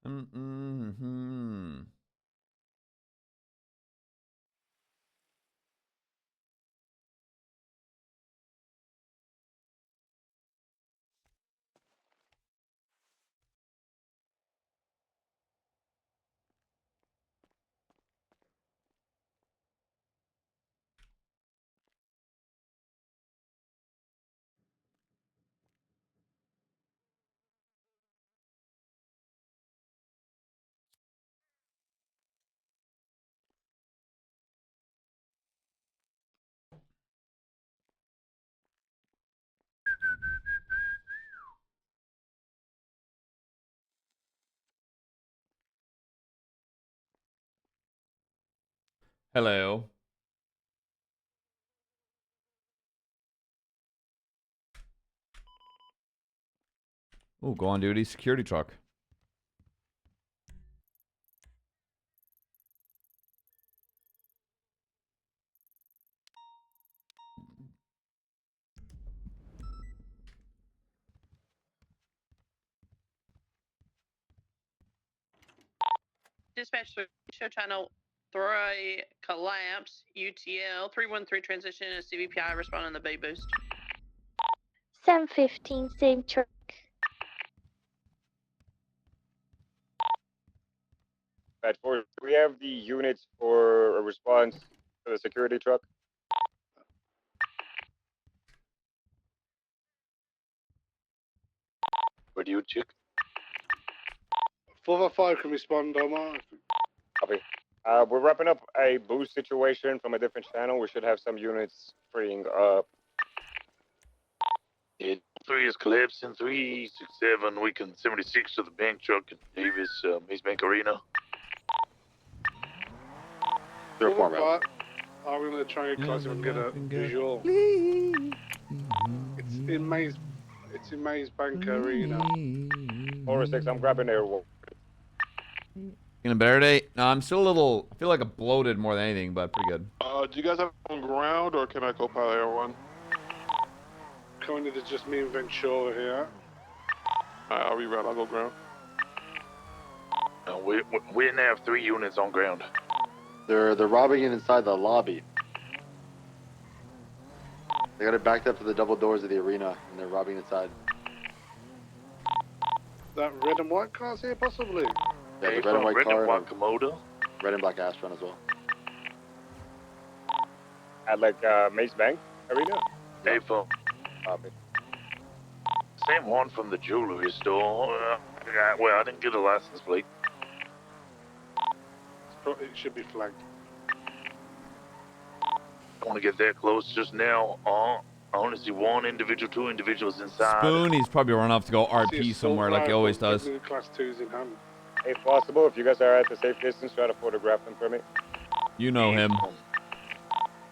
Mm-hmm. Hello. Oh, go on duty, security truck. Dispatch show channel 3 collapse UTL 313 transition and CVPI respond on the bay boost. 715 same truck. Bad for do we have the units for a response to the security truck? Where do you check? 455 can respond, Omar. Copy. We're wrapping up a boost situation from a different channel. We should have some units freeing up. 3 is collapsing. 367. Weekend 76 to the bank truck at Davis, Maze Bank Arena. 455. I'm going to try and get close and get a visual. It's in Maze. It's in Maze Bank Arena. 406. I'm grabbing airwolf. Feeling better today? No, I'm still a little. I feel like I'm bloated more than anything, but pretty good. Do you guys have on ground, or can I co-pilot Air One? Currently, there's just me and Ventura here. Alright, I'll reroute. I'll go ground. We now have 3 units on ground. They're robbing it inside the lobby. They got it backed up to the double doors of the arena, and they're robbing inside. That red and white cars here, possibly. Yeah, the red and white car, and Komodo. red and black Astron as well. At like Maze Bank Arena? Hey, phone. Copy. Same one from the jewelry store. Well, I didn't get a license plate. It should be flagged. I want to get that close just now. I only see 1 individual, 2 individuals inside. Spoon, he's probably run off to go RP somewhere like he always does. Class 2s in hand. If possible, if you guys are at a safe distance, try to photograph them for me. You know him.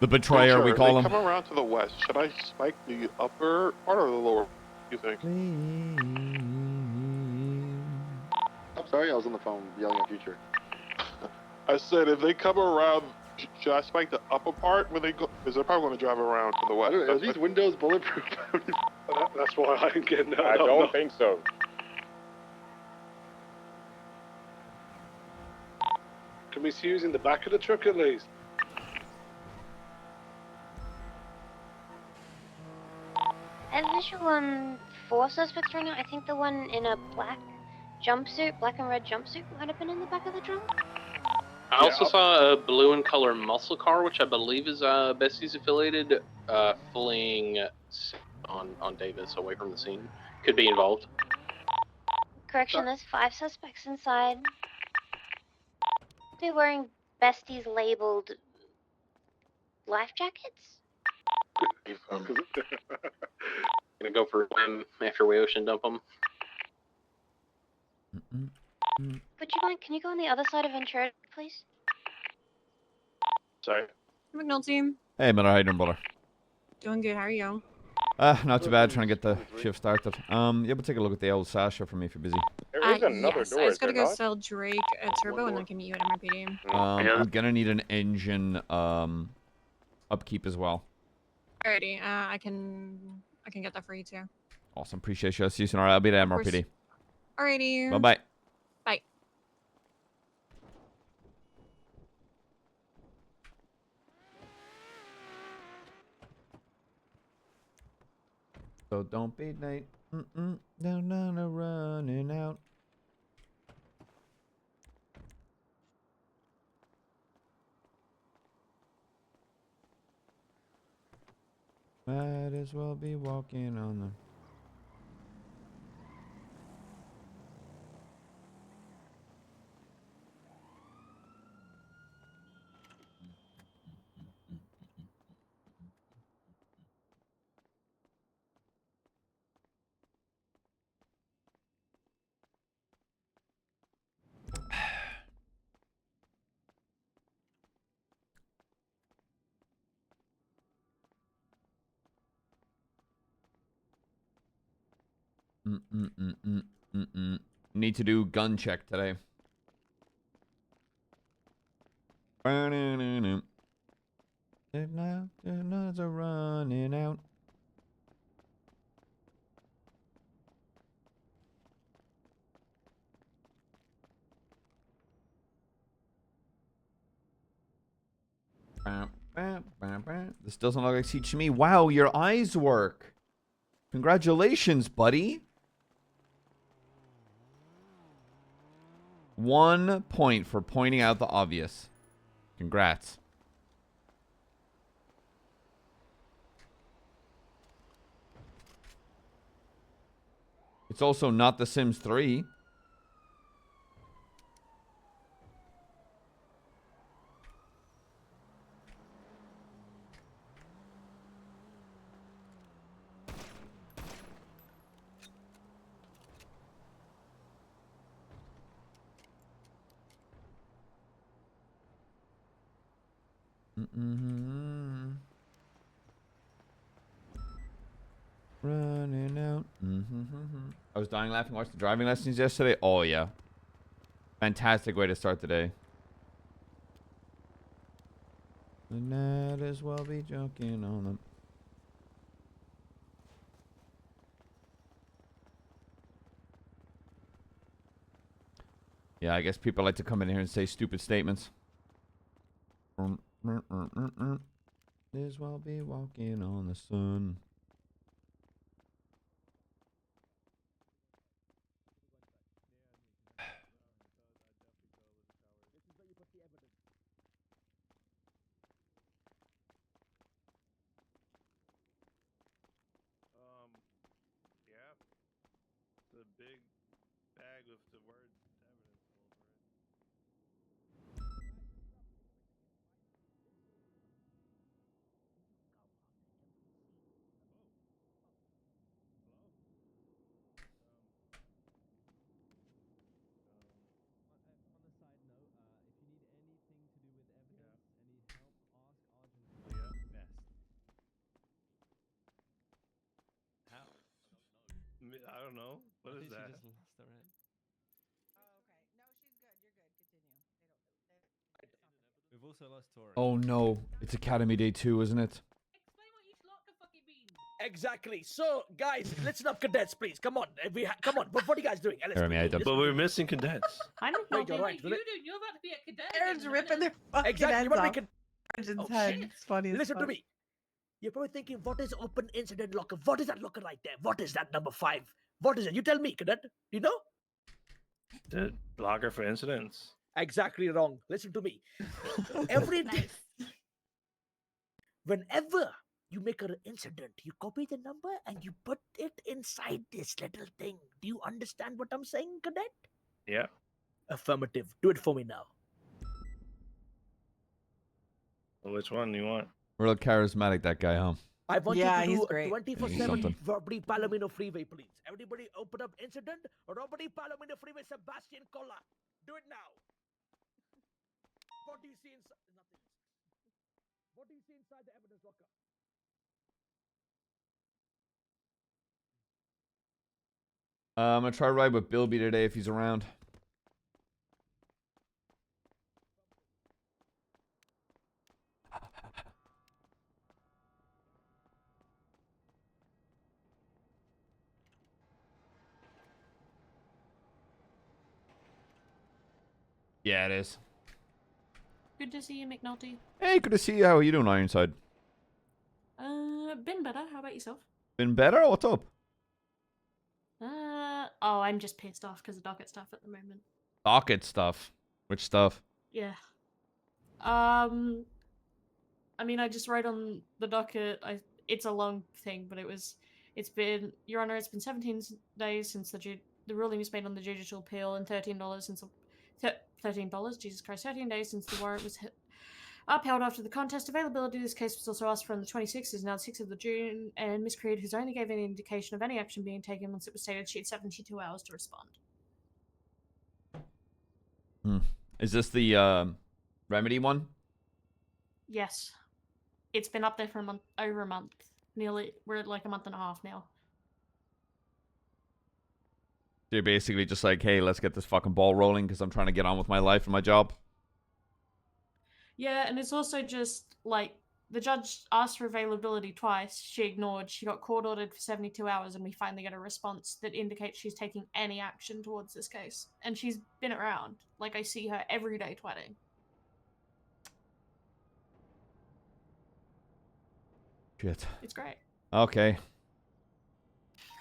The betrayer, Sure, we call him. Come around to the west. Should I spike the upper part or the lower? You think? I'm sorry, I was on the phone yelling at Future. I said if they come around, should I spike the upper part when they go? Because they're probably going to drive around to the west. Are these windows bulletproof? That's why I didn't get no. I don't think so. Can we see who's in the back of the truck at least? I have visual on 4 suspects right now. I think the one in a black jumpsuit, black and red jumpsuit, might have been in the back of the trunk. I also saw a blue and color muscle car, which I believe is Bessie's affiliated, fleeing on Davis away from the scene. Could be involved. Correction, there's 5 suspects inside. They're wearing besties labeled life jackets? Gonna go for a swim after we ocean dump them. Would you mind, can you go on the other side of Ventura, please? Sorry. McNulty. Hey, Miller, how you doing, brother? Doing good, how are you? Not too bad, trying to get the shift started. Yeah, but take a look at the old Sasha for me if you're busy. There is another yes, door. I just gotta go not? sell Drake a turbo and then can meet you at MRPD. I'm gonna need an engine upkeep as well. Alrighty, I can get that for you too. Awesome, appreciate you. See you soon. Alright, I'll be there, Of course. MRPD. Alrighty. Bye-bye. Bye. So don't be late. No, running out. Might as well be walking on them. Need to do gun check today. The nights are running out. This doesn't look like Siege to me. Wow, your eyes work. Congratulations, buddy. 1 point for pointing out the obvious. Congrats. It's also not The Sims 3. Running out. I was dying laughing. Watched the driving lessons yesterday. Oh yeah, fantastic way to start the day. The night as well be joking on them. Yeah, I guess people like to come in here and say stupid statements. As well be walking on the sun. Yeah. The big bag with the word evidence all over it. I don't know. What is that? We've also lost Tori. Oh no, it's Academy Day 2, isn't it? Exactly. So, guys, listen up, cadets, please. Come on. Come on. What are you guys doing? Here, I don't. But we're missing cadets. I'm Wait, you're right. You're about to be a cadet. Aaron's ripping their fucking Exactly. heads You want off. to be It's Oh, intense. shit. It's funny as Listen to fuck. me. You're probably thinking, what is open incident locker? What is that locker right there? What is that number 5? What is it? You tell me, cadet. You know? The locker for incidents. Exactly wrong. Listen to me. Every day, whenever you make an incident, you copy the number and you put it inside this little thing. Do you understand what I'm saying, cadet? Yeah. Affirmative. Do it for me now. Which one do you want? Real charismatic, that guy, huh? I want Yeah, you he's to do great. 24/7 something. robbery Palomino Freeway, please. Everybody open up incident, robbery Palomino Freeway, Sebastian Cola. Do it now. What do you see inside? Nothing. What do you see inside the evidence locker? I'm gonna try to ride with Bilby today if he's around. Yeah, it is. Good to see you, McNulty. Hey, good to see you. How are you doing, Ironside? Been better. How about yourself? Been better? What's up? Oh, I'm just pissed off because of docket stuff at the moment. Docket stuff. Which stuff? Yeah. I mean, I just wrote on the docket. It's a long thing, but it's been, Your Honor, it's been 17 days since the ruling was made on the judicial appeal, and $13 since $13. Jesus Christ, 13 days since the warrant was upheld after the contest. Availability of this case was also asked for on the 26th, is now the 6th of June, and Miss Creed, who's only gave any indication of any action being taken once it was stated she had 72 hours to respond. Is this the remedy one? Yes. It's been up there for over a month. We're at like a month and a half now. You're basically just like, hey, let's get this fucking ball rolling because I'm trying to get on with my life and my job. Yeah, and it's also just like the judge asked for availability twice. She ignored. She got court ordered for 72 hours, and we finally get a response that indicates she's taking any action towards this case. And she's been around. Like, I see her every day twatting. Shit. It's great. Okay.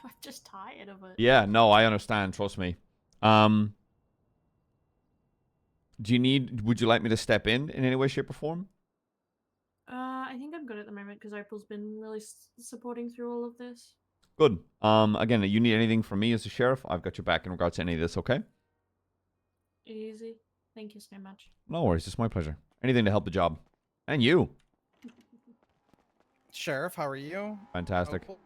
I'm just tired of it. Yeah, no, I understand. Trust me. Would you like me to step in any way, shape, or form? I think I'm good at the moment because Opal's been really supporting through all of this. Good. Again, you need anything from me as a sheriff, I've got your back in regards to any of this, okay? Easy. Thank you so much. No worries, it's my pleasure. Anything to help the job. And you. Sheriff, how are you? Fantastic. Opal?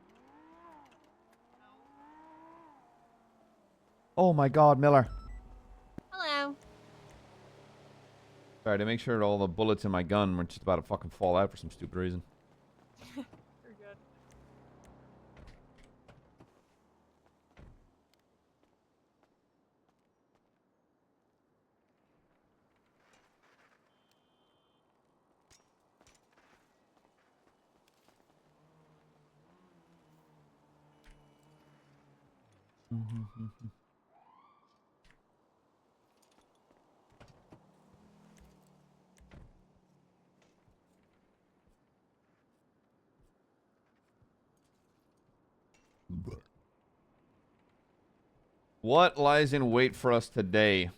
Oh my god, Miller. Hello. Sorry, to make sure that all the bullets in my gun were just about to fucking fall out for some stupid reason. You're good. What lies in wait for us today?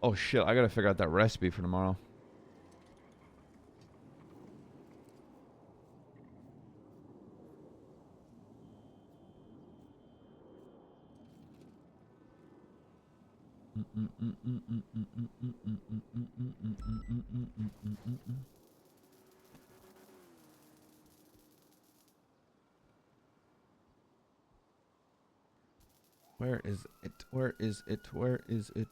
Oh shit, I gotta figure out that recipe for tomorrow. Where is it? Where is it? Where is it?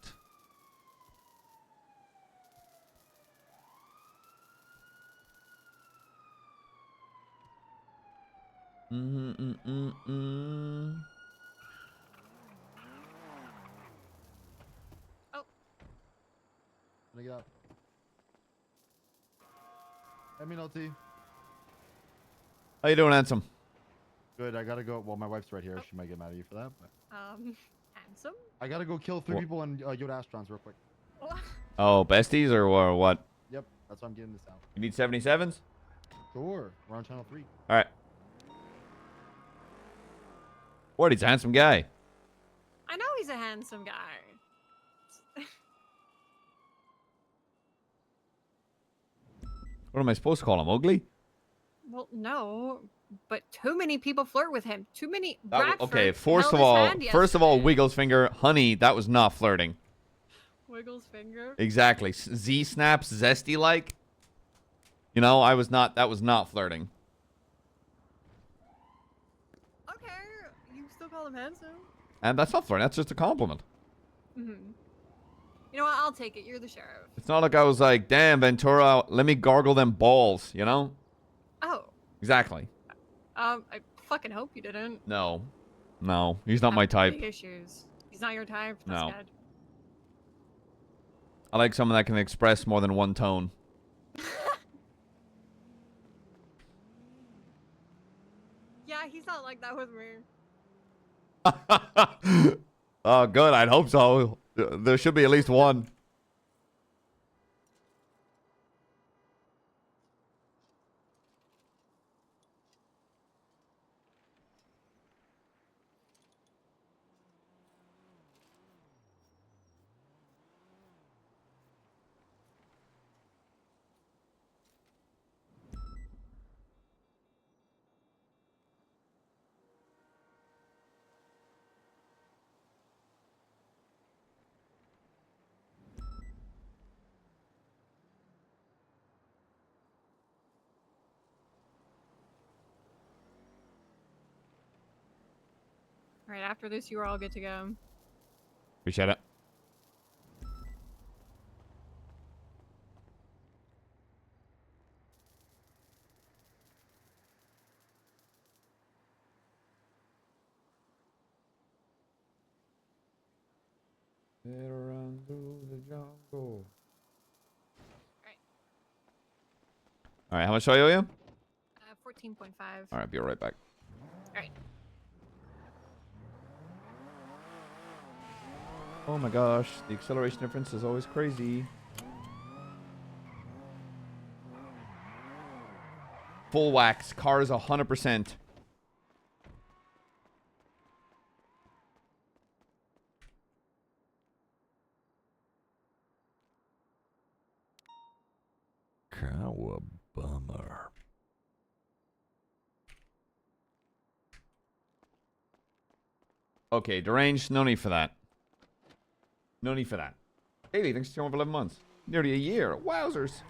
Oh. Let me get up. McNulty. How you doing, handsome? Good. I gotta go. Well, my wife's right here. She might get mad at you for that. But Handsome? I gotta go kill 3 people in Yoda Astrons real quick. Oh, besties or what? Yep. That's why I'm getting this out. You need 77s? Sure. We're on channel 3. All right. What? He's a handsome guy. I know he's a handsome guy. What am I supposed to call him? Ugly? Well, no, but too many people flirt with him. Too many. Okay. Bradford First held of his hand all, yesterday. Wiggles finger, honey. That was not flirting. Wiggles finger. Exactly. Z snaps, zesty like. You know, I was not. That was not flirting. Okay, you still call him handsome. And that's not flirting. That's just a compliment. Mm-hmm. You know what? I'll take it. You're the sheriff. It's not like I was like, damn, Ventura, let me gargle them balls. You know? Oh. Exactly. I fucking hope you didn't. No. No. He's not my Big type. issues. He's not your type. That's No. good. I like someone that can express more than one tone. Yeah, he's not like that with me. Oh, good. I'd hope so. There should be at least one. Alright, after this, you are all good to go. Appreciate it. Run through the jungle. All right, how much do I owe you? 14.5. All right, be right back. Alright. Oh my gosh, the acceleration difference is always crazy. Full wax, car is 100%. Cowabummer. Okay, deranged, no need for that. No need for that. Haley, thanks for over 11 months. Nearly a year. Wowzers.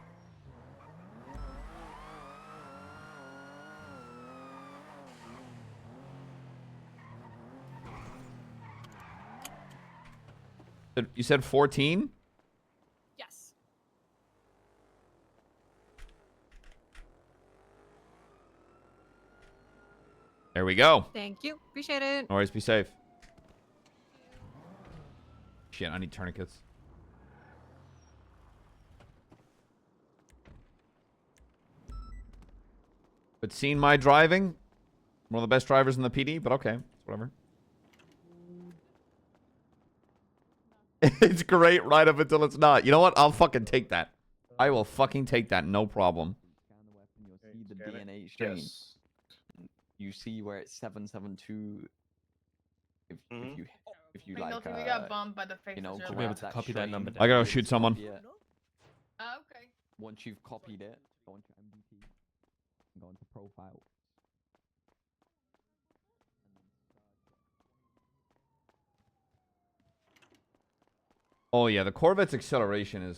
You said 14? Yes. There we go. Thank you. Appreciate it. No worries, be safe. Shit, I need tourniquets. But seeing my driving, one of the best drivers in the PD, but okay, whatever. It's great right up until it's not. You know what? I'll fucking take that. I will fucking take that, no problem. You'll see the DNA strain. Yes. You see where it's 772. If you like, McNulty, we got bombed by the faces. you know, earlier. grab Be able to that copy that strain, number I gotta please shoot someone. copy it. Okay. Once you've copied it, go into MVP, and go into profile. Oh yeah, the Corvette's acceleration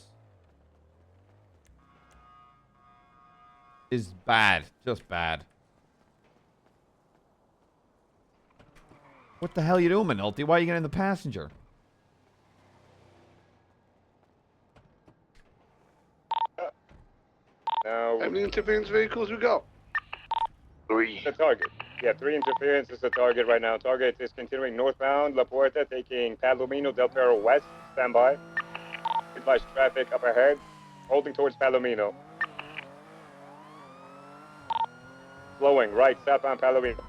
is bad. Just bad. What the hell are you doing, McNulty? Why are you getting in the passenger? Now, How many interference vehicles we got? 3. the target. Yeah, 3 interference is the target right now. Target is continuing northbound, La Puerta, taking Palomino, Del Perro west. Stand by. Advise traffic up ahead. Holding towards Palomino. Flowing right, southbound Palomino.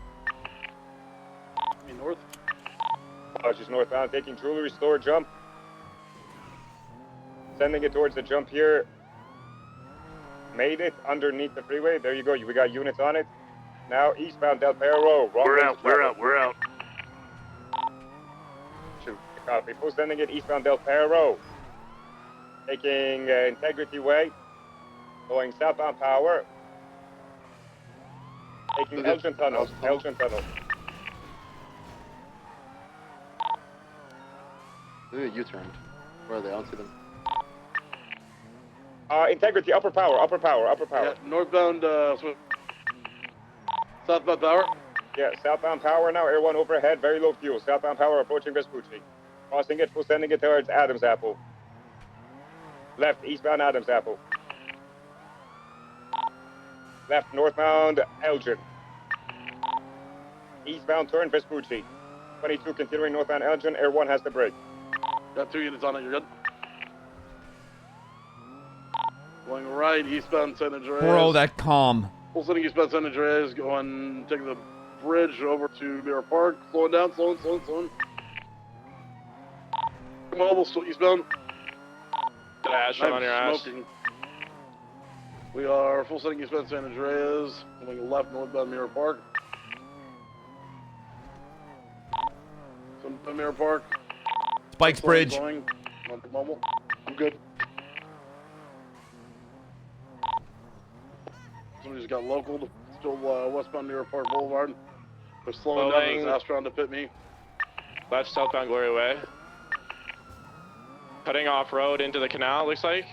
North. Just northbound, taking jewelry store jump. Sending it towards the jump here. Made it underneath the freeway. There you go. We got units on it. Now eastbound Del Perro. We're out. Shoot. Copy. Full sending it eastbound Del Perro. Taking Integrity Way. Going southbound Power. Taking Elgin Tunnel. Maybe a U-turned. Where are they? I don't see them. Integrity, upper power. Yeah, northbound, southbound Power. Yeah, southbound Power now. Air 1 overhead, very low fuel. Southbound Power approaching Vespucci. Crossing it, full sending it towards Adams Apple. Left, eastbound Adams Apple. Left, northbound Elgin. Eastbound turn Vespucci. 22 continuing northbound Elgin. Air 1 has the brake. Got 2 units on it, you're good. Going right, eastbound San Andreas. Bro, that calm. Full sending eastbound San Andreas, going, taking the bridge over to Mirror Park. Slowing down. Mobile, still eastbound. Dash on your ass. Smoking. We are full sending eastbound San Andreas, going left northbound Mirror Park. Southbound Mirror Park. Spikes Bridge. Going. Mobile. I'm good. Somebody just got local, still westbound Mirror Park Boulevard. They're slowing down this Astron to pit me. Left southbound Glory Way. Cutting off road into the canal, looks like.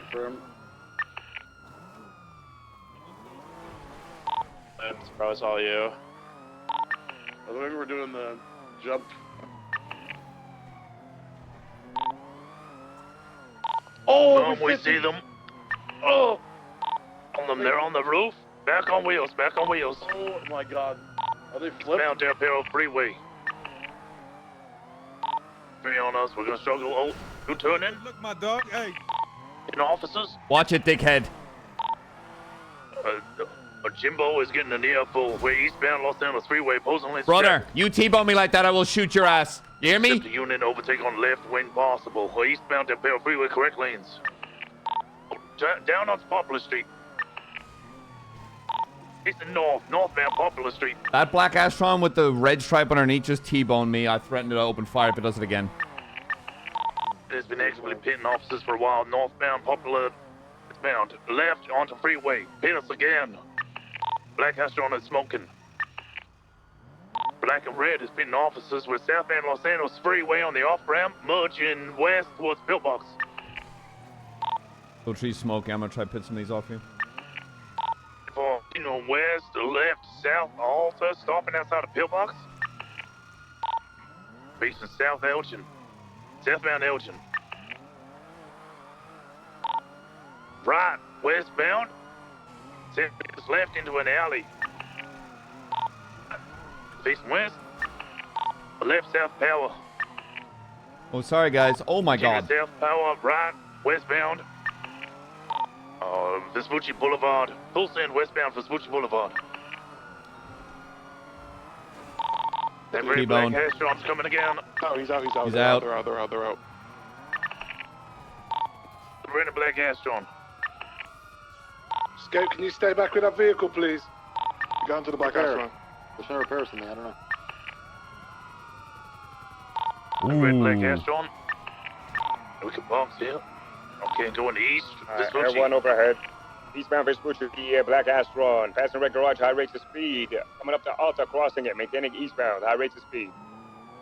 Confirm. Bro, it's all you. I think we're doing the jump. Oh, we see them. Oh, on them. They're on the roof. Back on wheels. Back on wheels. Oh my God. Are they flipped? Bound down Peril Freeway. Three on us. We're gonna struggle. Oh, you turn in. Look, my dog. Hey. In officers. Watch it, dickhead. Jimbo is getting an earful. We're eastbound Los Angeles Freeway, posing less Brother, you T-bone me like that, I will shoot your ass. You hear me? The unit overtake on left when possible. We're eastbound to Peril Freeway, correct lanes. Down on Poplar Street. Facing northbound Poplar Street. That black Astron with the red stripe underneath just T-boned me. I threatened to open fire if it does it again. It has been actively pitting officers for a while. Northbound Poplar is bound. Left onto freeway. Pit us again. Black Astron is smoking. Black and red is pitting officers with southbound Los Angeles Freeway on the off-ramp, merging west towards Pillbox. Go trees smoking. I'm gonna try to pit some of these off you. For west, left, south, Alta, stopping outside of Pillbox. Facing South Elgin. Southbound Elgin. Right, westbound. Is left into an alley. Facing west. Left, south power. Oh, sorry, guys. Oh, my God. South power, right, westbound. Vespucci Boulevard. Full send westbound Vespucci Boulevard. That red black Astron's coming again. Oh, he's out. He's They're out. They're out. The red and black Astron. Scout, can you stay back with that vehicle, please? Go into the back Repair. Astron. There's no repairs to me. I don't know. The red black Astron. We can box here. Okay, going east. Vespucci. Air 1 overhead. Eastbound Vespucci, the black Astron. Passing red garage, high rates of speed. Coming up to Alta, crossing it, maintaining eastbound, high rates of speed.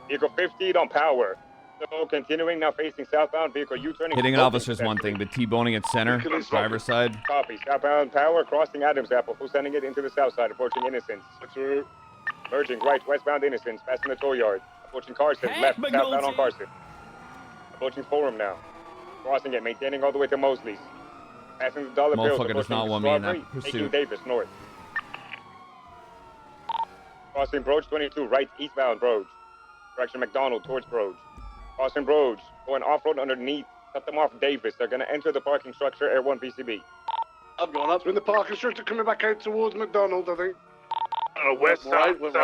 Vehicle 50 on power. So continuing now facing southbound, vehicle U-turning. Hitting an officer's one thing, but T-boning at center, driver's side. Copy. Southbound power, crossing Adams Apple, full sending it into the south side, approaching Innocence. Merging right, westbound Innocence, passing the toll yard. Approaching Carson, left, southbound on Carson. Approaching Forum now. Crossing it, maintaining all the way to Mosley's. Passing the Dollar Bill. Motherfucker does not want me in that Taking pursuit. Davis north. Crossing Broge 22, right, eastbound Broge. Direction McDonald towards Broge. Crossing Broge, going off-road underneath. Cut them off Davis. They're going to enter the parking structure, Air 1 PCB. I'm going up. In the parking structure, coming back out towards McDonald, I think. West side. Went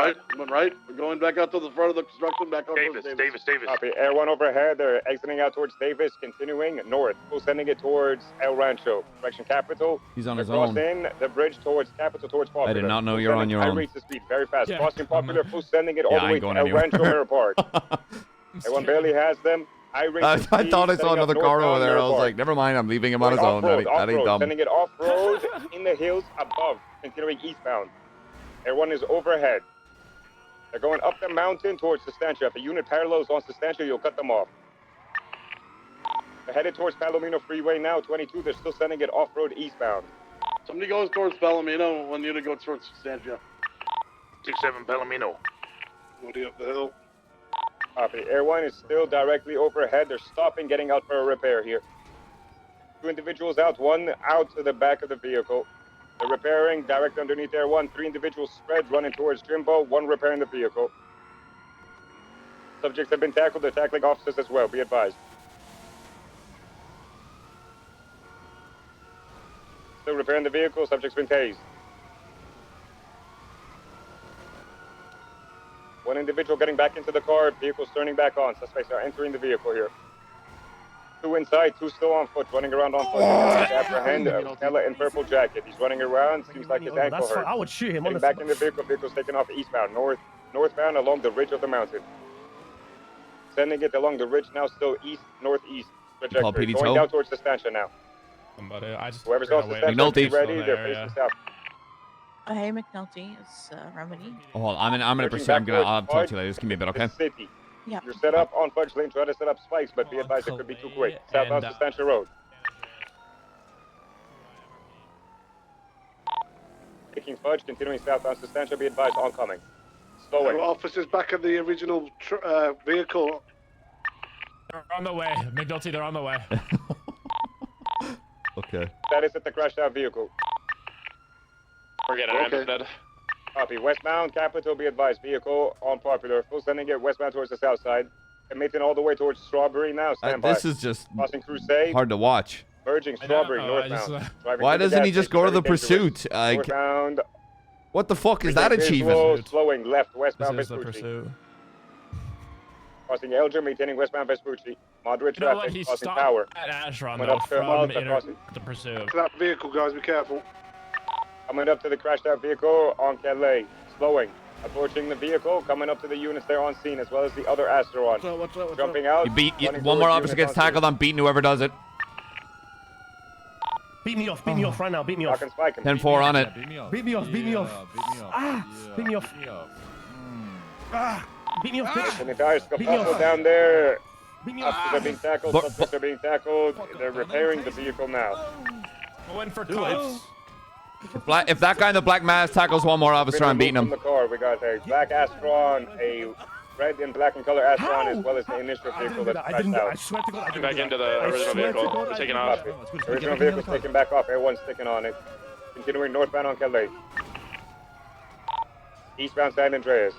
right. We're going back out to the front of the construction, back on Davis. Copy. Air 1 overhead. They're exiting out towards Davis, continuing north. Full sending it towards El Rancho. Direction Capital. He's on his They're own. crossing the bridge towards Capital, towards Popular. I did not know Full you're on sending your high own. rates of speed, very fast. Yeah. Crossing Popular, full sending it all Yeah, the I way ain't to going El anywhere. Rancho Mirror Park. Air 1 barely has them. High rates of I speed, thought I saw setting up another car over northbound there. I Mirror was Park. like, never mind. I'm leaving him on his own. Off-road, That ain't off-road, dumb. sending it off-road in the hills above, continuing eastbound. Air 1 is overhead. They're going up the mountain towards Sustancia. If a unit parallels on Sustancia, you'll cut them off. They're headed towards Palomino Freeway now, 22. They're still sending it off-road eastbound. Somebody goes towards Palomino, one unit goes towards Substantia. 27 Palomino. Woody up the hill. Copy. Air 1 is still directly overhead. They're stopping, getting out for a repair here. 2 individuals out, 1 out to the back of the vehicle. They're repairing direct underneath Air 1. 3 individuals spread, running towards Jimbo, 1 repairing the vehicle. Subjects have been tackled. They're tackling officers as well. Be advised. Still repairing the vehicle. Subject's been tased. 1 individual getting back into the car. Vehicle's turning back on. Suspects are entering the vehicle here. 2 inside, 2 still on foot, running around on foot. Apprehend Stella in purple jacket. He's running around. Seems like his ankle hurts. I would shoot him on Getting the back in the vehicle. Vehicle's taking off eastbound, northbound along the ridge of the mountain. Sending it along the ridge now, still east-northeast trajectory. PD Going tow. down towards Sustancia now. Whoever's on Sustancia, McNulty. be ready. They're facing south. Hey, McNulty, it's Remedy. Oh, hold on. I'm gonna Searching pursue. I'll back talk to you towards later. Just give me a bit, okay? City. Yeah. You're set up on Fudge Lane. Try to set up spikes, but be advised it could be too quick. Southbound Sustancia Road. Taking Fudge, continuing southbound Sustancia. Be advised, oncoming. Slowing. Officers back at the original vehicle. They're on the way. McNulty, they're on the way. Okay. Status at the crashed out vehicle. We're getting rammed. Copy. Westbound, Capitol, be advised. Vehicle on Popular. Full sending it westbound towards the south side. Emitting all the way towards Strawberry now. Stand by. This is just Crossing Crusade. hard to watch. Merging Strawberry northbound. Driving Why through the doesn't he gas just station, go to the very dangerous. pursuit? Like, Northbound. what the fuck is that Visual, achievement? Slowing left westbound This is the Vespucci. pursuit. Crossing Elgin, maintaining westbound Vespucci. Moderate You know what? traffic. He Crossing stopped Tower. at Ashron, Coming though, up to from Malta, crossing. the pursuit. To that vehicle, guys, be careful. Coming up to the crashed out vehicle on Calais. Slowing. Approaching the vehicle. Coming up to the units there on scene, as well as the other Asteron. What's up? Jumping out. One more officer gets tackled. I'm beating whoever does it. Beat me off right now. Beat me off. 10-4 on it. Beat me off. Beat me off. Beat me off. Beat me off, bitch. And the tires Beat me off. scuffle down there. Beat me off. Officers are being tackled. Suspects are being tackled. They're repairing the vehicle now. Going for cops. If that guy in the black mask tackles one more officer, I'm beating From him. the car, we got a black Astron, a red and black in color Astron, as well as the initial vehicle that crashed out. I swear to God. I didn't Back do into that. the original vehicle. We're taking off. Copy. The original vehicle's taking back off. Everyone's sticking on it. Continuing northbound on Calais. Eastbound San Andreas.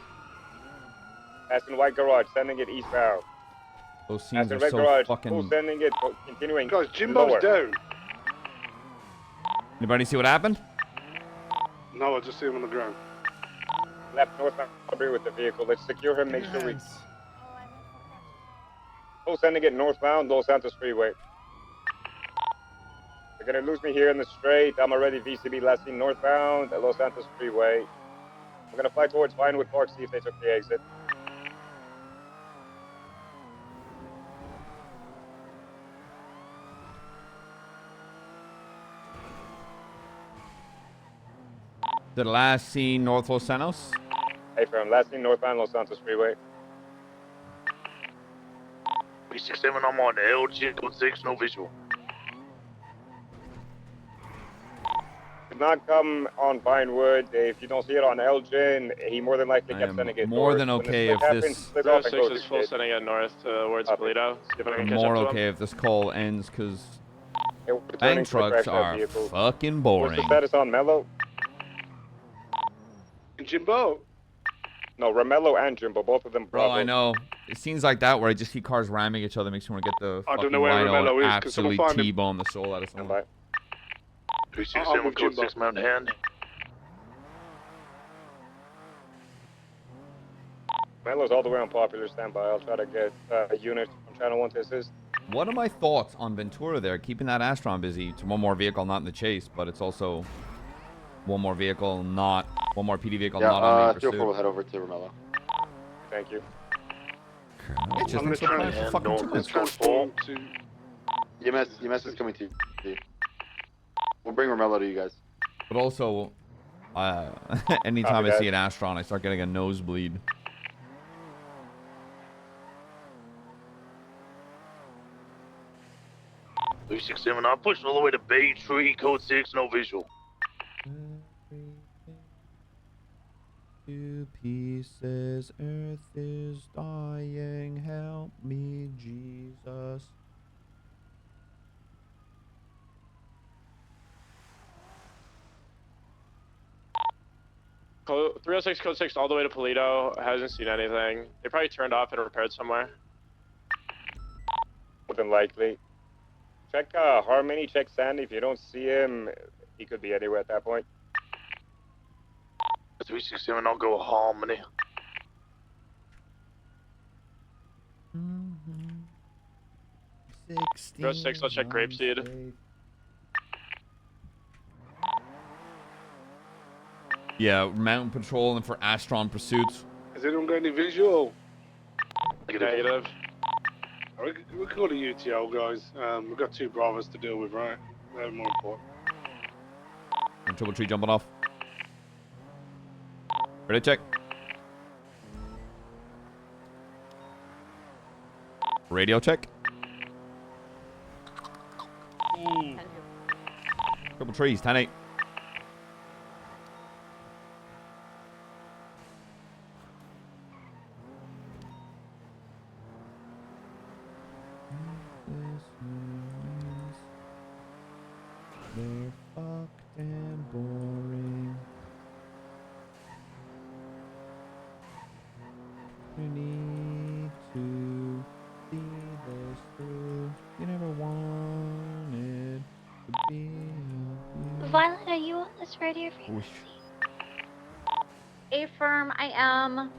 Passing White Garage, sending it eastbound. Those scenes Passing are Red so Garage, fucking... sending it, continuing Guys, Jimbo's lower. down. Anybody see what happened? No, I just see him on the ground. Left northbound Strawberry with the vehicle. Let's secure him, make sure we... Full sending it northbound, Los Santos Freeway. They're gonna lose me here in the straight. I'm already VCB last seen northbound at Los Santos Freeway. I'm gonna fly towards Vinewood Park, see if they took the exit. The last scene, North Los Santos. Hey, from last seen northbound Los Santos Freeway. 367, I'm on the LG code 6, no visual. Did not come on Vinewood. If you don't see it on Elgin, he more than likely kept sending it more north. than When the okay split if happens, this... split off and go 06 is to full shit. sending it north towards Toledo. See if I can I'm catch more up to okay him. if this call ends, because Hey, we're bank returning to the trucks crashed out are vehicle. fucking What's boring. the status on Mello? Jimbo. No, Romello and Jimbo, both of them. Bro, Bravo. I know. It seems like that where I just see cars ramming each other makes me want to get the I don't fucking know where rhino Romello and is, 'cause someone absolutely find him. T-bone the soul out of someone. 367, code 6, mount hand. Mello's all the way on Popular. Standby. I'll try to get a unit from Channel 1 to assist. What are my thoughts on Ventura there? Keeping that Astron busy. It's one more vehicle not in the chase, but it's also one more vehicle not... One more PD vehicle not on main 304 will pursuit. head over to Romello. Thank you. It's just I'm gonna so try bad for and fucking north two. is transform to. EMS is coming to you. We'll bring Romello to you guys. But also, anytime I Copy see an Astron, I start getting a nosebleed. Three 667, I'm pushing all the way to Bay Tree, code 6, no visual. Two pieces, earth is dying, help me, Jesus. Code 306 code 6 all the way to Polito. Hasn't seen anything. They probably turned off and repaired somewhere. More than likely. Check Harmony, check Sandy. If you don't see him, he could be anywhere at that point. 367, I'll go Harmony. Mm-hmm. 306, I'll check Grapeseed. Yeah, mountain patrol and for Astron pursuits. Has anyone got any visual? Negative. We can go to UTL, guys. We've got 2 Bravos to deal with, right? They're more important. And Triple Tree jumping off. Ready, check. Radio check. Triple Trees, 10-8. they're fucked and boring. You need to see this through. You never wanted to be. Violet, are you on this radio frequency? Affirm, I am.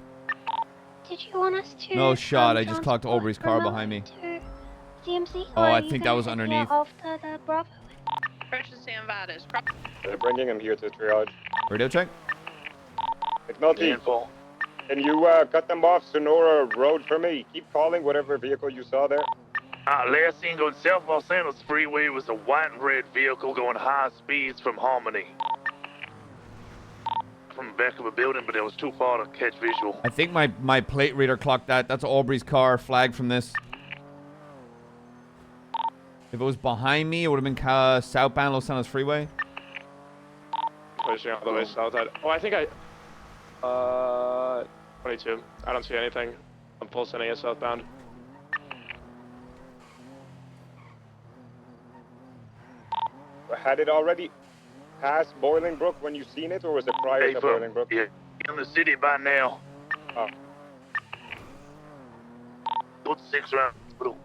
Did you want us to No shot. I just clocked transport Aubrey's car Remote behind me. to CMC? Oh, Or I are you think that gonna was head underneath. Off to the Bravo? Purchase and Vitus. They're bringing him here to triage. Radio check. McNulty, can you cut them off Sonora Road for me? Keep calling whatever vehicle you saw there. Last seen going south Los Angeles Freeway was a white and red vehicle going high speeds from Harmony. From the back of a building, but it was too far to catch visual. I think my plate reader clocked that. That's Aubrey's car. Flag from this. If it was behind me, it would have been southbound Los Angeles Freeway. Pushing all the way southside. Oh, I think 22. I don't see anything. I'm full sending it southbound. Had it already passed Bolingbrook when you seen it, or was it prior to Bolingbrook? Yeah, in the city by now. Oh. Go to 6 rounds. Blue.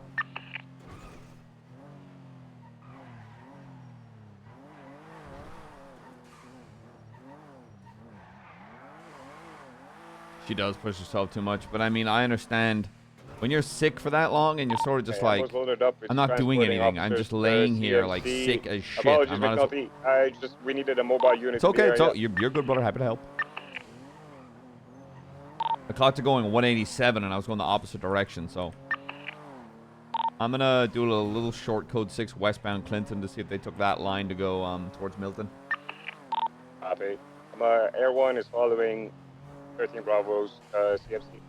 She does push herself too much, but I mean, I understand when you're sick for that long and you're sort of just I like, was loaded up with I'm not doing transporting anything. I'm officers just to laying here like CMC. sick as shit. Apologies, I'm not McNulty. We needed a mobile unit. It's to the okay. It's area. you're good, brother. Happy to help. The clock's going 187, and I was going the opposite direction, so I'm gonna do a little short code 6 westbound Clinton to see if they took that line to go towards Milton. Copy. Air 1 is following 13 Bravo's CFC.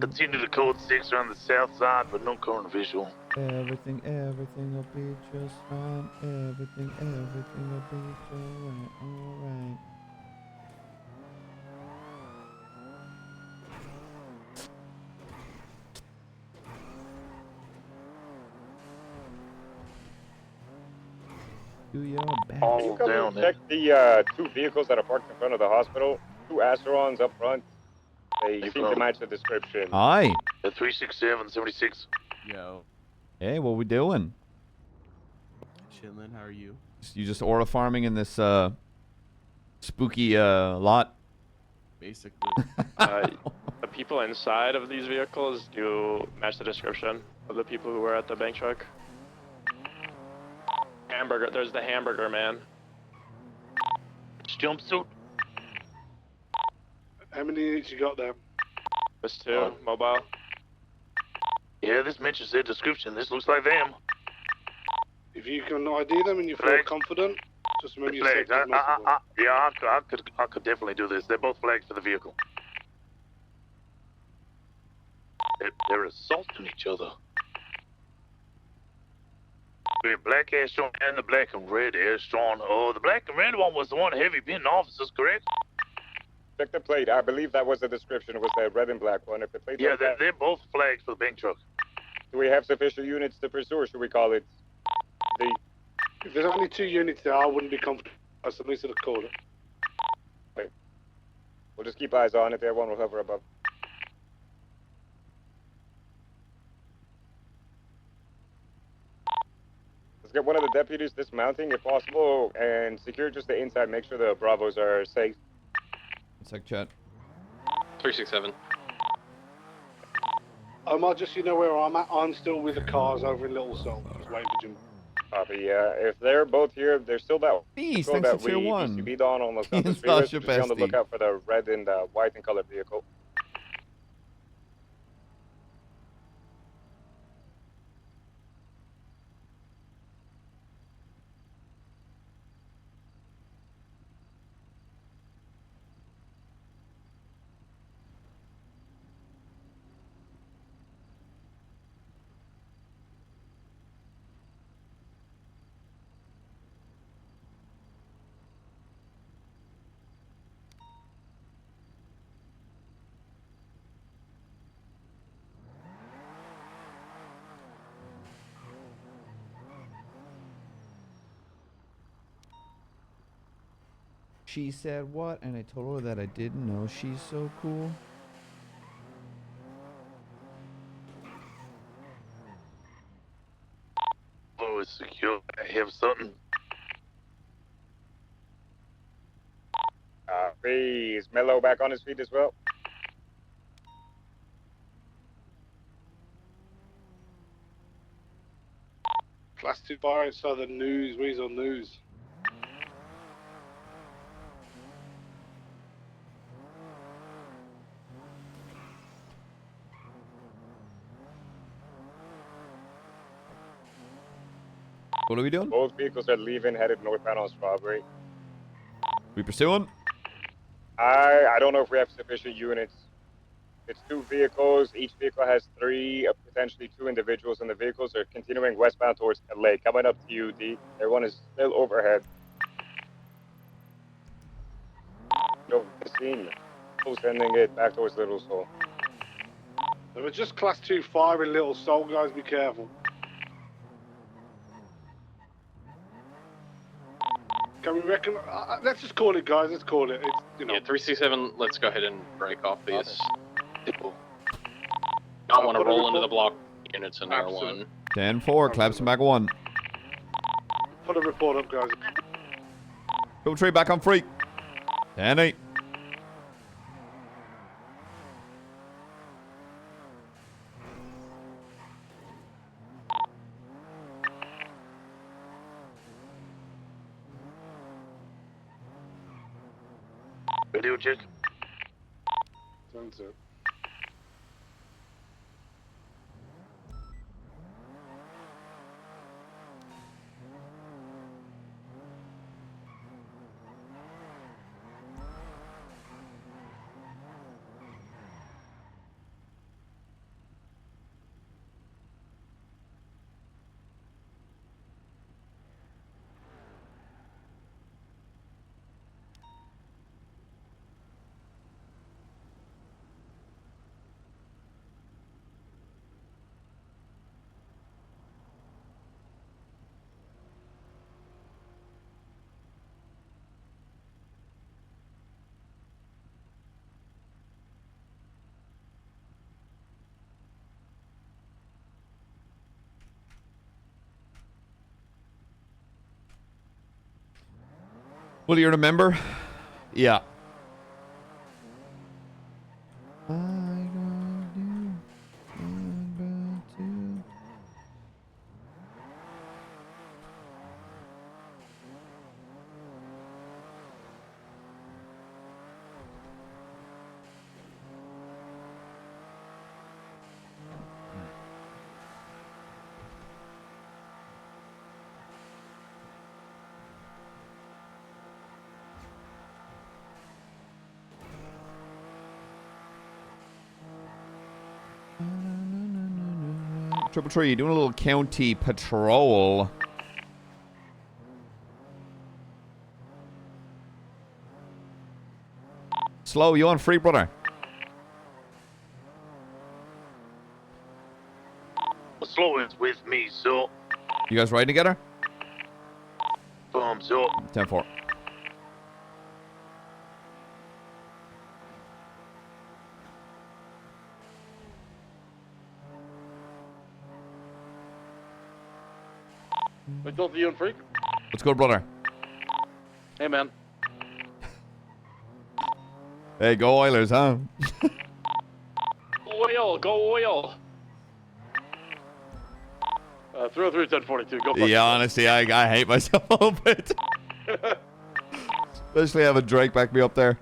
Continue to code 6 around the south side, but no current visual. Everything will be just fine. Everything will be alright. Do your best. Can you come and check the 2 vehicles that are parked in front of the hospital? 2 Asterons up front. They seem to match the description. Hi. The 367-76. Yo. Hey, what we doing? Chillin', how are you? You just aura farming in this spooky lot? Basically. The people inside of these vehicles do match the description of the people who were at the bank truck. Hamburger, there's the hamburger man. Jumpsuit. How many units you got there? There's 2, mobile. Yeah, this matches their description. This looks like them. If you can ID them and you feel confident, just remember your Flagged. safety message. Yeah, I could definitely do this. They're both flagged for the vehicle. They're assaulting each other. The black Astron and the black and red Astron. Oh, the black and red one was the one heavy pinning officers, correct? Check the plate. I believe that was the description. It was the red and black one. If the plate Yeah, like that, they're both flagged for the bank truck. do we have sufficient units to pursue, or should we call it the... If there's only 2 units there, I wouldn't be comfortable. I submit to the call. Wait. We'll just keep eyes on it. The one will hover above. Let's get one of the deputies dismounting, if possible, and secure just the inside. Make sure the Bravos are safe. Sec chat. 367. Omar, just so you know where I'm at, I'm still with the cars over in Little Seoul. Just waiting for Jim. Copy, yeah. If they're both here, there's still that Beast, vehicle thanks that to we tier 1. DCB'd on almost on the Kian's freeway. not So your just be on the bestie. lookout for the red and white and colored vehicle. She said what? And I told her that I didn't know. She's so cool. Oh, it's secure. I have something. Is Mello back on his feet as well? Class 2 fire inside the news, Weasel News. What are we doing? Both vehicles are leaving, headed northbound on Strawberry. We pursuing? I don't know if we have sufficient units. It's 2 vehicles. Each vehicle has 3, potentially 2 individuals, and the vehicles are continuing westbound towards LA. Coming up to you, D. Everyone is still overhead. Over the scene. Still sending it back towards Little Soul. There was just class 2 fire in Little Soul, guys. Be careful. Can we reckon? Let's just call it, guys. Let's call it. It's, you know. Yeah, 367. Let's go ahead and break off these people. Not want to roll into the block units in there. One. 10-4. Claps back 1. Put a report up, guys. Triple tree back on free. 10-8. Video check. Sounds it. Will you remember? Yeah. Triple tree, doing a little county patrol. Slow, you on free, brother? Slow is with me, so. You guys riding together? Thumbs up. 10-4. McNulty, you and Freak? Let's go, brother. Hey, man. Hey, go Oilers, huh? Oil, go oil. 303 1042, go for it. Yeah, honestly, I hate myself a little bit. Especially having Drake back me up there.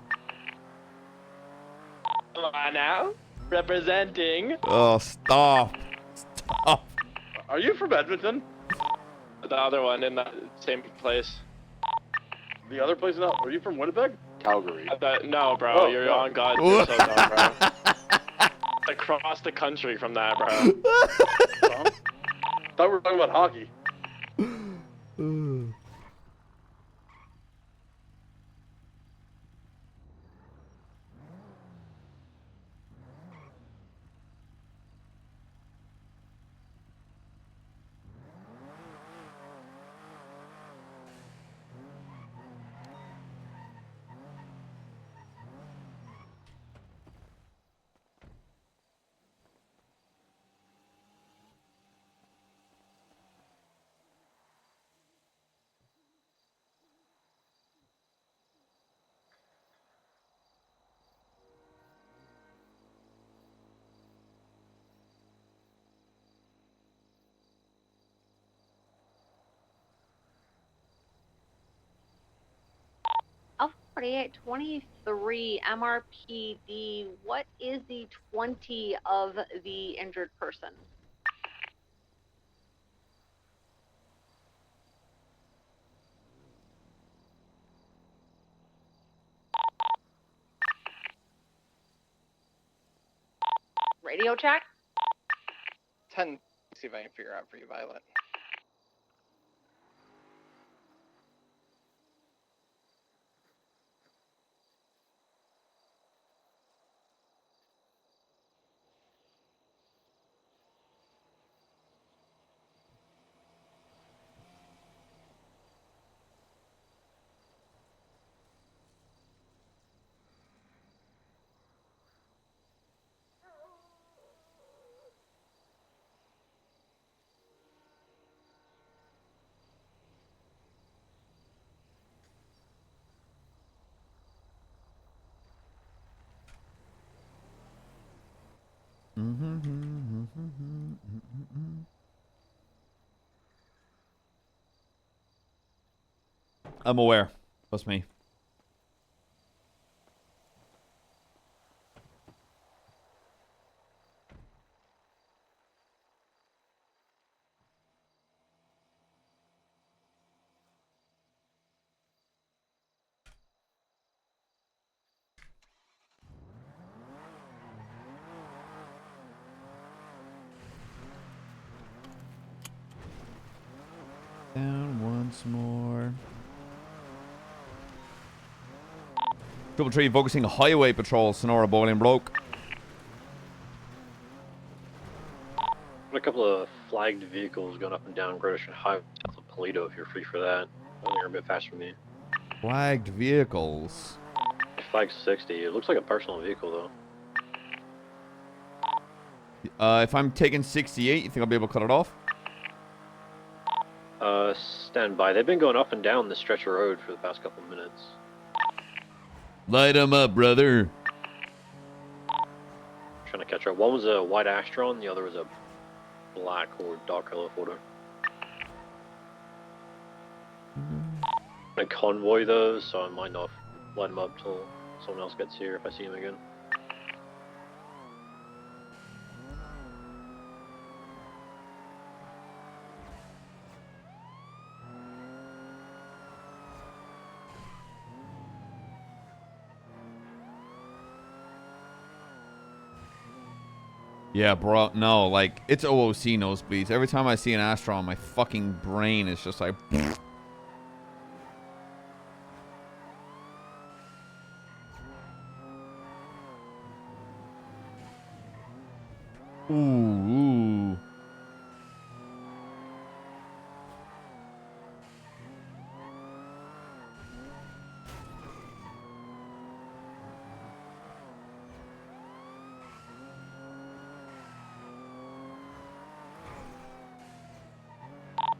Come on now. Representing. Oh, stop. Stop. Are you from Edmonton? The other one in that same place. The other place? No. Are you from Winnipeg? Calgary. No, bro. Oh, you're no. on God. You're so dumb, bro. Across the country from that, bro. Thought we were talking about hockey. 4823 MRPD. What is the 20 of the injured person? Radio check. 10. See if I can figure out for you, Violet. I'm aware. Trust me. Down once more. Triple Tree focusing highway patrol. Sonora Boiling Broke. A couple of flagged vehicles going up and down Greenwich Highway south of Toledo if you're free for that. I think you're a bit faster than me. Flagged vehicles. Flag 60. It looks like a personal vehicle though. If I'm taking 68, you think I'll be able to cut it off? Stand by. They've been going up and down this stretch of road for the past couple of minutes. Light them up, brother. Trying to catch up. One was a white Astron, the other was a black or dark color Ford. A convoy though, so I might not light him up till someone else gets here if I see him again. Yeah, bro. No, like, it's OOC nosebleeds. Every time I see an Astron, my fucking brain is just like... Ooh.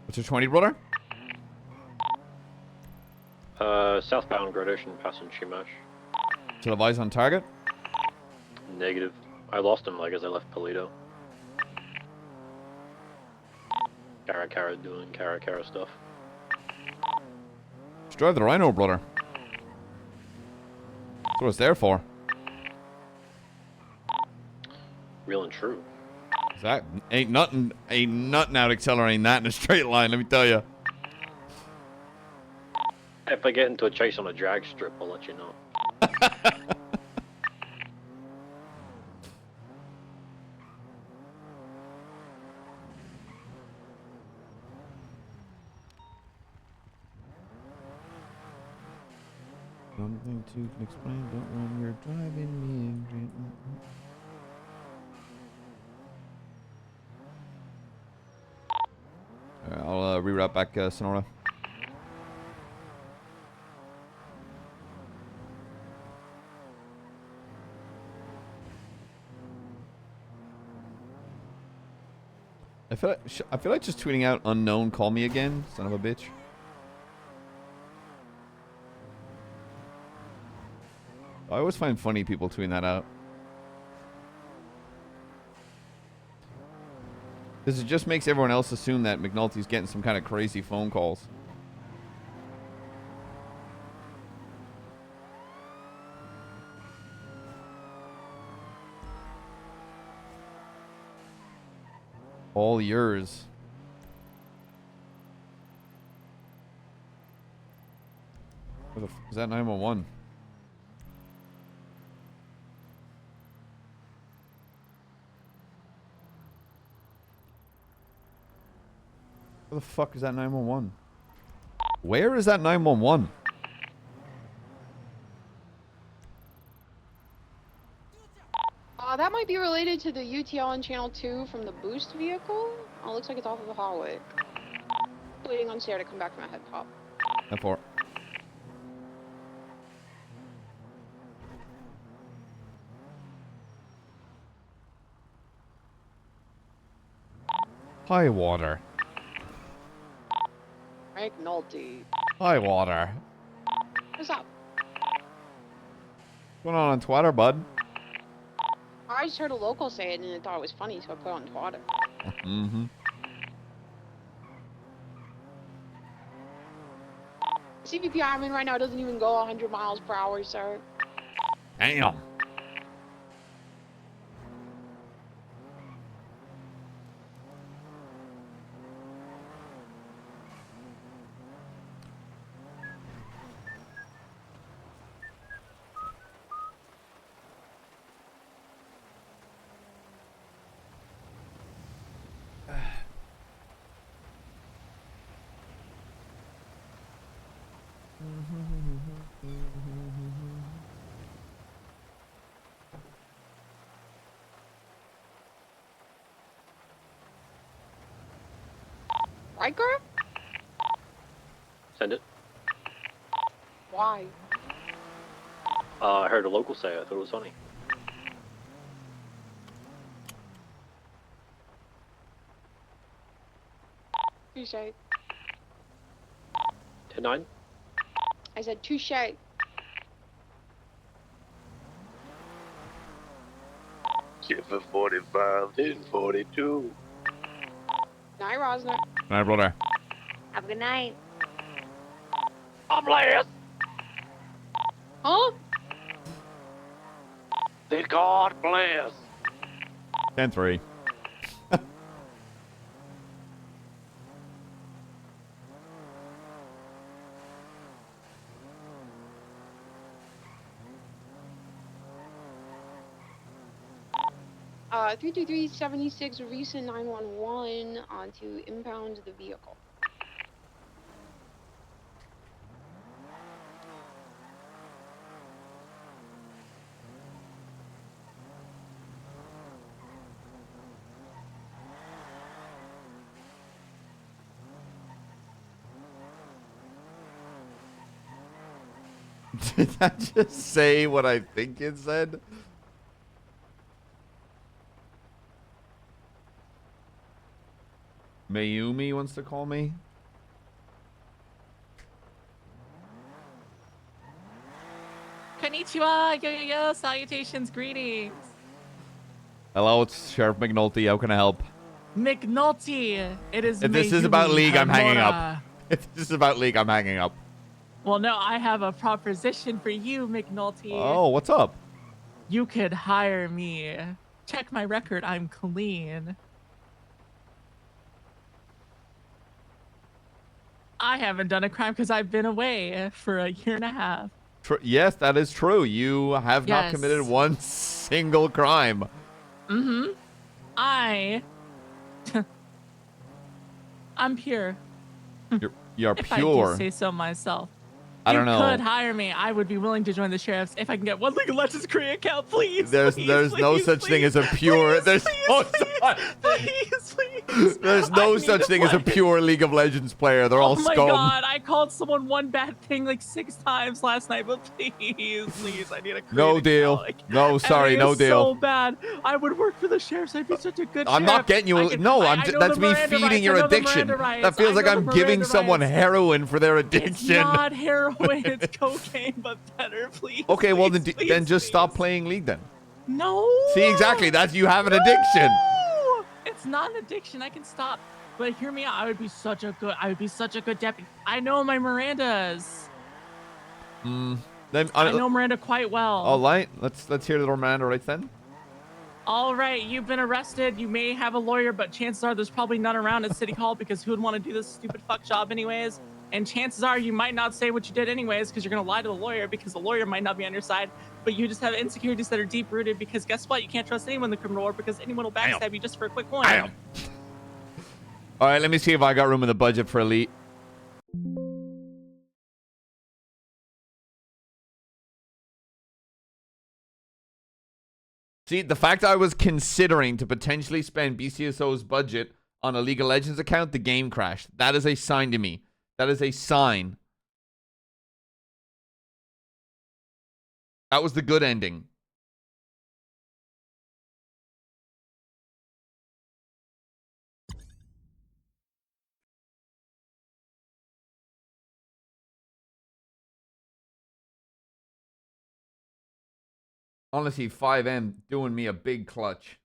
What's your 20, brother? Southbound Gradation passing Chimash. Still have eyes on target? Negative. I lost him like as I left Toledo. Cara doing Cara stuff. Just drive the Rhino, brother. That's what it's there for. Real and true. That ain't nothing out accelerating that in a straight line, let me tell you. If I get into a chase on a drag strip, I'll let you know. Something to explain, don't when you're driving me. I'll reroute back Sonora. I feel like just tweeting out unknown call me again, son of a bitch. I always find funny people tweeting that out. Because it just makes everyone else assume that McNulty's getting some kind of crazy phone calls. All yours. Where the f is that 911? Where the fuck is that 911? Where is that 911? That might be related to the UTL on channel 2 from the boost vehicle. Oh, looks like it's off of the highway. Waiting on Sarah to come back from a head pop. F4. High water. McNulty. High water. What's up? What's going on Twitter, bud? I just heard a local say it and I thought it was funny, so I put it on Twitter. Mm-hmm. CVP I'm in right now doesn't even go 100 miles per hour, sir. Damn. Riker? Send it. Why? I heard a local say it. I thought it was funny. Touche. 10-9. I said touche. Give a 45, then 42. Night, Rosner. Night, brother. Have a good night. I'm last. Huh? Then God bless. 10-3. Uh, 32376 recent 911 to impound the vehicle. Did I just say what I think it said? Mayumi wants to call me. Konnichiwa, yo, salutations, greetings. Hello, it's Sheriff McNulty. How can I help? McNulty, it is If this is Mayumi about League, I'm hanging up. Hamura. If this is about League, I'm hanging up. Well, no, I have a proposition for you, McNulty. Oh, what's up? You could hire me. Check my record, I'm clean. I haven't done a crime because I've been away for a year and a half. Yes, that is true. You have not Yes. committed one single crime. Mm-hmm. I'm pure. You're If pure. I do say so myself. I don't know. You could hire me. I would be willing to join the sheriffs if I can get one League of Legends Korea account, please. There's no such thing as a pure. There's no There's no such thing as a pure League of Legends player. They're all Oh my scum. god, I called someone one bad thing like 6 times last night, but please, I need a No deal. No, sorry, Everything no is deal. so bad. I would work for the sheriffs. I'd be such a good I'm not sheriff. getting you. I could- No, I know that's the me Miranda feeding rights. your I know the addiction. Miranda rights. That feels I like know I'm the giving Miranda someone rights. heroin for their It's addiction. not heroin, it's cocaine, but better, please. Okay, well then, please, then just stop playing League then. No. See, exactly. That's you have an addiction. No! It's not an addiction. I can stop. But hear me out. I would be such a good deputy. I know my Mirandas. Then I know Miranda quite well. All right. Let's hear the Miranda right then. All right, you've been arrested. You may have a lawyer, but chances are there's probably none around at City Hall because who would want to do this stupid fuck job anyways? And chances are you might not say what you did anyways because you're going to lie to the lawyer because the lawyer might not be on your side, but you just have insecurities that are deep rooted because guess what? You can't trust anyone in the criminal world because anyone will backstab you just for a quick coin. All right, let me see if I got room in the budget for Elite. See, the fact I was considering to potentially spend BCSO's budget on a League of Legends account, the game crashed. That is a sign to me. That is a sign. That was the good ending. Honestly, 5M doing me a big clutch.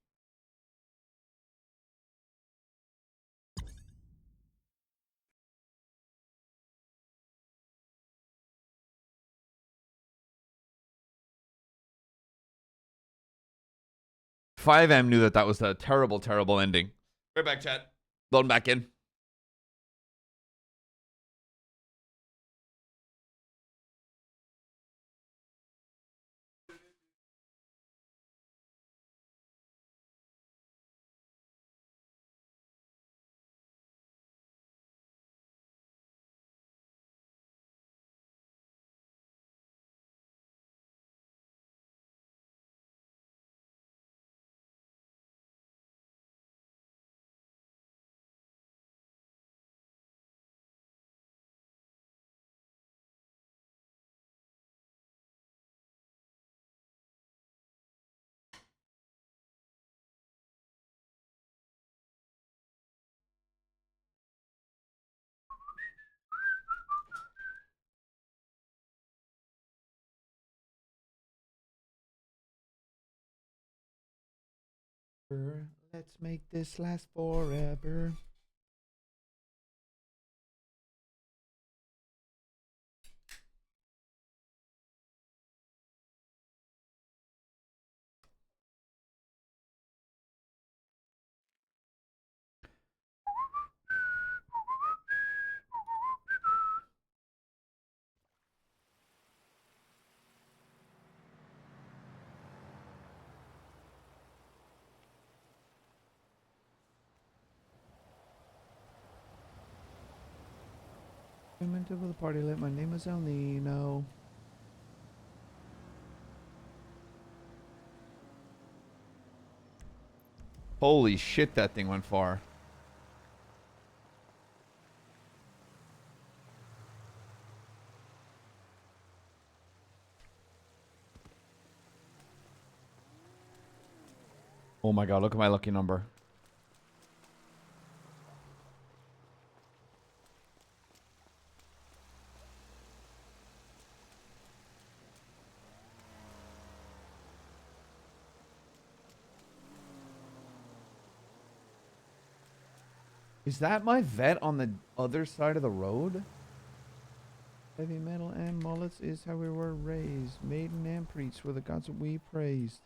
FiveM knew that was a terrible, terrible ending. Right back, chat. Loading back in. Let's make this last forever. I'm into the party lit. My name is El Nino. Holy shit, that thing went far. Oh my god, look at my lucky number. Is that my vet on the other side of the road? Heavy metal and mullets is how we were raised. Maiden and priests were the gods that we praised.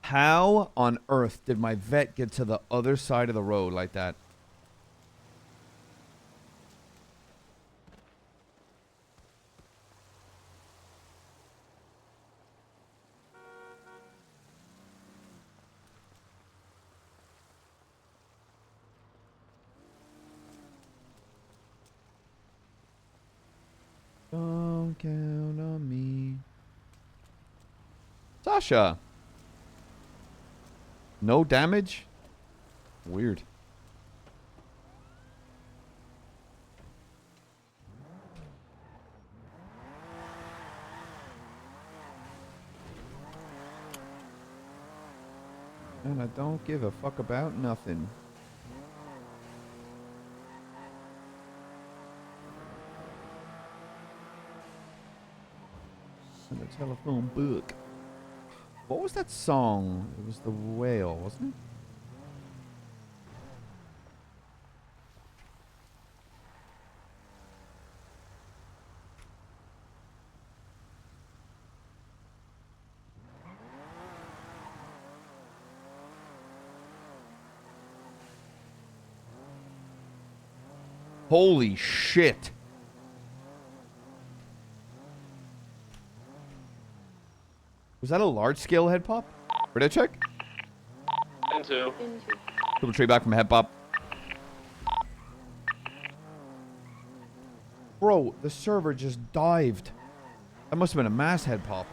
How on earth did my vet get to the other side of the road like that? Don't count on me. Sasha. No damage? Weird. And I don't give a fuck about nothing. And the telephone book. What was that song? It was The Whale, wasn't it? Holy shit. Was that a large scale head pop? Where did I check? Into. Triple tree back from head pop. Bro, the server just dived. That must have been a mass head pop.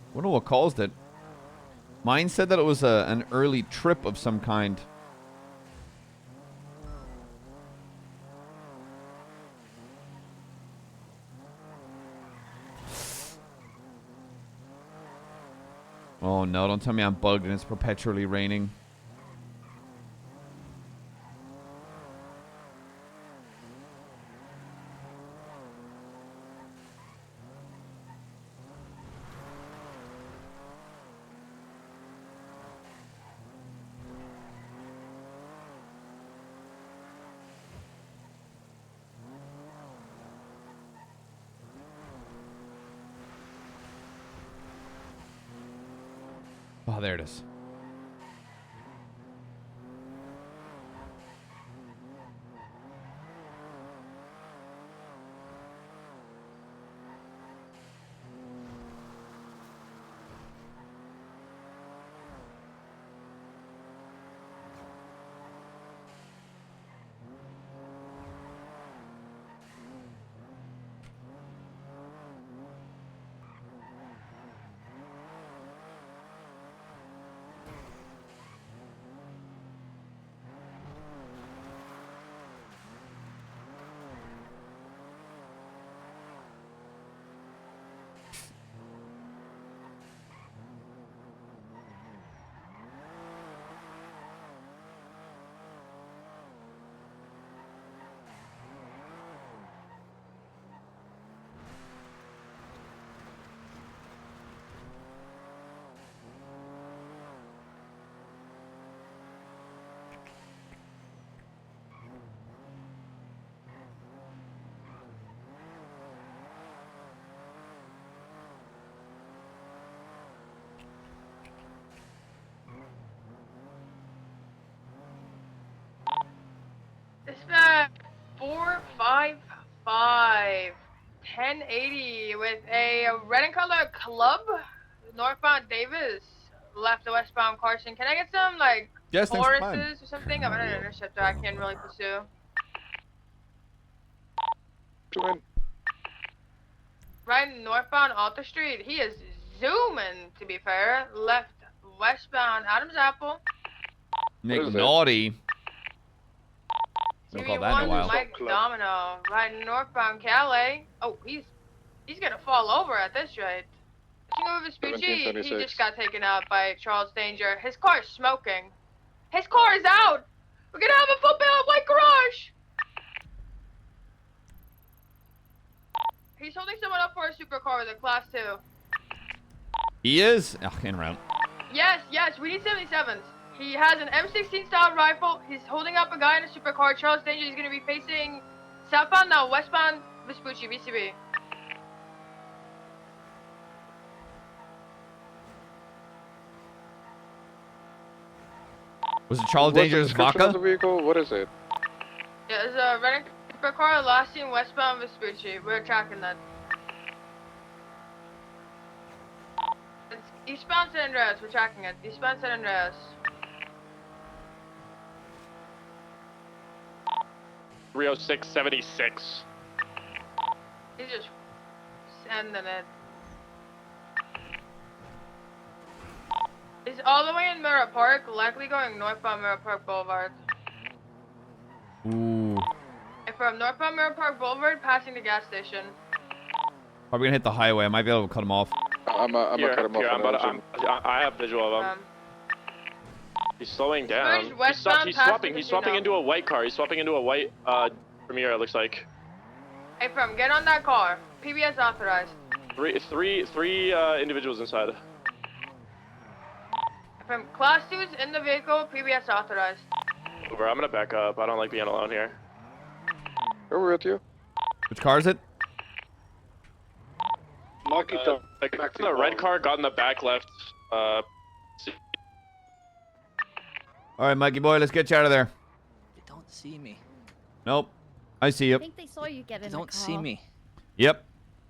I wonder what caused it. Mine said that it was an early trip of some kind. Oh no, don't tell me I'm bugged and it's perpetually raining. Oh, there it is. Dispatch 455 1080 with a red and color club northbound Davis, left to westbound Carson. Can I get some like Yes, thanks for time. Tauruses or something? I'm at an interceptor I can't really pursue. Right northbound Alta Street. He is zooming, to be fair. Left westbound Adams Apple. McNulty. Don't call that in a while. Mike Domino, right northbound Calais. Oh, he's gonna fall over at this rate. King Vespucci, he just got taken out by Charles Danger. His car is smoking. His car is out. We're gonna have a full bailout white garage. He's holding someone up for a supercar with a class 2. He is? Oh, in route. Yes, we need 77s. He has an M16 style rifle. He's holding up a guy in a supercar. Charles Danger is going to be facing southbound, now westbound Vespucci, VCB. Was it Charles Danger's vodka? Vehicle? What is it? Yeah, there's a red supercar last seen westbound Vespucci. We're tracking that. It's eastbound San Andreas. We're tracking it. Eastbound San Andreas. 30676. He's just sending it. He's all the way in Mirror Park, likely going northbound Mirror Park Boulevard. Ooh. And from northbound Mirror Park Boulevard, passing the gas station. Probably gonna hit the highway. I might be able to cut him off. I'm gonna cut him off. I have visual of him. He's slowing down. He's swapping into a white car. He's swapping into a white Premier, it looks like. Hey, from get on that car. PBS authorized. Three individuals inside. From class 2's in the vehicle, PBS authorized. Uber, I'm gonna back up. I don't like being alone here. We're with you. Which car is it? Marky the red car got in the back left. All right, Mikey boy, let's get you out of there. They don't see me. Nope. I see you. I think they saw you get in They the don't car. see me. Yep.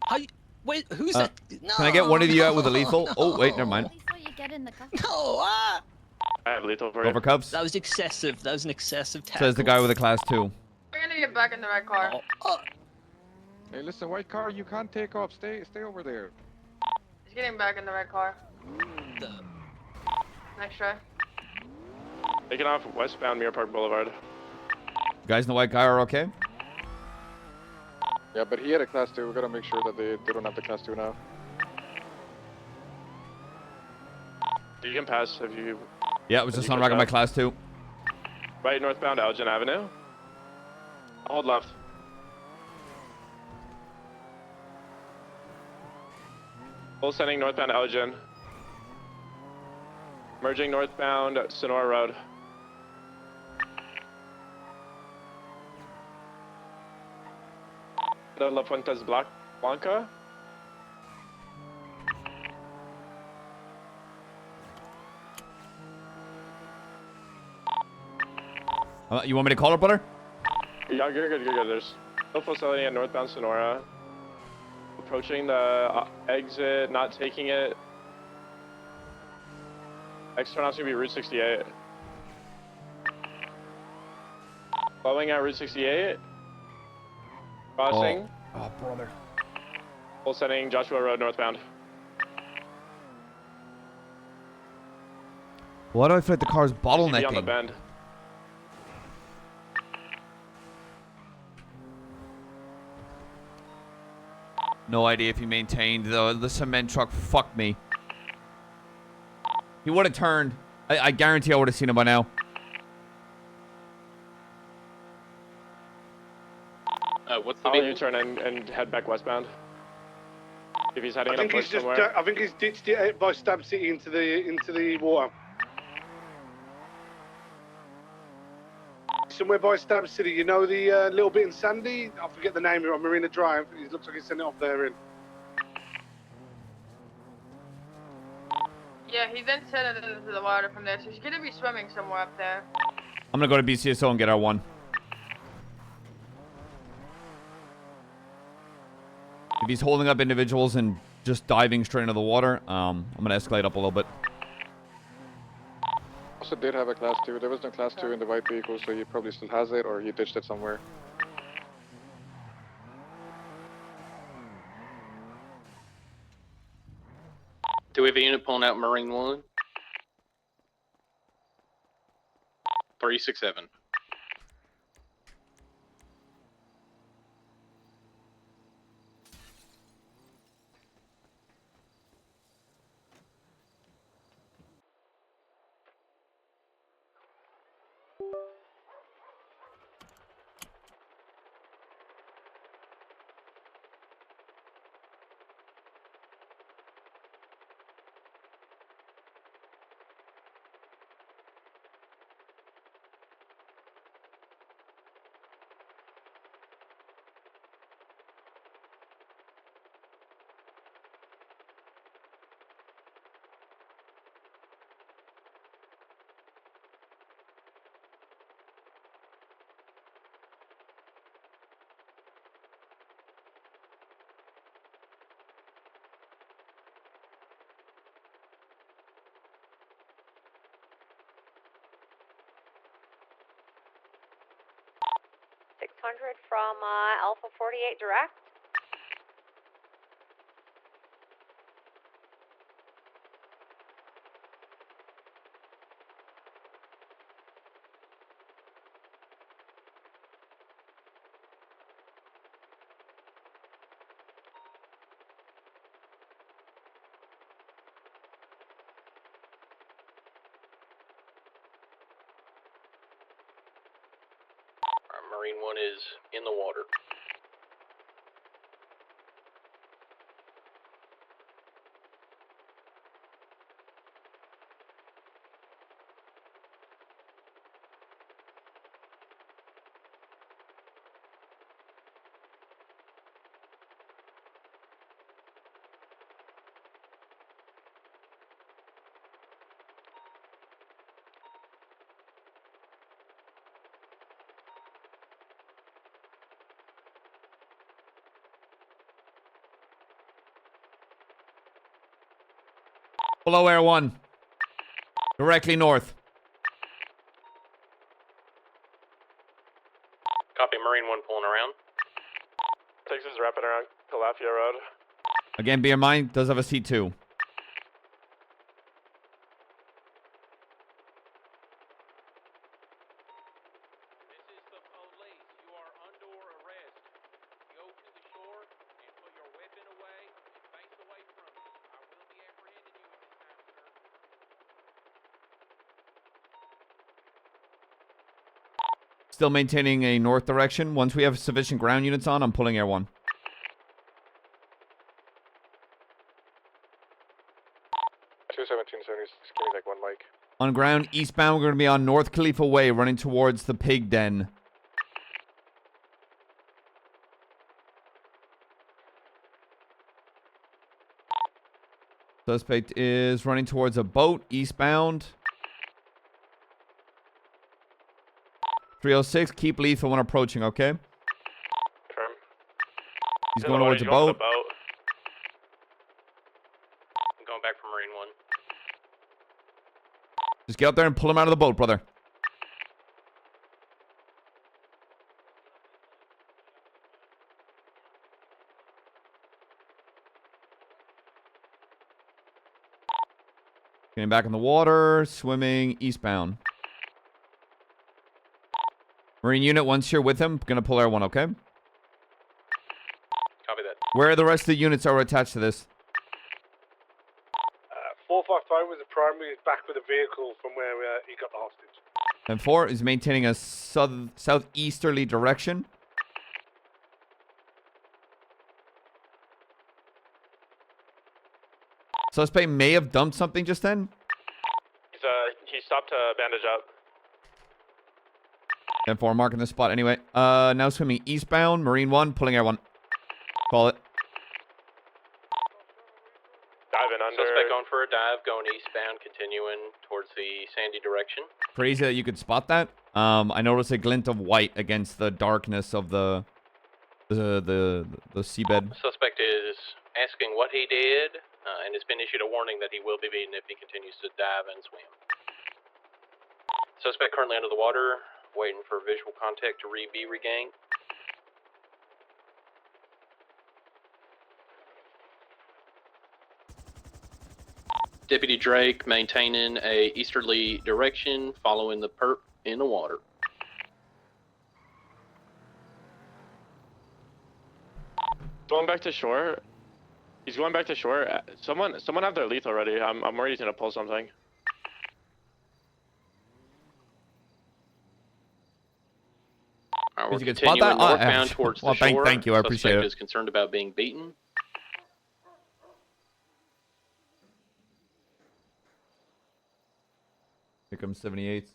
How you, wait, who's that? No, Can I get one of you out with a lethal? no. Oh, wait, never mind. They saw you get in the car. No, I have lethal for you. Over cuffs. That was excessive. That was an excessive tackle. Says the guy with a class 2. We're gonna get back in the red car. Hey, listen, white car, you can't take off. Stay over there. He's getting back in the red car. Next try. Taking off westbound Mirror Park Boulevard. Guys in the white car are okay? Yeah, but he had a class 2. We gotta make sure that they don't have the class 2 now. You can pass if you... Yeah, it was just on rack on my class 2. Right northbound Elgin Avenue. Hold left. Full sending northbound Elgin. Merging northbound Sonora Road. De La Fuentes Blanca. You want me to call her, brother? Yeah, you're good, you're good. There's no facility at northbound Sonora. Approaching the exit, not taking it. Next turnout's gonna be Route 68. Flowing at Route 68. Crossing. Oh, brother. Full sending Joshua Road northbound. Why do I feel like the car's CB on the bottlenecking? bend. No idea if he maintained. The cement truck fucked me. He would have turned. I guarantee I would have seen him by now. What's the I'll vehicle? U-turn and head back westbound. If he's heading I in a think bush he's just. somewhere. I think he's ditched it by Stab City into the water. Somewhere by Stab City, you know the little bit in Sandy? I forget the name on Marina Drive. It looks like he's sending it off there in. Yeah, he then sent it into the water from there, so he's gonna be swimming somewhere up there. I'm gonna go to BCSO and get our one. If he's holding up individuals and just diving straight into the water, I'm gonna escalate up a little bit. Also did have a class 2. There was no class 2 in the white vehicle, so he probably still has it, or he ditched it somewhere. Do we have a unit pulling out Marine 1? 367. From Alpha 48 direct. Marine 1 is in the water. Below Air 1. Directly north. Copy, Marine 1 pulling around. Texas wrapping around Calafia Road. Again, bear in mind, does have a C2. Still maintaining a north direction. Once we have sufficient ground units on, I'm pulling Air 1. Give me like 1 mic. On ground, eastbound, we're going to be on North Khalifa Way, running towards the pig den. Suspect is running towards a boat, eastbound. 306, keep lethal when approaching, okay? Confirm. He's going towards a boat. I'm going back for Marine 1. Just get up there and pull him out of the boat, brother. Getting back in the water, swimming eastbound. Marine unit, once you're with him, gonna pull Air 1, okay? Copy that. Where are the rest of the units are attached to this? 455 was the primary. He's back with a vehicle from where he got the hostage. And 4 is maintaining a southeasterly direction. Suspect may have dumped something just then. He stopped to bandage up. And 4 marking the spot anyway. Now swimming eastbound, Marine 1, pulling Air 1. Call it. Diving under. Suspect going for a dive, going eastbound, continuing towards the sandy direction. Crazy that you could spot that. I noticed a glint of white against the darkness of the seabed. Suspect is asking what he did, and has been issued a warning that he will be beaten if he continues to dive and swim. Suspect currently under the water, waiting for visual contact to be regained. Deputy Drake maintaining a easterly direction, following the perp in the water. Going back to shore. He's going back to shore. Someone have their lethal ready. I'm worried he's gonna pull something. We're You can spot continuing that? northbound towards the shore. Thank you, I appreciate Suspect it. is concerned about being beaten. Here comes 78.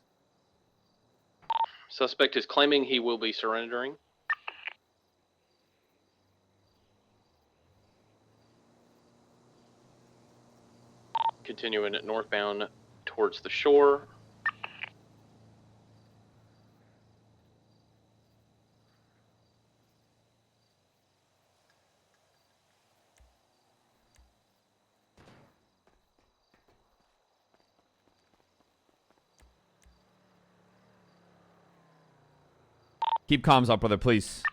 Suspect is claiming he will be surrendering. Continuing at northbound towards the shore. Keep comms up, brother, please.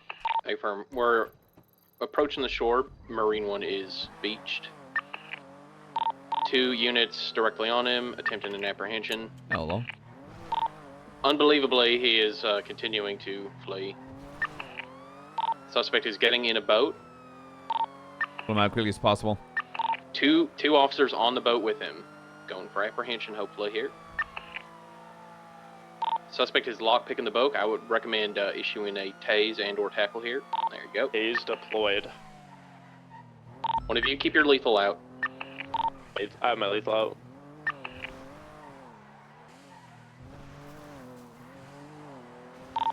Affirm. We're approaching the shore. Marine 1 is beached. 2 units directly on him, attempting an apprehension. Hello. Unbelievably, he is continuing to flee. Suspect is getting in a boat. Pull him out as quickly as possible. Two officers on the boat with him. Going for apprehension, hopefully, here. Suspect is lockpicking the boat. I would recommend issuing a tase and or tackle here. There you go. Tase deployed. One of you keep your lethal out. I have my lethal out.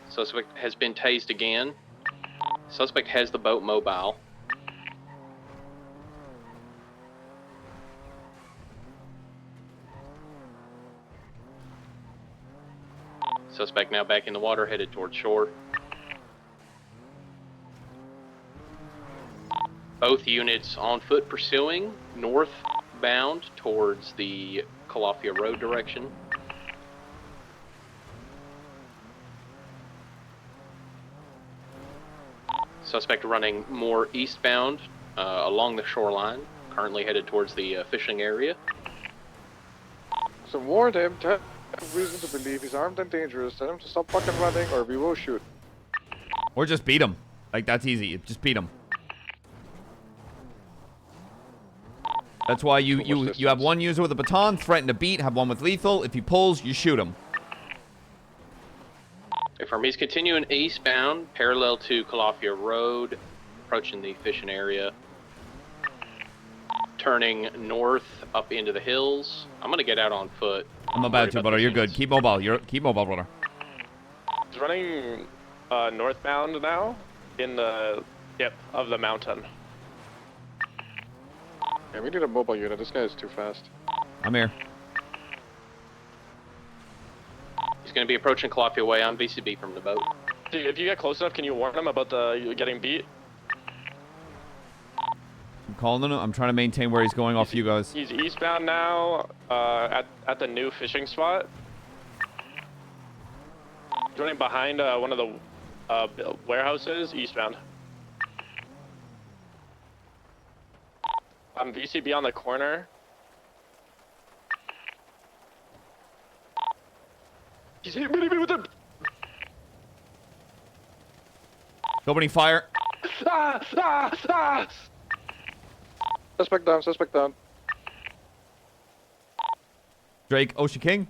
Suspect has been tased again. Suspect has the boat mobile. Suspect now back in the water, headed towards shore. Both units on foot pursuing northbound northbound towards the Calafia Road direction. Suspect running more eastbound along the shoreline, currently headed towards the fishing area. So warn him to have reason to believe he's armed and dangerous. Tell him to stop fucking running or we will shoot. Or just beat him. Like, that's easy. Just beat him. That's why you have one user with a baton, threaten to beat, have one with lethal. If he pulls, you shoot him. Affirm, he's continuing eastbound, parallel to Calafia Road, approaching the fishing area. Turning north up into the hills. I'm gonna get out on foot. I'm about to, brother. You're good. Keep mobile. Keep mobile, brother. He's running northbound now in the tip of the mountain. Yeah, we need a mobile unit. This guy is too fast. I'm here. He's gonna be approaching Calafia Way on VCB from the boat. If you get close enough, can you warn him about the getting beat? I'm calling him. I'm trying to maintain where he's going off you guys. He's eastbound now at the new fishing spot. He's running behind one of the warehouses, eastbound. VCB on the corner. He's hitting me with the... Opening fire. Suspect down, suspect down. Drake, Ocean King.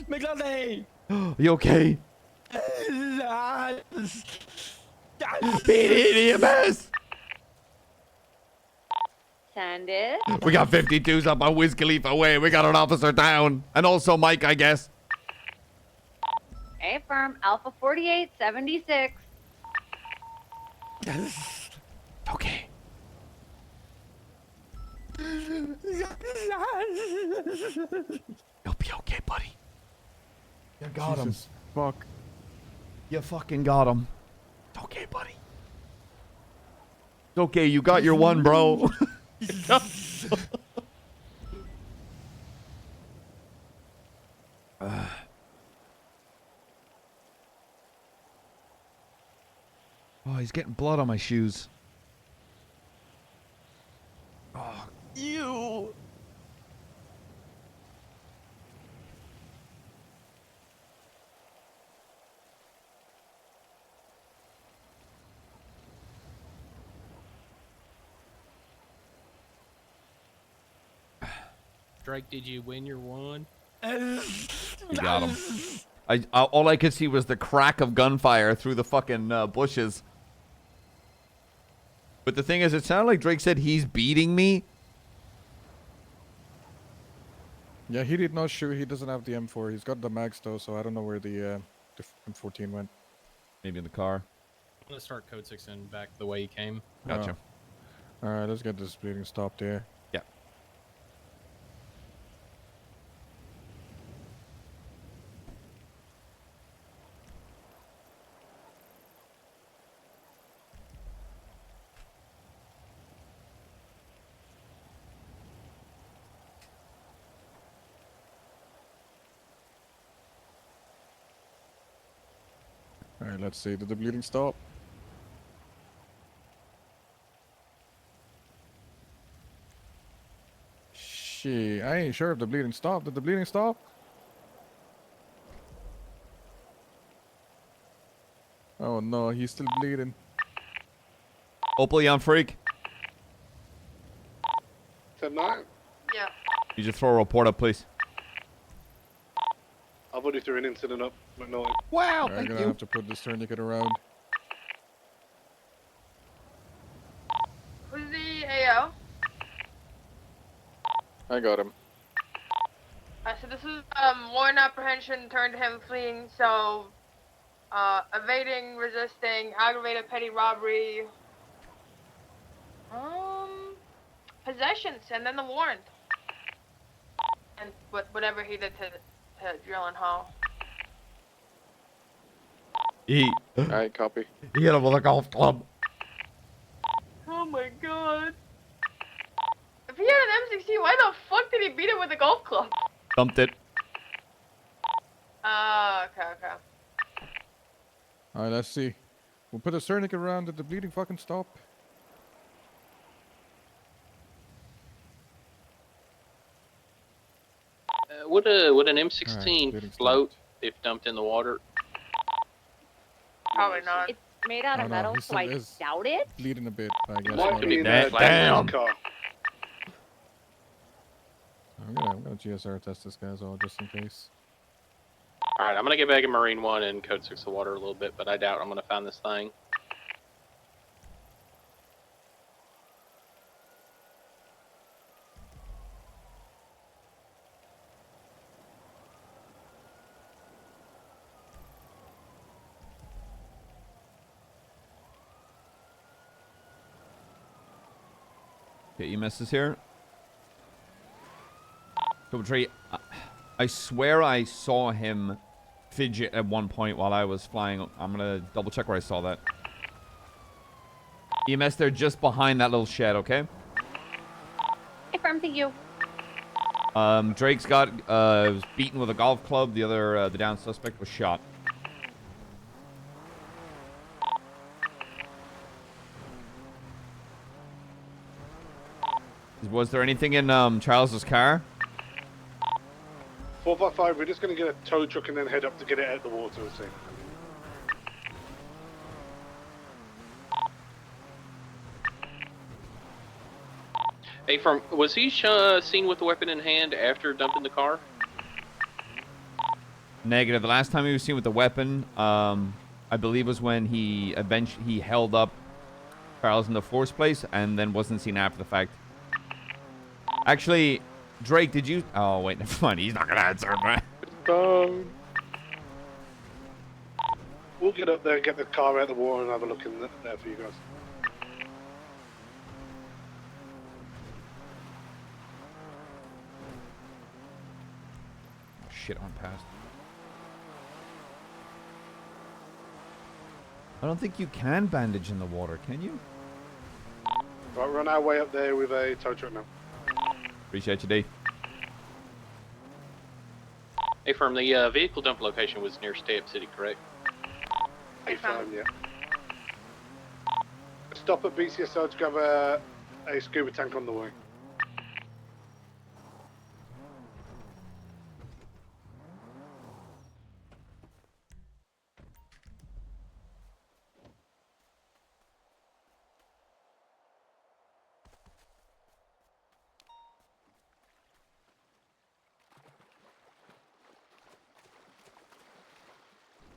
McNulty! You okay? Beat EMS! Sanded. We got 52s up on Wiz Khalifa Way. We got an officer down. And also Mike, I guess. Affirm. Alpha 4876. Okay. You'll be okay, buddy. You got him. Fuck. You fucking got him. It's okay, buddy. It's okay, you got your one, bro. Oh, he's getting blood on my shoes. Oh, you. Drake, did you win your one? You got him. All I could see was the crack of gunfire through the fucking bushes. But the thing is, it sounded like Drake said he's beating me. Yeah, he did not shoot. He doesn't have the M4. He's got the mags though, so I don't know where the M14 went. Maybe in the car. I'm gonna start code 6 and back the way he came. Gotcha. All right, let's get this bleeding stopped here. Yeah. All right, let's see. Did the bleeding stop? Shit, I ain't sure if the bleeding stopped. Did the bleeding stop? Oh no, he's still bleeding. Opal, you on freak? 10-9. Yeah. You just throw a report up, please. I've already threw an incident up, McNulty. Wow, I'm gonna have to put this tourniquet around. Who's the AO? I got him. So this is warrant apprehension, turned to him fleeing, so evading, resisting, aggravated petty robbery, possessions, and then the warrant. And whatever he did to Drill and Hall. Alright, copy. He hit him with a golf club. Oh my god. Gee, why the fuck did he beat it with a golf club? Dumped it. Okay. Alright, let's see. We'll put a Cernic around at the bleeding fucking stop. Would an M16 float if dumped in the water? Probably not. It's made out of metal, so I doubt it. Bleeding a bit, I guess. Might be in Damn. Damn. Car. I'm gonna GSR test this guy as well, just in case. Alright, I'm gonna get back in Marine 1 and Code 6 the water a little bit, but I doubt I'm gonna find this thing. Okay, EMS is here. Double tree. I swear I saw him fidget at one point while I was flying. I'm gonna double check where I saw that. EMS, they're just behind that little shed, okay? Affirm, thank you. Drake's got was beaten with a golf club. The other, the down suspect was shot. Was there anything in Charles's car? 455, we're just going to get a tow truck and then head up to get it out of the water, we'll see. Hey, was he seen with the weapon in hand after dumping the car? Negative. The last time he was seen with the weapon, I believe was when he eventually held up Charles in the force place and then wasn't seen after the fact. Actually, Drake, did you... Oh, wait, never mind. He's not going to answer, right? We'll get up there, get the car out of the water and have a look in there for you guys. Oh, shit, I went past. I don't think you can bandage in the water, can you? Right, we're on our way up there with a tow truck now. Appreciate you, D. Hey, firm, the vehicle dump location was near Stay Up City, correct? Yeah. Stop at BCSO to grab a scuba tank on the way.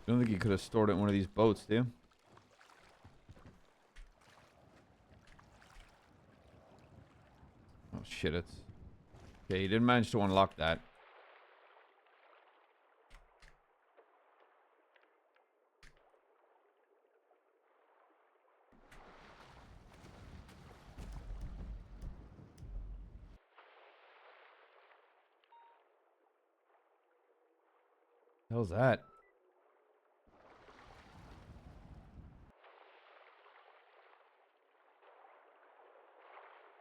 I don't think you could have stored it in one of these boats, do you? Oh, shit, it's... Okay, you didn't manage to unlock that. What the hell's that?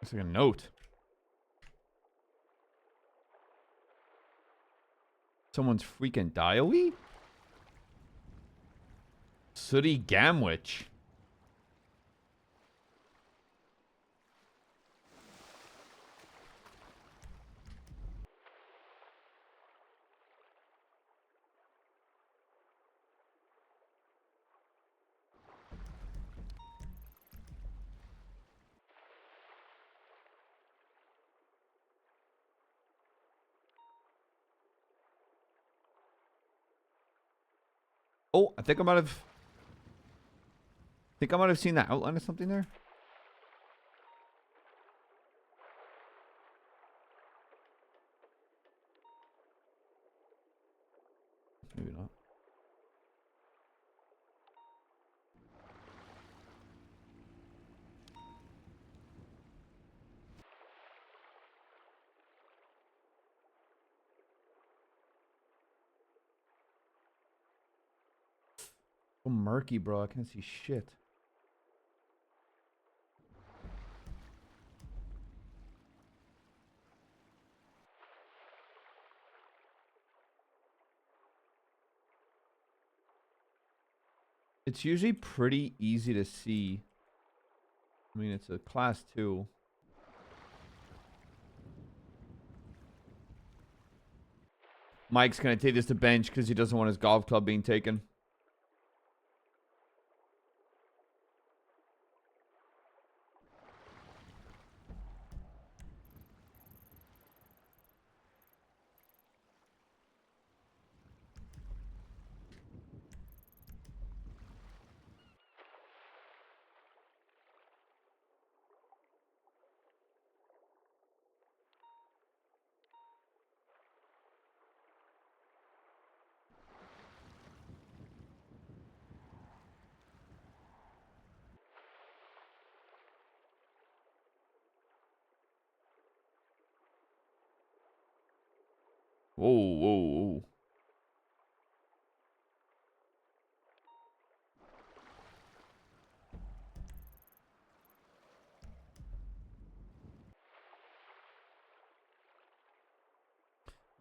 Looks like a note. Someone's freaking diary? Sooty Gamwich. Oh, I think I might have seen that outline of something there. Maybe not. So murky, bro. I can't see shit. It's usually pretty easy to see. I mean, it's a class 2. Mike's gonna take this to bench because he doesn't want his golf club being taken. Whoa, whoa, whoa.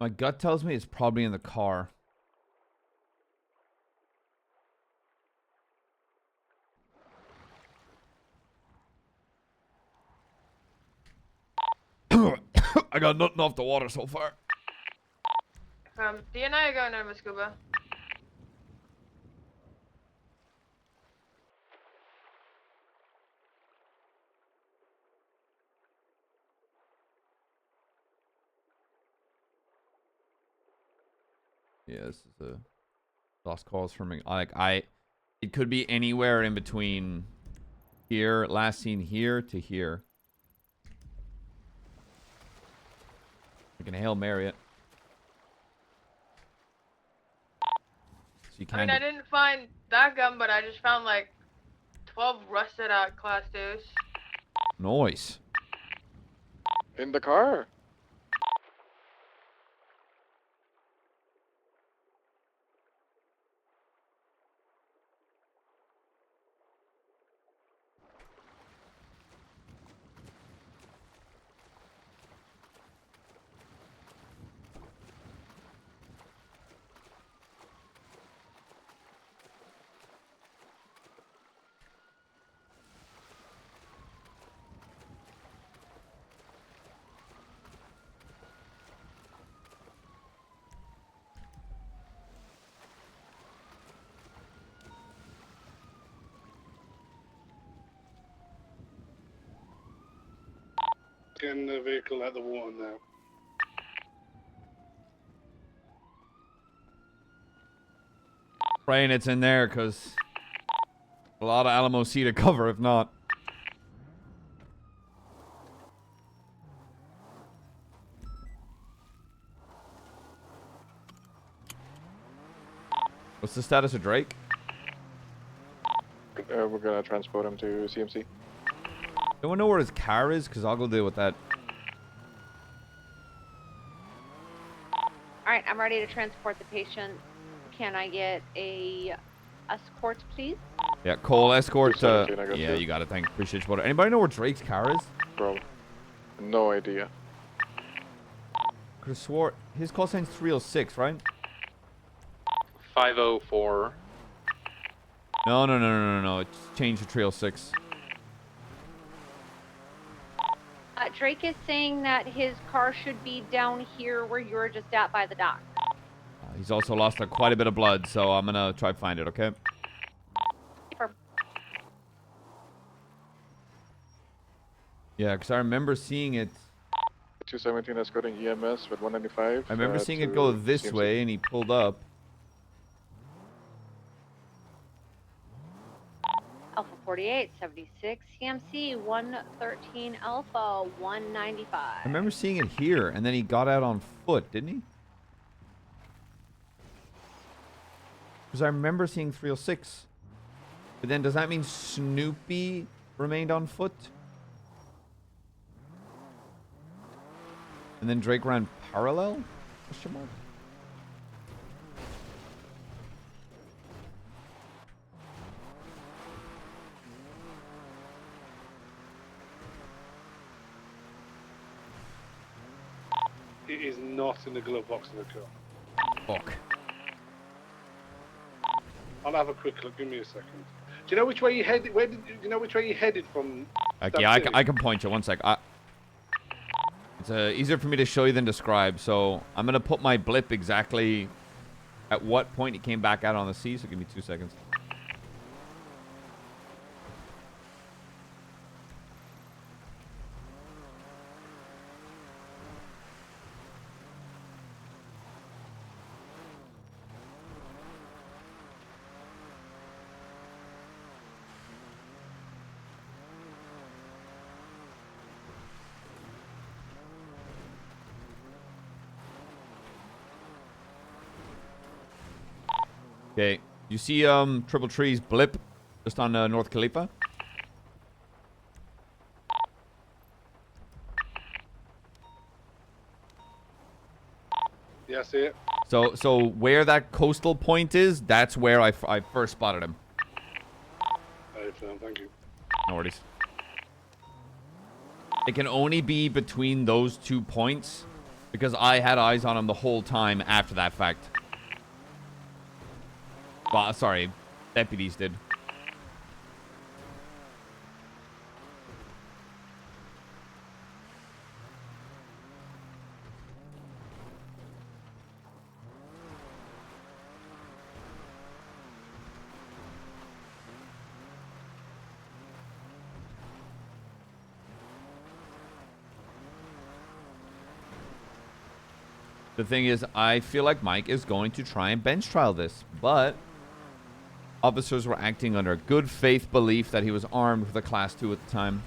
My gut tells me it's probably in the car. I got nothing off the water so far. D and I are going over scuba. Yeah, this is a lost cause for me. It could be anywhere in between here, last seen here to here. We can Hail Mary it. So you I mean, I didn't find that gun, but I just found like 12 rusted out class 2s. Nice. In the car. Getting the vehicle out of the water now. Praying it's in there because a lot of Alamo Sea to cover if not. What's the status of Drake? We're gonna transport him to CMC. Anyone know where his car is? Because I'll go deal with that. Alright, I'm ready to transport the patient. Can I get a escort, please? Yeah, Cole, escort. 17, I guess, Yeah, yeah. you got it. Thank you. Appreciate you. Brother. Anybody know where Drake's car is? Bro, no idea. Could have swore his call sign's 306, right? 504. No. It's changed to 306. Drake is saying that his car should be down here where you were just at by the dock. He's also lost quite a bit of blood, so I'm gonna try to find it. Okay. Yeah, because I remember seeing it. 217 escorting EMS with 195. I remember seeing it go this CMC. way, and he pulled up. Alpha 48, 76, CMC 113 Alpha 195. I remember seeing it here, and then he got out on foot, didn't he? Because I remember seeing 306. But then does that mean Snoopy remained on foot? And then Drake ran parallel? Question mark? It is not in the glove box of the car. Fuck. I'll have a quick look. Give me a second. Do you know which way you headed? Do you know which way you headed from? Okay, I can point you. One sec. It's easier for me to show you than describe. So I'm gonna put my blip exactly at what point it came back out on the sea. So give me 2 seconds. Okay, you see Triple Tree's blip just on North Khalifa? Yeah, I see it. So where that coastal point is, that's where I first spotted him. Thank you. No worries. It can only be between those 2 points because I had eyes on him the whole time after that fact. Well, sorry, deputies did. The thing is, I feel like Mike is going to try and bench trial this, but officers were acting under good faith belief that he was armed with a Class 2 at the time.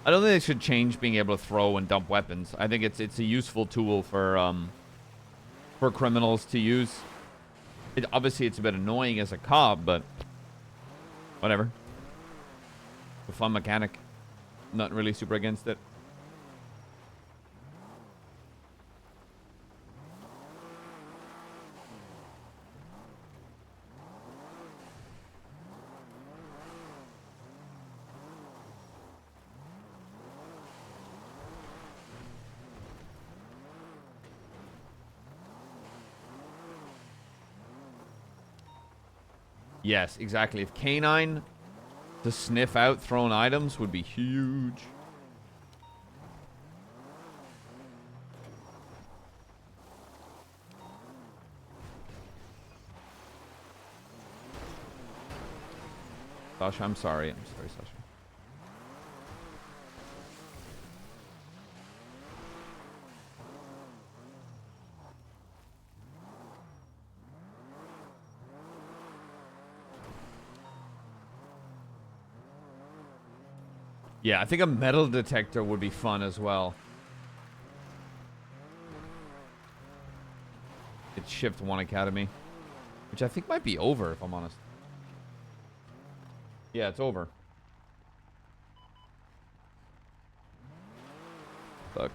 I don't think they should change being able to throw and dump weapons. I think it's a useful tool for criminals to use. Obviously, it's a bit annoying as a cop, but whatever. A fun mechanic. Not really super against it. Yes, exactly. If K9 to sniff out thrown items would be huge. Sasha, I'm sorry. I'm sorry, Sasha. Yeah, I think a metal detector would be fun as well. It's Shift 1 Academy, which I think might be over, if I'm honest. Yeah, it's over. Fuck.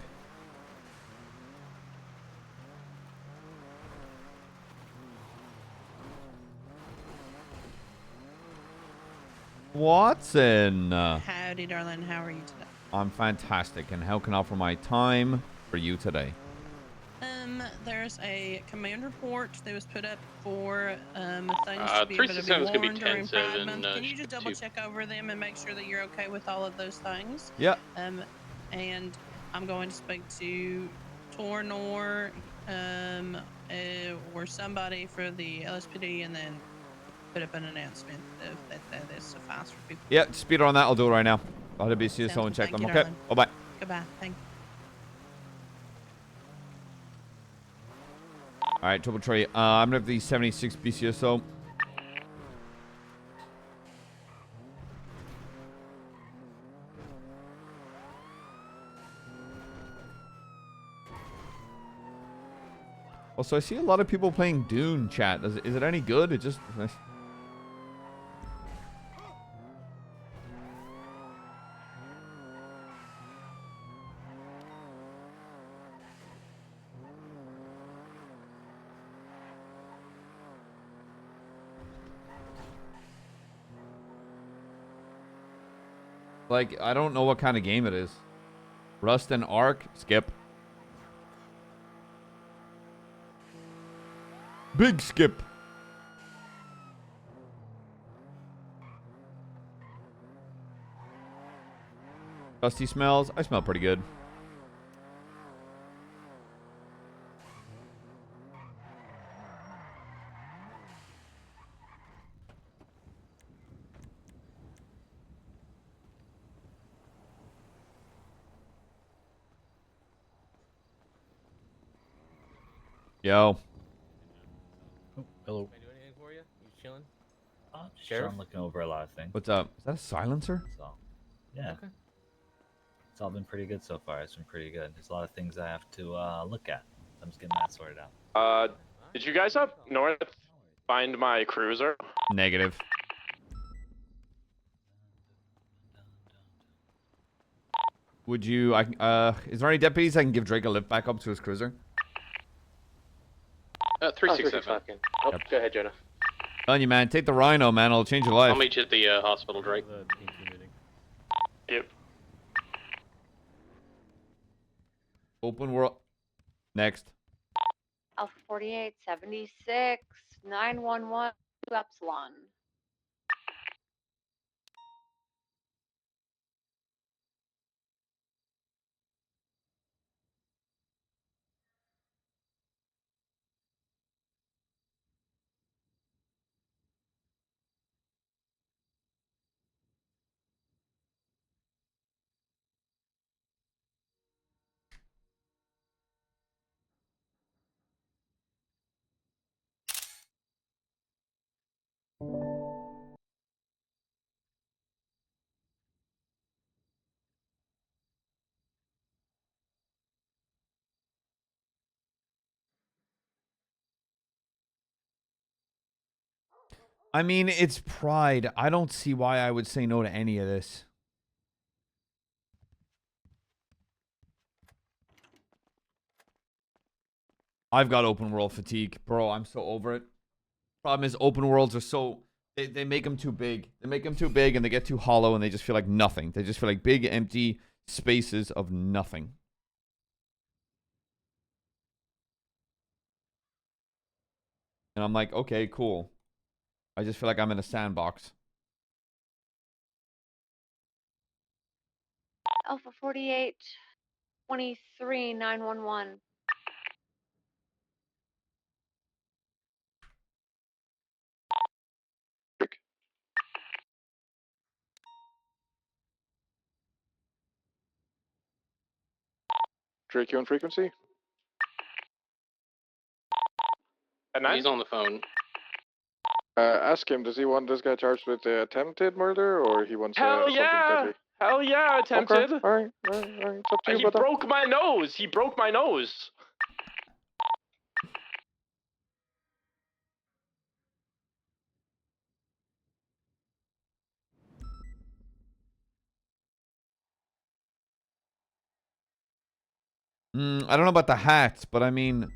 Watson. Howdy, darling. How are you today? I'm fantastic, and how can I offer my time for you today? There's a command report that was put up for things to be able to be 367 is going to worn be during Pride 10-7. Month. Can you just double check over them and make sure that you're okay with all of those things? Yeah. And I'm going to speak to Tornor, or somebody for the LSPD, and then put up an announcement if that is suffice for people. Yeah, speed on that. I'll do it right now. I'll have to see Sounds someone good. check Thank them. you, Okay. darling. Bye bye. Goodbye. Thank you. All right, Triple Tree. I'm gonna have the 76 BCSO. Also, I see a lot of people playing Dune chat. Is it any good? It just... Like, I don't know what kind of game it is. Rust and Ark? Skip. Big skip. Custy smells. I smell pretty good. Yo. Oh, hello. Can I do anything for you? You chilling? Just Sheriff? I'm looking over a lot of things. What's up? Is that a silencer? So, yeah. Okay. It's all been pretty good so far. It's been pretty good. There's a lot of things I have to look at. I'm just getting that sorted out. Did you guys up north find my cruiser? Negative. Would you? Is there any deputies I can give Drake a lift back up to his cruiser? 367. Oh, go ahead, Jonah. Telling you, man, take the Rhino, man. It'll change your life. I'll meet you at the hospital, Drake. Yep. Open world. Next. Alpha 48, 76, 911, 2 Epsilon. I mean, it's pride. I don't see why I would say no to any of this. I've got open world fatigue. Bro, I'm so over it. Problem is, open worlds are so... They make them too big. They make them too big and they get too hollow and they just feel like nothing. They just feel like big, empty spaces of nothing. And I'm like, okay, cool. I just feel like I'm in a sandbox. Alpha 48, 23, 911. Drake, you on frequency? He's on the phone. Ask him, does he want this guy charged with attempted murder, or he wants Hell something yeah! deadly? Hell yeah, attempted. Okay. Alright. It's up to you, He brother. broke my nose. He broke my nose. I don't know about the hats, but I mean...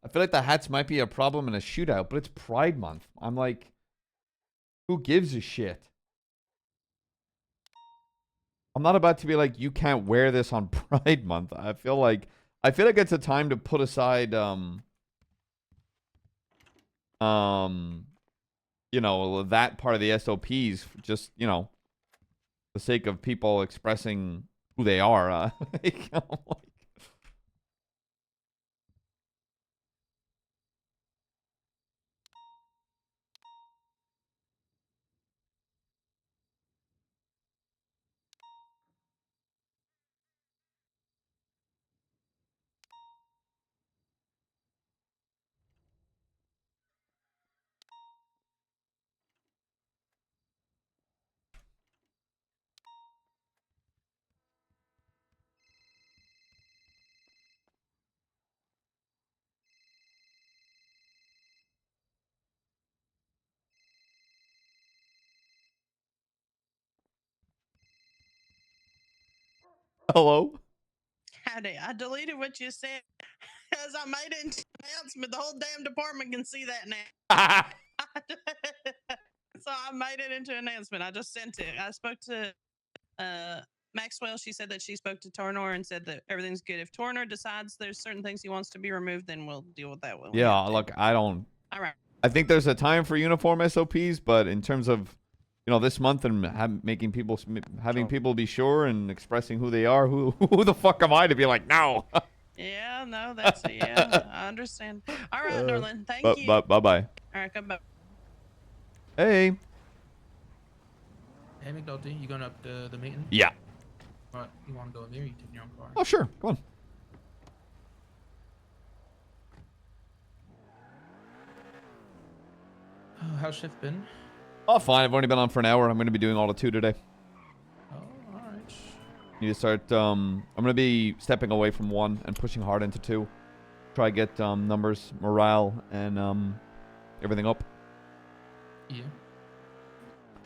I feel like the hats might be a problem in a shootout, but it's Pride Month. I'm like, who gives a shit? I'm not about to be like, you can't wear this on Pride Month. I feel like it's a time to put aside, you know, that part of the SOPs, just, you know, the sake of people expressing who they are. Hello? Howdy, I deleted what you said because I made it into an announcement. The whole damn department can see that now. So I made it into an announcement. I just sent it. I spoke to Maxwell, she said that she spoke to Tornor and said that everything's good. If Tornor decides there's certain things he wants to be removed, then we'll deal with that. Yeah, look, I don't. All right. I think there's a time for uniform SOPs, but in terms of, this month and having people be sure and expressing who they are, who the fuck am I to be like, no? Yeah, no, that's I understand. All right, Norland, thank you. Bye-bye. All right, come back. Hey. Hey, McNulty, you going up to the meeting? Yeah. What, you want to go there? You take your own car. Oh, sure. Come on. How's shift been? Oh, fine. I've only been on for an hour. I'm going to be doing all the 2 today. Oh, alright. Need to start, I'm going to be stepping away from 1 and pushing hard into 2. Try to get numbers, morale, and everything up. Yeah.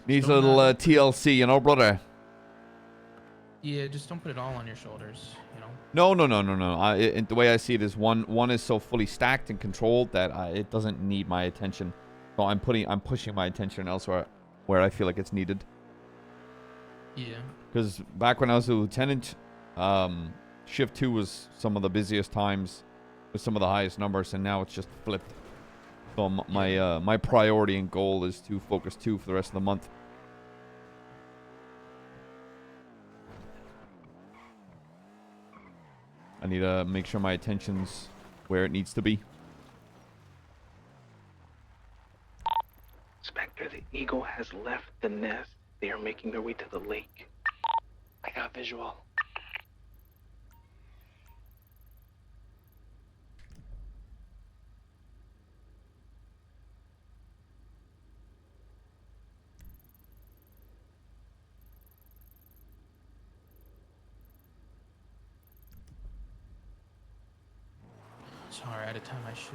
Needs a little TLC, brother. Yeah, just don't put it all on your shoulders, No. The way I see it is one is so fully stacked and controlled that it doesn't need my attention. So I'm pushing my attention elsewhere where I feel like it's needed. Yeah. Because back when I was a lieutenant, shift 2 was some of the busiest times with some of the highest numbers, and now it's just flipped. So my priority and goal is to focus 2 for the rest of the month. I need to make sure my attention's where it needs to be. Spectre, the eagle has left the nest. They are making their way to the lake. I got visual. Sorry, I had to tie my shoe.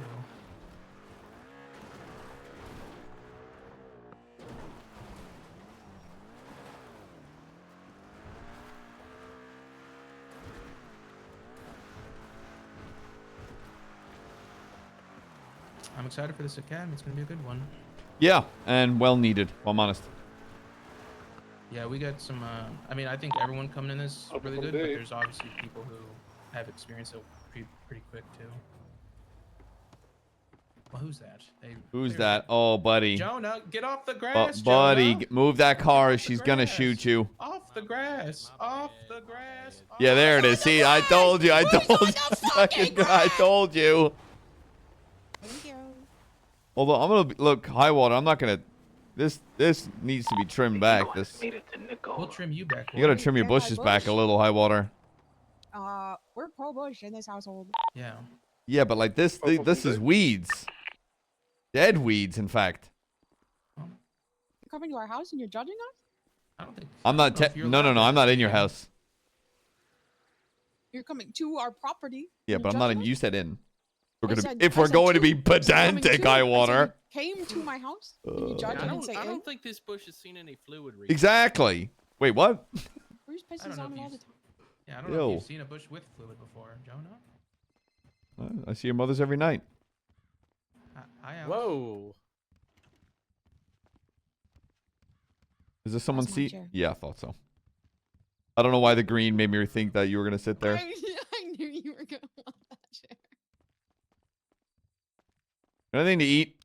I'm excited for this academy. It's going to be a good one. Yeah, and well needed, if I'm honest. Yeah, we got some, I think everyone coming in is really good, but there's obviously people who have experience pretty quick, too. Well, who's that? Who's that? Oh, buddy. Jonah, get off the grass, buddy, Jonah. move that car or she's going to shoot you. Off the grass. Off the grass. Yeah, there it is. See, I told you. I told you. Thank you. Although I'm going to look, high water. I'm not going to. This needs to be trimmed back. We'll trim you back. You got to trim your bushes back a little, high water. We're pro bush in this household. Yeah. Yeah, but like this is weeds. Dead weeds, in fact. You're coming to our house and you're judging us? I don't think. I'm not. No. I'm not in your house. You're coming to our property. Yeah, but I'm not in. You said in. If we're going to be pedantic, high water. Came to my house. And you judge and say I in? don't think this bush has seen any fluid recently. Exactly. Wait, what? Bruce pisses on it all the time. Yeah, I don't know if you've seen a bush with fluid before, Jonah. I see your mothers every night. Whoa. Is this someone's seat? Yeah, I thought so. I don't know why the green made me think that you were going to sit there. I knew you were going to want that chair. Anything to eat?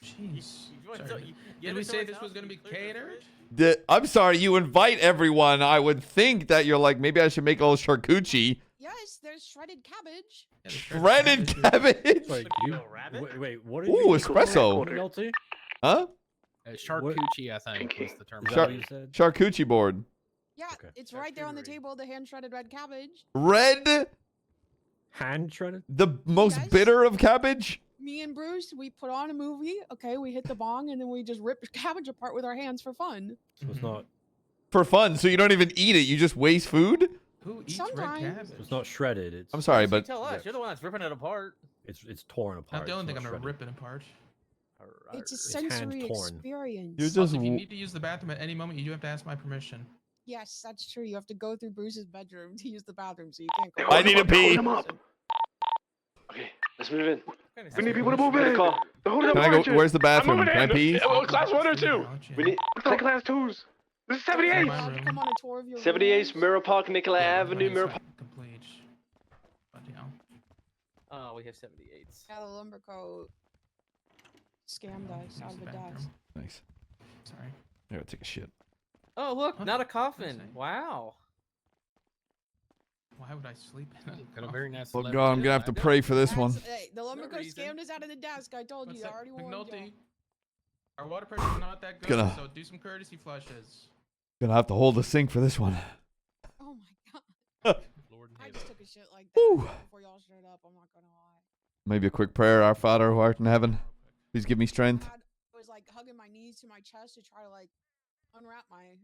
Jeez. Did we say this was going to be catered? I'm sorry, you invite everyone. I would think that you're like, maybe I should make a little charcuterie. Yes, there's shredded cabbage. Shredded cabbage? Wait, what are you? Ooh, espresso. McNulty? Huh? Charcuterie, I think, was the term. Charcuterie board. Yeah, it's right there on the table, the hand-shredded red cabbage. Red? Hand shredded? The most bitter of cabbage? Me and Bruce, we put on a movie. Okay, we hit the bong, and then we just rip cabbage apart with our hands for fun. So it's not... For fun, so you don't even eat it. You just waste food? Who eats Sometimes. red cabbage? It's not shredded. It's... I'm sorry, but... Tell us. You're the one that's ripping it apart. It's torn apart. I don't think I'm going to rip it apart. It's a sensory experience. You're just... Also, if you need to use the bathroom at any moment, you do have to ask my permission. Yes, that's true. You have to go through Bruce's bedroom to use the bathroom, so you can't go. I need a pee. Okay, let's move in. We need people to move in. Can I go? Where's the bathroom? Can I pee? Class 1 or 2? We need. Looks like class 2s. This is 78. Come on a tour of your 78 Mirror Park, Nicola Avenue, Mirror Park. Oh, we have 78s. Yeah, the lumber coat scammed us out of the desk. Nice. Sorry. Here, I'll take a shit. Oh, look, not a coffin. Wow. Why would I sleep in it? Got a very nice. Oh God, I'm gonna have to pray for this one. Hey, the lumber coat scammed us out of the desk. I told you. I already warned you. McNulty, our water pressure's not that good, Gonna- so do some courtesy flushes. Gonna have to hold the sink for this one. Oh my God. I just took a shit like that before y'all showed up. I'm not gonna lie. Maybe a quick prayer. Our Father who art in heaven, please give me strength. I was like hugging my knees to my chest to try to like unwrap my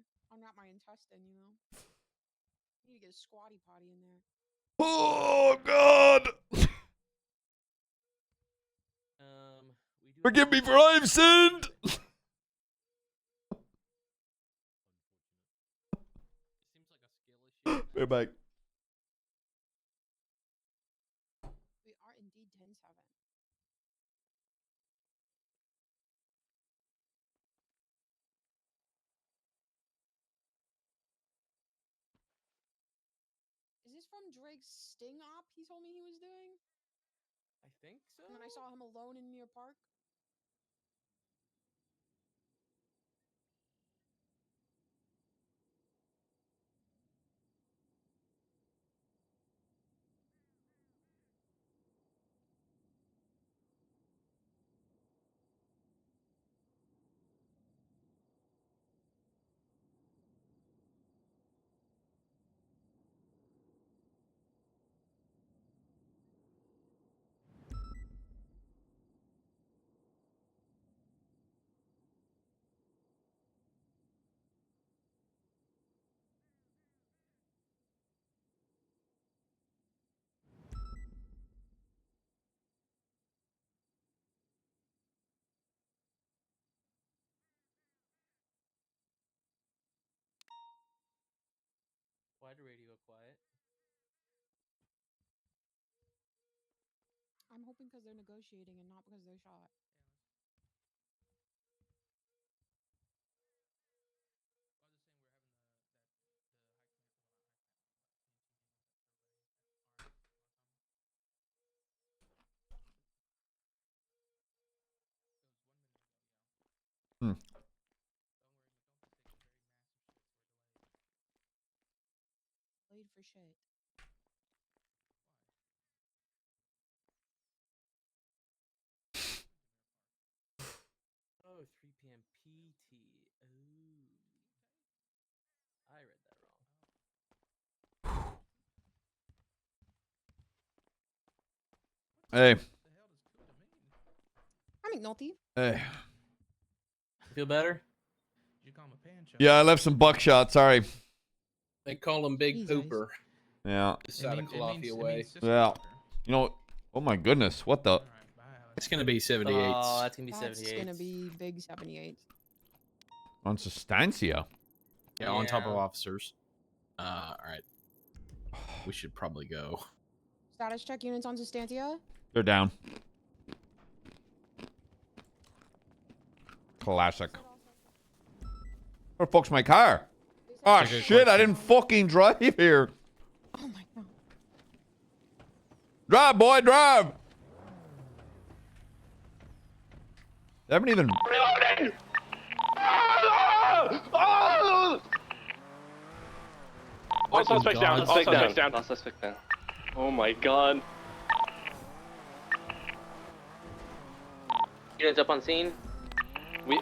intestine. You know. I need to get a squatty potty in there. Oh God! Forgive me for I've sinned. We're back. We are indeed 10-7. Is this from Drake's sting op he told me he was doing? I think so. And then I saw him alone in Near Park. Why did radio go quiet? I'm hoping because they're negotiating and not because they're shot. Hmm. Played for shit. Oh, 3 p.m. PT. Oh. I read that wrong. Hey. I'm McNulty. Hey. Feel better? Yeah, I left some buckshot. Sorry. They call him Big Pooper. Yeah. Just out of Calafia way. Yeah. You know. Oh my goodness. What the? It's gonna be 78. Oh, that's gonna be 78. That's gonna be big 78. On Sustancia. Yeah, on top of officers. All right. We should probably go. Status check units on Sustantia. They're down. Classic. Where the fuck's my car? Oh shit! I didn't fucking drive here. Oh my God. Drive, boy, drive. They haven't even. Reloading! All suspects down. All suspects down. All suspects down. Oh my God. Units up on scene.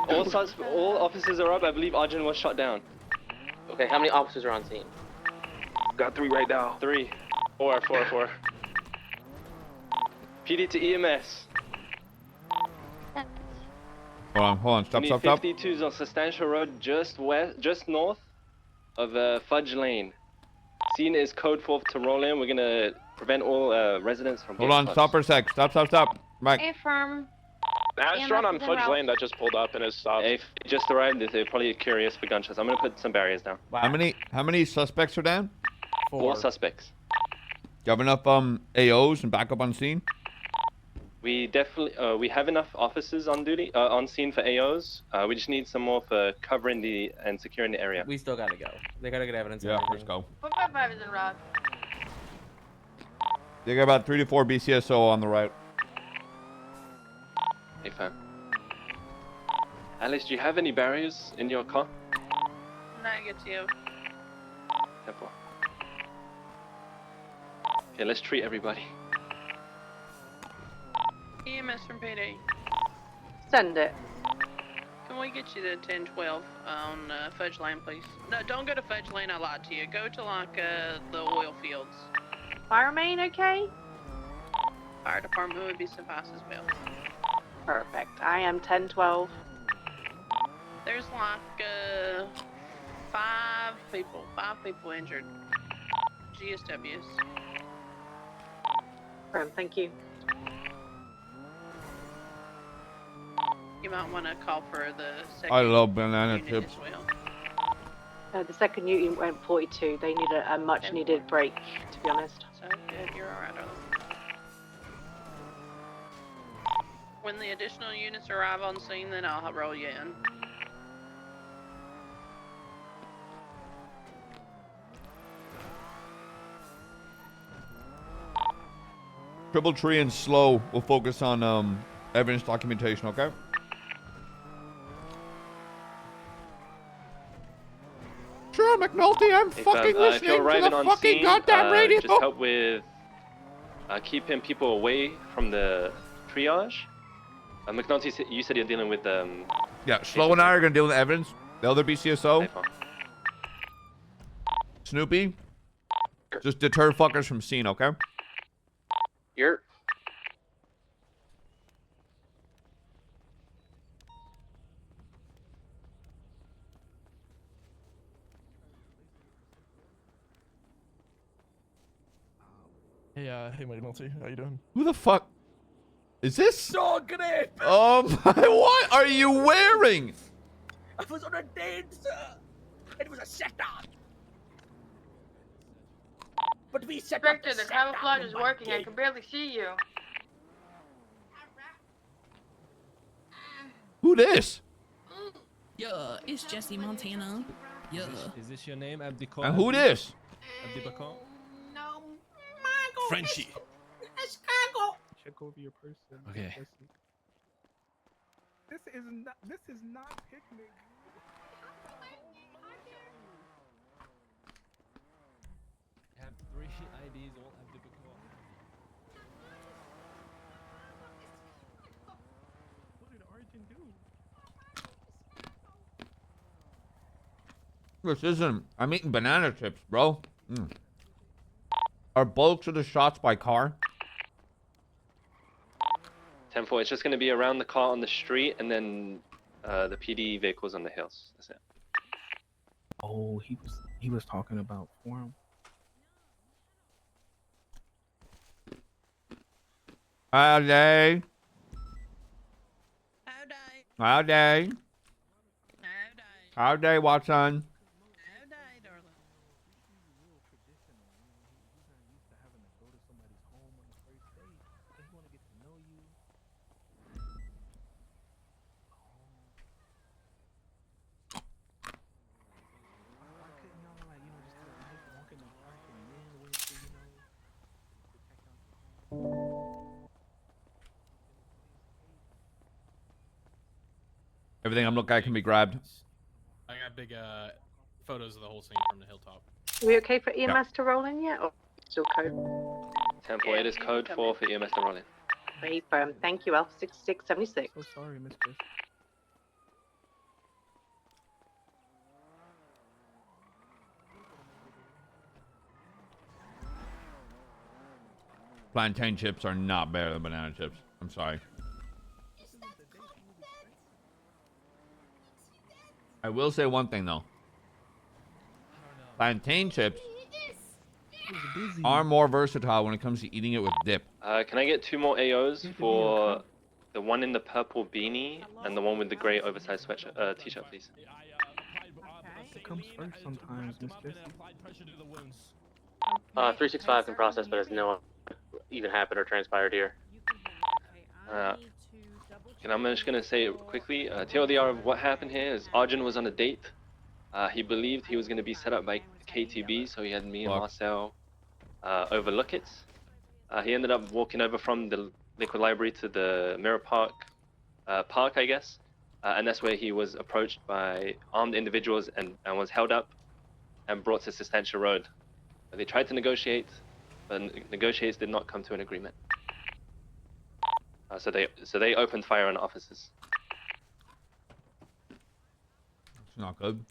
All officers are up. I believe Arjun was shot down. Okay, how many officers are on scene? Got 3 right now. 3. 4. PD to EMS. Hold on. Stop. 52s on Substantial Road, just north of Fudge Lane. Scene is code 4 to roll in. We're gonna prevent all residents from. Hold on. Stop for a sec. Stop. Back. Affirm. Astron on Fudge Lane that just pulled up and is stopped. If they just arrived, they're probably curious for gunshots. I'm gonna put some barriers down. How many suspects are down? 4 suspects. You have enough AOs and backup on scene? We definitely we have enough officers on duty on scene for AOs. We just need some more for covering and securing the area. We still gotta go. They gotta get evidence. Yeah, and let's everything. go. 455 is in route. They got about 3 to 4 BCSO on the right. Hey, fam. Alice, do you have any barriers in your car? Negative. Temple. Okay, let's treat everybody. EMS from PD. Send it. Can we get you to 1012 on Fudge Lane, please? No, don't go to Fudge Lane. I lied to you. Go to like the oil fields. Fire main, okay? Fire department would be suffice as well. Perfect. I am 1012. There's like 5 people injured. GSWs. Thank you. You might want to call for the second. I love banana unit chips. as well. The second unit went 42. They need a much needed break, to be honest. So good, you're alright, darling. When the additional units arrive on scene, then I'll roll you in. Triple tree and slow. We'll focus on evidence documentation, okay? Sure, McNulty, I'm fucking if listening you're to arriving the on fucking scene, goddamn radio. just help with keeping people away from the triage. McNulty, you said you're dealing with Yeah, Slow and I are gonna deal with evidence. The other BCSO. Snoopy. Just deter fuckers from scene, okay? You're. Hey, McNulty, how you doing? Who the fuck is this? So great! Oh my, what are you wearing? I was on a date, sir. It was a setup. But we set up Inspector, the camouflage is working. I can barely see you. Who this? Yeah, it's Jesse Montana. Yeah. Is this your name, Abdicor? And who this? Abdibacor? No, Frenchie. Escargot. Check over your person. Okay. This is not picnic. Have 3 IDs, all Abdibacor. What did Arjun do? This isn't. I'm eating banana chips, bro. Are bulks of the shots by car? 10-4, it's just going to be around the car on the street and then the PD vehicles on the hills. That's it. Oh, he was talking about forum. Howdy. Howdy. Howdy, Watson. Everything I'm looking at can be grabbed. I got big photos of the whole scene from the hilltop. Are we okay for EMS to roll in yet, or still code? 10-4, it is code 4 for EMS to roll in. Very firm. Thank you, Alpha 6676. So sorry, mistress. Plantain chips are not better than banana chips. I'm sorry. I will say one thing though. Plantain chips are more versatile when it comes to eating it with dip. Can I get 2 more AOs for the one in the purple beanie and the one with the grey oversized sweatshirt, t-shirt, please? It comes first sometimes, mistress. 365 can process, but has no even happened or transpired here. And I'm just gonna say it quickly. TLDR of what happened here is Arjun was on a date. He believed he was gonna be set up by KTB, so he had me and Marcel overlook it. He ended up walking over from the Liquid Library to the Mirror Park, I guess. And that's where he was approached by armed individuals and was held up and brought to Substantia Road. They tried to negotiate, but negotiators did not come to an agreement. So they opened fire on officers. It's not good.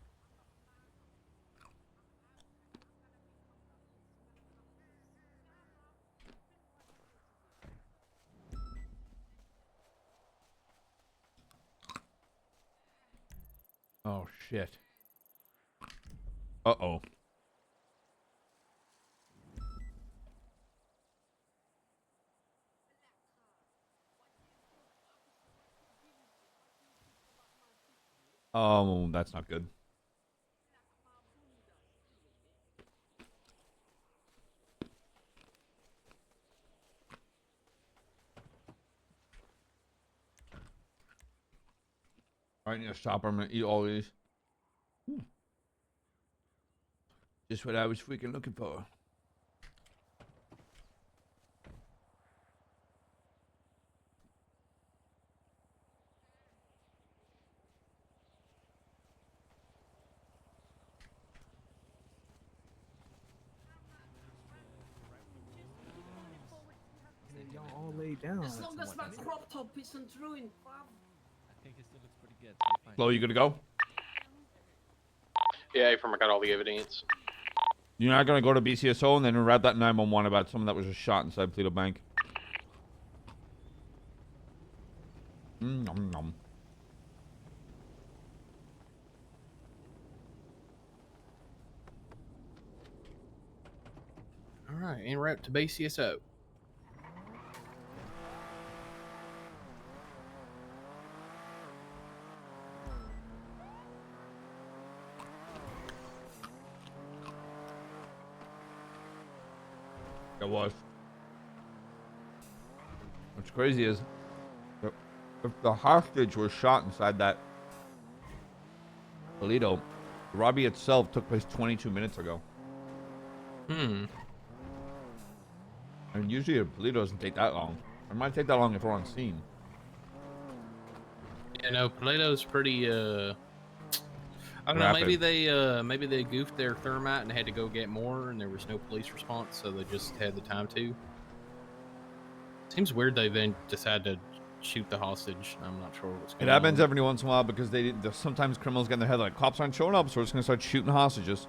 Oh shit. Uh-oh. Oh, that's not good. Alright, need to stop. I'm gonna eat all these. Just what I was freaking looking for. Y'all all lay down. As long as my crop top isn't ruined, fam. I think it still looks pretty good. Flo, you gonna go? Yeah, Ephraim, I got all the evidence. You're not gonna go to BCSO and then wrap that 911 about someone that was just shot inside Toledo Bank. Nom nom. All right, en route to BCSO. It was. What's crazy is, if the hostage was shot inside that Toledo, the robbery itself took place 22 minutes ago. And usually a Toledo doesn't take that long. It might take that long if we're on scene. Yeah, no, Toledo's pretty, I don't know, maybe they goofed their thermite and had to go get more and there was no police response, so they just had the time to. Seems weird they then decided to shoot the hostage. I'm not sure what's going on. It happens every once in a while because sometimes criminals get in their head like, cops aren't showing up, so we're just going to start shooting hostages.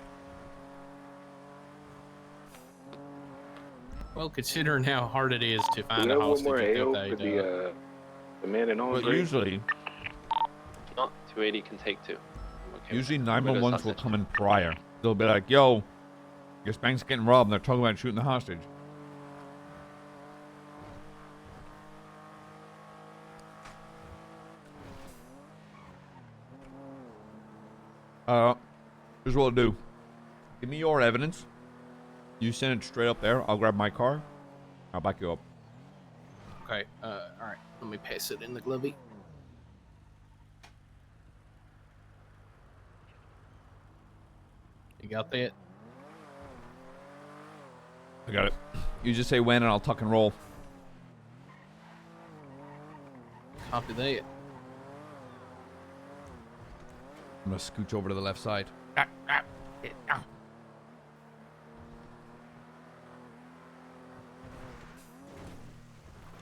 Well, considering how hard it is to find a hostage, The man in But usually, not 280 can take two. usually 911s will come in prior. They'll be like, yo, your bank's getting robbed, and they're talking about shooting the hostage. Here's what I'll do. Give me your evidence. You send it straight up there. I'll grab my car. I'll back you up. Okay, alright. Let me pass it in the glovey. You got that? I got it. You just say when and I'll tuck and roll. Copy that. I'm gonna scooch over to the left side.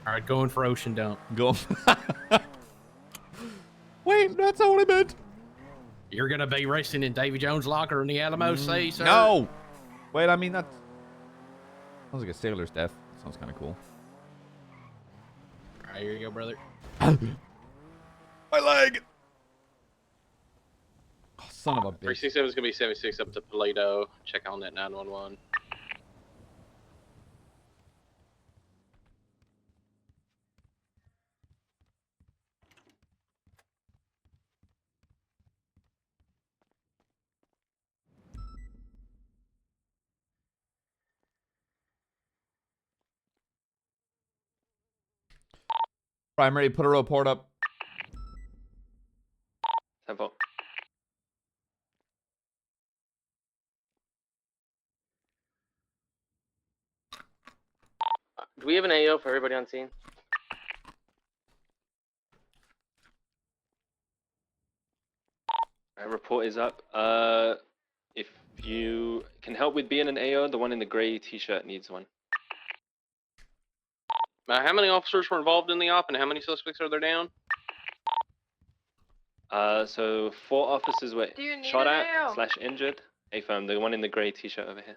Alright, going for ocean dump. Go. Wait, that's all I meant. You're gonna be resting in Davy Jones' locker in the Alamo Sea, sir? No! Wait, I mean, that sounds like a sailor's death. Sounds kind of cool. Alright, here you go, brother. My leg! Oh, son of a bitch. 367 is going to be 76 up to Toledo. Check on that 911. Primary, put a report up. 10-4. Do we have an AO for everybody on scene? Report is up. If you can help with being an AO, the one in the gray t-shirt needs one. How many officers were involved in the op, and how many suspects are there down? So 4 officers were Do you need shot an at AO? / injured. Affirm, the one in the gray t-shirt over here.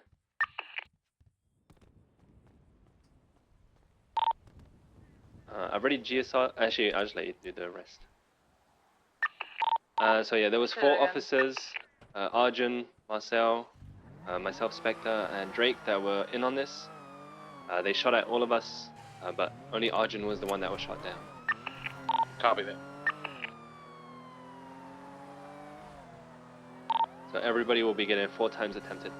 I've already GSR. Actually, I'll just let you do the rest. So yeah, there was 4 officers, Arjun, Marcel, myself, Spectre, and Drake that were in on this. They shot at all of us, but only Arjun was the one that was shot down. Copy that. So everybody will be getting 4 times attempted.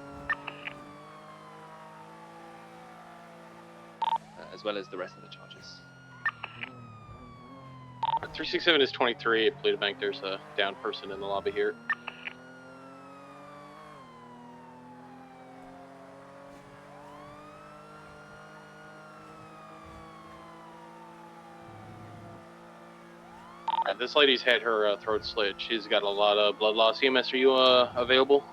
As well as the rest of the charges. 367 is 23 at Polito Bank. There's a down person in the lobby here. This lady's had her throat slit. She's got a lot of blood loss. EMS, are you available?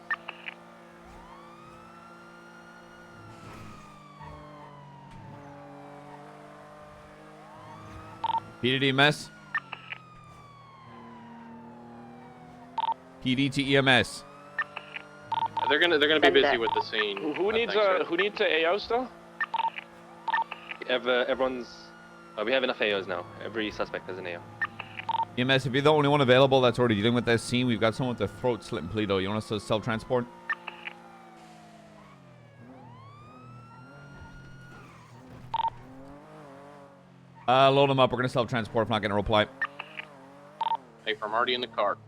PDDMS. PD to EMS. They're gonna be busy with the scene. Who needs a AO still? Everyone's. We have enough AOs now. Every suspect has an AO. EMS, if you're the only one available that's already dealing with this scene, we've got someone with a throat slit in Polito. You want us to self-transport? Load them up. We're going to self-transport if not getting a reply. Hey, from already in the car.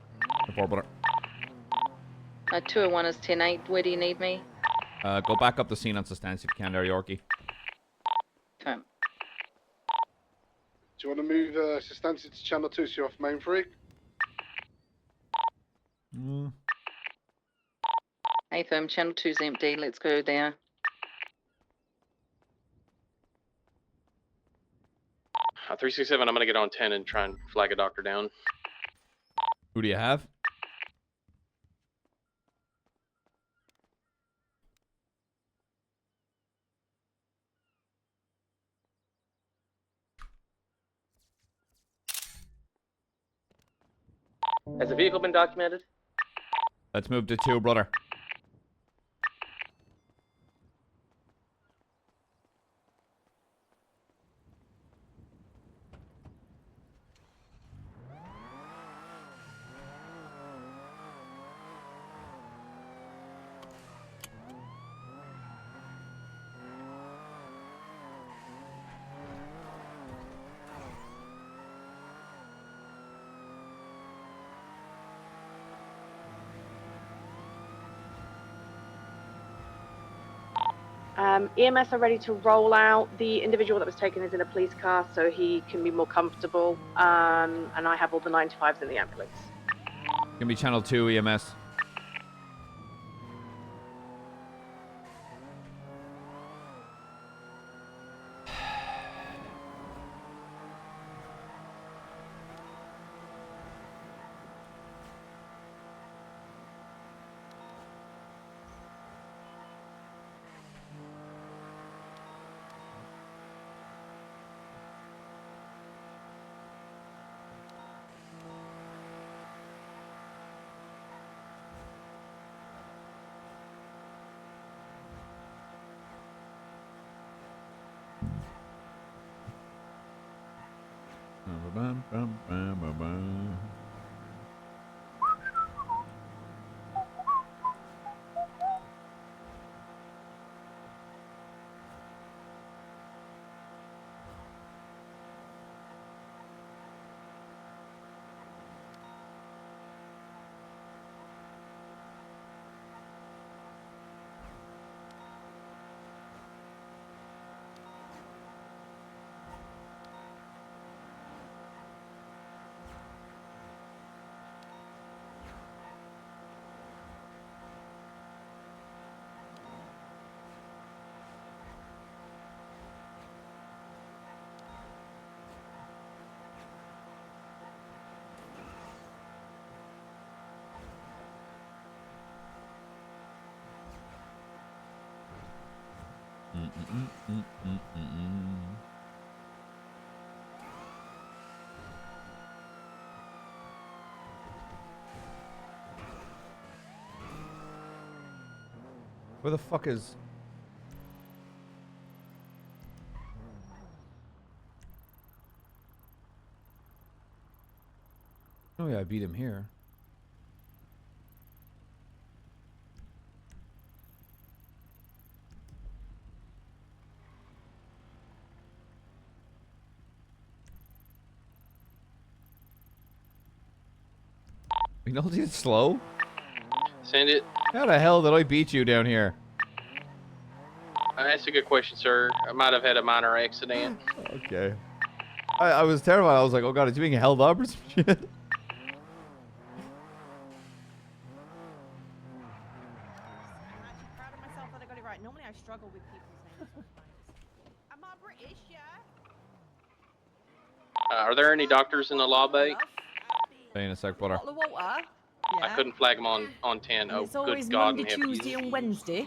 Report, brother. 201 is 10-8. Where do you need me? Go back up the scene on Sustenance if you can there, Yorkie. Okay. Do you want to move Sustancy to channel 2 so you're off main 3? Hey, firm, channel 2's empty. Let's go there. 367, I'm gonna get on 10 and try and flag a doctor down. Who do you have? Has the vehicle been documented? Let's move to 2, brother. EMS are ready to roll out. The individual that was taken is in a police car, so he can be more comfortable. And I have all the 95s in the ambulance. Gonna be channel 2 EMS. Where the fuck is... Oh yeah, I beat him here. McNulty is slow? Send it. How the hell did I beat you down here? That's a good question, sir. I might have had a minor accident. Okay. I was terrified. I was like, oh god, is he being held up or some shit? I'm actually proud of myself that I got it right. Normally I struggle with people's names sometimes. Am I British, yeah? Are there any doctors in the law bay? Stay in a sec, brother. Bottle of water. I couldn't flag them on 10. Oh, It's always good God Monday, in heaven. Tuesday, and Wednesday.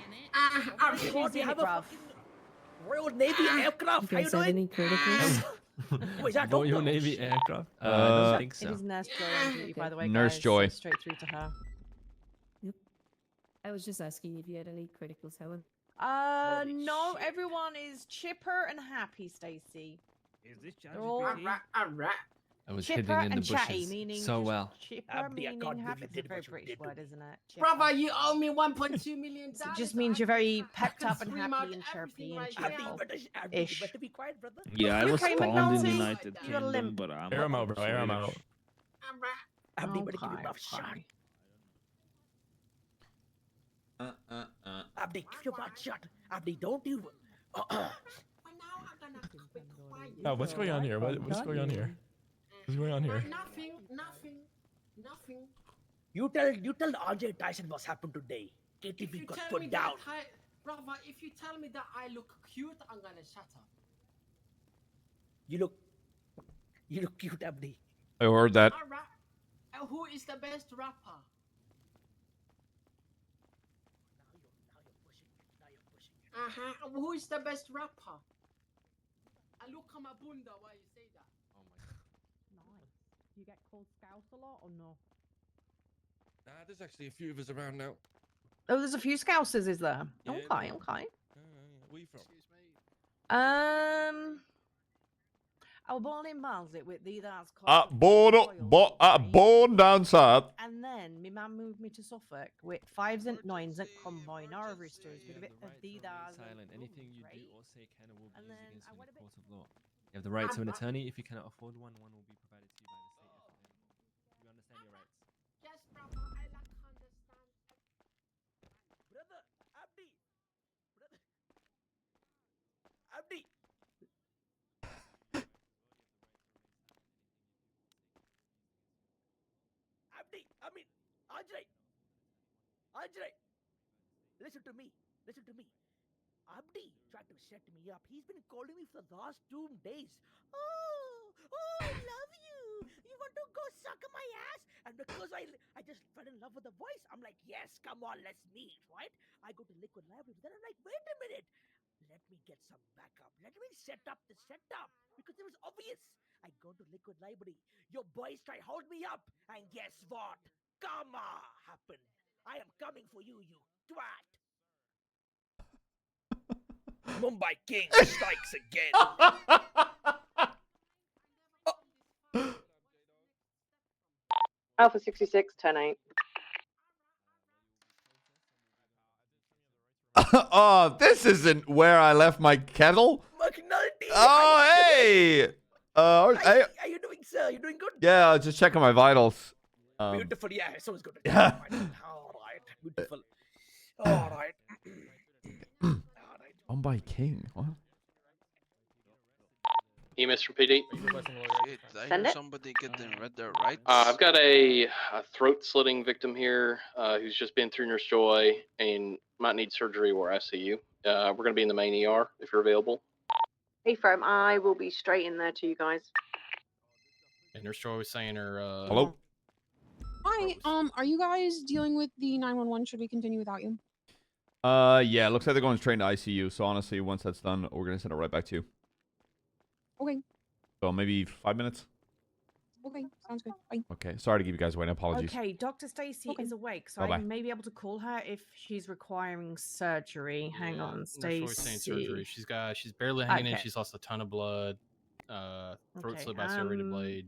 We have a fucking Royal Navy aircraft. How you doing? Any criticals? Oh, is that Royal doctor? Navy aircraft? I don't think so. It is Nurse Joy on duty, by the way, Nurse guys, Joy. so straight through to her. Yep. I was just asking if you had any criticals, Helen. No, everyone is chipper and happy, Stacey. Is this They're all I was chipper hidden in the and chatty, bushes meaning so just well. Chipper Abdi, I meaning can't happy. believe you It's a did very what you British did. word, isn't it? Chipper. Brother, you owe me 1.2 million. It just means you're very pepped up and happy and chirpy and cheerful. Ish. Better be quiet, brother. Yeah, I was Okay, spawned in McNulty, United you got a Kingdom, limp. but I'm Air 'em out, bro. Air 'em out. Swedish. Abdi, better give Okay, me a shot. okay. Abdi, give your mouth shut. Abdi, don't you... Oh, what's going on here? What's going on here? What's going on here? Nothing. You tell RJ Tyson what's happened today. KTB got put down. Brother, if you tell me that I look cute, I'm gonna shut up. You look cute, Abdi. I heard that. Alright. Who is the best rapper? Who is the best rapper? I look at my bunda while you say that. Nice. You get called Scouse a lot or no? There's actually a few of us around now. Oh, there's a few Scousers, is there? Yeah, Okay, no. okay. Where you from? I was born in Barnsley with the that's Born down south. and then my mum moved me to Suffolk with 5s and 9s and combine our roosters with a bit of the that's Silent. Anything you do or say can or will be And used then against I you in went a court of law. You have the right to an attorney. If you cannot afford one, one will be provided to you by the state if available. You understand your rights? Yes, brother, I like understand. Brother, Abdi. Abdi. Abdi, I mean, Ajay. Listen to me. Abdi tried to set me up. He's been calling me for the last 2 days. Oh, I love you. You want to go suck my ass? And because I just fell in love with the voice, I'm like, yes, come on, let's meet, right? I go to Liquid Library. Then I'm like, wait a minute. Let me get some backup. Let me set up the setup. Because it was obvious. I go to Liquid Library. Your boys try hold me up. And guess what? Karma happened. I am coming for you, you twat. Mumbai King strikes again. Alpha 66, 10-8. Oh, this isn't where I left my kettle. McNulty. Oh, hey. How you doing, sir? You doing good? Yeah, I was just checking my vitals. Beautiful. Yeah, it's always good. Yeah. All right. Beautiful. All right. Mumbai King. What? EMS from PD. Send it. Somebody getting read their rights. I've got a throat slitting victim here who's just been through Nurse Joy and might need surgery or ICU. We're going to be in the main ER if you're available. Hey, firm. I will be straight in there to you guys. And Nurse Joy was saying her. Hello. Hi. Are you guys dealing with the 911? Should we continue without you? Yeah, it looks like they're going straight to ICU. So honestly, once that's done, we're gonna send it right back to you. Okay. So maybe 5 minutes. Okay. Sounds good. Bye. Okay. Sorry to keep you guys waiting. Apologies. Okay, Dr. Stacy is awake, so Bye-bye. I may be able to call her if she's requiring surgery. Hang on, Nurse Joy's saying surgery. Stacy. She's barely hanging in. Okay. She's lost a ton of blood. Throat Okay, slit by serrated blade.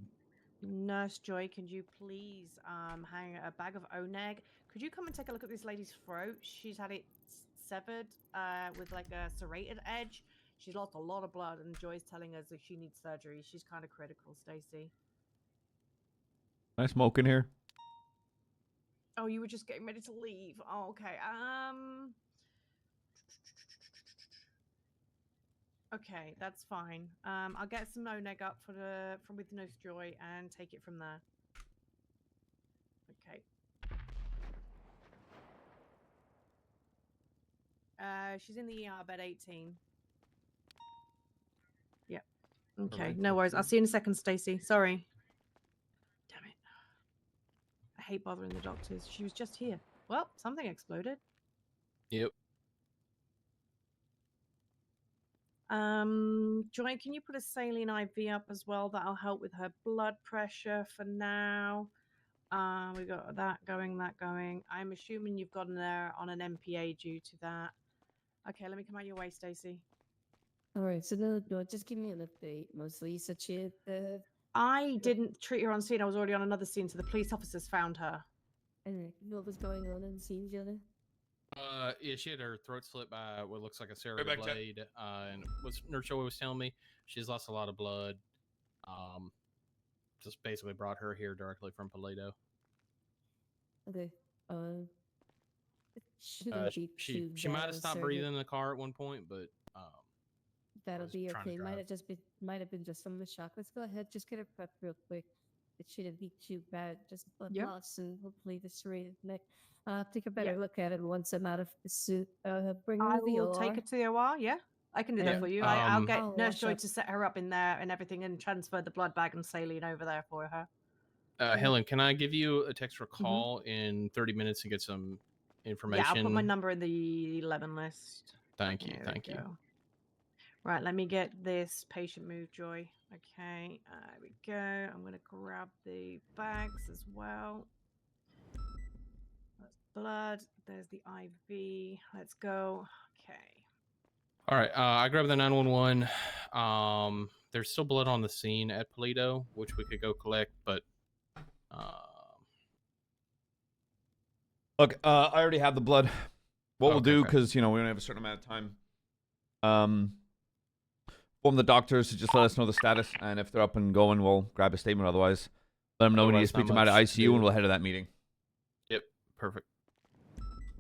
Nurse Joy, can you please hang a bag of Oneg? Could you come and take a look at this lady's throat? She's had it severed with like a serrated edge. She's lost a lot of blood, and Joy's telling us that she needs surgery. She's kind of critical, Stacy. Can I smoke in here? Oh, you were just getting ready to leave. Oh, okay. Okay, that's fine. I'll get some Oneg up from with Nurse Joy and take it from there. Okay. She's in the ER bed 18. Yep. Okay, Alright, no worries. I'll see you in a second, Stacy. Sorry. Damn it. I hate bothering the doctors. She was just here. Well, something exploded. Yep. Joy, can you put a saline IV up as well? That'll help with her blood pressure for now. We got that going. I'm assuming you've gotten there on an MPA due to that. Okay, let me come out your way, Stacy. All right, so no, just give me an update. Mostly, you said she had I didn't treat her on scene. I was already on another scene, so the police officers found her. And what was going on in the scene, Jenna? Yeah, she had her throat slit by what looks like a serrated blade. And what Nurse Joy was telling me, she's lost a lot of blood. Just basically brought her here directly from Paleto. Okay. She might have stopped breathing in the car at one point, but that'll be trying to okay. drive. Might have been just some of the shock. Let's go ahead, just get her prepped real quick. It shouldn't be too bad. Just blood loss and hopefully the serrated neck. Take a better look at it once I'm out of the suit. Bring her I to the will OR. take her to the OR. Yeah, I can do that for you. I'll get Nurse Joy to set her up in there and everything, and transfer the blood bag and saline over there for her. Helen, can I give you a text or call in 30 minutes and get some information? Yeah, I'll put my number in the 11 list. Thank you. Thank you. Right, let me get this patient moved, Joy. Okay, there we go. I'm going to grab the bags as well. That's blood. There's the IV. Let's go. Okay. All right, I grabbed the 911. There's still blood on the scene at Paleto, which we could go collect, but Look, I already have the blood. What we'll do, because we only have a certain amount of time. Form the doctors to just let us know the status, and if they're up and going, we'll grab a statement. Otherwise, let them know we need to speak to them out of ICU, and we'll head to that meeting. Yep, perfect.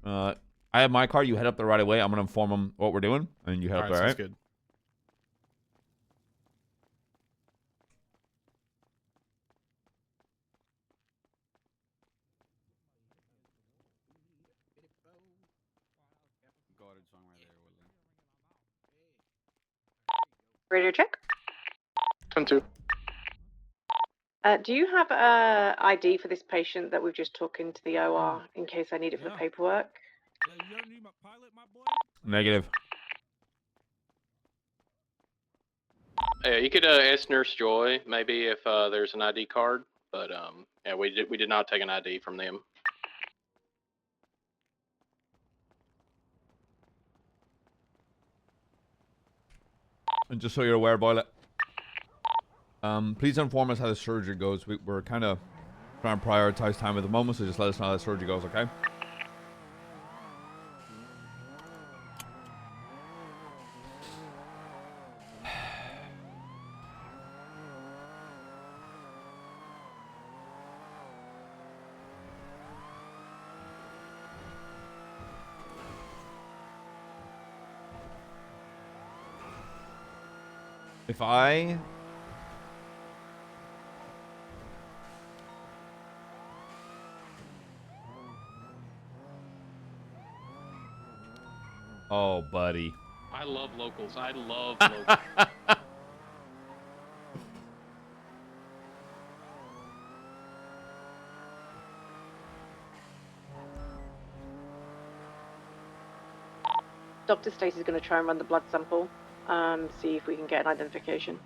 I have my car. You head up there right away. I'm gonna inform them what we're doing, and you head up there. Sounds right? good. Radio check. 10-2. Do you have a ID for this patient that we've just took into the OR in case I need it for the paperwork? Negative. Yeah, you could ask Nurse Joy maybe if there's an ID card, but yeah, we did not take an ID from them. And just so you're aware, Boilet, please inform us how the surgery goes. We're kind of trying to prioritize time at the moment, so just let us know how the surgery goes, okay? If I... Oh, buddy. I love locals. I love locals. Dr. Stacey's going to try and run the blood sample, see if we can get an identification.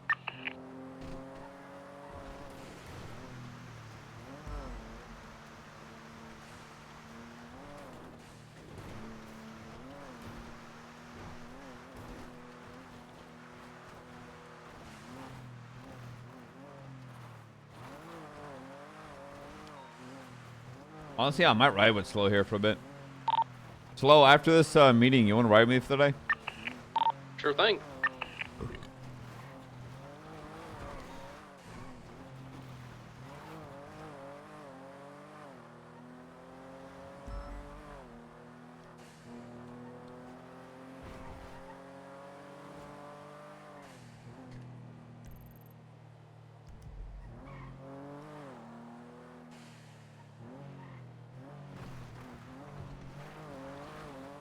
Honestly, I might ride with Slow here for a bit. Slow, after this meeting, you want to ride with me for the day? Sure thing.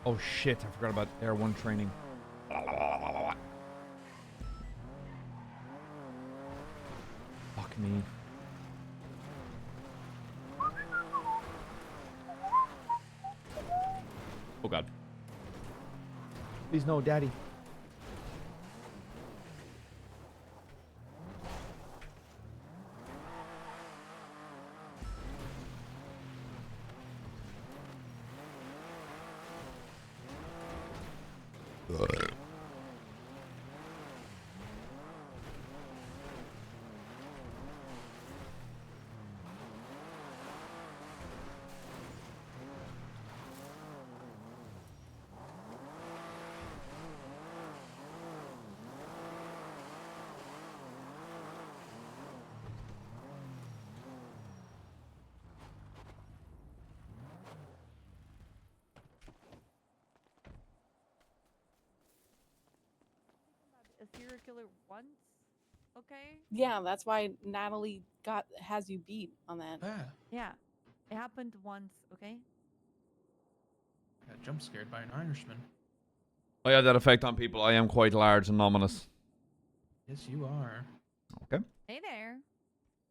Oh shit, I forgot about Air 1 training. Fuck me. Oh god. Please no, daddy. A serial killer once, okay? Yeah, that's why Natalie has you beat on that. Yeah, it happened once, okay? Got jump scared by an Irishman. I have that effect on people. I am quite large and ominous. Yes, you are. Okay. Hey there.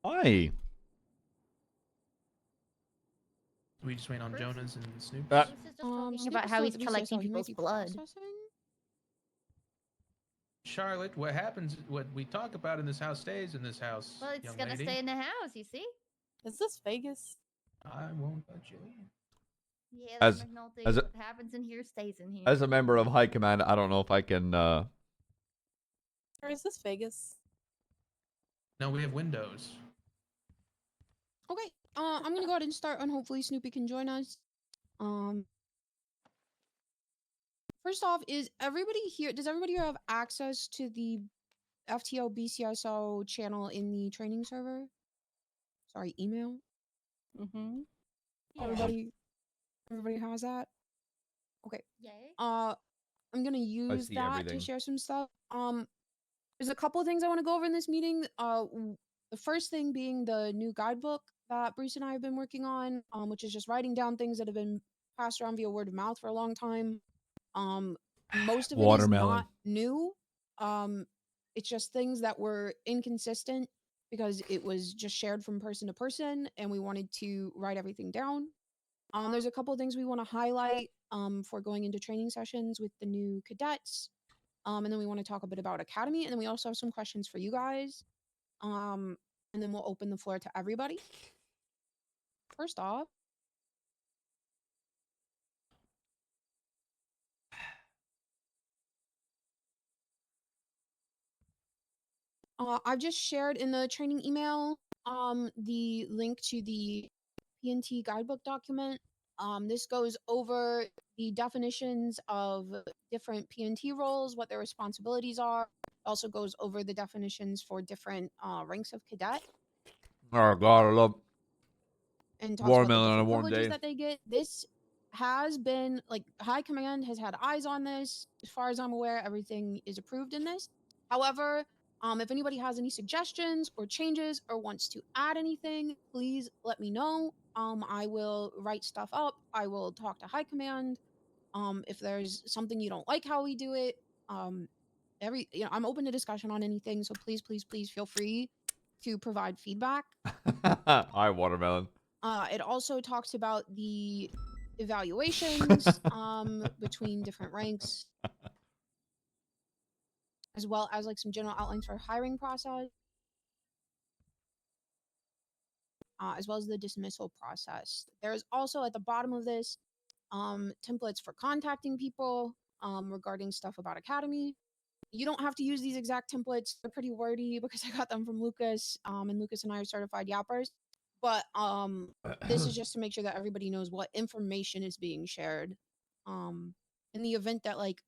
Hi. We just wait on Jonas and Snoop. Talking about how he's collecting people's blood. Charlotte, what happens, what we talk about in this house stays in this house. Well, it's young gonna lady. stay in the house, you see? Is this Vegas? I won't touch you. Yeah, As- that's McNulty. as a- What happens in here stays in here. As a member of High Command, I don't know if I can. Or is this Vegas? No, we have windows. Okay, I'm gonna go ahead and start, and hopefully Snoopy can join us. First off, is everybody here? Does everybody here have access to the FTO BCSO channel in the training server? Sorry, email. Mm-hmm. Everybody has that. Okay. Yay. I'm gonna use see that everything. to share some stuff. There's a couple of things I want to go over in this meeting. The first thing being the new guidebook that Bruce and I have been working on, which is just writing down things that have been passed around via word of mouth for a long time. Most of it is Watermelon. not new. It's just things that were inconsistent because it was just shared from person to person, and we wanted to write everything down. There's a couple of things we want to highlight for going into training sessions with the new cadets. And then we want to talk a bit about Academy, and then we also have some questions for you guys. And then we'll open the floor to everybody. First off, I've just shared in the training email the link to the PNT guidebook document. This goes over the definitions of different PNT roles, what their responsibilities are. Also goes over the definitions for different ranks of cadet. Oh god, I love And talks about the watermelon on a different warm privileges day. that they get. This has been, like, High Command has had eyes on this. As far as I'm aware, everything is approved in this. However, if anybody has any suggestions or changes or wants to add anything, please let me know. I will write stuff up. I will talk to High Command. If there's something you don't like how we do it, I'm open to discussion on anything. So please, please, please feel free to provide feedback. Hi, watermelon. It also talks about the evaluations between different ranks, as well as like some general outlines for hiring process, as well as the dismissal process. There's also at the bottom of this templates for contacting people regarding stuff about Academy. You don't have to use these exact templates. They're pretty wordy because I got them from Lucas, and Lucas and I are certified yappers. But this is just to make sure that everybody knows what information is being shared. In the event that like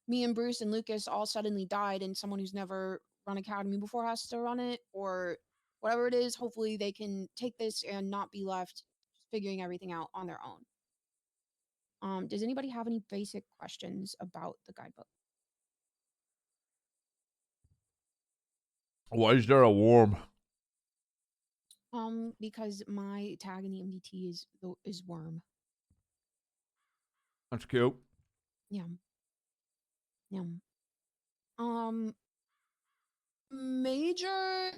me and Bruce and Lucas all suddenly died and someone who's never run Academy before has to run it, or whatever it is, hopefully they can take this and not be left figuring everything out on their own. Does anybody have any basic questions about the guidebook? Why is there a worm? Because my tag in the MDT is worm. That's cute. Yeah. Yeah. Major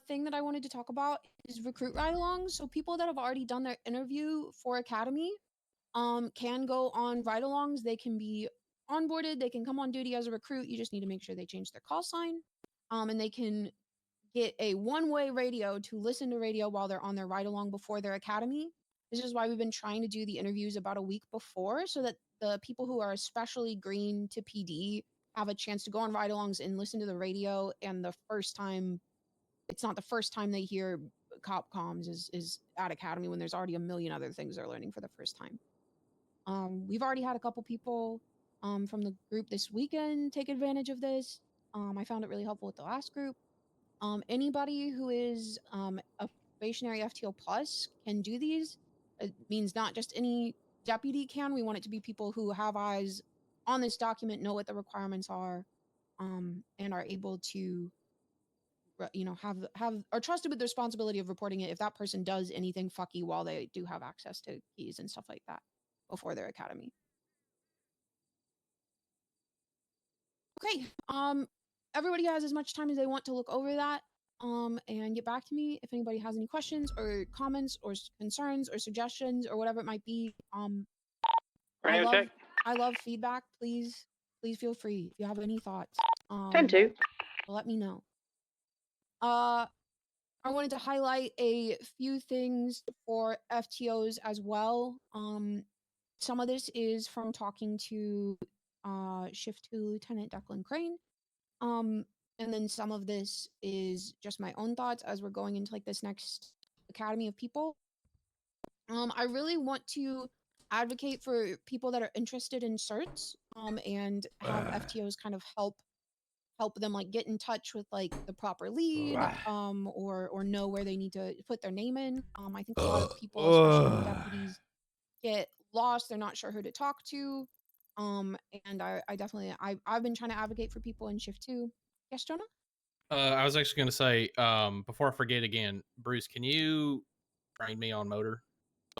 thing that I wanted to talk about is recruit ride-alongs. So people that have already done their interview for Academy can go on ride-alongs. They can be onboarded. They can come on duty as a recruit. You just need to make sure they change their call sign. And they can get a one-way radio to listen to radio while they're on their ride-along before their Academy. This is why we've been trying to do the interviews about a week before, so that the people who are especially green to PD have a chance to go on ride-alongs and listen to the radio. And the first time, it's not the first time they hear cop comms is at Academy, when there's already a million other things they're learning for the first time. We've already had a couple people from the group this weekend take advantage of this. I found it really helpful with the last group. Anybody who is a probationary FTO plus can do these. It means not just any deputy can. We want it to be people who have eyes on this document, know what the requirements are, and are able to, are trusted with the responsibility of reporting it if that person does anything fucky while they do have access to keys and stuff like that before their Academy. Okay. Everybody has as much time as they want to look over that and get back to me if anybody has any questions or comments or concerns or suggestions or whatever it might be. I love feedback. Please feel free if you have any thoughts. 10-2. Let me know. I wanted to highlight a few things for FTOs as well. Some of this is from talking to Shift 2 Lieutenant Declan Crane. And then some of this is just my own thoughts as we're going into like this next Academy of people. I really want to advocate for people that are interested in certs, and have FTOs kind of help them like get in touch with like the proper lead, or know where they need to put their name in. I think a lot of people, especially new deputies, get lost. They're not sure who to talk to. And I definitely, I've been trying to advocate for people in Shift 2. Yes, Jonah? I was actually going to say, before I forget again, Bruce, can you train me on motor?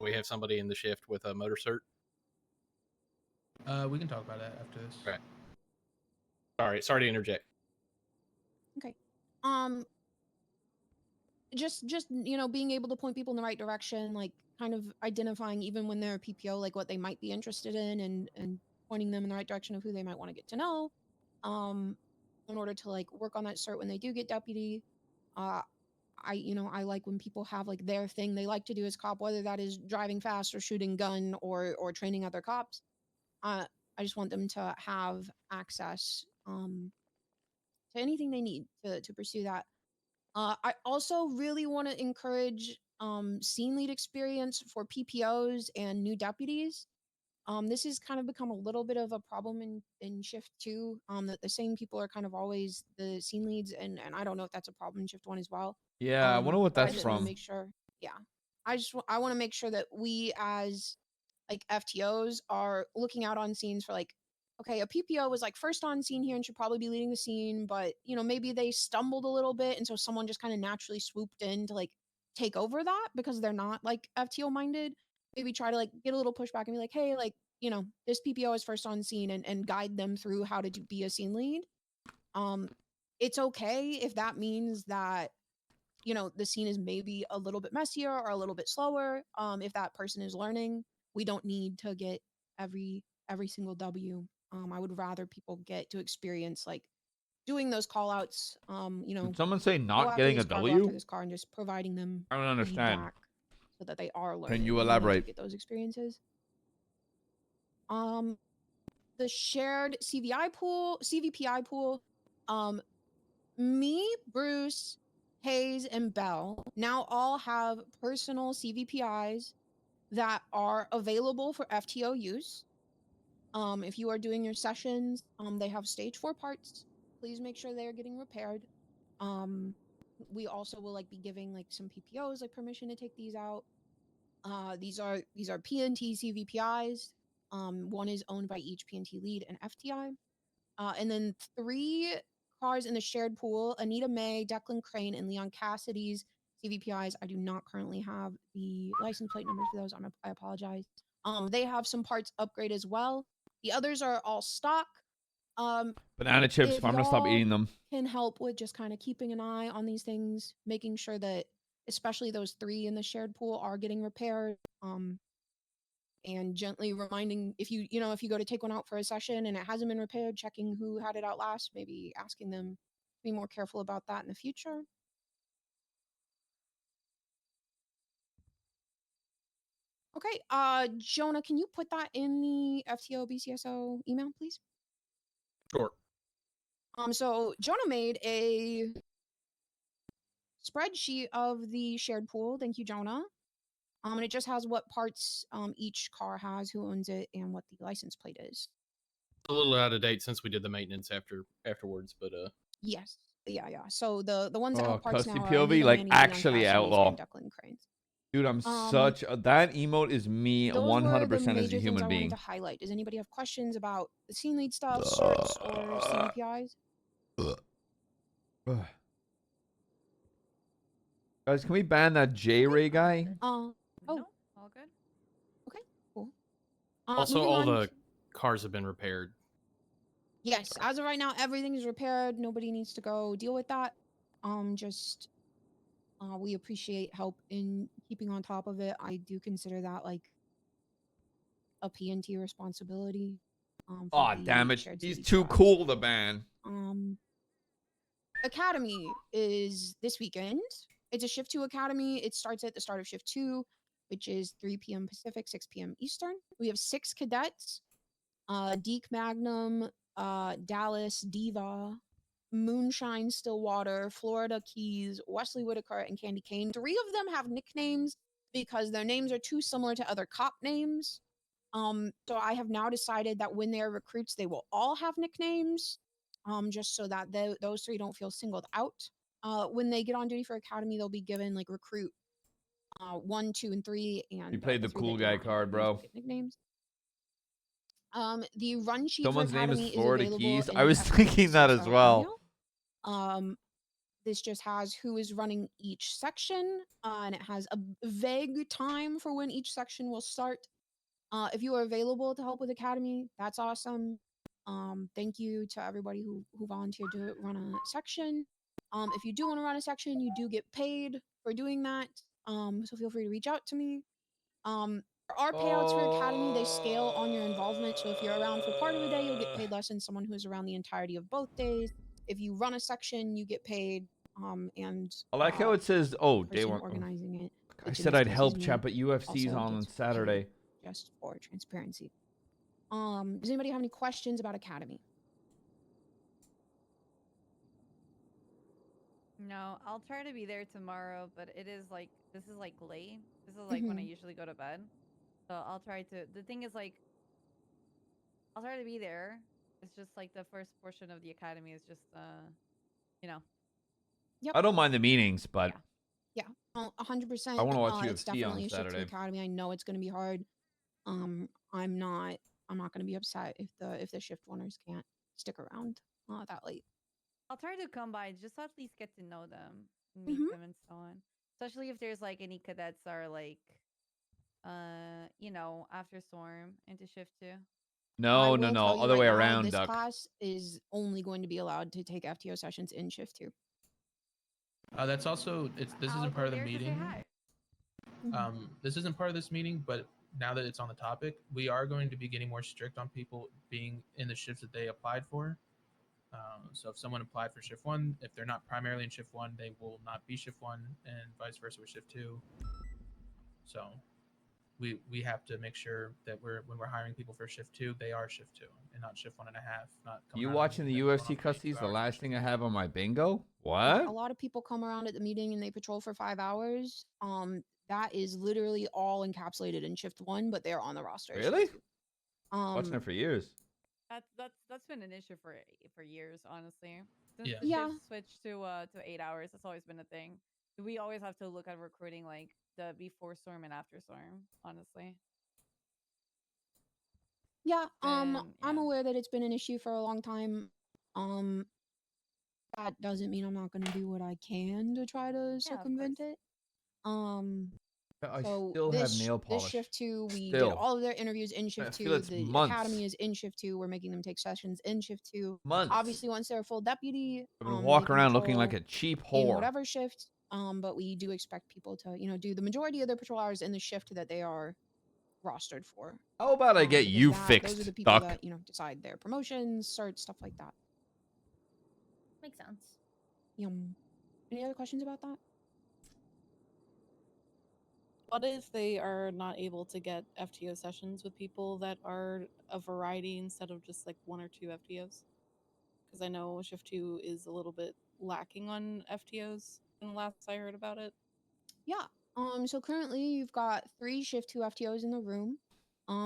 We have somebody in the shift with a motor cert. We can talk about that after this. Right. All right. Sorry to interject. Okay. Just being able to point people in the right direction, like kind of identifying even when they're PPO, like what they might be interested in, and pointing them in the right direction of who they might want to get to know, in order to like work on that cert when they do get deputy. I like when people have like their thing they like to do as cop, whether that is driving fast or shooting gun or training other cops. I just want them to have access to anything they need to pursue that. I also really want to encourage scene lead experience for PPOs and new deputies. This has kind of become a little bit of a problem in Shift 2, that the same people are kind of always the scene leads, and I don't know if that's a problem in Shift 1 as well. Yeah, I wonder what that's I just from. want to make sure. Yeah, I want to make sure that we as like FTOs are looking out on scenes for like, okay, a PPO was like first on scene here and should probably be leading the scene, but maybe they stumbled a little bit, and so someone just kind of naturally swooped in to like take over that because they're not like FTO minded. Maybe try to like get a little pushback and be like, hey, like, this PPO is first on scene, and guide them through how to be a scene lead. It's okay if that means that the scene is maybe a little bit messier or a little bit slower, if that person is learning. we don't need to get every single W. I would rather people get to experience like doing those call outs, you know, Did someone say go not after getting a this car, go after W? this car, and just providing them I don't understand. feedback so that they are learning. Can you and they do elaborate? get those experiences. The shared CVPI pool, me, Bruce, Hayes, and Bell now all have personal CVPIs that are available for FTO use. If you are doing your sessions, they have stage 4 parts. Please make sure they are getting repaired. We also will like be giving like some PPOs like permission to take these out. These are PNT CVPIs. One is owned by each PNT lead and FTI. And then 3 cars in the shared pool: Anita May, Declan Crane, and Leon Cassidy's CVPIs. I do not currently have the license plate numbers for those. I apologize. They have some parts upgrade as well. The others are all stock. Banana chips. If I'm gonna stop y'all eating them. can help with just kind of keeping an eye on these things, making sure that especially those 3 in the shared pool are getting repaired. And gently reminding if you go to take one out for a session and it hasn't been repaired, checking who had it out last, maybe asking them to be more careful about that in the future. Okay, Jonah, can you put that in the FTO BCSO email, please? Sure. So Jonah made a spreadsheet of the shared pool. Thank you, Jonah. And it just has what parts each car has, who owns it, and what the license plate is. A little out of date since we did the maintenance afterwards, but Yes. Yeah. So the ones that Oh, have parts Custy now are POV, Anita like Manning, Leon actually Cassidy's, outlaw. and Declan Crane's. Dude, I'm such a, that emote is me Those were the 100% as a major things human I wanted being. to highlight. Does anybody have questions about the scene lead stuff, certs, or CVPIs? Guys, can we ban that J-Ray guy? Oh. All good. Okay. Cool. also moving all on the cars have been repaired. Yes, as of right now, everything is repaired. Nobody needs to go deal with that. Just we appreciate help in keeping on top of it. I do consider that like a PNT responsibility. Aw, damn it. He's too cool to ban. Academy is this weekend. It's a shift 2 academy. It starts at the start of shift 2, which is 3 p.m. Pacific, 6 p.m. Eastern. We have 6 cadets: Deke Magnum, Dallas, Diva, Moonshine Stillwater, Florida Keys, Wesley Whitaker, and Candy Cane. 3 of them have nicknames because their names are too similar to other cop names. So I have now decided that when they're recruits, they will all have nicknames, just so that those 3 don't feel singled out. When they get on duty for academy, they'll be given like recruit 1, 2, and 3, and You played the 3 cool that do guy not have card, nicknames will bro. get nicknames. The run sheet Someone's for name is academy is Florida available Keys. in I the was FTO thinking that as BCSO well. email. This just has who is running each section, and it has a vague time for when each section will start. If you are available to help with academy, that's awesome. Thank you to everybody who volunteered to run a section. If you do want to run a section, you do get paid for doing that. So feel free to reach out to me. There are payouts for academy. They scale on your involvement. So if you're around for part of a day, you'll get paid less than someone who's around the entirety of both days. If you run a section, you get paid. And I like how it says, oh, the day person 1. organizing it, I which in said this I'd case help is chat, me, but UFC's also on gets paid Saturday. just for transparency. Does anybody have any questions about academy? No, I'll try to be there tomorrow, but it is like this is like late. This is like when I usually go to bed. So I'll try to. The thing is like I'll try to be there. It's just like the first portion of the academy is just you know. Yep. I don't mind the meetings, but Yeah, 100%. I want to watch It's UFC definitely on a shift to Saturday. academy. I know it's going to be hard. I'm not going to be upset if the shift runners can't stick around that late. I'll try to come by just to at least get to know them, meet them, and so on. Especially if there's like any cadets are like, after storm into shift 2. No, other way around, This Duck. class is only going to be allowed to take FTO sessions in shift 2. That's also this isn't part of the meeting. This isn't part of this meeting, but now that it's on the topic, we are going to be getting more strict on people being in the shifts that they applied for. So if someone applied for shift 1, if they're not primarily in shift 1, they will not be shift 1, and vice versa with shift 2. So we have to make sure that when we're hiring people for shift 2, they are shift 2 and not shift 1.5. Not coming You out watching the UFC Custies? The last thing I have on my bingo? What? A lot of people come around at the meeting and they patrol for 5 hours. That is literally all encapsulated in shift 1, but they're on the roster. as Really? shift 2. Watching it for years. That's been an issue for years, honestly. Since Yeah. the Yeah. shift switched to 8 hours, that's always been a thing. We always have to look at recruiting like the before storm and after storm, honestly. Yeah, And, I'm aware that it's been an issue for a long time. That doesn't mean I'm not going to do what I can to try to circumvent it. I So still have this nail this polish. shift 2, we Still. did all of their interviews in I shift feel 2. it's The months. academy is in shift 2. We're making them take sessions in shift 2. Months. Obviously, once they're a full deputy, I've been they walking can around looking like patrol a cheap in whore. whatever shift. But we do expect people to, do the majority of their patrol hours in the shift that they are rostered for. How about I get Because you those are fixed, the people Duck? that decide their promotions, certs, stuff like that. Makes sense. Any other questions about that? What if they are not able to get FTO sessions with people that are a variety instead of just like 1 or 2 FTOs? Because I know shift 2 is a little bit lacking on FTOs in the last I heard about it. Yeah. So currently you've got 3 shift 2 FTOs in the room.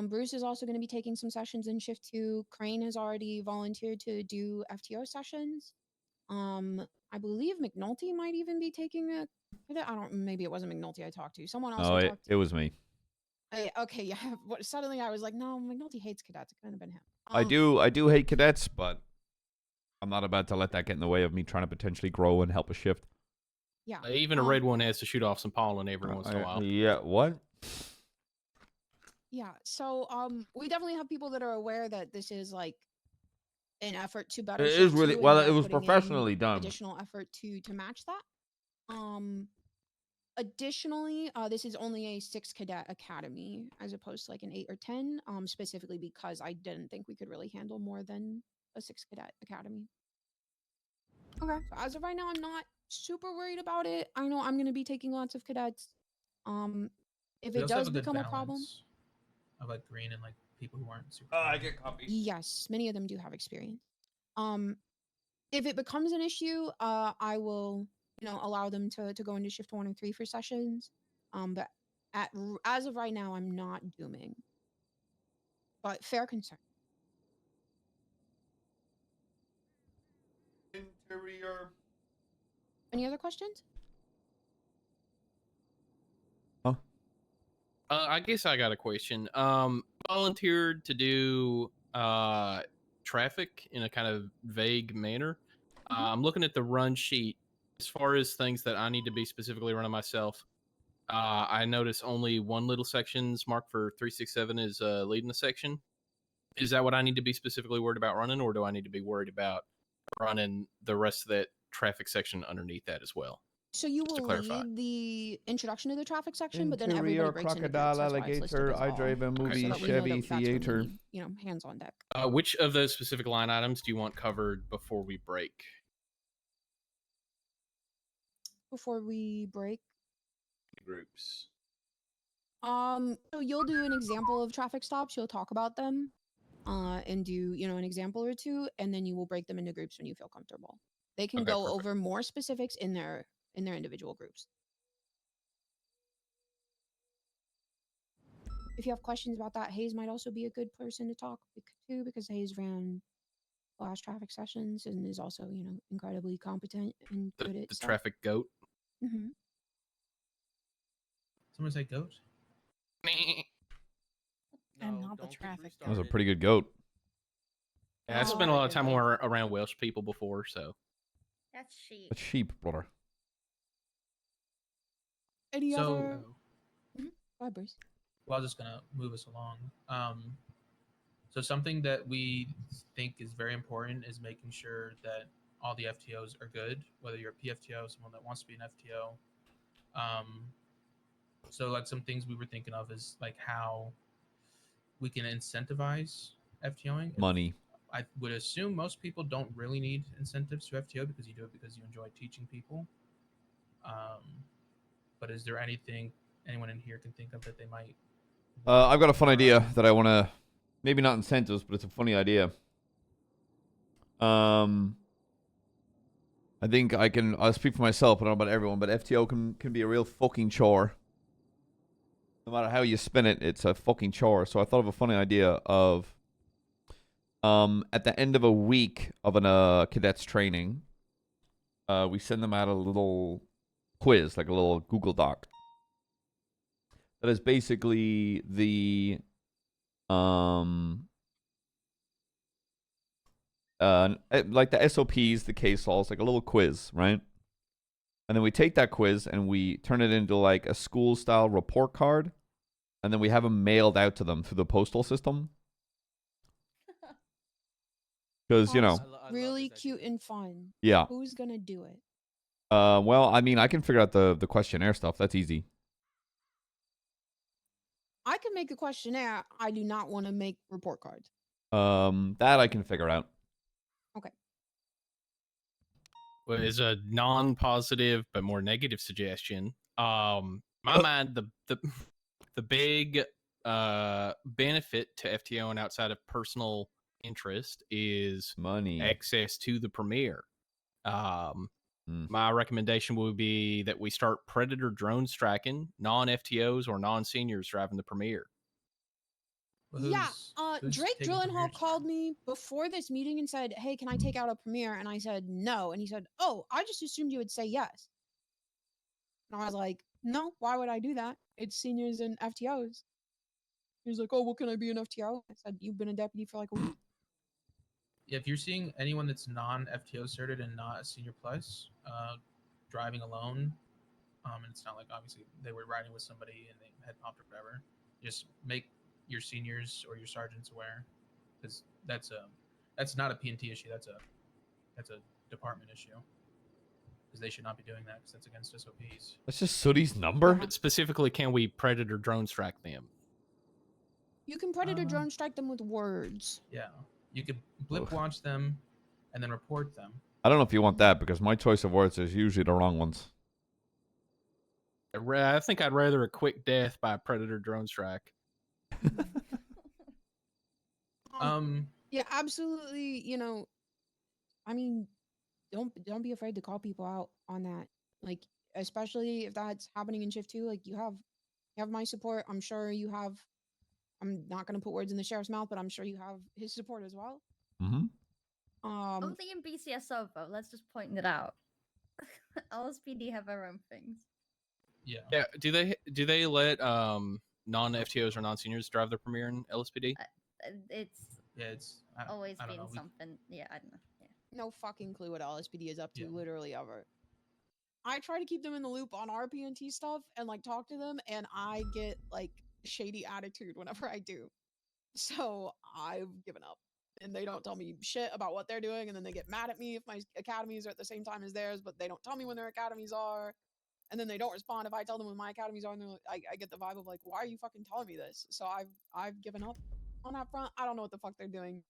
Bruce is also going to be taking some sessions in shift 2. Crane has already volunteered to do FTO sessions. I believe McNulty might even be taking a. Maybe it wasn't McNulty I talked to. Someone else Oh, I it, talked to. it was me. Okay, yeah. Suddenly I was like, no, McNulty hates cadets. It couldn't have been him. I do hate cadets, but I'm not about to let that get in the way of me trying to potentially grow and help a shift. Yeah. Even a red one has to shoot off some pollen every once in a while. Yeah, what? Yeah. So we definitely have people that are aware that this is like an effort to better. It shift is really 2, and well. they're It was putting in professionally done. Additional effort to match that. Additionally, this is only a 6 cadet academy as opposed to like an 8 or 10. Specifically because I didn't think we could really handle more than a 6 cadet academy. Okay. So as of right now, I'm not super worried about it. I know I'm going to be taking lots of cadets. If We it also have does a good become a problem, balance of like green and like people who aren't super. I get coffee. yes, many of them do have experience. If it becomes an issue, I will, allow them to go into shift 1 or 3 for sessions. But as of right now, I'm not dooming. But fair concern. Interior. Any other questions? I guess I got a question. Volunteered to do traffic in a kind of vague manner. I'm looking at the run sheet. As far as things that I need to be specifically running myself, I notice only one little section's marked for 367 is leading the section. Is that what I need to be specifically worried about running, or do I need to be worried about running the rest of that traffic section underneath that as well? So you Just to will clarify. lead the introduction of the traffic section, but then everybody Interior, breaks into groups. crocodile, That's why it's listed alligator, as I all, drive a movie, so that we know Chevy, that that's when we theater. need, hands on deck. Which of those specific line items do you want covered before we break? Before we break. Groups. So you'll do an example of traffic stops. You'll talk about them, and do an example or two, and then you will break them into groups when you feel comfortable. They can Okay, go perfect. over more specifics in their individual groups. If you have questions about that, Hayes might also be a good person to talk to, because Hayes ran the last traffic sessions and is also incredibly competent and good at The stuff. traffic goat. Mm-hmm. Someone say goat. I'm not the traffic. That was a pretty good goat. Yeah, I spent a lot of time around Welsh people before, so. That's sheep. A sheep, brother. Any So- other? Go ahead, Bruce. Well, I was just gonna move us along. So something that we think is very important is making sure that all the FTOs are good, whether you're a PFTO, someone that wants to be an FTO. So like some things we were thinking of is like how we can incentivize FTOing. Money. I would assume most people don't really need incentives to FTO because you do it because you enjoy teaching people. But is there anything anyone in here can think of that they might? I've got a fun idea that I want to, maybe not incentives, but it's a funny idea. I think I'll speak for myself, I don't know about everyone, but FTO can be a real fucking chore. No matter how you spin it, it's a fucking chore. So I thought of a funny idea of, at the end of a week of an cadets training, we send them out a little quiz, like a little Google Doc. That is basically the like the SOPs, the case laws, like a little quiz, right? And then we take that quiz and we turn it into like a school style report card, and then we have them mailed out to them through the postal system. Because really cute and fun. Yeah. Who's gonna do it? Well, I mean, I can figure out the questionnaire stuff. That's easy. I can make a questionnaire. I do not want to make report cards. That I can figure out. Okay. Well, is a non-positive but more negative suggestion. My mind, the big benefit to FTO and outside of personal interest is money, access to the premiere. My recommendation would be that we start predator drone striking non-FTOs or non-seniors driving the premiere. Drake Drillenhall called me before this meeting and said, "Hey, can I take out a premiere?" And I said no, and he said, "Oh, I just assumed you would say yes." And I was like, "No, why would I do that? It's seniors and FTOs." He was like, "Oh, well, can I be an FTO?" I said, "You've been a deputy for like a week." Yeah, if you're seeing anyone that's non-FTO certed and not a senior plus, driving alone, and it's not like obviously they were riding with somebody and they had popped or whatever, just make your seniors or your sergeants aware, because that's not a PNT issue. That's a department issue, because they should not be doing that because that's against SOPs. That's just Sooty's number. But specifically, can we predator drone strike them? You can predator drone strike them with words. Yeah, you could blip watch them, and then report them. I don't know if you want that, because my choice of words is usually the wrong ones. I think I'd rather a quick death by a predator drone strike. Yeah, absolutely. I mean, don't be afraid to call people out on that. Like, especially if that's happening in shift 2. Like, you have my support. I'm sure you have. I'm not gonna put words in the sheriff's mouth, but I'm sure you have his support as well. Mm-hmm. Only in BCSO though. Let's just point it out. LSPD have their own things. Yeah. Yeah. Do they let non-FTOs or non-seniors drive their premiere in LSPD? It's always been something. Yeah, I don't know. Yeah. No fucking clue what LSPD is up to, literally ever. I try to keep them in the loop on our PNT stuff and like talk to them, and I get like shady attitude whenever I do. So I've given up, and they don't tell me shit about what they're doing, and then they get mad at me if my academies are at the same time as theirs, but they don't tell me when their academies are, and then they don't respond if I tell them when my academies are, and they're like, I get the vibe of like, why are you fucking telling me this? So I've given up on that front. I don't know what the fuck they're doing.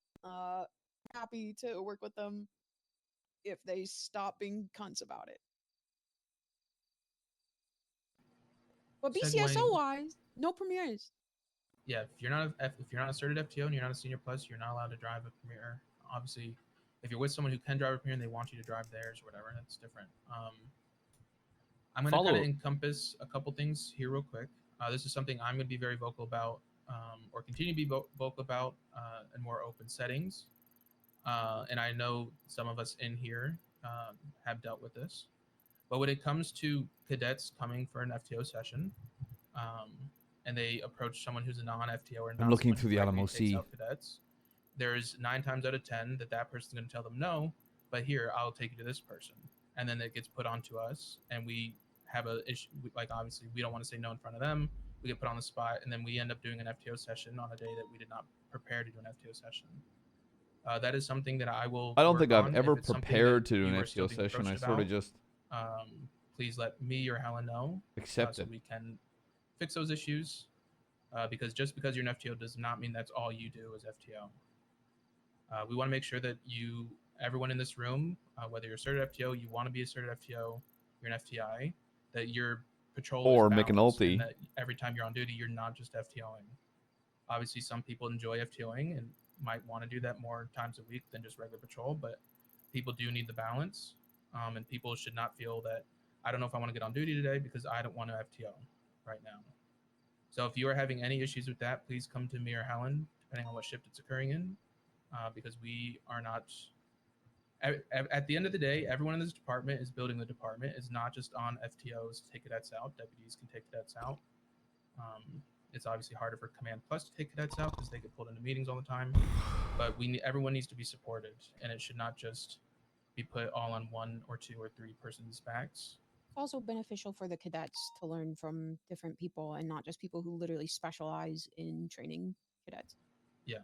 Happy to work with them if they stop being cunts about it. But BCSO wise, no premieres. Yeah, if you're not a certed FTO and you're not a senior plus, you're not allowed to drive a premiere. Obviously, if you're with someone who can drive a premiere and they want you to drive theirs or whatever, that's different. I'm going to kind of encompass a couple things here real quick. This is something I'm going to be very vocal about, or continue to be vocal about in more open settings. And I know some of us in here have dealt with this. But when it comes to cadets coming for an FTO session, and they approach someone who's a non-FTO or I'm looking through the Alamo takes out cadets, there's 9 times out of 10 that person's going to tell them no, but here, I'll take you to this person. And then it gets put onto us, and we have a issue. Like, obviously, we don't want to say no in front of them. We get put on the spot, and then we end up doing an FTO session on a day that we did not prepare to do an FTO session. That is something that I will. I don't think I've ever prepared to do an FTO session. I sort of just please let me or Helen know. Accept so it. we can fix those issues, because just because you're an FTO does not mean that's all you do as FTO. We want to make sure that everyone in this room, whether you're a certified FTO, you want to be a certified FTO, you're an FTI, that your patrol Or is balanced, McNulty. and that every time you're on duty, you're not just FTOing. Obviously, some people enjoy FTOing and might want to do that more times a week than just regular patrol, but people do need the balance, and people should not feel that I don't know if I want to get on duty today because I don't want to FTO right now. So if you are having any issues with that, please come to me or Helen, depending on what shift it's occurring in, because we are not. At the end of the day, everyone in this department is building the department. It's not just on FTOs to take cadets out. Deputies can take cadets out. It's obviously harder for Command Plus to take cadets out because they get pulled into meetings all the time. But everyone needs to be supported, and it should not just be put all on 1 or 2 or 3 persons' backs. It's also beneficial for the cadets to learn from different people and not just people who literally specialize in training cadets. Yeah.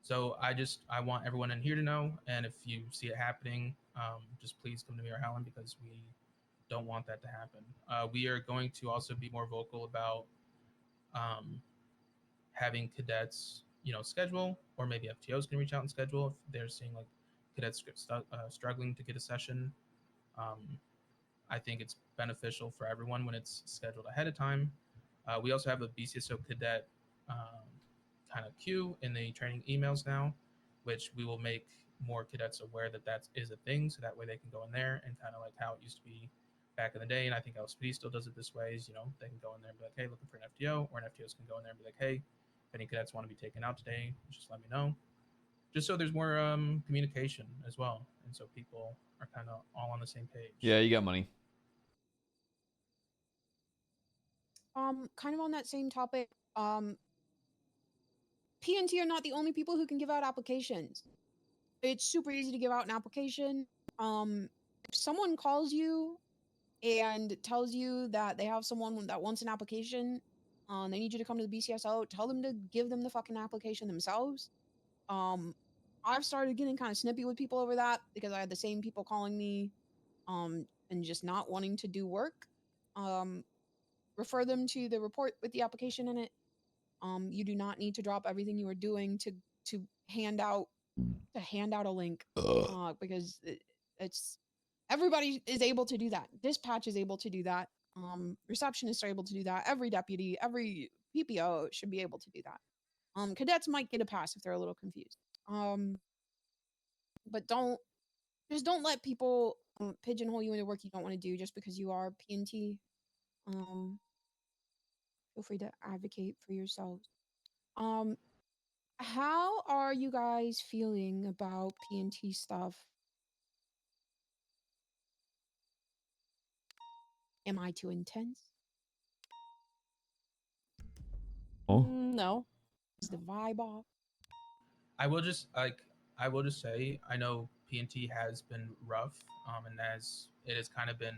So I want everyone in here to know, and if you see it happening, just please come to me or Helen because we don't want that to happen. We are going to also be more vocal about having cadets, schedule, or maybe FTOs can reach out and schedule if they're seeing like cadets struggling to get a session. I think it's beneficial for everyone when it's scheduled ahead of time. We also have a BCSO cadet kind of queue in the training emails now, which we will make more cadets aware that is a thing, so that way they can go in there and kind of like how it used to be back in the day. And I think LSPD still does it this way, is, they can go in there and be like, hey, looking for an FTO, or an FTOs can go in there and be like, hey, if any cadets want to be taken out today, just let me know. Just so there's more communication as well, and so people are kind of all on the same page. Yeah, you got money. Kind of on that same topic, PNT are not the only people who can give out applications. It's super easy to give out an application. If someone calls you and tells you that they have someone that wants an application, they need you to come to the BCSO, tell them to give them the fucking application themselves. I've started getting kind of snippy with people over that because I had the same people calling me, and just not wanting to do work. Refer them to the report with the application in it. You do not need to drop everything you are doing to hand out a link, because it's everybody is able to do that. Dispatch is able to do that. Receptionists are able to do that. Every deputy, every PPO should be able to do that. Cadets might get a pass if they're a little confused. But don't let people pigeonhole you into work you don't want to do just because you are PNT. Feel free to advocate for yourselves. How are you guys feeling about PNT stuff? Am I too intense? Oh. No. Is the vibe off? I will just say I know PNT has been rough, and as it has kind of been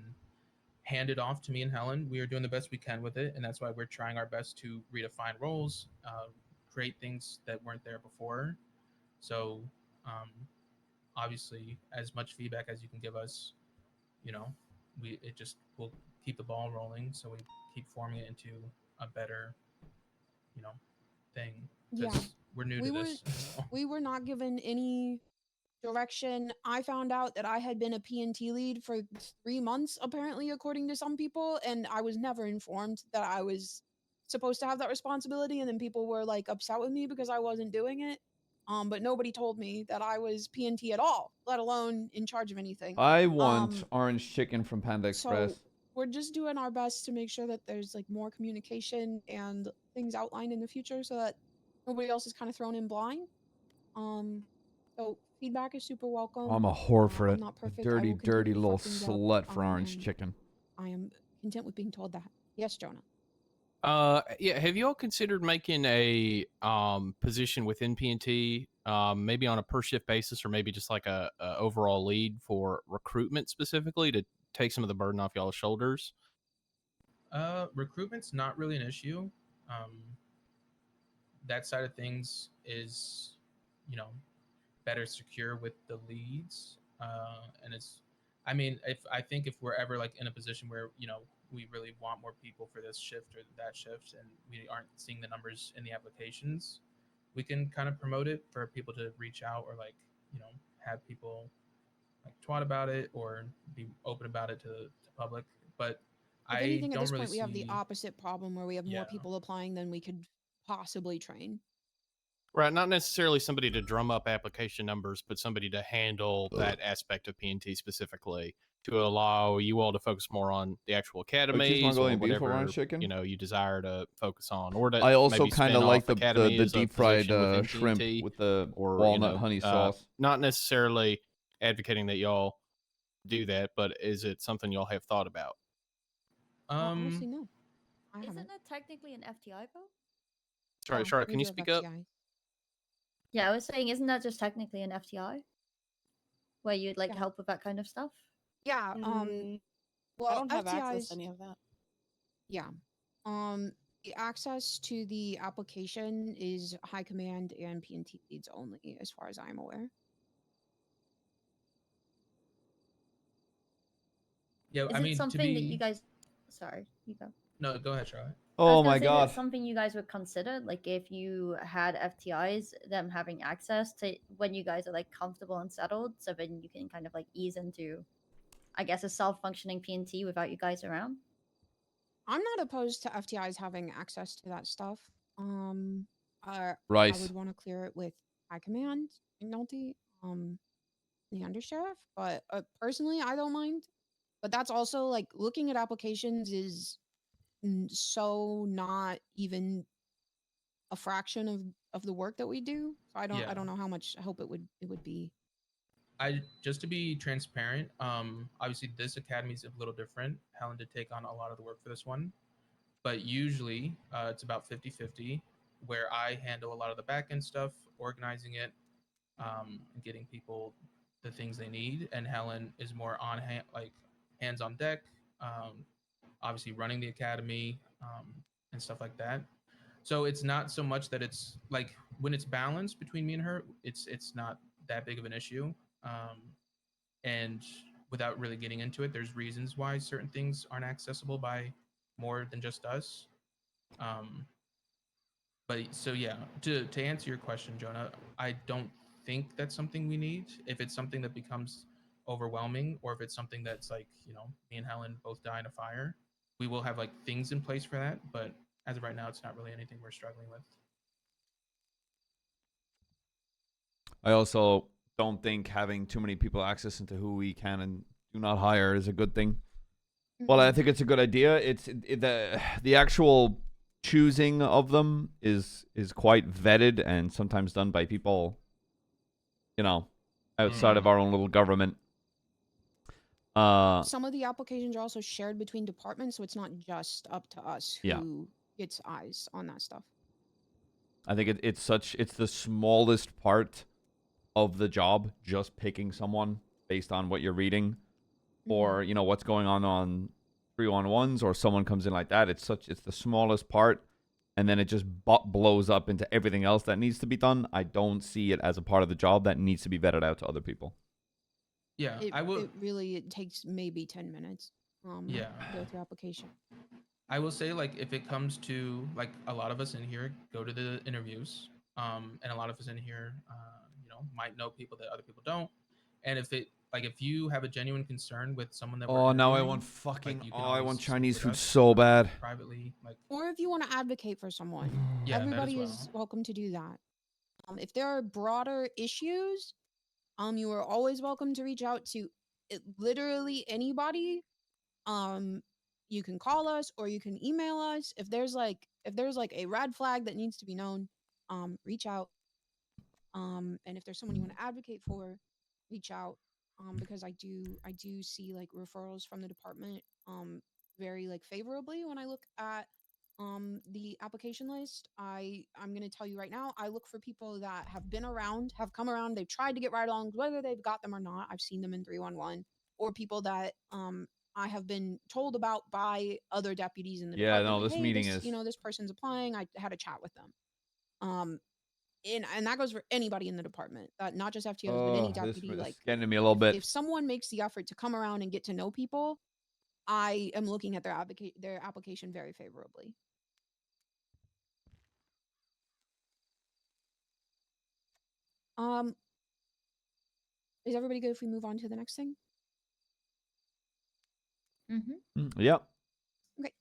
handed off to me and Helen, we are doing the best we can with it, and that's why we're trying our best to redefine roles, create things that weren't there before. So, obviously, as much feedback as you can give us, we'll keep the ball rolling, so we keep forming it into a better, thing. Yeah, we're new to this. We were not given any direction. I found out that I had been a PNT lead for 3 months, apparently, according to some people, and I was never informed that I was supposed to have that responsibility. And then people were like upset with me because I wasn't doing it. But nobody told me that I was PNT at all, let alone in charge of anything. I want orange chicken from Panda Express. So we're just doing our best to make sure that there's like more communication and things outlined in the future so that nobody else is kind of thrown in blind. So feedback is super welcome. I'm a whore for it. I'm not perfect. Dirty, dirty little slut for orange chicken. I am content with being told that. Yes, Jonah. Yeah. Have you all considered making a position within PNT, maybe on a per shift basis, or maybe just like a overall lead for recruitment specifically to take some of the burden off y'all's shoulders? Recruitment's not really an issue. That side of things is, better secure with the leads, and I mean, I think if we're ever like in a position where we really want more people for this shift or that shift, and we aren't seeing the numbers in the applications, we can kind of promote it for people to reach out, or like have people like twat about it or be open about it to public. But If I anything, at don't this really point, we have the see. opposite problem where we have more Yeah. people applying than we could possibly train. Right, not necessarily somebody to drum up application numbers, but somebody to handle that aspect of PNT specifically, to allow you all to focus more on the actual academies or Mongolian beef over whatever orange chicken? you desire to focus on, or to I also maybe kind spin of like off the academy as a deep fried position within shrimp PNT, with the or walnut honey sauce. not necessarily advocating that y'all do that, but is it something y'all have thought about? Honestly, no. I Isn't haven't. it technically an FTI though? Sorry, Yeah, Charlotte, we can you do have speak up? FTIs. Yeah, I was saying, isn't that just technically an FTI? Where you'd like Yeah. help with that kind of stuff? Yeah. Well, I don't have FTIs, access to any of that. Yeah. The access to the application is High Command and PNT leads only, as far as I'm aware. Yeah, Is I it mean, something that you guys? Sorry, you go. No, go ahead, Charlotte. I was Oh gonna my say, god. is it something you guys would consider, like if you had FTIs, them having access to when you guys are like comfortable and settled, so then you can kind of like ease into, I guess, a self-functioning PNT without you guys around. I'm not opposed to FTIs having access to that stuff. I Rice. would want to clear it with High Command, McNulty, the undersheriff. But personally, I don't mind. But that's also like looking at applications is so not even a fraction of the work that we do. So I Yeah. don't know how much help it would be. I just to be transparent, obviously this academy is a little different. Helen did take on a lot of the work for this one, but usually it's about 50-50, where I handle a lot of the back end stuff, organizing it, and getting people the things they need, and Helen is more on hand, like hands on deck, obviously running the academy, and stuff like that. So it's not so much that it's like when it's balanced between me and her, it's not that big of an issue. And without really getting into it, there's reasons why certain things aren't accessible by more than just us. But so yeah, to answer your question, Jonah, I don't think that's something we need. If it's something that becomes overwhelming, or if it's something that's like me and Helen both die in a fire, we will have like things in place for that. But as of right now, it's not really anything we're struggling with. I also don't think having too many people access into who we can and do not hire is a good thing. Well, I think it's a good idea. The actual choosing of them is quite vetted and sometimes done by people, outside of our own little government. Some of the applications are also shared between departments, so it's not just up to us who gets eyes on that stuff. I think it's the smallest part of the job, just picking someone based on what you're reading, or what's going on 311s, or someone comes in like that. It's the smallest part, and then it just blows up into everything else that needs to be done. I don't see it as a part of the job that needs to be vetted out to other people. Yeah, It takes maybe 10 minutes. Yeah. To go through application. I will say, like, if it comes to like a lot of us in here go to the interviews, and a lot of us in here, might know people that other people don't, and if you have a genuine concern with someone that Oh, now I want I want Chinese food so bad. Privately, like, or if you want to advocate for someone, everybody is welcome to do that. If there are broader issues, you are always welcome to reach out to literally anybody. You can call us or you can email us. If there's like a red flag that needs to be known, reach out. And if there's someone you want to advocate for, reach out. Because I do see like referrals from the department very like favorably when I look at the application list. I'm gonna tell you right now, I look for people that have been around, have come around, they've tried to get ride-alongs, whether they've got them or not. I've seen them in 311, or people that I have been told about by other deputies in the department. No, like, this hey, meeting this, is this person's applying. I had a chat with them. and that goes for anybody in the department, not just FTOs, but any Oh, this deputy. is Like, getting to me a little bit. if someone makes the effort to come around and get to know people, I am looking at their application very favorably. Is everybody good if we move on to the next thing? Yep. Okay.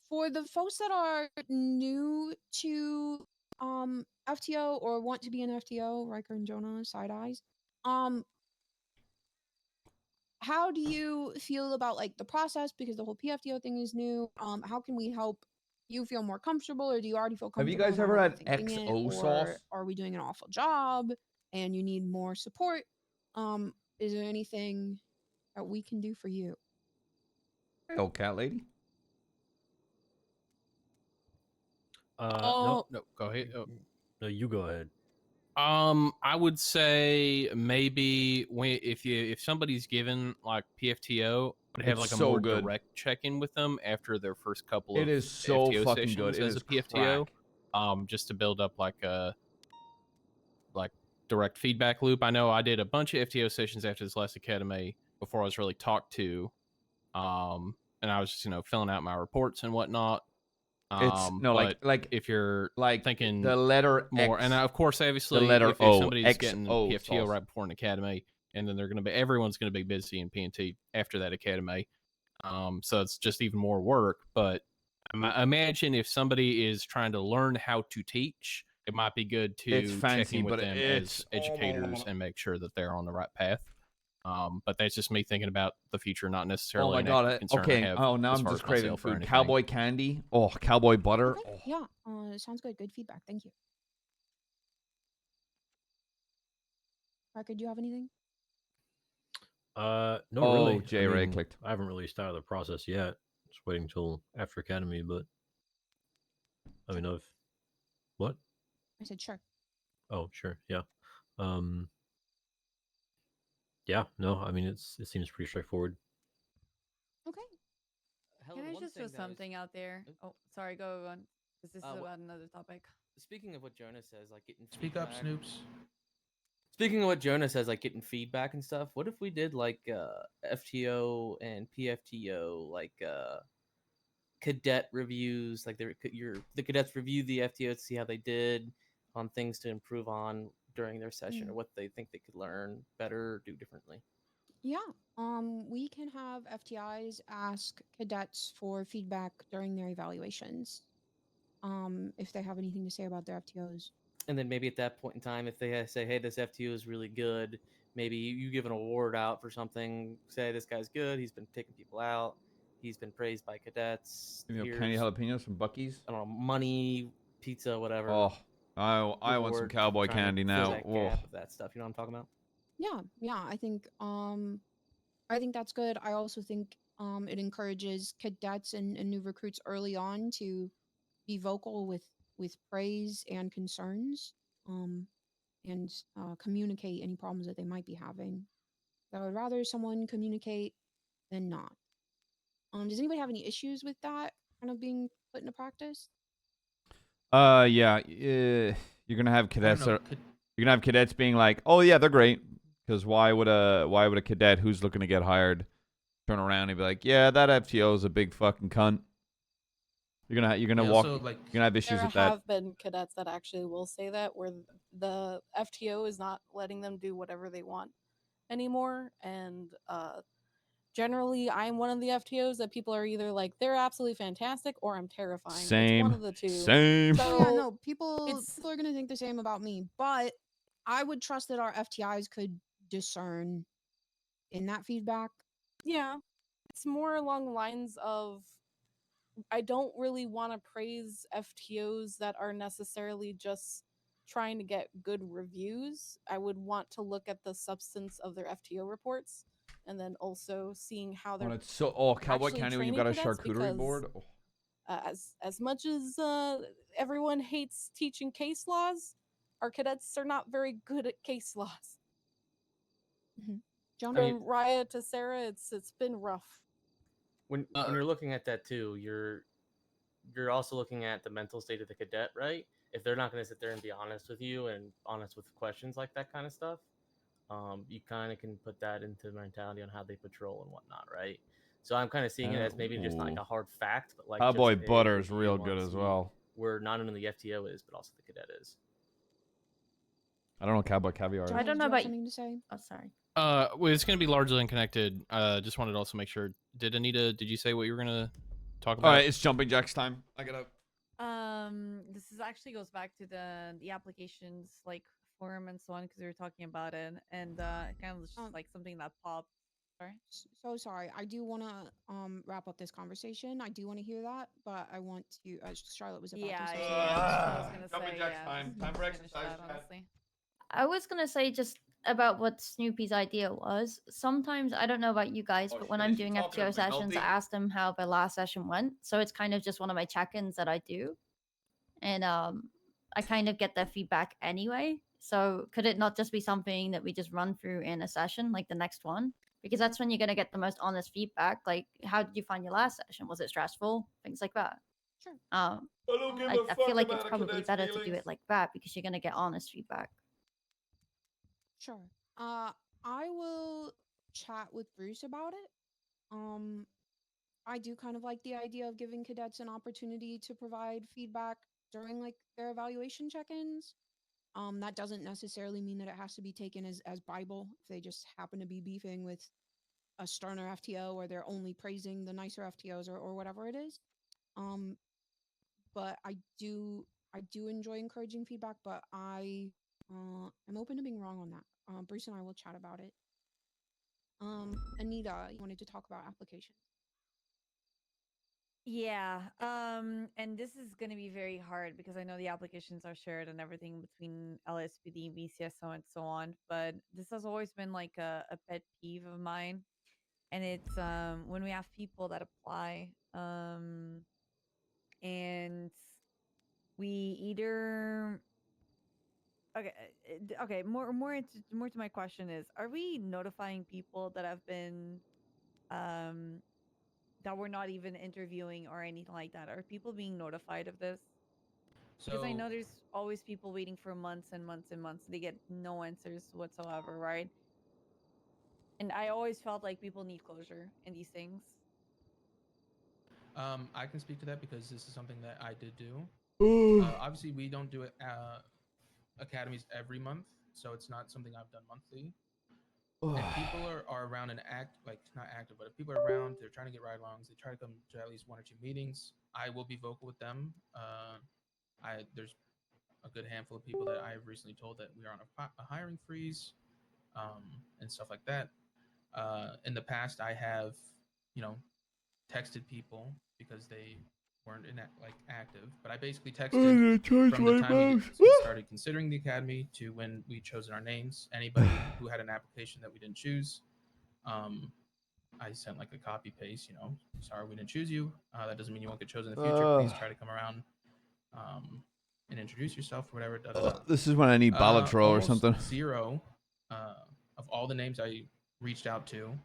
For the folks that are new to FTO or want to be an FTO, Riker and Jonah, side eyes, how do you feel about like the process, because the whole PFTO thing is new? How can we help you feel more comfortable, or do you already feel Have you comfortable? guys and ever are had overthinking it, XO or sauce? are we doing an awful job and you need more support? Is there anything that we can do for you? Oh, cat lady. No, go ahead. No, you go ahead. I would say maybe if somebody's given like PFTO, would have It's like a so more good. direct check-in with them after their first couple It of is so FTO fucking sessions good. It as is a PFTO. crack. Just to build up like a direct feedback loop. I know I did a bunch of FTO sessions after this last academy before I was really talked to, and I was just filling out my reports and whatnot. It's no but like if you're like thinking the letter more, X, and of course, obviously, the letter if O, somebody's getting XO PFTO sauce. right before an academy, and then everyone's gonna be busy in PNT after that academy, so it's just even more work. But imagine if somebody is trying to learn how to teach, it might be good It's to check fancy, in with but them it's as educators and make sure that they're on the right path. But that's just me thinking about the future, not necessarily Oh my an god! active concern Okay. I have Oh, now as I'm far just as craving myself or food. anything. Cowboy candy. Oh, cowboy butter. Okay. Yeah. Sounds good. Good feedback. Thank you. Riker, do you have anything? No, Oh, really. J Ray clicked. I haven't really started the process yet. Just waiting till after academy, but I mean, what? I said sure. Oh, sure, yeah. Yeah, no, I mean it seems pretty straightforward. Okay. Can I just throw something out there? Oh, sorry, go on. Because this is about another topic. Speaking of what Jonah says, like getting Speak up, feedback. Snoops. Speaking of what Jonah says, like getting feedback and stuff. What if we did like FTO and PFTO, like cadet reviews? Like the cadets review the FTO to see how they did on things to improve on during their session, or what they think they could learn better or do differently. Yeah. We can have FTIs ask cadets for feedback during their evaluations. If they have anything to say about their FTOs. And then maybe at that point in time, if they say, "Hey, this FTO is really good," maybe you give an award out for something. Say, "This guy's good. He's been taking people out. He's been praised by cadets." You know, Here's, candy jalapenos from Bucky's. I don't know, money, pizza, whatever. Oh, I want some reward for cowboy trying to candy fill now. that Oh. gap of that stuff. You know what I'm talking about? Yeah. I think that's good. I also think it encourages cadets and new recruits early on to be vocal with praise and concerns, and communicate any problems that they might be having. So I would rather someone communicate than not. Does anybody have any issues with that kind of being put into practice? Yeah. You're gonna have cadets. You're gonna have cadets being like, "Oh yeah, they're great." Because why would a cadet who's looking to get hired turn around and be like, "Yeah, that FTO is a big fucking cunt." You're gonna walk. Also, like, you're gonna have issues There with that. have been cadets that actually will say that, where the FTO is not letting them do whatever they want anymore. And generally, I'm one of the FTOs that people are either like, they're absolutely fantastic, or I'm terrifying. It's Same. one of the two. Same. So yeah, no, people are gonna think the same about me, but I would trust that our FTIs could discern in that feedback. Yeah, it's more along the lines of, I don't really want to praise FTOs that are necessarily just trying to get good reviews. I would want to look at the substance of their FTO reports, and then also seeing how they're It's so cowboy actually candy when you training got a cadets, charcuterie because, board. Oh. as much as everyone hates teaching case laws, our cadets are not very good at case laws. John, From Raya to Sarah, it's been rough. When you're looking at that too, you're also looking at the mental state of the cadet, right? if they're not going to sit there and be honest with you and honest with questions like that kind of stuff, you kind of can put that into mentality on how they patrol and whatnot, right? So I'm kind of seeing it as maybe just not like a hard fact, but like Cowboy just Butter a is real view on good as see well. where not only the FTO is, but also the cadet is. I don't know Cowboy Caviar. I don't know Do you have about. something to say? Oh, sorry. Well, it's going to be largely unconnected. Just wanted to also make sure. Did you say what you were going to talk about? All right, it's jumping jacks time. I gotta. This is actually goes back to the applications like forum and so on because we were talking about it, and it kind of was just like something that popped. Sorry. So sorry. I do want to wrap up this conversation. I do want to hear that, but I want to. Charlotte was about Yeah, to say yeah, something. I was gonna say time. yeah. Time for Finish exercise. that, honestly. I was gonna say just about what Snoopy's idea was. Sometimes I don't know about you guys, but when I'm doing FTO sessions, I ask them how the last session went. So it's kind of just one of my check-ins that I do, and I kind of get their feedback anyway. So could it not just be something that we just run through in a session, like the next one? Because that's when you're gonna get the most honest feedback. Like, how did you find your last session? Was it stressful? Things like that. Sure. I feel like it's probably better to do it like that because you're gonna get honest feedback. Sure. I will chat with Bruce about it. I do kind of like the idea of giving cadets an opportunity to provide feedback during like their evaluation check-ins. That doesn't necessarily mean that it has to be taken as Bible if they just happen to be beefing with a sterner FTO or they're only praising the nicer FTOs or whatever it is. But I do enjoy encouraging feedback, but I'm open to being wrong on that. Bruce and I will chat about it. Anita, you wanted to talk about applications. Yeah. And this is going to be very hard because I know the applications are shared and everything between LSPD, BCSO, and so on. But this has always been like a pet peeve of mine. And it's when we have people that apply and we either okay, more to my question is, are we notifying people that have been that we're not even interviewing or anything like that? Are people being notified of this? Because I know there's always people waiting for months and months and months. They get no answers whatsoever, right? And I always felt like people need closure in these things. I can speak to that because this is something that I did do. Obviously, we don't do it academies every month, so it's not something I've done monthly. If people are around and not active, but if people are around, they're trying to get ride-alongs, they try to come to at least 1 or 2 meetings, I will be vocal with them. There's a good handful of people that I've recently told that we are on a hiring freeze, and stuff like that. In the past, I have, texted people because they weren't active, but I basically texted from the time we started considering the academy to when we chosen our names. Anybody who had an application that we didn't choose, I sent like a copy paste. Sorry we didn't choose you. That doesn't mean you won't get chosen in the future. Please try to come around and introduce yourself or whatever. This is when I need Balatro or something. 0 of all the names I reached out to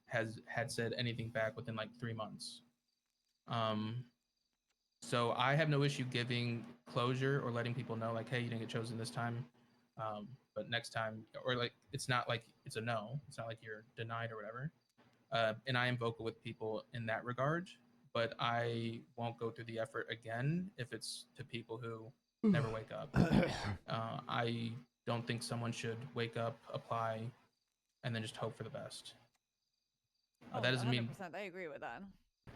had said anything back within like 3 months. So I have no issue giving closure or letting people know like, hey, you didn't get chosen this time, but next time, or like it's not like it's a no. It's not like you're denied or whatever. And I am vocal with people in that regard, but I won't go through the effort again if it's to people who never wake up. I don't think someone should wake up, apply, and then just hope for the best. Oh, That doesn't 100%, mean. I agree with that.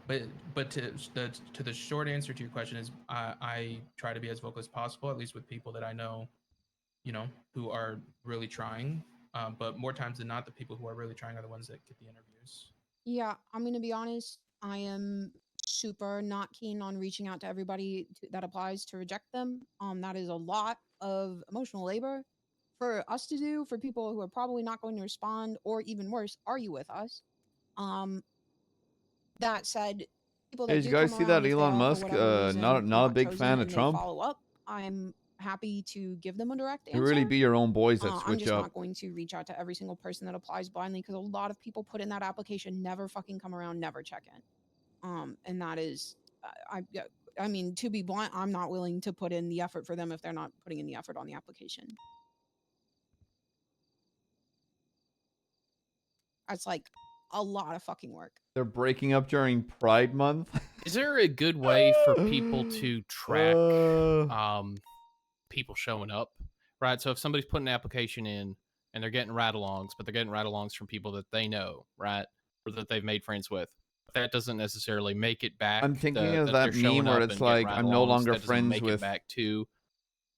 But to the short answer to your question is I try to be as vocal as possible, at least with people that I know, who are really trying. But more times than not, the people who are really trying are the ones that get the interviews. Yeah, I'm gonna be honest. I am super not keen on reaching out to everybody that applies to reject them. That is a lot of emotional labor for us to do for people who are probably not going to respond, or even worse, argue with us. That said, people that Hey, did do you guys come see around, that if they Elon are for Musk whatever reason not a big chosen fan of and they Trump? follow up, I'm happy to give them a direct You answer. really be your own boys that I'm switch just up. not going to reach out to every single person that applies blindly because a lot of people put in that application, never fucking come around, never check in. And that is, I mean, to be blunt, I'm not willing to put in the effort for them if they're not putting in the effort on the application. That's like a lot of fucking work. They're breaking up during Pride Month. Is there a good way for people to track people showing up? Right. So if somebody's putting an application in and they're getting ride-alongs, but they're getting ride-alongs from people that they know, right, or that they've made friends with, that doesn't necessarily make it back. I'm thinking of that meme where it's like, I'm no longer friends make with. it back to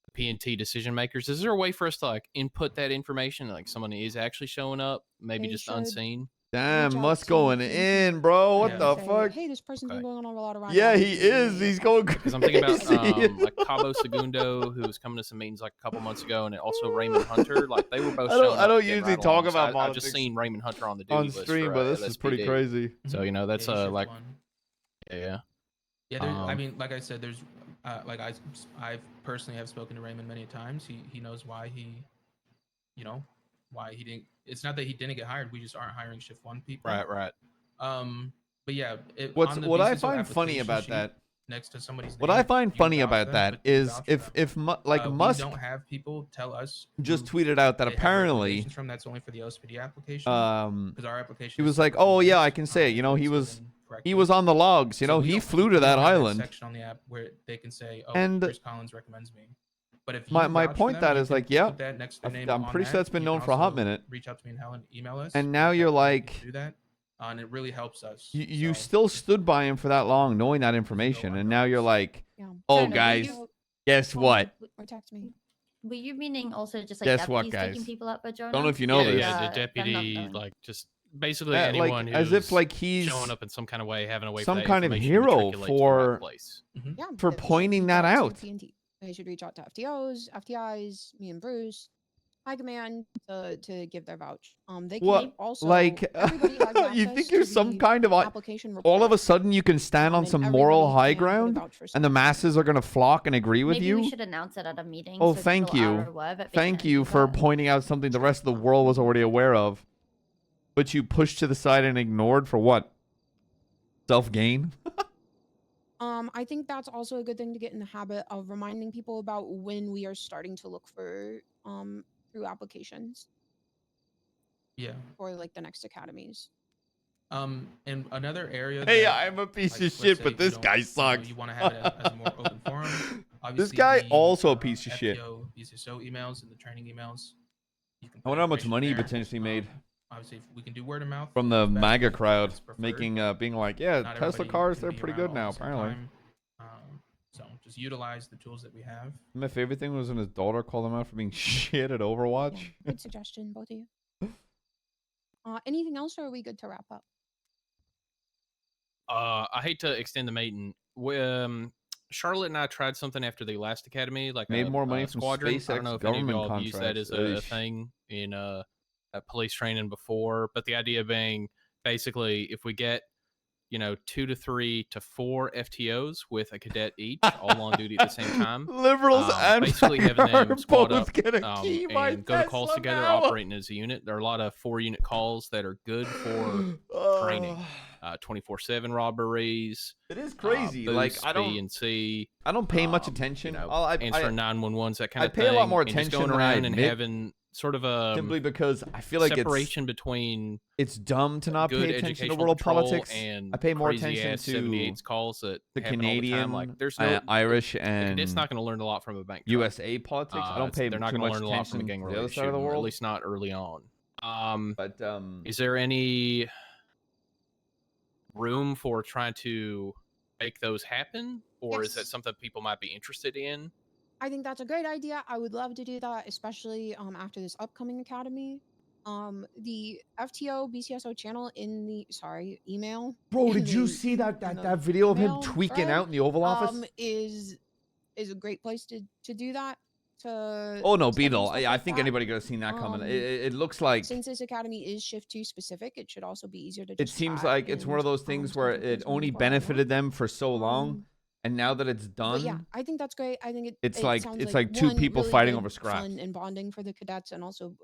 the P&T decision makers. Is there a way for us to like input that information? Like someone is actually showing up, maybe They just should unseen. Damn, reach out Musk to going P&T in, bro. What and the say, fuck? Hey, this person's been going on a lot of Yeah, ride-alongs he and they is. may He's have going Because I'm thinking about crazy. like Cabo Segundo, who was coming to some meetings like a couple months ago, and also Raymond Hunter. Like they were both. I don't getting usually talk ride-alongs. about I've politics just seen Raymond Hunter on the duty on list stream, for, but this is pretty LSPD. crazy. So you know that's shift like one. yeah. Yeah, I mean, like I said, there's like I personally have spoken to Raymond many times. He knows why why he didn't. It's not that he didn't get hired. We just aren't hiring shift one people. Right. But yeah, What I find funny about that. Next to somebody's What name, I find you funny vouch about them, that but you is vouch if them. like Musk we don't have people tell us just who tweeted out that they have apparently recommendations from. That's only for the OSPD application. Because our application. he is was like, separate from oh yeah, theirs. I can say it. You know, he was correctly. on the logs. You So know, we he don't- flew we to that don't have island. section on the app where they can say, oh, And Chris Collins recommends me. But if you my vouch for point them, that you is can like, yeah, put that next to their name I'm on pretty sure that. that's been You can known for a hot also minute. Reach out to me and Helen, email us. And now you're like, do that, and it really helps us. you still stood by him for that long, knowing that information, and now you're like, oh Jonah, guys, guess what? Or text me. Were you meaning also just like Guess what, deputies guys? taking people up at Jonah? Don't know if you know yeah, this. Yeah, the them not deputy, knowing. like just basically Like, anyone as who's if like he's showing up in some kind of way, having a way some for that kind of information to hero matriculate to the right place. Yeah, for they should pointing reach that to out. P&T. They should reach out to FTOs, FTIs, me and Bruce, High Command to give their vouch. They can What, also like, everybody has you access think you're to some the kind of application all of report. a sudden you can stand on and some moral everybody high can put a ground, vouch for and the masses are gonna flock and agree with Maybe you? we should announce it at a meeting. Oh, so thank people are you. aware of it, they Thank can you do for that. pointing out something the rest of the world was already aware of, but you pushed to the side and ignored for what? Self-gain? I think that's also a good thing to get in the habit of reminding people about when we are starting to look for through applications Yeah. for like the next academies. And another area. Hey, that, I'm a piece like, of let's shit, say but you this don't- guy you know, sucks. You want to have it as a more open forum. This Obviously, guy the, also a piece of shit. FTO, BCSO emails and the training emails. You can I put wonder how much information money he there. potentially made Obviously, if we can do word of mouth from the it's better, MAGA but crowd, it's preferred. making being like, yeah, Not Tesla everybody cars, can they're be pretty around good all now, at the same apparently. time. So just utilize the tools that we have. My favorite thing was when his daughter called him out for being shit at Overwatch. Good suggestion, both of you. Anything else, or are we good to wrap up? I hate to extend the meeting. Charlotte and I tried something after the last academy, like Made a, more money a from squadron. I SpaceX don't know if any of government y'all have used that contracts. as a Eesh. thing in police training before, but the idea being basically if we get 2 to 3 to 4 FTOs with a cadet each, all on duty at the same time. Liberals and basically having MAGA them are squad both up gonna key my and go to calls Tesla together, now. operating as a unit. There are a lot of 4-unit calls that are good for training. 24/7 robberies. It is crazy. Like, boost, I don't- B and C. I don't pay much attention. Answering 911s, that kind I of pay thing. a lot more and just attention going than I around and admit, having sort of a simply because I feel like separation between it's dumb to not good pay attention to educational world patrol politics. and I pay more crazy attention ass to 78s calls that the happen all the time. Canadian, Like there's no Irish, the and cadet's not going to learn a lot from a bank. USA politics. I don't pay They're not too gonna much learn a lot from a attention gang to the other related side of the shooting, or at world. least not early on. But is there any room for trying to make those happen, or is that Yes. something people might be interested in? I think that's a great idea. I would love to do that, especially after this upcoming academy. The FTO BCSO channel in the email. Bro, in did you the- see that in the that video of him email tweaking thread, out in the Oval Office? is a great place to do that. To Oh no, study Beetle! stuff I like think that. anybody could have seen that coming. Um, It looks like Since this academy is shift 2 specific, it should also be easier to. it Just seems chat like it's one of and, those things stuff where like it this only whenever I want. benefited them for so long, and now that it's done, But yeah, I think that's great. I think it's it like sounds it's like two one, people really fighting good, over scraps. fun and bonding for the cadets, and also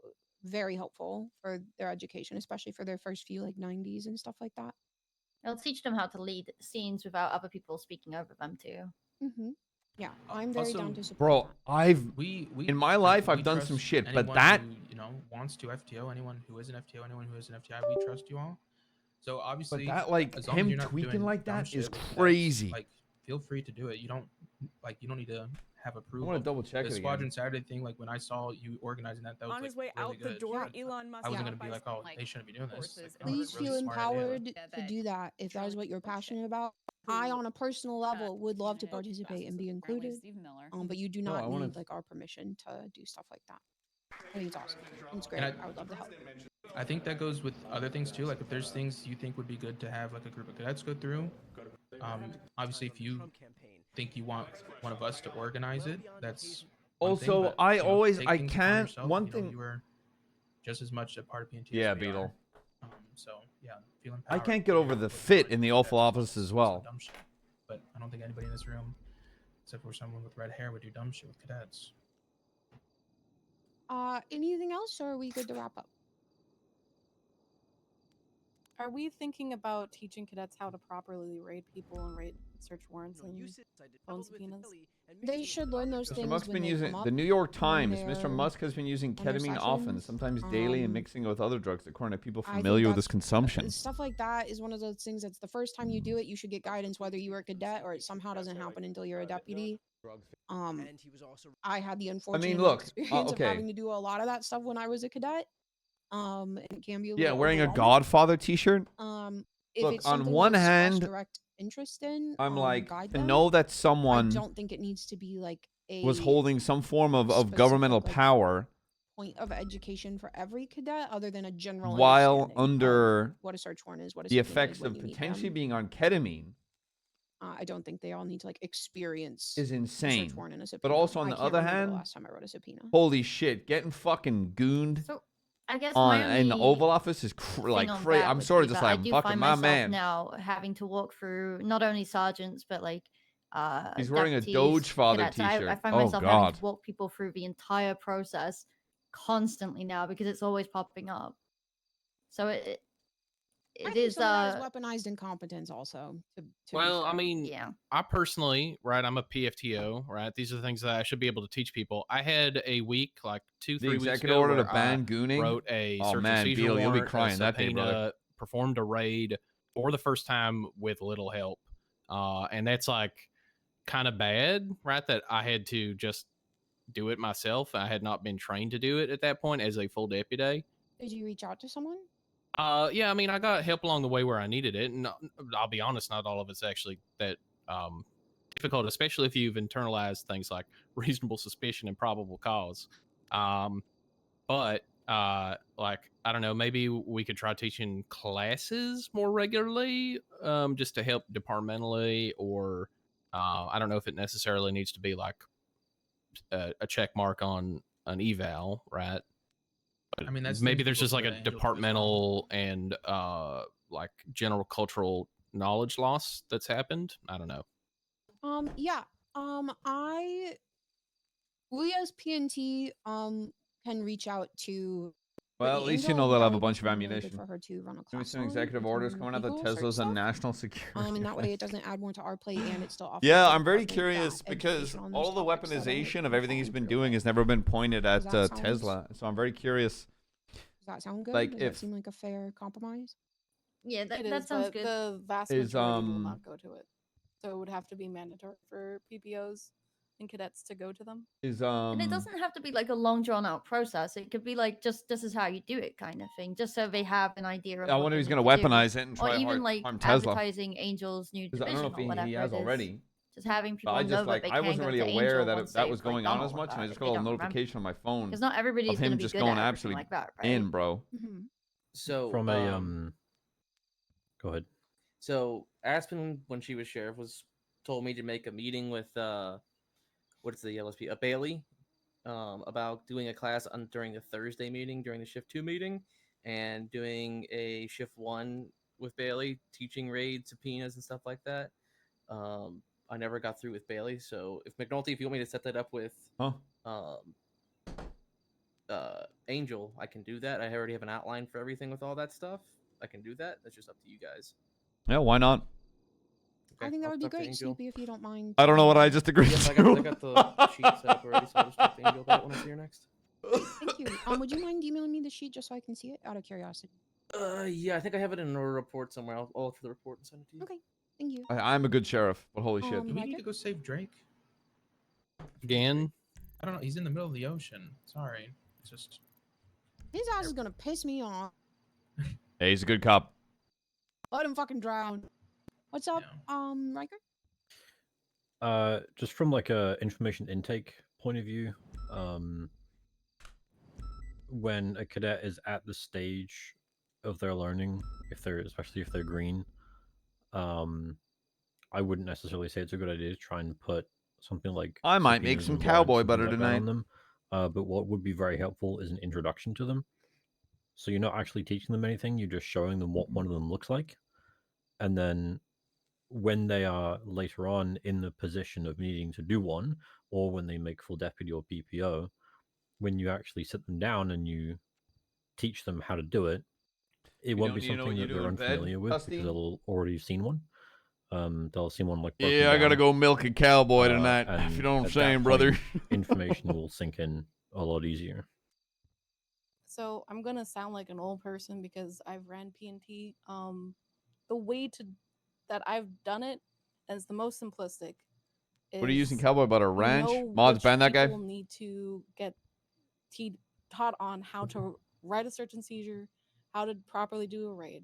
very helpful for their education, especially for their first few like 90s and stuff like that. It'll teach them how to lead scenes without other people speaking over them too. Yeah, I'm very down to support. Bro, I've we in my life I've done some trust shit, but anyone that who, wants to FTO, anyone who is an FTO, anyone who is an FTI, we trust you all. So obviously, that, like, as long as him you're not tweaking doing like dumb that is shit, that's, crazy. like, feel free to do it. You don't need to have approval. I want to double check the it Squadron again. Saturday thing. Like when I saw you organizing that, was On like his way really out the good. door, But Elon Musk I wasn't gonna got be by like, some, oh, they shouldn't be doing this. Like, no, Please it's a really feel smart idea. empowered to do that if that is what you're passionate about. I, on a personal level, would love to participate and be included. But you do No, not I wanna- need like our permission to do stuff like that. I think it's awesome. It's great. And I would love to help. I think that goes with other things too. Like if there's things you think would be good to have like a group of cadets go through. Obviously, if you think you want one of us to organize it, that's one thing, Also, but, I take always things I upon can't yourself. one You know, thing you were just as much a part of PNT. Yeah, as we Beetle. are. So yeah, feel I empowered. can't get over the fit in the Oval Office as well. Dumb shit. But I don't think anybody in this room, except for someone with red hair, would do dumb shit with cadets. Anything else, or are we good to wrap up? Are we thinking about teaching cadets how to properly raid people and raid search warrants and phone subpoenas? They should learn those Mr. things Musk's when been they using come up the New York when Times. they're Mr. Musk has been using on their ketamine often, sessions. sometimes daily, and mixing it with other drugs, according to people I think familiar with this that's- consumption. Stuff like that is one of those things that's the first time you do it, you should get guidance whether you were a cadet or it somehow doesn't happen until you're a deputy. I had the unfortunate look, experience okay. of having to do a lot of that stuff when I was a cadet. And it can be a Yeah, little wearing a overwhelming. Godfather T-shirt. If Look, it's on something one that Squad's hand, direct interest in, I'm like, guide to them. know that I someone don't think it needs to be like a was holding some form of specific, governmental like, power point of education for every cadet, other than a general while understanding of under what a search warrant is, what a the subpoena is, effects when of you need potentially them. being on ketamine I don't think they all need to like experience is a insane. search warrant and a But subpoena. also on I the can't other remember hand, the last time I wrote a subpoena. holy shit, getting fucking gooned So I guess on my in the only Oval Office is like thing on crazy. that I'm would sort of be just that I like do fucking find my myself man. now having to walk through not only sergeants but like He's wearing a deputies, Doge Father cadets. T-shirt. I find Oh myself having God. to walk people through the entire process constantly now because it's always popping up. So I it think is some of that is weaponized incompetence also. To Well, be I fair. mean, I personally, right, I'm a PFTO, right? These are the things that I should be able to teach people. I had a week, like 2-3 The weeks executive ago, order to where ban I gooning? wrote a Oh, search and man, seizure Beal, you'll be warrant, crying a that day, brother. subpoena, performed a raid for the first time with little help. And that's like kind of bad, right? That I had to just do it myself. I had not been trained to do it at that point as a full deputy. Did you reach out to someone? Yeah, I mean, I got help along the way where I needed it, and I'll be honest, not all of it's actually that difficult, especially if you've internalized things like reasonable suspicion and probable cause. But like, I don't know, maybe we could try teaching classes more regularly, just to help departmentally, or I don't know if it necessarily needs to be like a check mark on an eval, right? I mean, that's maybe things there's people just like go a to Angel for as departmental and like general cultural knowledge loss that's happened. I don't know. Yeah. We as PNT can reach out to. Well, the at least you Angel, know they'll that have a would be bunch of something really good ammunition. for her to run a Maybe class some on. executive We orders can coming out that Eagle search Tesla's on stuff. national security. And that way it doesn't add more to our plate, and it still offers. Yeah, the I'm very department curious that because education on all those the topics that are weaponization of everything he's defined been through doing it. has never been pointed at Does that sound- Tesla. So I'm very curious. Does that sound good? Like, Does if- that seem like a fair compromise? Yeah, It that is, sounds but good. the vast Is, majority will not go to it. So it would have to be mandatory for PPOs and cadets to go to them. Is And it doesn't have to be like a long drawn out process. It could be like just this is how you do it kind of thing, just so they have an idea of. I what wonder they if he's need gonna to do. weaponize it and or try to even like harm Tesla. advertising Angel's new 'Cause I division don't know or if whatever he has it is. already. Just having But people I know just that like they I can wasn't go really to aware Angel that once that they've, was going like, on done as all much, of and I that just if got they a don't little remember. notification on my phone Because not everybody's of him gonna be just good going at everything absolutely like that, right? in, bro. So From a go ahead. So Aspen, when she was sheriff, told me to make a meeting with what's the LSP? Bailey, about doing a class during the Thursday meeting, during the shift 2 meeting, and doing a shift 1 with Bailey, teaching raid subpoenas and stuff like that. I never got through with Bailey, so if McNulty, if you want me to set that up with Angel, I can do that. I already have an outline for everything with all that stuff. I can do that. That's just up to you guys. Yeah, why not? I think that I'll would be talk to great, Angel. Snoopy, if you don't mind. I don't know what I just agreed Yep, to. I got the sheet set up already, so I'll just talk to Angel about it when I see her next. Thank you. Would you mind emailing me the sheet just so I can see it out of curiosity? Yeah, I think I have it in a report somewhere. I'll look for the report and send it to you. Okay, thank you. I'm a good sheriff, but holy shit. Do we need to go save Drake? Again? I don't know. He's in the middle of the ocean. Sorry. It's just. His ass is gonna piss me off. Hey, he's a good cop. Let him fucking drown. What's up, Riker? Just from like a information intake point of view, when a cadet is at the stage of their learning, especially if they're green, I wouldn't necessarily say it's a good idea to try and put something like I might make subpoenas some and cowboy warrants and butter things like that tonight. on them. But what would be very helpful is an introduction to them. So you're not actually teaching them anything; you're just showing them what one of them looks like, and then when they are later on in the position of needing to do one, or when they make full deputy or PPO, when you actually sit them down and you teach them how to do it, it won't be something that they're unfamiliar with because they'll already seen one. They'll see one like broken Yeah, I gotta down, go milk a cowboy tonight. If and you know what I'm at that saying, brother. point, information will sink in a lot easier. So I'm gonna sound like an old person because I've ran PNT. The way that I've done it as the most simplistic. What are you using is cowboy butter? you Ranch? know Mods which ban that guy? people need to get taught on how to write a search and seizure, how to properly do a raid.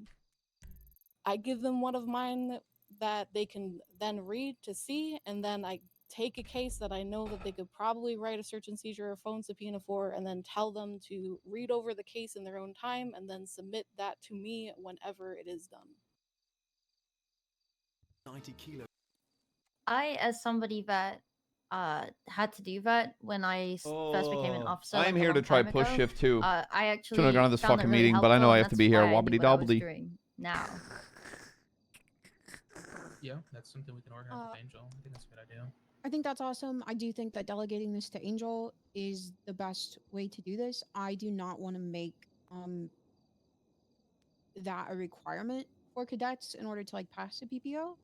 I give them one of mine that they can then read to see, and then I take a case that I know that they could probably write a search and seizure or phone subpoena for, and then tell them to read over the case in their own time and then submit that to me whenever it is done. 90 kilo. I, as somebody that had to do that when I first became an officer, I'm like, a here to long try time push ago, shift too. I Shouldn't actually have gone to this found it fucking really meeting, but I know helpful, I and have to that's be here. why I knew Wobbly what I was dobbly. doing now. Yeah, that's something we can organize with Angel. I think that's a good idea. I think that's awesome. I do think that delegating this to Angel is the best way to do this. I do not want to make that a requirement for cadets in order to like pass the PPO.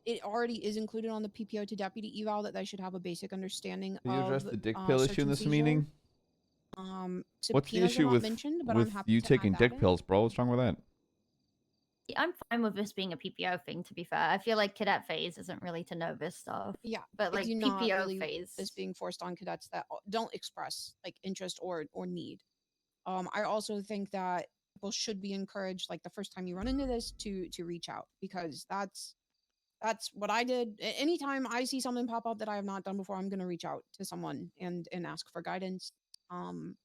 It already is included on the PPO to deputy eval that they should have a basic understanding Can you of address the dick pill search issue in and this seizure. meeting? What's the Subpoenas are issue not with mentioned, but I'm happy you to taking add dick that in. pills, bro? What's wrong with that? I'm fine with this being a PPO thing, to be fair. I feel like cadet phase isn't really to know this stuff. Yeah, But I like do not PPO really phase. this being forced on cadets that don't express like interest or need. I also think that people should be encouraged, like the first time you run into this, to reach out, because that's what I did. Anytime I see something pop up that I have not done before, I'm gonna reach out to someone and ask for guidance.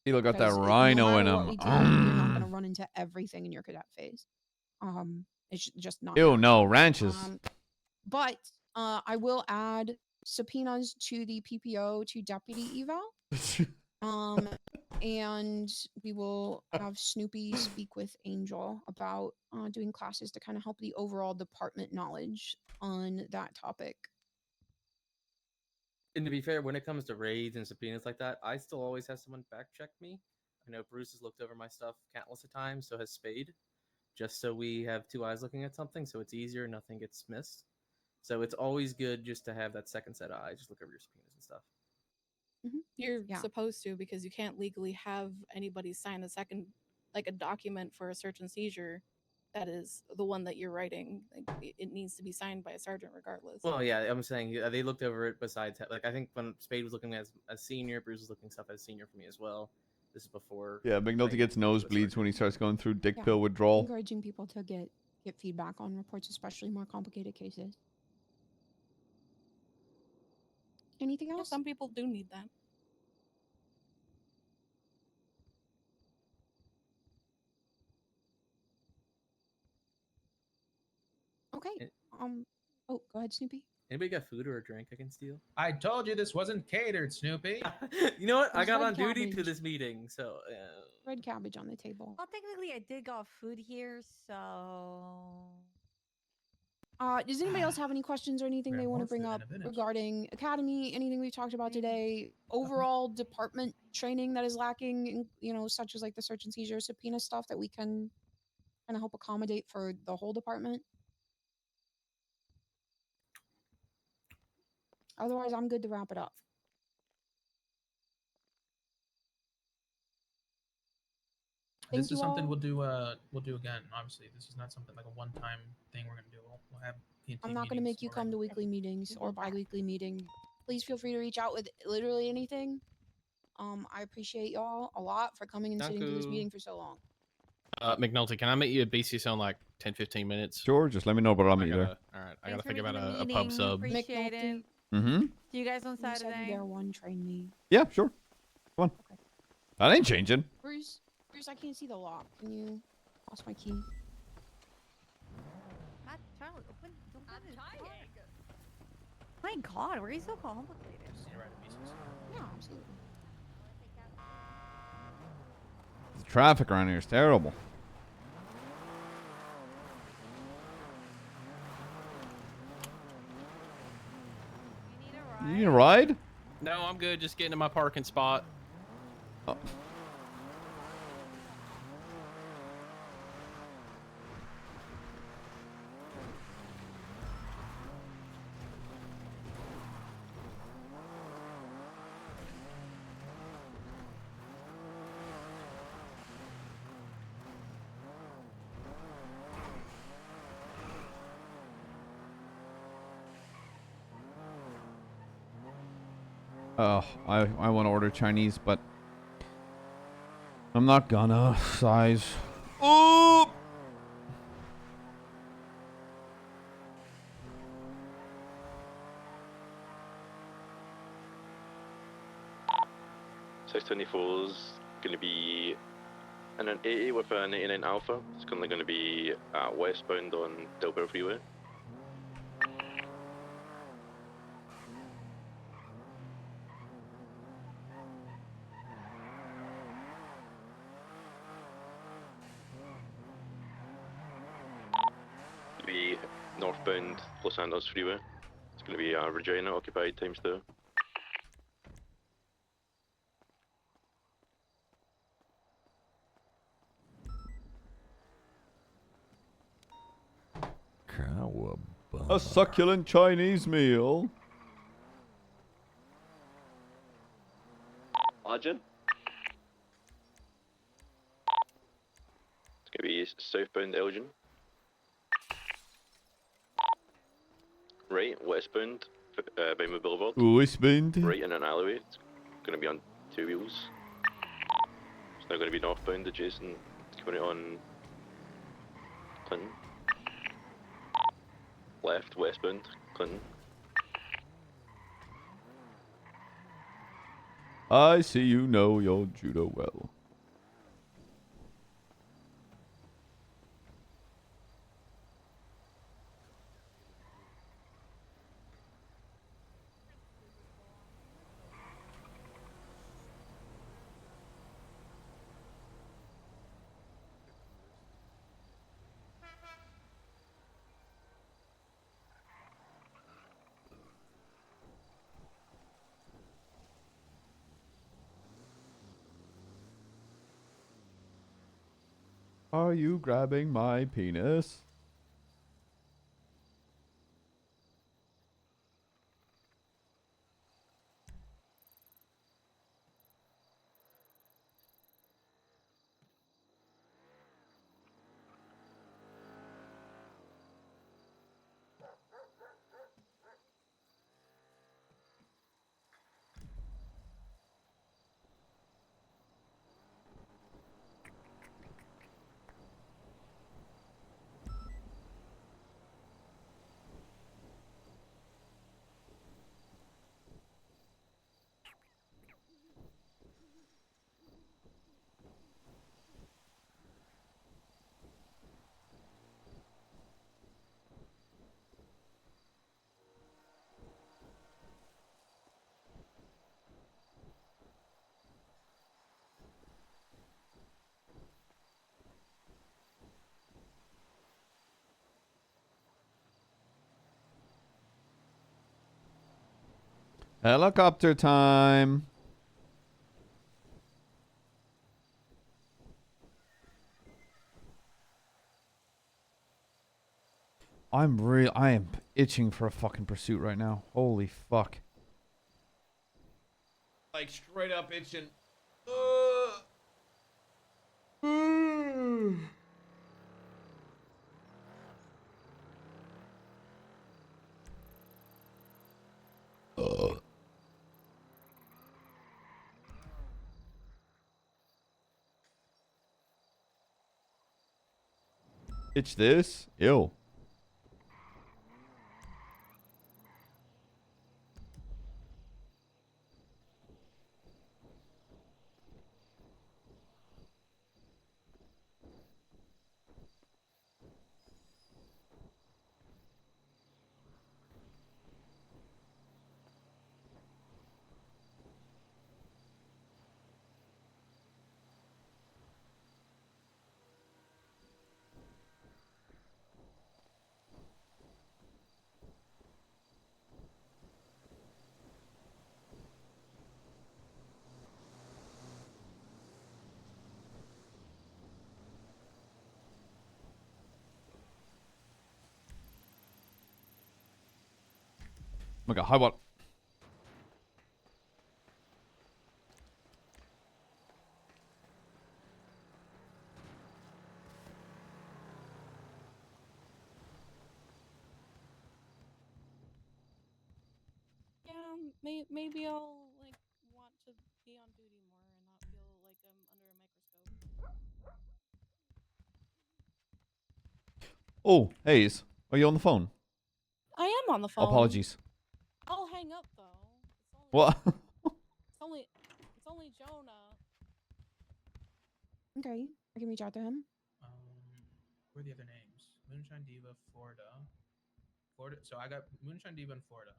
He got that Because no rhino matter in what him. we do, you're not gonna run into everything in your cadet phase. It's just not. Ew, gonna no, happen. ranches. But I will add subpoenas to the PPO to deputy eval. And we will have Snoopy speak with Angel about doing classes to kind of help the overall department knowledge on that topic. And to be fair, when it comes to raids and subpoenas like that, I still always have someone fact check me. I know Bruce has looked over my stuff countless of times, so has Spade, just so we have two eyes looking at something, so it's easier, nothing gets missed. So it's always good just to have that second set of eyes, just look over your subpoenas and stuff. You're supposed to, because you can't legally have anybody sign a document for a search and seizure that is the one that you're writing. Like, it needs to be signed by a sergeant regardless. Well, yeah, I'm saying they looked over it besides, like, I think when Spade was looking as a senior, Bruce was looking stuff as senior for me as well. This is before. Yeah, McNulty gets nosebleeds when he starts going through dick pill withdrawal. Encouraging people to get feedback on reports, especially more complicated cases. Anything else? Some people do need that. Okay. Oh, go ahead, Snoopy. Anybody got food or a drink I can steal? I told you this wasn't catered, Snoopy. You know what? I There's got red on duty to cabbage. this meeting, so. Red cabbage on the table. Well, technically, I did got food here, so. Does anybody else have any questions or anything they want to bring up regarding Academy? Anything we've talked about today? Overall department training that is lacking, such as like the search and seizure subpoena stuff that we can kind of help accommodate for the whole department. Otherwise, I'm good to wrap it up. Thank This you is something all. we'll do again. Obviously, this is not something like a one-time thing we're gonna do. We'll have PNT I'm not going to meetings make you more come to regularly. weekly meetings or bi-weekly meeting. Please feel free to reach out with literally anything. I appreciate y'all a lot for coming and sitting through this Danku. meeting for so long. McNulty, can I meet you at BCS in like 10-15 minutes? Sure, just let me know, but I'll meet you there. All right, I Thanks gotta for think about making the a pub meeting. sub. Appreciate it. McNulty, Mm-hmm. See you guys on you said Saturday. you there one train me. Yeah, sure. Come on. Okay. That ain't changing. Bruce, I can't see the lock. Can you pass my key? God, Charlie, open his car. My God, why are you so complicated? Yeah, absolutely. The traffic around here is terrible. You need a ride? No, I'm good. Just getting to my parking spot. Oh. Oh, I want to order Chinese, but I'm not gonna. Size. Oh! Size 24 is going to be an 80 with an 89 Alpha. It's currently going to be westbound on Delbert Freeway. Be northbound Los Santos Freeway. It's going to be Regina occupied times 2. A succulent Chinese meal. Arjun? It's going to be southbound Elgin. Right, westbound Bymore Boulevard. Westbound. Right in an alleyway. It's going to be on 2 wheels. It's now going to be northbound adjacent, coming on Clinton. Left, westbound, Clinton. I see you know your judo well. Are you grabbing my penis? Helicopter time. I am itching for a fucking pursuit right now. Holy fuck. Like straight up itching. Itch this? Ew. Oh my god, how about... Yeah, maybe I'll like want to be on duty more and not feel like I'm under a microscope. Oh, Hayes. Are you on the phone? I am on the phone. Apologies. I'll hang up though. What? It's only Jonah. Okay, I can reach out to him. What are the other names? Moonshine Diva, Florida. So I got Moonshine Diva in Florida.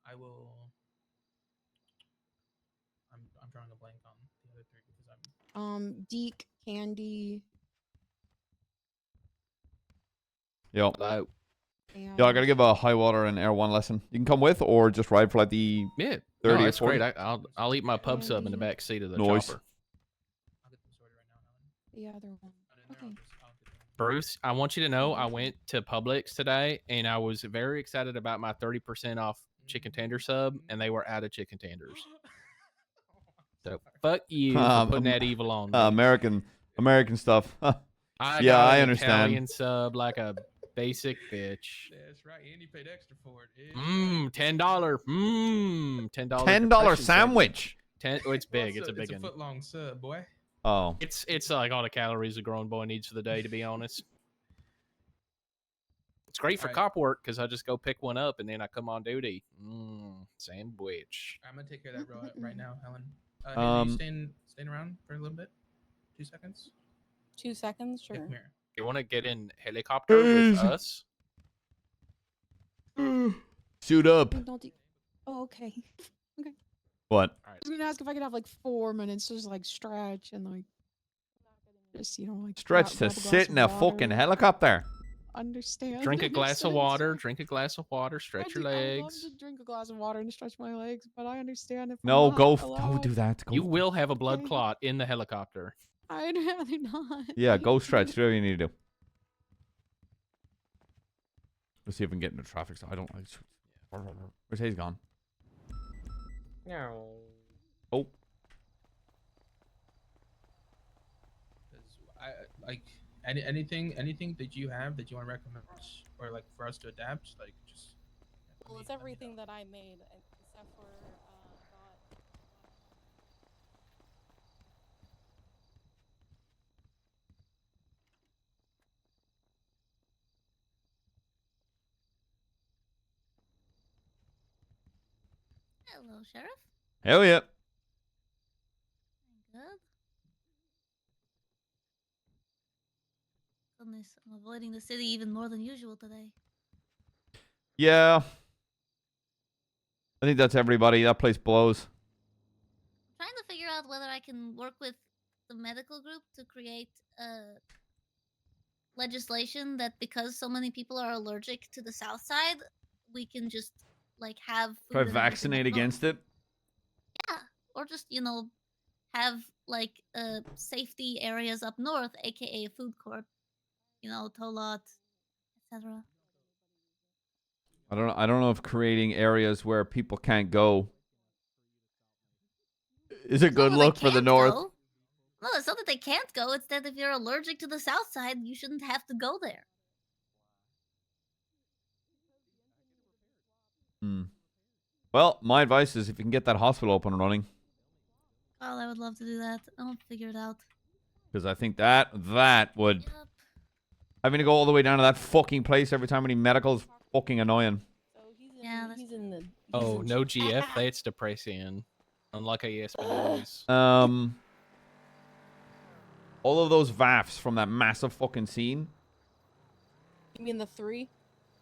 I will. I'm drawing a blank on the other three because I'm. Deke, Candy. Yo. Hello. Yo, I gotta give a high water and air 1 lesson. You can come with or just ride for like the 30 no, or that's 40. great. I'll eat my pub sub in the back seat of the Nice. chopper. The other one. Okay. Bruce, I want you to know I went to Publix today and I was very excited about my 30% off chicken tender sub, and they were out of chicken tenders. So fuck you for putting that evil on me. American stuff. I Yeah, got I an understand. Italian sub like a basic bitch. That's right. And you paid extra for it. $10. $10. $10 depression sandwich. sandwich. Oh, it's big. It's a big It's a one. foot long sub, boy. Oh. It's like all the calories a grown boy needs for the day, to be honest. It's great for cop work because I just go pick one up and then I come on duty. Sandwich. I'm gonna take care of that right now, Helen. Are you staying around for a little bit? 2 seconds. 2 seconds, sure. Come here. You want to get in helicopter with us? Suit up. McNulty. Oh, okay. Okay. What? I was gonna ask if I could have like 4 minutes to just like stretch and like just like Stretch to grab a glass sit of in a water. fucking helicopter. Understand. Drink a glass of Understand. water. Drink a glass of water. Stretch your I would love legs. to drink a glass of water and stretch my legs, but I understand if No, I'm not go allowed. do that. Go. You will have a blood clot in the helicopter. I'd rather not. Yeah, go stretch. Do whatever you need to do. Let's see if we can get into traffic. So I don't like. Where's Hayes gone? No. Oh. I like anything that you have that you want to recommend or like for us to adapt, like just. Well, it's everything that I made except for Hello, Sheriff. Hell yeah. Good. Goodness, I'm avoiding the city even more than usual today. Yeah. I think that's everybody. That place blows. I'm trying to figure out whether I can work with the medical group to create legislation that because so many people are allergic to the south side, we can just like have food Try and everything vaccinate at home. against it. Yeah, or just have like safety areas up north, aka a food court, Tolot, etc. I don't know if creating areas where people can't go is a good Well, they look for the can't north. go. No, it's not that they can't go. It's that if you're allergic to the south side, you shouldn't have to go there. Hmm. Well, my advice is if you can get that hospital up and running, Oh, I would love to do that. I'll figure it out. because I think that would. Having to go all the way down to that fucking place every time we need medical is fucking annoying. Yeah, He's in the. Oh, no GF. That's depressing. Unlucky Espanolis. All of those VAFs from that massive fucking scene. You mean the 3?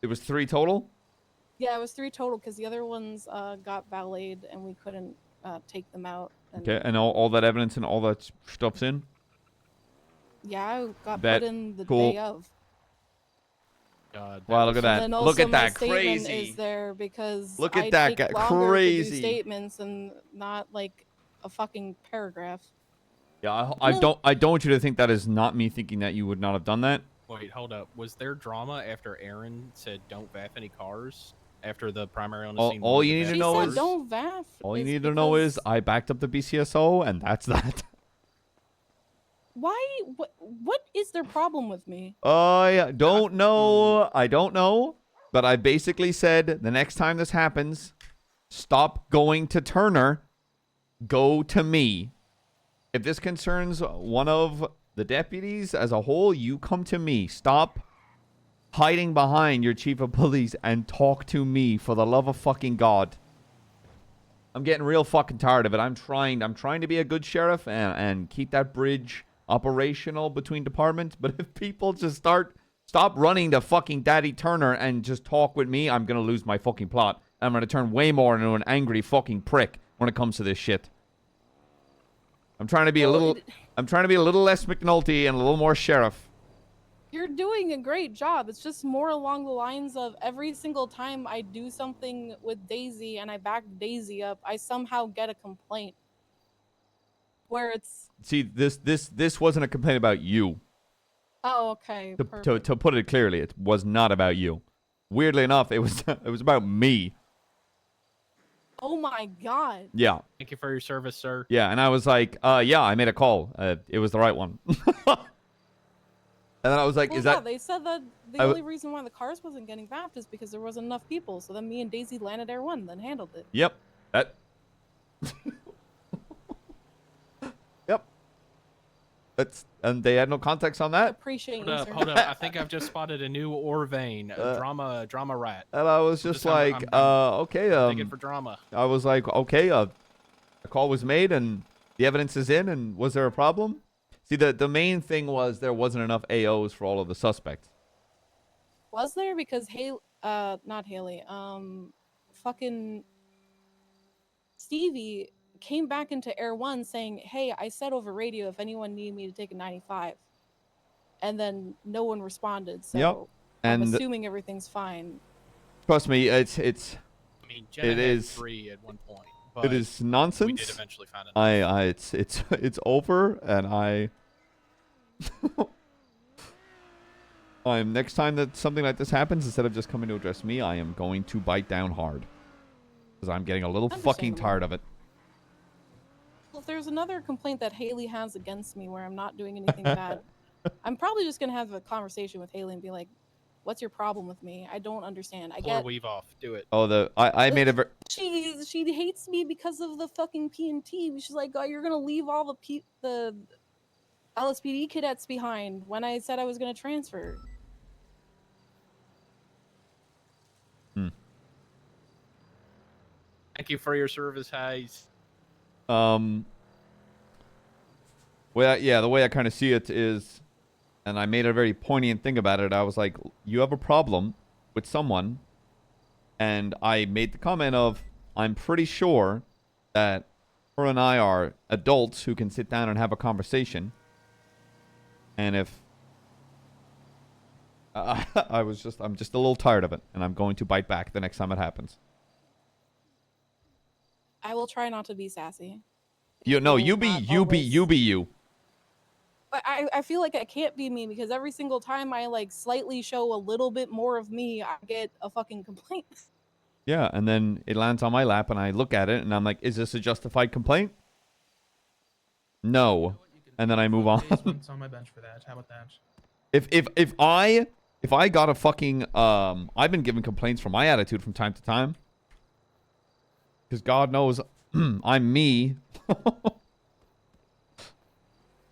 It was 3 total. Yeah, it was 3 total because the other ones got valeted and we couldn't take them out. And Okay, and all that evidence and all that stuff's in. yeah, I got Bet. put in the Cool. day of. God, wow, look at that. And then Look also at my that. statement Crazy. is there because Look at I that take guy. longer Crazy. to do statements and not like a fucking paragraph. Yeah, I don't want you to think that is not me thinking that you would not have done that. Wait, hold up. Was there drama after Aaron said don't VAF any cars? After the primary on the scene? All you need to know is don't VAF. all you need to know is I backed up the BCSO and that's that. Why? What is their problem with me? I don't know. I don't know. But I basically said the next time this happens, stop going to Turner. Go to me. If this concerns one of the deputies as a whole, you come to me. Stop hiding behind your chief of police and talk to me for the love of fucking God. I'm getting real fucking tired of it. I'm trying to be a good sheriff and keep that bridge operational between departments, but if people just stop running to fucking Daddy Turner and just talk with me, I'm gonna lose my fucking plot. I'm gonna turn way more into an angry fucking prick when it comes to this shit. I'm trying to be a little less McNulty and a little more sheriff. You're doing a great job. It's just more along the lines of every single time I do something with Daisy and I back Daisy up, I somehow get a complaint. Where it's See, this wasn't a complaint about you. oh, okay. To put it clearly, it was not about you. Weirdly enough, it was about me. Oh my god. Yeah. Thank you for your service, sir. Yeah, and I was like, yeah, I made a call. It was the right one. And then I was like, Well, is yeah, that... they said that the only reason why the cars wasn't getting vapped is because there wasn't enough people. So then me and Daisy landed Air 1, then handled it. Yep. That... Yep. And they had no context on that. Appreciate Hold up. I think I've just spotted a new ore vein. Drama rat. And I was just like, okay. I'm digging for drama. I was like, okay, a call was made and the evidence is in, and was there a problem? See, the main thing was there wasn't enough AOs for all of the suspects. Was there? Because not Haley, fucking Stevie came back into Air 1 saying, hey, I said over radio if anyone needed me to take a 95. And then no one responded, so Yep. I'm And assuming everything's fine. trust me, it's I mean, Jenna it had is 3 at one point. But it is nonsense. We did eventually find it. It's over, and I'm next time that something like this happens, instead of just coming to address me, I am going to bite down hard. Because I'm getting a little fucking tired of it. Well, if there's another complaint that Haley has against me where I'm not doing anything bad, I'm probably just going to have a conversation with Haley and be like, what's your problem with me? I don't understand. Pull her weave off. Do it. Oh, I made a... She hates me because of the fucking P&T. She's like, oh, you're going to leave all the LSPD cadets behind when I said I was going to transfer. Thank you for your service, Hayes. Well, yeah, the way I kind of see it is, and I made a very poignant thing about it. I was like, you have a problem with someone, and I made the comment of, I'm pretty sure that her and I are adults who can sit down and have a conversation. And if I'm just a little tired of it, and I'm going to bite back the next time it happens. I will try not to be sassy. You be you. I feel like I can't be me because every single time I like slightly show a little bit more of me, I get a fucking complaint. Yeah, and then it lands on my lap, and I look at it, and I'm like, "Is this a justified complaint?" No, and then I move on. It's on my bench for that. How about that? If I got a fucking I've been given complaints for my attitude from time to time, because God knows I'm me.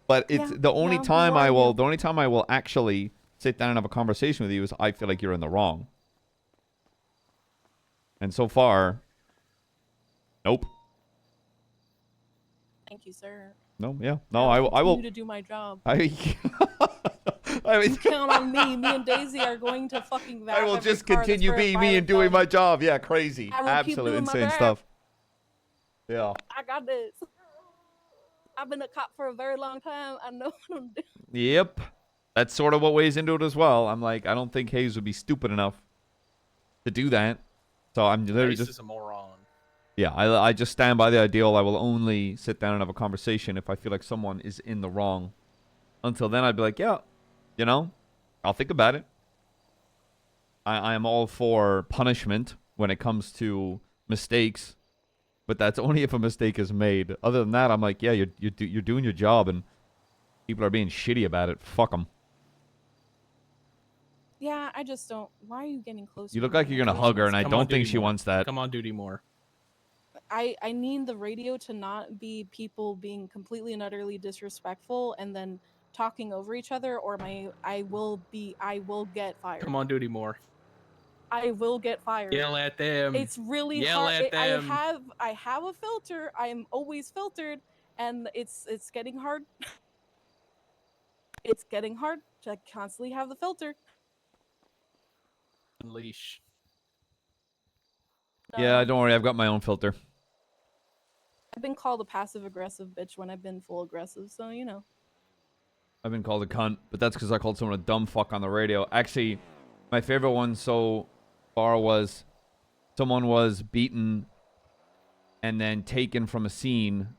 But it's the only time I will actually sit down and have a conversation with you is I feel like you're in the wrong. And so far, nope. Thank you, sir. No, yeah. No, I will continue to do my job. I You count on me. Me and Daisy are going to fucking I will just continue being me and doing my job. Yeah, crazy. I will keep Absolute doing my insane best. stuff. Yeah. I got this. I've been a cop for a very long time. I know what I'm doing. Yep. That's sort of what weighs into it as well. I'm like, I don't think Hayes would be stupid enough to do that. So I'm literally Hayes just is a moron. Yeah, I just stand by the ideal. I will only sit down and have a conversation if I feel like someone is in the wrong. Until then, I'd be like, yeah, you know, I'll think about it. I am all for punishment when it comes to mistakes, but that's only if a mistake is made. Other than that, I'm like, yeah, you're doing your job, and people are being shitty about it. Fuck them. Yeah, I just don't. Why are you getting closer? You look to like me? you're gonna hug her, and I Come on, don't think duty she more. wants that. Come on, duty more. I need the radio to not be people being completely and utterly disrespectful and then talking over each other, or I will get fired. Come on, duty more. I will get fired. Yell at them. It's really Yell hard. at them. I have a filter. I'm always filtered, and it's getting hard. It's getting hard to constantly have the filter. Unleash. Yeah, don't worry. I've got my own filter. I've been called a passive aggressive bitch when I've been full aggressive, so you know. I've been called a cunt, but that's because I called someone a dumb fuck on the radio. Actually, my favorite one so far was someone was beaten and then taken from a scene.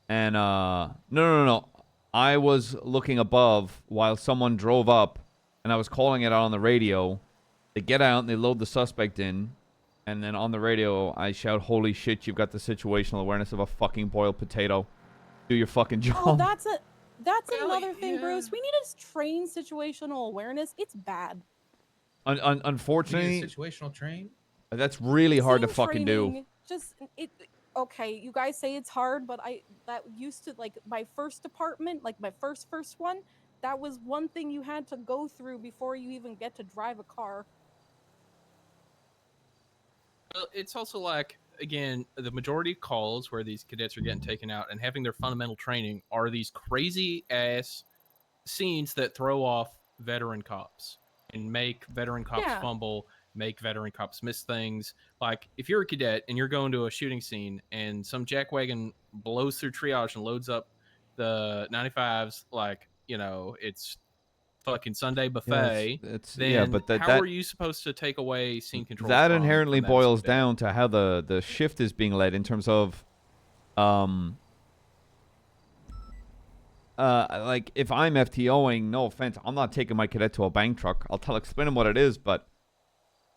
And, no. I was looking above while someone drove up, and I was calling it out on the radio. They get out, and they load the suspect in. And then on the radio, I shout, "Holy shit, you've got the situational awareness of a fucking boiled potato. Do your fucking job." Oh, that's another thing, Bruce. We need to train situational awareness. It's bad. Unfortunately, situational train. that's really hard to Scene fucking do. training, Just it. Okay, you guys say it's hard, but that used to, like, my first department, like my first one. That was one thing you had to go through before you even get to drive a car. Well, it's also like, again, the majority of calls where these cadets are getting taken out and having their fundamental training are these crazy ass scenes that throw off veteran cops and make veteran cops fumble, make veteran cops miss things. Like, if you're a cadet and you're going to a shooting scene and some jackwagon blows through triage and loads up the 95s, like, you know, it's fucking Sunday buffet, then but how are you supposed to take away scene control? That from inherently that boils cadet? down to how the shift is being led in terms of, like, if I'm FTOing, no offense, I'm not taking my cadet to a bank truck. I'll explain him what it is, but,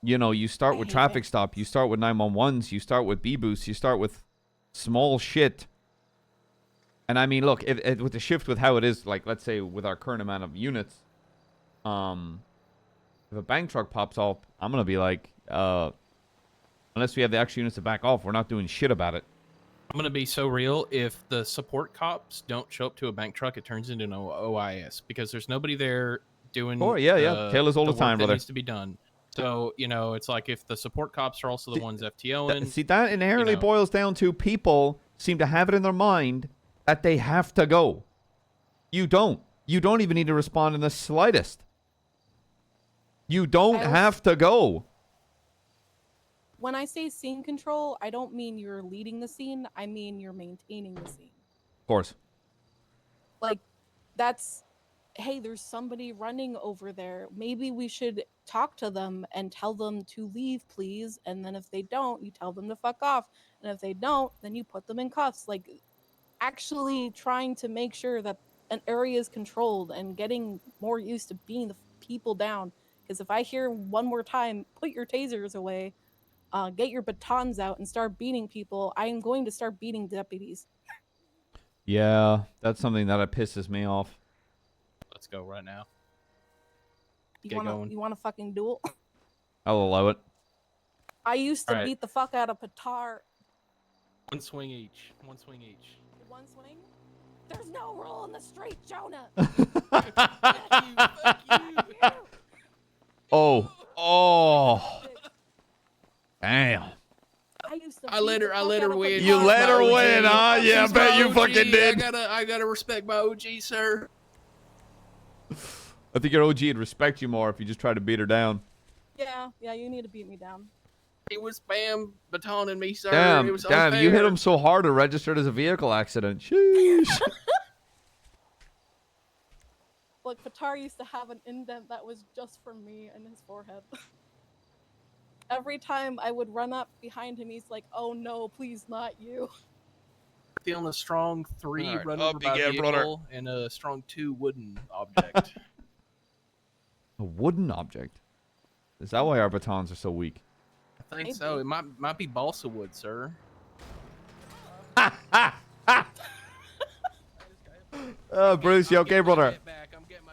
you know, you start with traffic stop, you start with 911s, you start with B-boosts, you start with small shit. And I mean, look, if with the shift with how it is, like, let's say with our current amount of units, if a bank truck pops up, I'm gonna be like, unless we have the extra units to back off, we're not doing shit about it. I'm gonna be so real. If the support cops don't show up to a bank truck, it turns into an OIS because there's nobody there doing. Oh yeah. Taylor's all the work time, that brother. needs to be done. So, you know, it's like if the support cops are also the ones FTOing. See, that inherently boils down to people seem to have it in their mind that they have to go. You don't. You don't even need to respond in the slightest. You don't have to go. When I say scene control, I don't mean you're leading the scene. I mean you're maintaining the scene. Of course. Like, that's, hey, there's somebody running over there. Maybe we should talk to them and tell them to leave, please. And then if they don't, you tell them to fuck off. And if they don't, then you put them in cuffs. Like, actually trying to make sure that an area is controlled and getting more used to beating the people down. Because if I hear one more time, put your tasers away, get your batons out and start beating people, I am going to start beating deputies. Yeah, that's something that pisses me off. Let's go right now. You Get wanna going. you wanna fucking duel? I'll allow it. I used to Alright. beat the fuck out of Patar. One swing each. One swing each. One swing? There's no rule in the street, Jonah. Oh. Oh. Damn. I let her win. You let her win, huh? Yeah, I She's bet my you OG. fucking did. I gotta respect my OG, sir. I think your OG would respect you more if you just tried to beat her down. Yeah, you need to beat me down. He was spam batoning me, sir. It Damn, was damn, you hit unfair. him so hard it registered as a vehicle accident. Sheesh. Look, Patar used to have an indent that was just for me in his forehead. Every time I would run up behind him, he's like, "Oh no, please not you." Feeling a strong 3 Alright, run up over you by get, brother. vehicle and a strong 2 wooden object. A wooden object? Is that why our batons are so weak? I think so. It might be balsa wood, sir. Bruce, you okay, brother?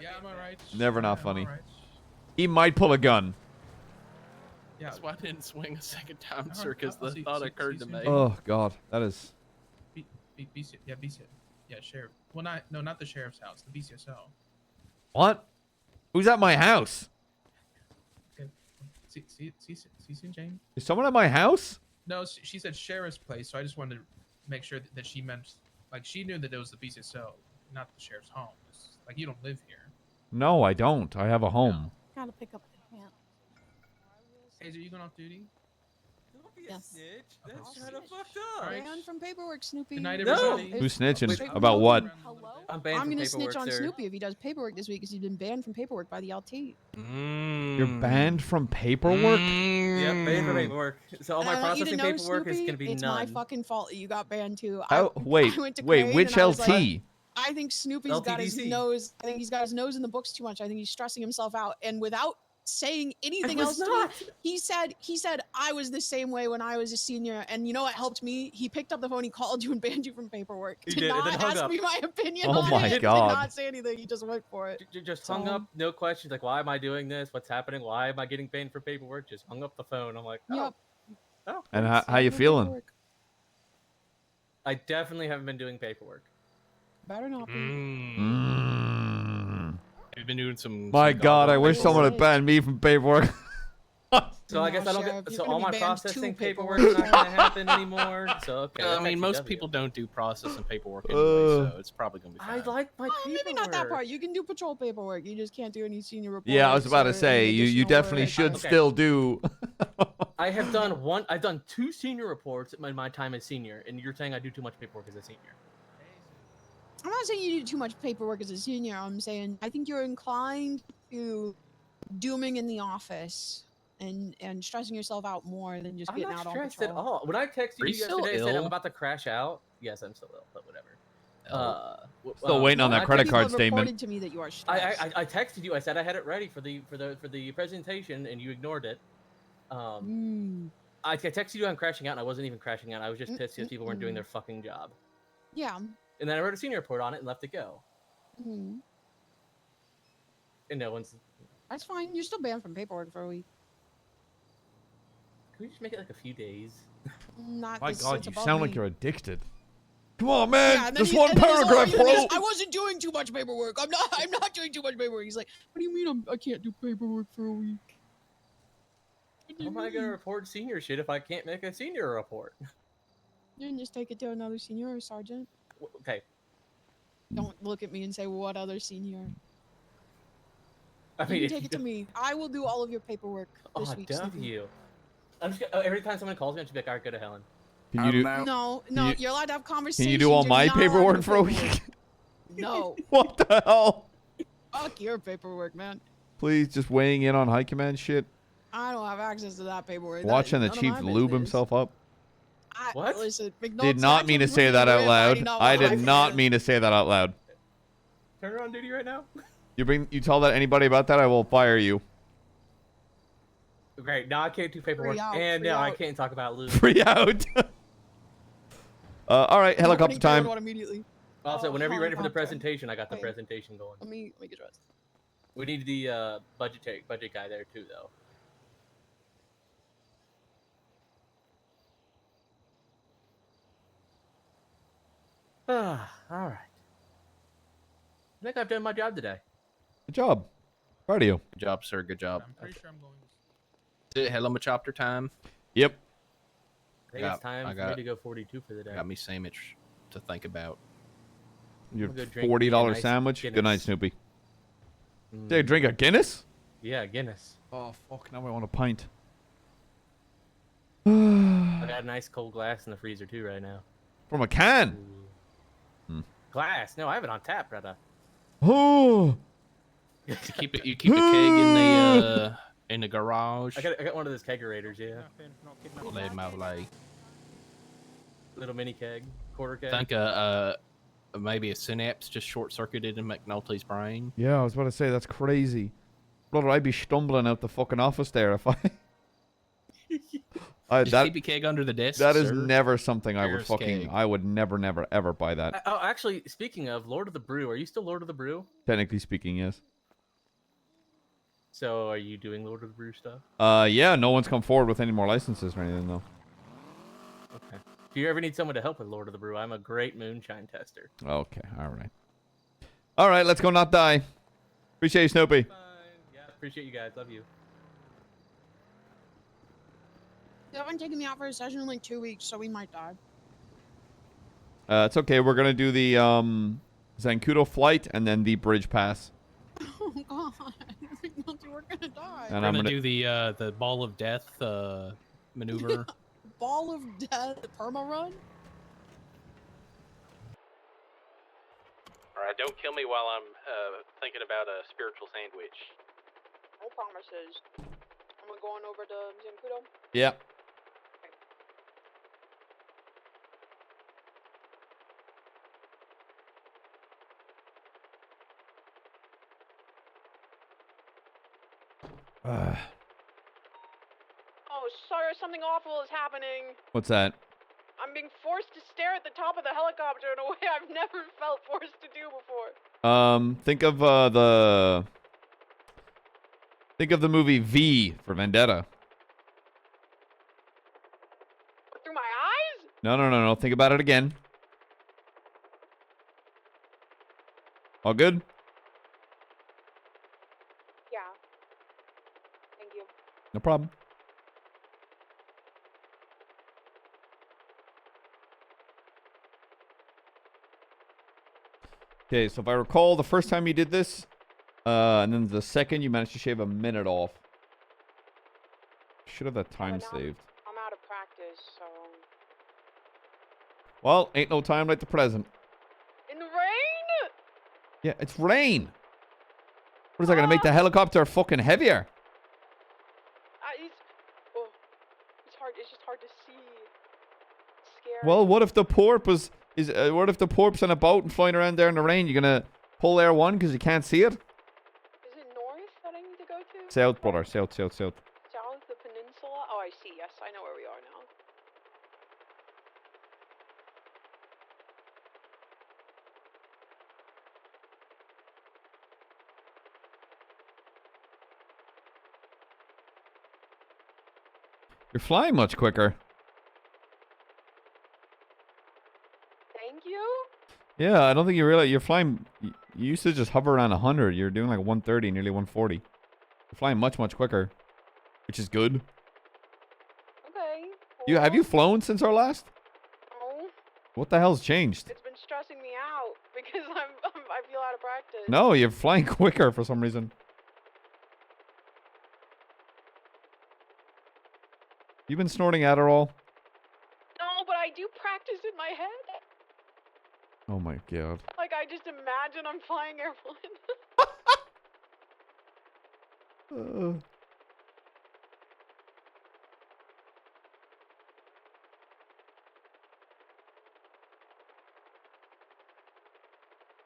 Yeah, I'm alright. Never not I'm funny. alright. He might pull a gun. Yeah. That's why I didn't swing a second time, Alright, sir, because the see- thought see- occurred see to soon. me. Oh, God. That is... Yeah, sheriff. Well, not the sheriff's house. The BCSO. What? Who's at my house? Okay. See soon, Jane? Is someone at my house? No, she said sheriff's place, so I just wanted to make sure that she meant, like, she knew that it was the BCSO, not the sheriff's home. It's, like, you don't live here. No, I don't. I have a home. Gotta pick up the pant. Hazel, you going off duty? Yes. That's kind of fucked up. Banned from paperwork, Snoopy. Good night, No. everybody. Who's snitching? Wait, About what? I'm banned I'm from gonna paperwork, snitch on sir. Snoopy if he does paperwork this week because he's been banned from paperwork by the LT. You're banned from paperwork? Yep, banned from paperwork. So all my And I want you to processing know, paperwork is Snoopy, gonna be it's none. my fucking fault that you got banned too. How? Wait, I went to wait, Crane which and I was LT? like, I think Snoopy's got his LTDC. nose. I think he's got his nose in the books too much. I think he's stressing himself out. And without saying anything was else not. to me, he said I was the same way when I was a senior. And you know what helped me? He picked up the phone, he called you and banned you from paperwork. He Did did, and not then hung ask up. me my opinion Oh on my it. God. Did not say anything. He just went for it. Just hung up, no questions. Like, why am I doing this? What's happening? Why am I getting banned for paperwork? Just hung up the phone. I'm like, oh, Yep. oh. And how you feeling? I definitely haven't been doing paperwork. Better not be. We've been doing some. My some God, I gobble wish someone had paperwork. banned me from paperwork. So I guess I don't Sheriff, get. you're So gonna all be my banned processing too, paperwork is not gonna happen anymore. So okay. I that's mean, actually most W. people don't do processing paperwork anyway, so it's probably gonna be I fine. like my Oh, paperwork. maybe not that part. You can do patrol paperwork. You just can't do any senior reports. Yeah, I was about to or say, any you additional definitely work. should Okay. still do... I have done one. I've done 2 senior reports in my time as senior, and you're saying I do too much paperwork as a senior. I'm not saying you do too much paperwork as a senior. I'm saying I think you're inclined to dooming in the office and stressing yourself out more than just I'm getting not out on stressed patrol. at all. When I texted Are you you still yesterday, said I'm ill? about to crash out. Yes, I'm still ill, but whatever. Still waiting on that Multiple credit people card have reported statement. to me that you are stressed. I texted you. I said I had it ready for the presentation, and you ignored it. I texted you. I'm crashing out, and I wasn't even crashing out. I was just pissed because people weren't doing their fucking job. Yeah. And then I wrote a senior report on it and left it go. Mhm. And no one's. That's fine. You're still banned from paperwork for a week. Can we just make it like a few days? Not My this God, sits you above sound like me. you're addicted. Come on, man. Yeah, and then Just he- one and then he's all, paragraph, "Oh, bro. I wasn't doing too much paperwork. I'm not doing too much paperwork." He's like, "What do you mean I can't do paperwork for a week?" How am I gonna report senior shit if I can't make a senior report? You can just take it to another senior or sergeant. Okay. Don't look at me and say, "What other senior?" I You mean, can if take you it to me. I will do all of your paperwork this Oh, week. Snoopy. W. I'm just gonna, every time someone calls me, I'm just be like, "Alright, go to Helen." Can you do? No, you- you're allowed to have conversations. Can you do all You're my not allowed to paperwork do for a paperwork. week? No. What the hell? Fuck your paperwork, man. Please, just weighing in on high command shit. I don't have access to that paperwork. That Watching is the none of chief my lube business. himself up. What? Listen, McNulty, Did I not told mean to you say from that the out rip, I loud. do not I want did my not paperwork. mean to say that out loud. turnaround duty right now? You tell that anybody about that, I will fire you. Great. Now I can't do paperwork, out, and free now I out. can't talk about loot. Free out. All right, helicopter time. Immediately. Also, whenever you're ready for the helicopter. presentation, I got the Wait. presentation going. Let me get dressed. We need the budget guy there too, though. All right. I think I've done my job today. Good job. Proud of you. Good job, sir. Good job. I'm pretty sure I'm going to. Is it helicopter time? Yep. I think it's time for me to go 42 for the day. Got me sandwich to think about. Your I'm gonna drink $40 me a nice sandwich. Good night, Guinness. Snoopy. Did I drink a Guinness? Yeah, Guinness. Oh fuck! Now I want a pint. I got a nice cold glass in the freezer too right now. From a can. Glass? No, I have it on tap, brother. Oh. You keep a keg in the garage. I got one of those kegerators, yeah. Little mini keg, quarter keg. I think maybe a synapse just short circuited in McNulty's brain. Yeah, I was about to say that's crazy. Brother, I'd be stumbling out the fucking office there if I. Just keep a keg under the desk. That is sir. never something I would Bear's fucking. keg. I would never ever buy that. Oh, actually, speaking of Lord of the Brew, are you still Lord of the Brew? Technically speaking, yes. So, are you doing Lord of the Brew stuff? Yeah, no one's come forward with any more licenses or anything though. Okay. If you ever need someone to help with Lord of the Brew, I'm a great moonshine tester. Okay, all right. Let's go not die. Appreciate you, Snoopy. Fine. Yeah, appreciate you guys. Love you. They haven't taken me out for a session in like 2 weeks, so we might die. It's okay. We're gonna do the Zancudo flight and then the bridge pass. Oh god, we're gonna die. And We're I'm gonna gonna do the ball of death maneuver. Ball of death, perma run. All right, don't kill me while I'm thinking about a spiritual sandwich. No promises. Am I going over to Zancudo? Yeah. Oh, sorry, something awful is happening. What's that? I'm being forced to stare at the top of the helicopter in a way I've never felt forced to do before. Think of the movie V for Vendetta. Through my eyes? No. Think about it again. All good? Yeah. Thank you. No problem. Okay, so if I recall, the first time you did this, and then the second you managed to shave a minute off. Should have that time saved. I'm out of practice, so. Well, ain't no time like the present. In the rain? Yeah, it's rain. What is that gonna make the helicopter fucking heavier? It's hard. It's just hard to see. It's scary. Well, what if the porp what if the porp's on a boat and flying around there in the rain? You're gonna pull Air 1 because you can't see it? Is it north that I need to go to? South, brother. South. South, the peninsula? Oh, I see. Yes, I know where we are now. You're flying much quicker. Thank you. Yeah, I don't think you realize you're flying. You used to just hover around 100. You're doing like 130, nearly 140. You're flying much quicker, which is good. Okay. Have you flown since our last? No. What the hell's changed? It's been stressing me out because I feel out of practice. No, you're flying quicker for some reason. You been snorting Adderall? No, but I do practice in my head. Oh my god. Like I just imagine I'm flying Air 1.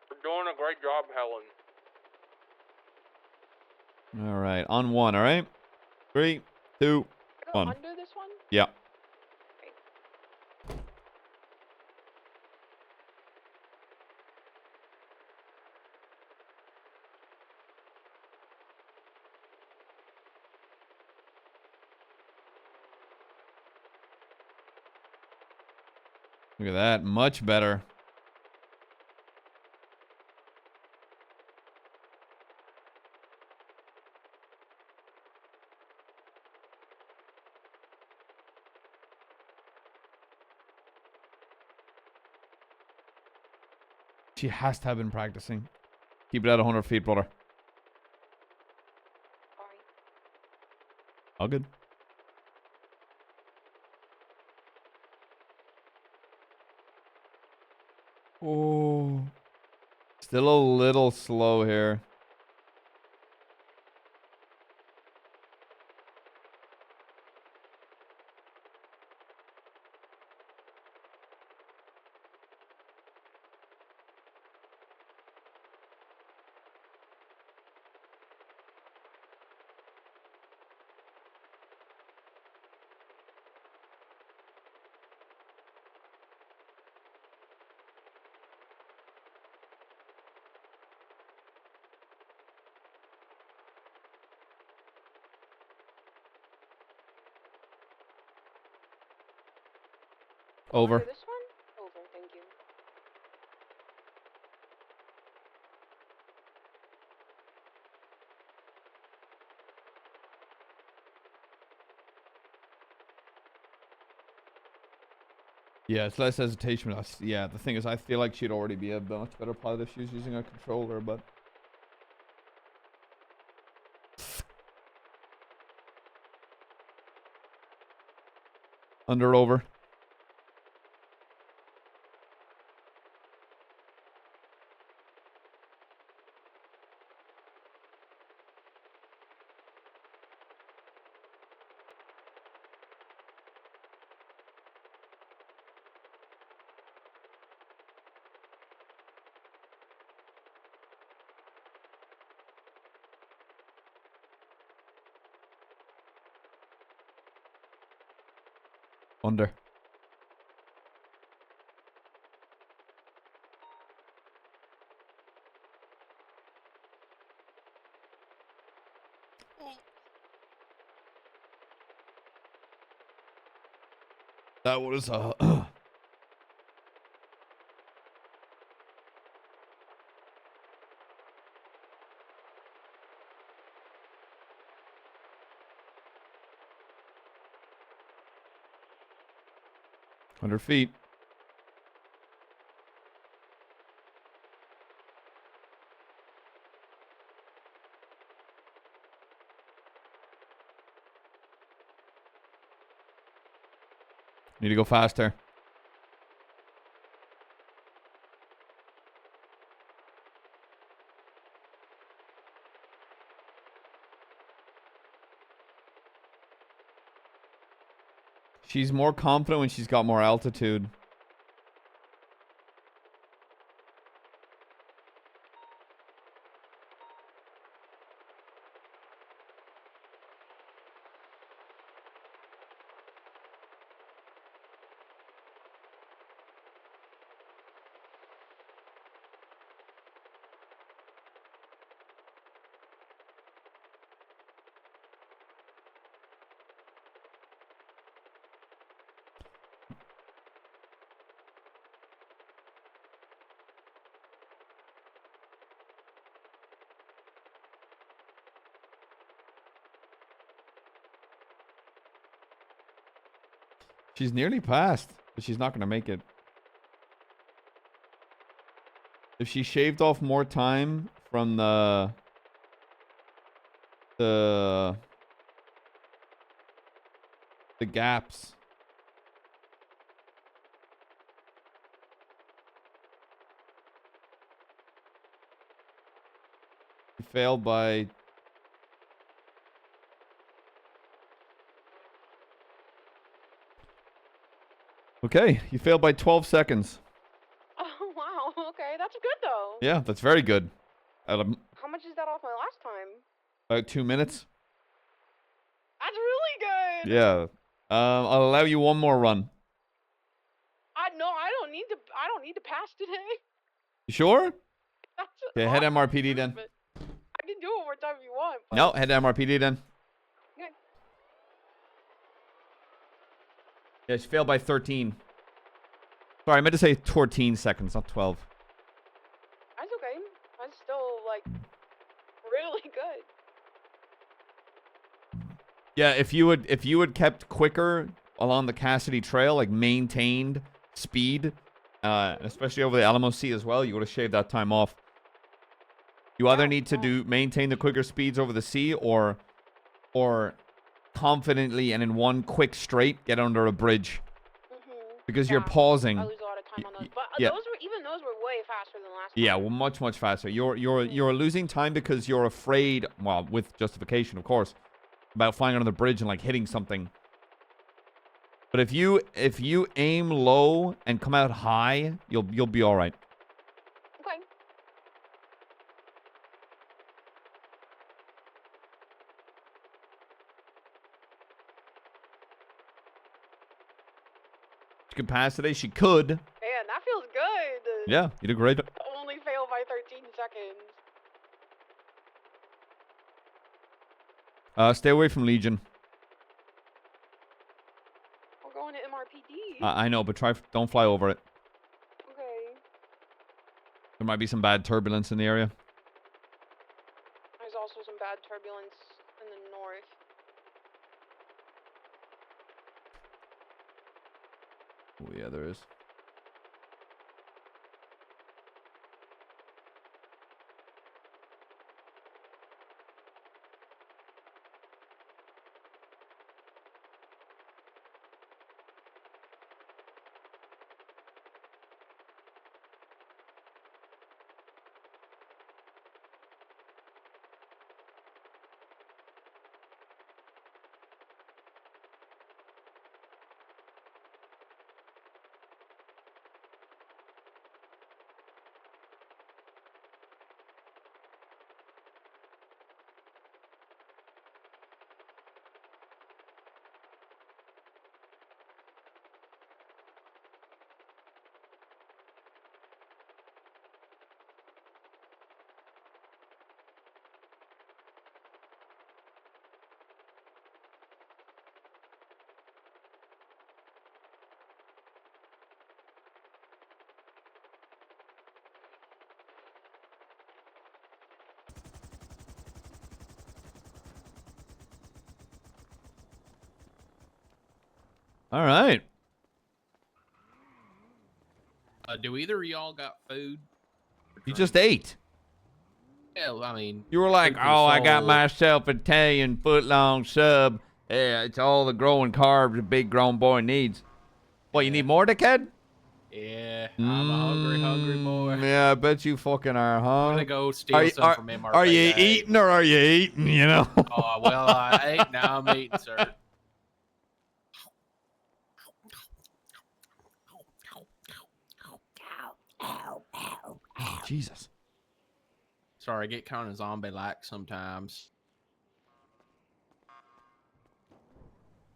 We're doing a great Great job, Helen. All right, on 1. All right, 3, 2, Go 1. under this one? Yeah. Look at that, much better. She has to have been practicing. Keep it at 100 feet, brother. All good. Oh. Still a little slow here. Over. Under this one? Over, thank you. Yeah, it's less hesitation. Yeah, the thing is, I feel like she'd already be a much better pilot if she was using a controller, but... Under, over. Under. That was 100 feet. Need to go faster. She's more confident when she's got more altitude. She's nearly passed, but she's not going to make it. If she shaved off more time from the gaps. She failed by... Okay, you failed by 12 seconds. Oh, wow. Okay, that's good, though. Yeah, that's very good. How much is that off my last time? About 2 minutes. That's really good. Yeah. I'll allow you one more run. I don't need to. I don't need to pass today. You sure? That's Okay, head MRPD then. I can do it one more time if you want. But... No, head MRPD then. Okay. Yeah, she failed by 13. Sorry, I meant to say 14 seconds, not 12. That's okay. That's still like really good. Yeah, if you had kept quicker along the Cassidy Trail, like maintained speed, especially over the Alamo Sea as well, you would have shaved that time off. You either need to maintain the quicker speeds over the sea, or confidently and in one quick straight get under a bridge, because you're pausing. I lose a lot of time on those, but yeah. those were way faster than last Yeah, time. well, much faster. You're losing time because you're afraid, well, with justification, of course, about flying under the bridge and like hitting something. But if you aim low and come out high, you'll be all right. Okay. She could pass today. She could. Man, that feels good. Yeah, you did great. Only fail by 13 seconds. Stay away from Legion. We're going to MRPD. I know, but don't fly over it. Okay. There might be some bad turbulence in the area. There's also some bad turbulence in the north. Oh yeah, there is. All right. Do either of y'all got food? You just ate. Yeah, I mean, You were like, food for the oh, I got soul. myself an Italian foot-long sub. Yeah, it's all the growing carbs a big grown boy needs. What, you need more, dickhead? Yeah, I'm a hungry boy. Yeah, I bet you fucking are, huh? I'm gonna go steal some from MRPD. Are you eating or are you eating, you know? Oh, well, I ate, now I'm eating, sir. Jesus. Sorry, I get kind of zombie-like sometimes.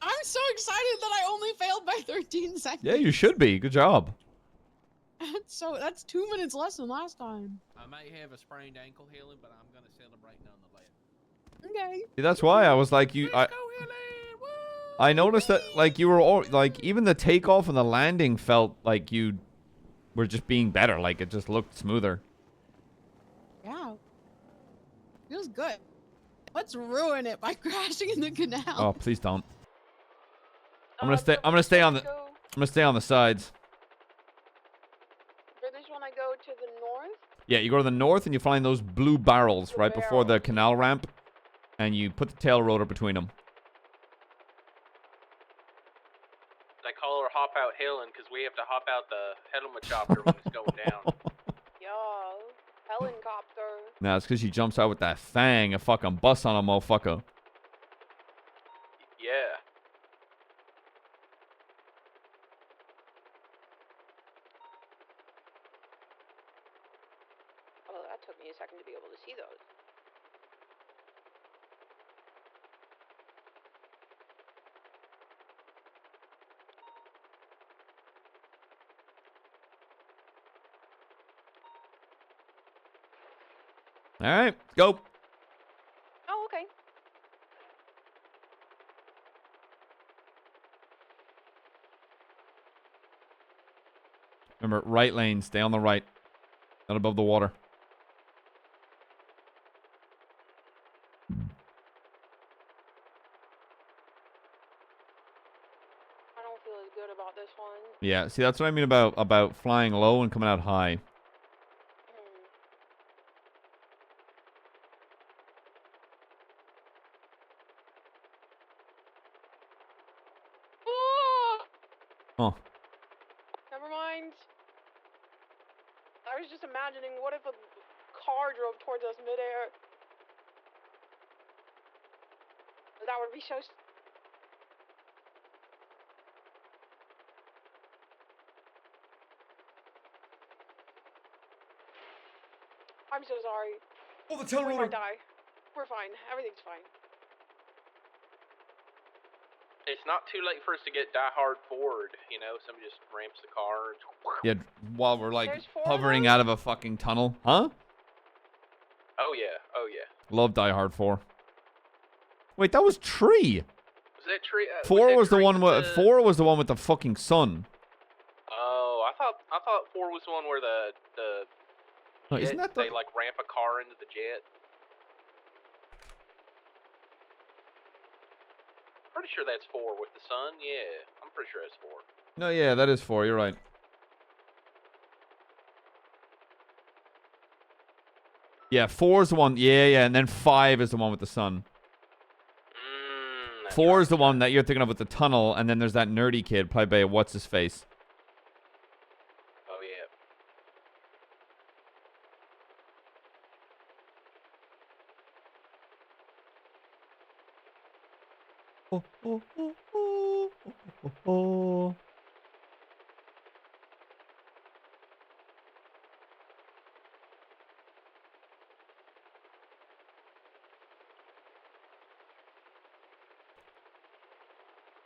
I'm so excited that I only failed by 13 seconds. Yeah, you should be. Good job. That's 2 minutes less than last time. I may have a sprained ankle healing, but I'm gonna celebrate nonetheless. Okay. See, that's why I was like, I noticed that, like, you were all, like, even the takeoff and the landing felt like you were just being better. Like, it just looked smoother. Yeah. Feels good. Let's ruin it by crashing in the canal. Oh, please don't. I'm gonna stay on the sides. For this one, I go to the north. Yeah, you go to the north and you find those blue barrels right before the canal ramp, and you put the tail rotor between them. They call her Hop Out Helen because we have to hop out the helicopter when it's going down. Yeah, helicopter. Nah, it's because she jumps out with that thang and fucking busts on a motherfucker. Yeah. All right, let's go. Oh, okay. Remember, right lane. Stay on the right. Not above the water. I don't feel as good about this one. Yeah, see, that's what I mean about flying low and coming out high. Oh, Never mind. I was just imagining, what if a car drove towards us midair? That would be so. I'm so sorry. Oh, the tail We roller. might die. We're fine. Everything's fine. It's not too late for us to get Die Hard forward. You know, somebody just ramps the car. And yeah. While we're like There's 4 hovering of out of a fucking tunnel, huh? Oh yeah, oh yeah. Love Die Hard 4. Wait, that was Tree. Was that tree? 4 was the one with 4 was the one with the fucking sun. Oh, I thought 4 was the one where the No, jet, isn't that they the? like ramp a car into the jet. Pretty sure that's 4 with the sun. Yeah, I'm pretty sure that's 4. No, yeah, that is 4. You're right. Yeah, 4 is the one. Yeah, yeah, and then 5 is the one with the sun. 4 is the one that you're thinking of with the tunnel, and then there's that nerdy kid played by what's his face. Oh yeah. Oh, oh, oh, oh, oh, oh.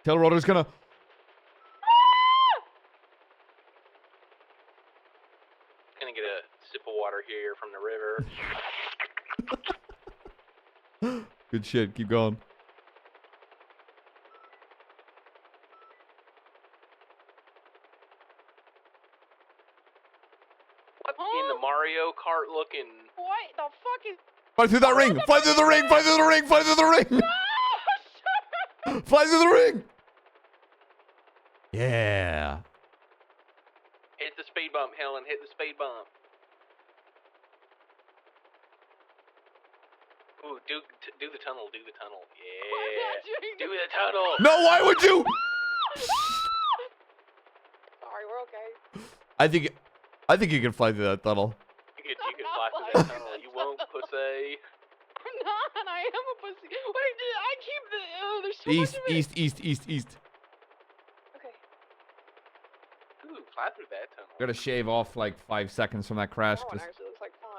Tail roller's gonna. Gonna get a sip of water here from the river. Good shit. Keep going. What in the Mario Kart looking? What the fuck is? Fly through that ring! Fly through the ring! Fly through the ring! Fly through the ring! Fly through the ring! Yeah. Hit the speed bump, Helen. Hit the speed bump. Ooh, do the tunnel. Do the tunnel. Yeah. Do the tunnel. No, why would you? Sorry, we're okay. I think you can fly through that tunnel. You could fly through that tunnel. You won't, pussy. I'm not. I am a pussy. Wait, I keep the. Oh, there's so East, much of it. east. Okay. Ooh, fly through that tunnel. Gotta shave off like 5 seconds from that crash. That one Just... actually looks like fun.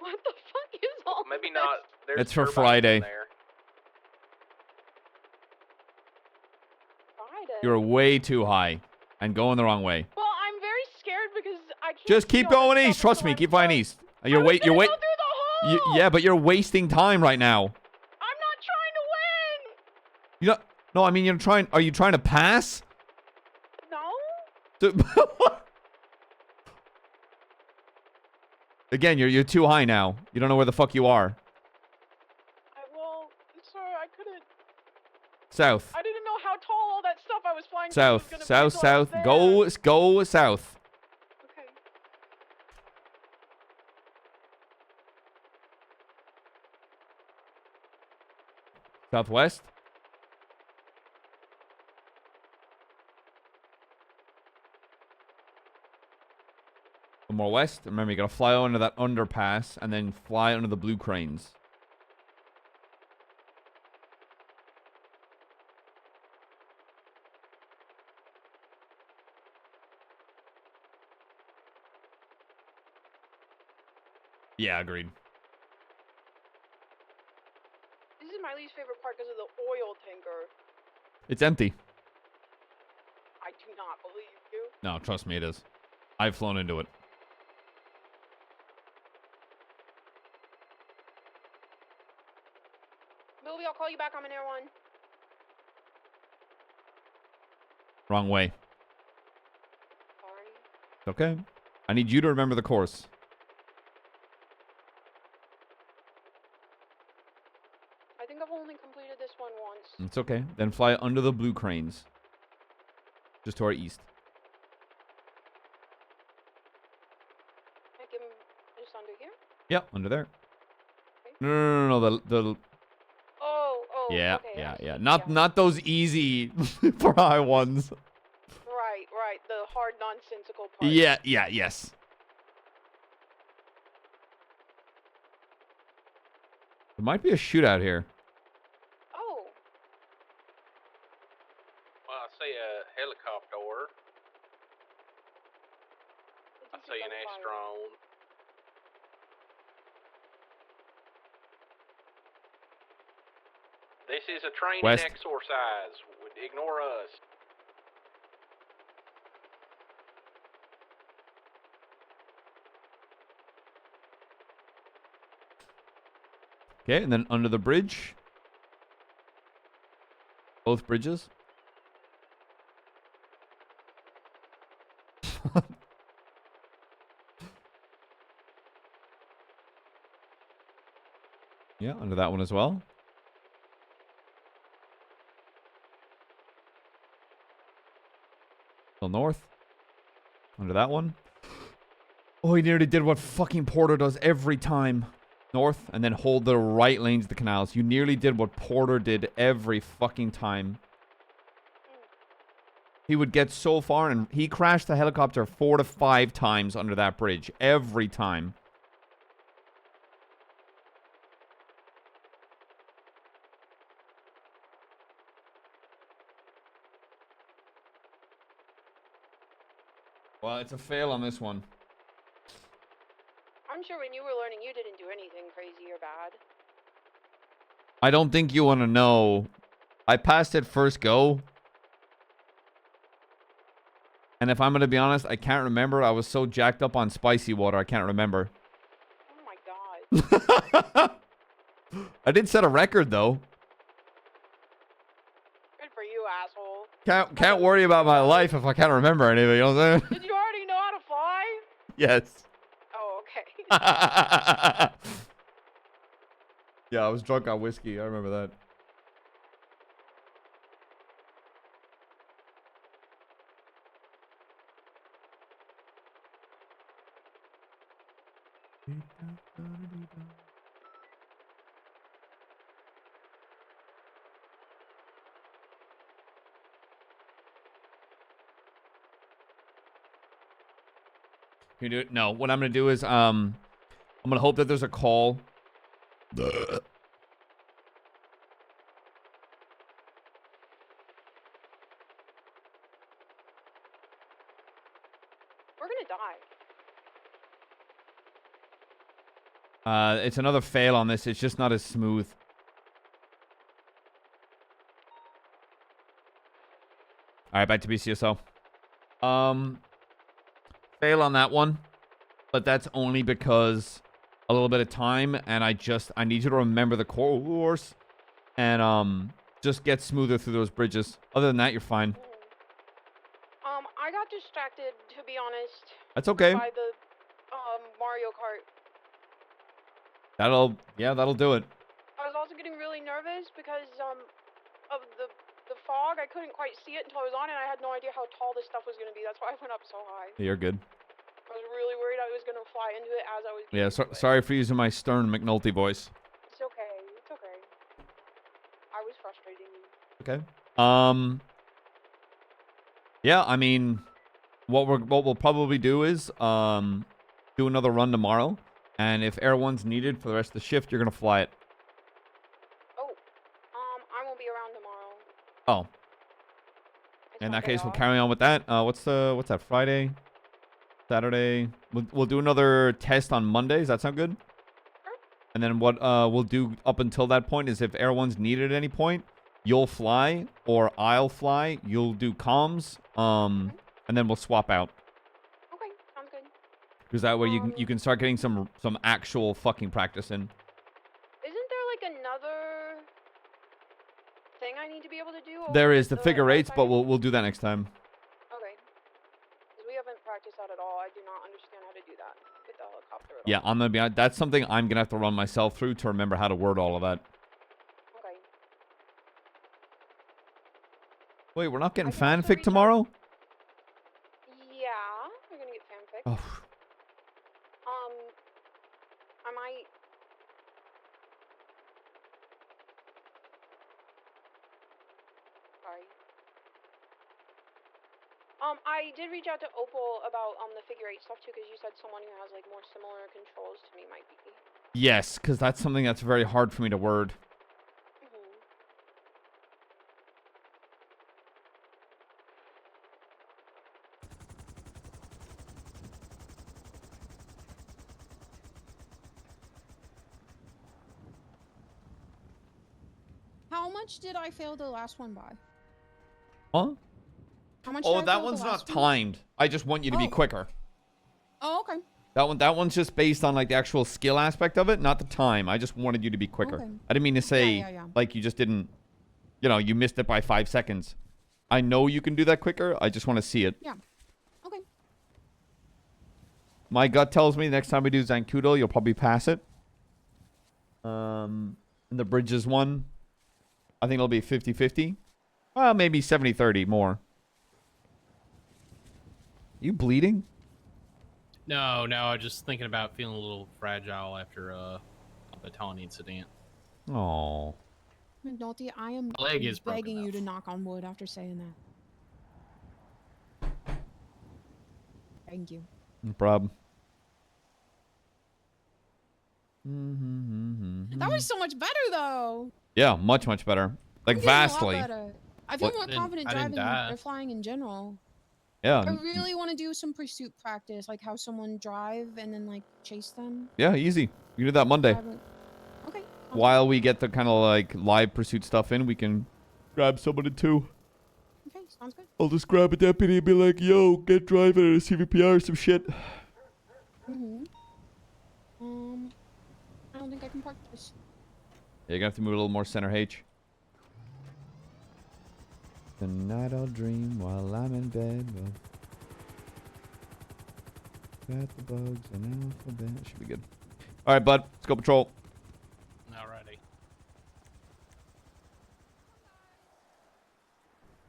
What the fuck is all Maybe this? not. There's It's for turbines Friday. in there. Friday. You're way too high and going the wrong way. Well, I'm very scared because I can't. Just keep see all going this east. stuff Trust me. until Keep I'm flying done. east. You're wait. You're wait. Go through the hole. Yeah, but you're wasting time right now. I'm not trying to win. You know? No, I mean you're trying. Are you trying to pass? No. Again, you're too high now. You don't know where the fuck you are. Well, sorry, I couldn't. South. I didn't know how tall all that stuff I was flying. South. Was gonna South. be until I was South. there. Go south. Okay. Southwest. One more west. Remember, you gotta fly under that underpass and then fly under the blue cranes. Yeah, agreed. This is my least favorite part because of the oil tanker. It's empty. I do not believe you. No, trust me, it is. I've flown into it. Bilby, I'll call you back. I'm in Air 1. Wrong way. Sorry. It's okay. I need you to remember the course. I think I've only completed this one once. It's okay. Then fly under the blue cranes. Just to our east. I can just under here? Yep, under there. No. The Oh, yeah, okay. yeah. Not those easy for high ones. Right. The hard, nonsensical part. Yes. There might be a shootout here. Oh. Well, I see a helicopter. I see an Astron. This is a training West. exercise. Ignore us. Okay, and then under the bridge. Both bridges. Yeah, under that one as well. Still north. Under that one. Oh, he nearly did what fucking Porter does every time. North, and then hold the right lanes of the canals. You nearly did what Porter did every fucking time. He would get so far, and he crashed the helicopter 4 to 5 times under that bridge. Every time. Well, it's a fail on this one. I'm sure when you were learning, you didn't do anything crazy or bad. I don't think you want to know. I passed it first go. And if I'm going to be honest, I can't remember. I was so jacked up on spicy water, I can't remember. Oh my god. I did set a record, though. Good for you, asshole. Can't worry about my life if I can't remember anything, you know what I'm saying? Did you already know how to fly? Yes. Oh, okay. Yeah, I was drunk on whiskey. I remember that. Can you do it? No. What I'm gonna do is I'm gonna hope that there's a call. We're gonna die. It's another fail on this. It's just not as smooth. All right, back to BCSO. Fail on that one, but that's only because a little bit of time, and I need you to remember the course and just get smoother through those bridges. Other than that, you're fine. I got distracted, to be honest. That's okay. By the Mario Kart. That'll do it. I was also getting really nervous because of the fog. I couldn't quite see it until I was on it, and I had no idea how tall this stuff was going to be. That's why I went up so high. You're good. I was really worried I was going to fly into it as I was Yeah, sorry for using my stern McNulty voice. It's okay. It's okay. I was frustrating you. Okay. Yeah, I mean, what we'll probably do is do another run tomorrow, and if Air 1's needed for the rest of the shift, you're gonna fly it. Oh, I won't be around tomorrow. Oh. In that case, we'll carry on with that. What's that? Friday, Saturday. We'll do another test on Monday. Does that sound good? Sure. And then what we'll do up until that point is if Air 1's needed at any point, you'll fly or I'll fly. You'll do comms. And then we'll swap out. Okay, sounds good. Because that way you can start getting some actual fucking practice in. Isn't there like another There is the figure eights, but we'll do that next time. Okay. Because we haven't practiced that at all. I do not understand how to do that with the helicopter at all. Yeah, I'm gonna be honest, that's something I'm gonna have to run myself through to remember how to word all of that. Okay. Wait, we're not getting fanfic tomorrow? Yeah, we're gonna get fanfic. Oh. I might. Sorry. I did reach out to Opal about the figure eight stuff too, because you said someone who has like more similar controls to me might be. Yes, because that's something that's very hard for me to word. How much did I fail the last one by? Huh? How much Oh, did I that fail one's the not last one? timed. I just want you to be quicker. Oh, okay. That one's just based on like the actual skill aspect of it, not the time. I just wanted you to be quicker. Okay. I didn't mean to say yeah. like you just didn't, you missed it by 5 seconds. I know you can do that quicker. I just want to see it. Yeah. Okay. My gut tells me next time we do Zancudo, you'll probably pass it. And the bridges one, I think it'll be 50-50. Well, maybe 70-30 more. You bleeding? No, I was just thinking about feeling a little fragile after a baton incident. Oh. McNulty, I am My leg is broken begging you to knock on wood after saying that. Thank you. No problem. That was so much better, though. Yeah, much better. Like I'm getting a lot vastly. better. I feel more confident I didn't driving die. or flying in general. Yeah. I really want to do some pursuit practice, like how someone drive and then like chase them. Yeah, easy. You do that Monday. Okay. While we get the kind of like live pursuit stuff in, we can grab someone in too. Okay, sounds good. I'll just grab a deputy and be like, yo, get driving at a CVPR or some shit. I don't think I can park this. Yeah, you're gonna have to move a little more center H. Tonight I'll dream while I'm in bed. Got the bugs and alphabet. Should be good. All right, bud. Let's go patrol. Alrighty.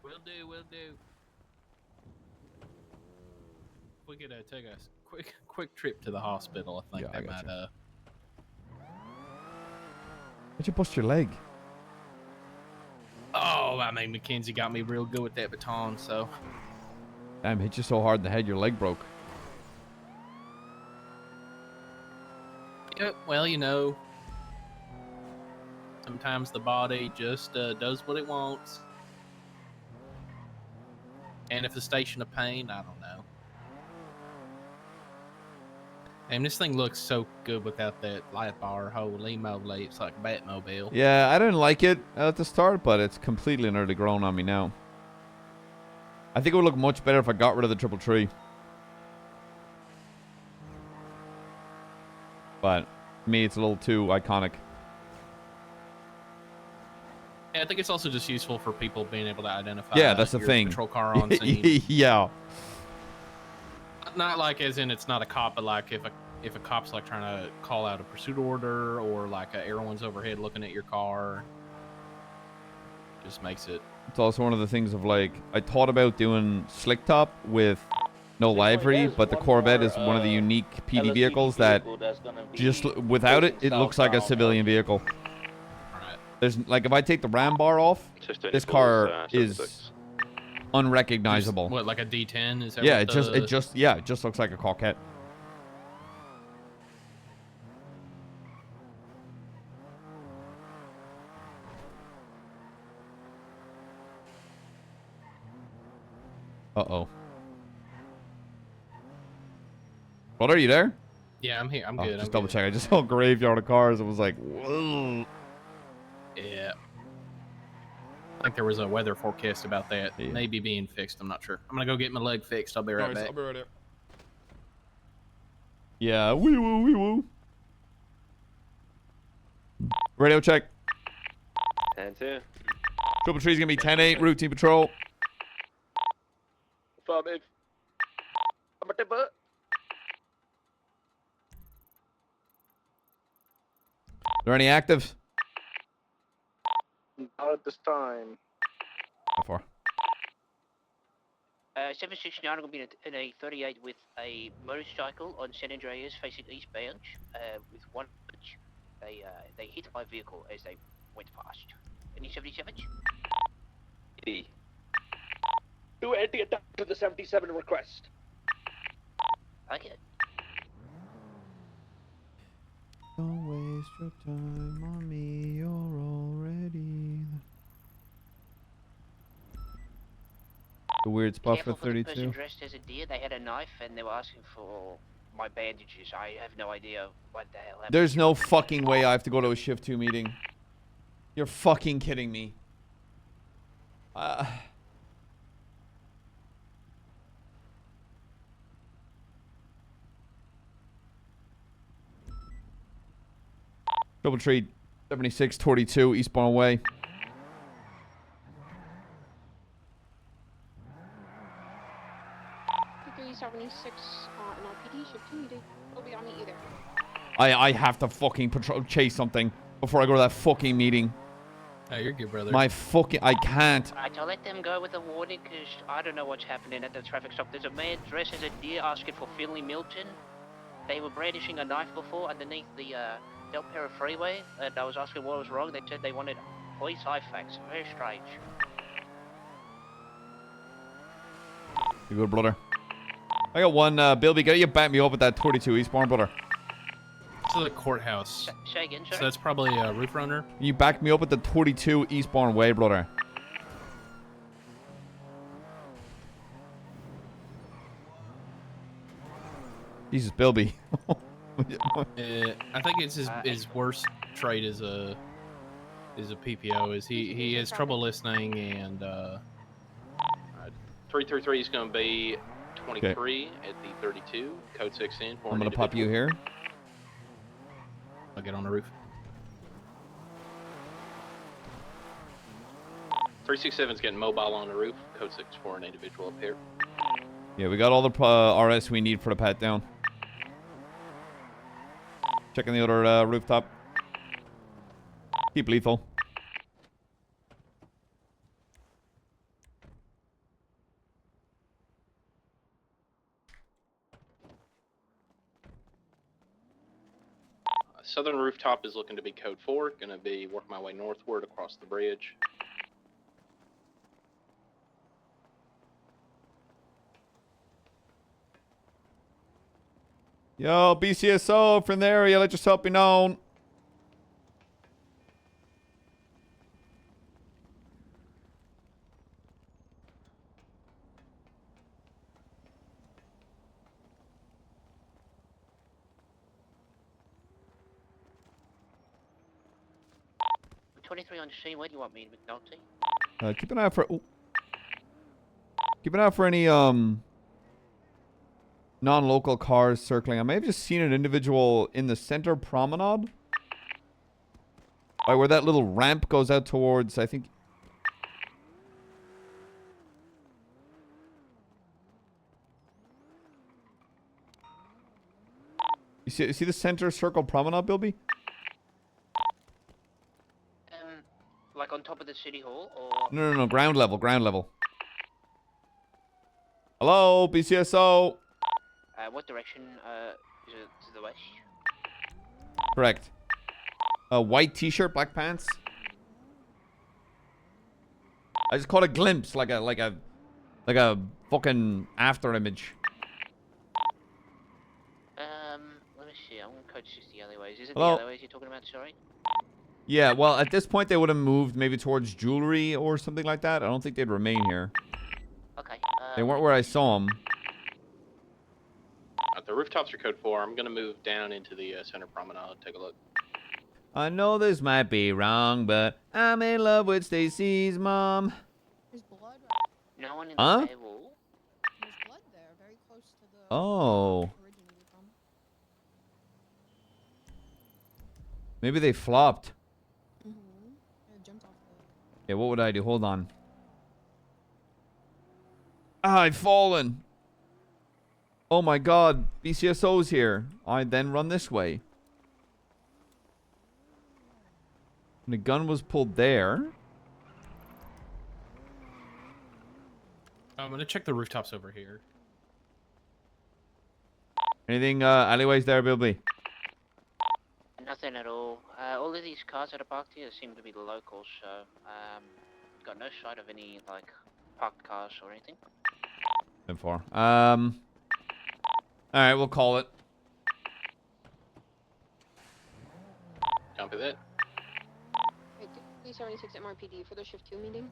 Will do. If we could take a quick trip to the hospital, I think Yeah, I that might gotcha. Why'd you bust your leg? Oh, I mean, Mackenzie got me real good with that baton, so. Damn, hit you so hard in the head, your leg broke. Yep, well, sometimes the body just does what it wants. And if the station of pain, I don't know. And this thing looks so good without that light bar. Holy moly, it's like a Batmobile. Yeah, I didn't like it at the start, but it's completely and utterly grown on me now. I think it would look much better if I got rid of the triple tree. But to me, it's a little too iconic. Yeah, I think it's also just useful for people being able to identify. Yeah, that's the your thing. Patrol car on scene. Yeah. Not like as in it's not a cop, but like if a cop's like trying to call out a pursuit order or like everyone's overhead looking at your car, just makes it. It's also one of the things of like, I thought about doing slick top with no livery, but the Corvette is one of the unique PD vehicles that just without it, it looks like a civilian vehicle. There's like, if I take the ram bar off, this car is unrecognizable. What, like a D10? Is that Yeah, what it just looks like a Coquette. Uh-oh. What, are you there? Yeah, I'm here. I'm Oh, good. just I'm double good. check. I just saw graveyard of cars and was like, whoa. Yeah. I think there was a weather forecast about that. Maybe being fixed. I'm not sure. I'm gonna go get my leg fixed. I'll be right back. I'll be right there. Yeah, wee woo, wee woo. Radio check. 10-2. Triple tree's gonna be 10-8, routine patrol. Affirmative. I'm a tipper. Are there any active? Not at this time. How far? 769 will be in a 38 with a motorcycle on San Andreas facing eastbound with one pitch. They hit my vehicle as they went past. Any 77? Do anti-attack to the 77 request. Okay. Don't waste your time on me, you're already... A weird spot Careful for for the person 32. dressed as a deer. They had a knife and they were asking for my bandages. I have no idea what the hell happened. There's no fucking way I have to go to a shift 2 meeting. You're fucking kidding me. Double tree 7622 eastbound way. 376 in RPD, shift 2 meeting. Will be on me either. I have to fucking chase something before I go to that fucking meeting. Oh, you're good, brother. My fucking... I can't. Alright, I'll let them go with a warning because I don't know what's happening at the traffic stop. There's a man dressed as a deer asking for Finley Milton. They were brandishing a knife before underneath the Del Perro freeway, and I was asking what was wrong. They said they wanted police IFACs. Very strange. You good, brother? I got one, Bilby, get you back me up with that 22 eastbound, brother. To the courthouse. Say again, sir? So that's probably a roof runner. You back me up with the 22 eastbound way, brother. Jesus, Bilby. I think it's his worst trait is a PPO. Is he has trouble listening and 333 is going to be 23 at the 32, code 16. I'm gonna pop you here. I'll get on the roof. 367 is getting mobile on the roof, code 6 for an individual up here. Yeah, we got all the RS we need for the pat down. Checking the other rooftop. Keep lethal. Southern rooftop is looking to be code 4. Going to be working my way northward across the bridge. Yo, BCSO from the area, let yourself be known. I'm 23 on the scene. Where do you want me, McNulty? Keep an eye out for... Ooh. Keep an eye out for any, non-local cars circling. I may have just seen an individual in the center promenade. Right, where that little ramp goes out towards, I think... You see the center circle promenade, Bilby? Like on top of the city hall, or? No, ground level, ground level. Hello, BCSO. What direction? Is it to the west? Correct. A white t-shirt, black pants. I just caught a glimpse, like a fucking after image. Let me see. I'm gonna code 60 alleyways. Is it Hello? the alleyways you're talking about? Sorry. Yeah, well, at this point they would have moved maybe towards jewelry or something like that. I don't think they'd remain here. Okay. They weren't where I saw them. The rooftops are code 4. I'm going to move down into the center promenade. Take a look. I know this might be wrong, but I'm in love with Stacy's mom. There's blood. No one in Huh? the wall. There's blood there, very close to the. Oh. Originated from. Maybe they flopped. It jumped off Yeah, what would I do? Hold on. Ah, I've fallen. Oh my god, BCSO's here. I then run this way. And the gun was pulled there. I'm gonna check the rooftops over here. Anything alleyways there, Bilby? Nothing at all. All of these cars that are parked here seem to be the locals, so got no sight of any like parked cars or anything. 10-4. All right, we'll call it. Copy that. Wait, 376 MRPD for the shift 2 meeting.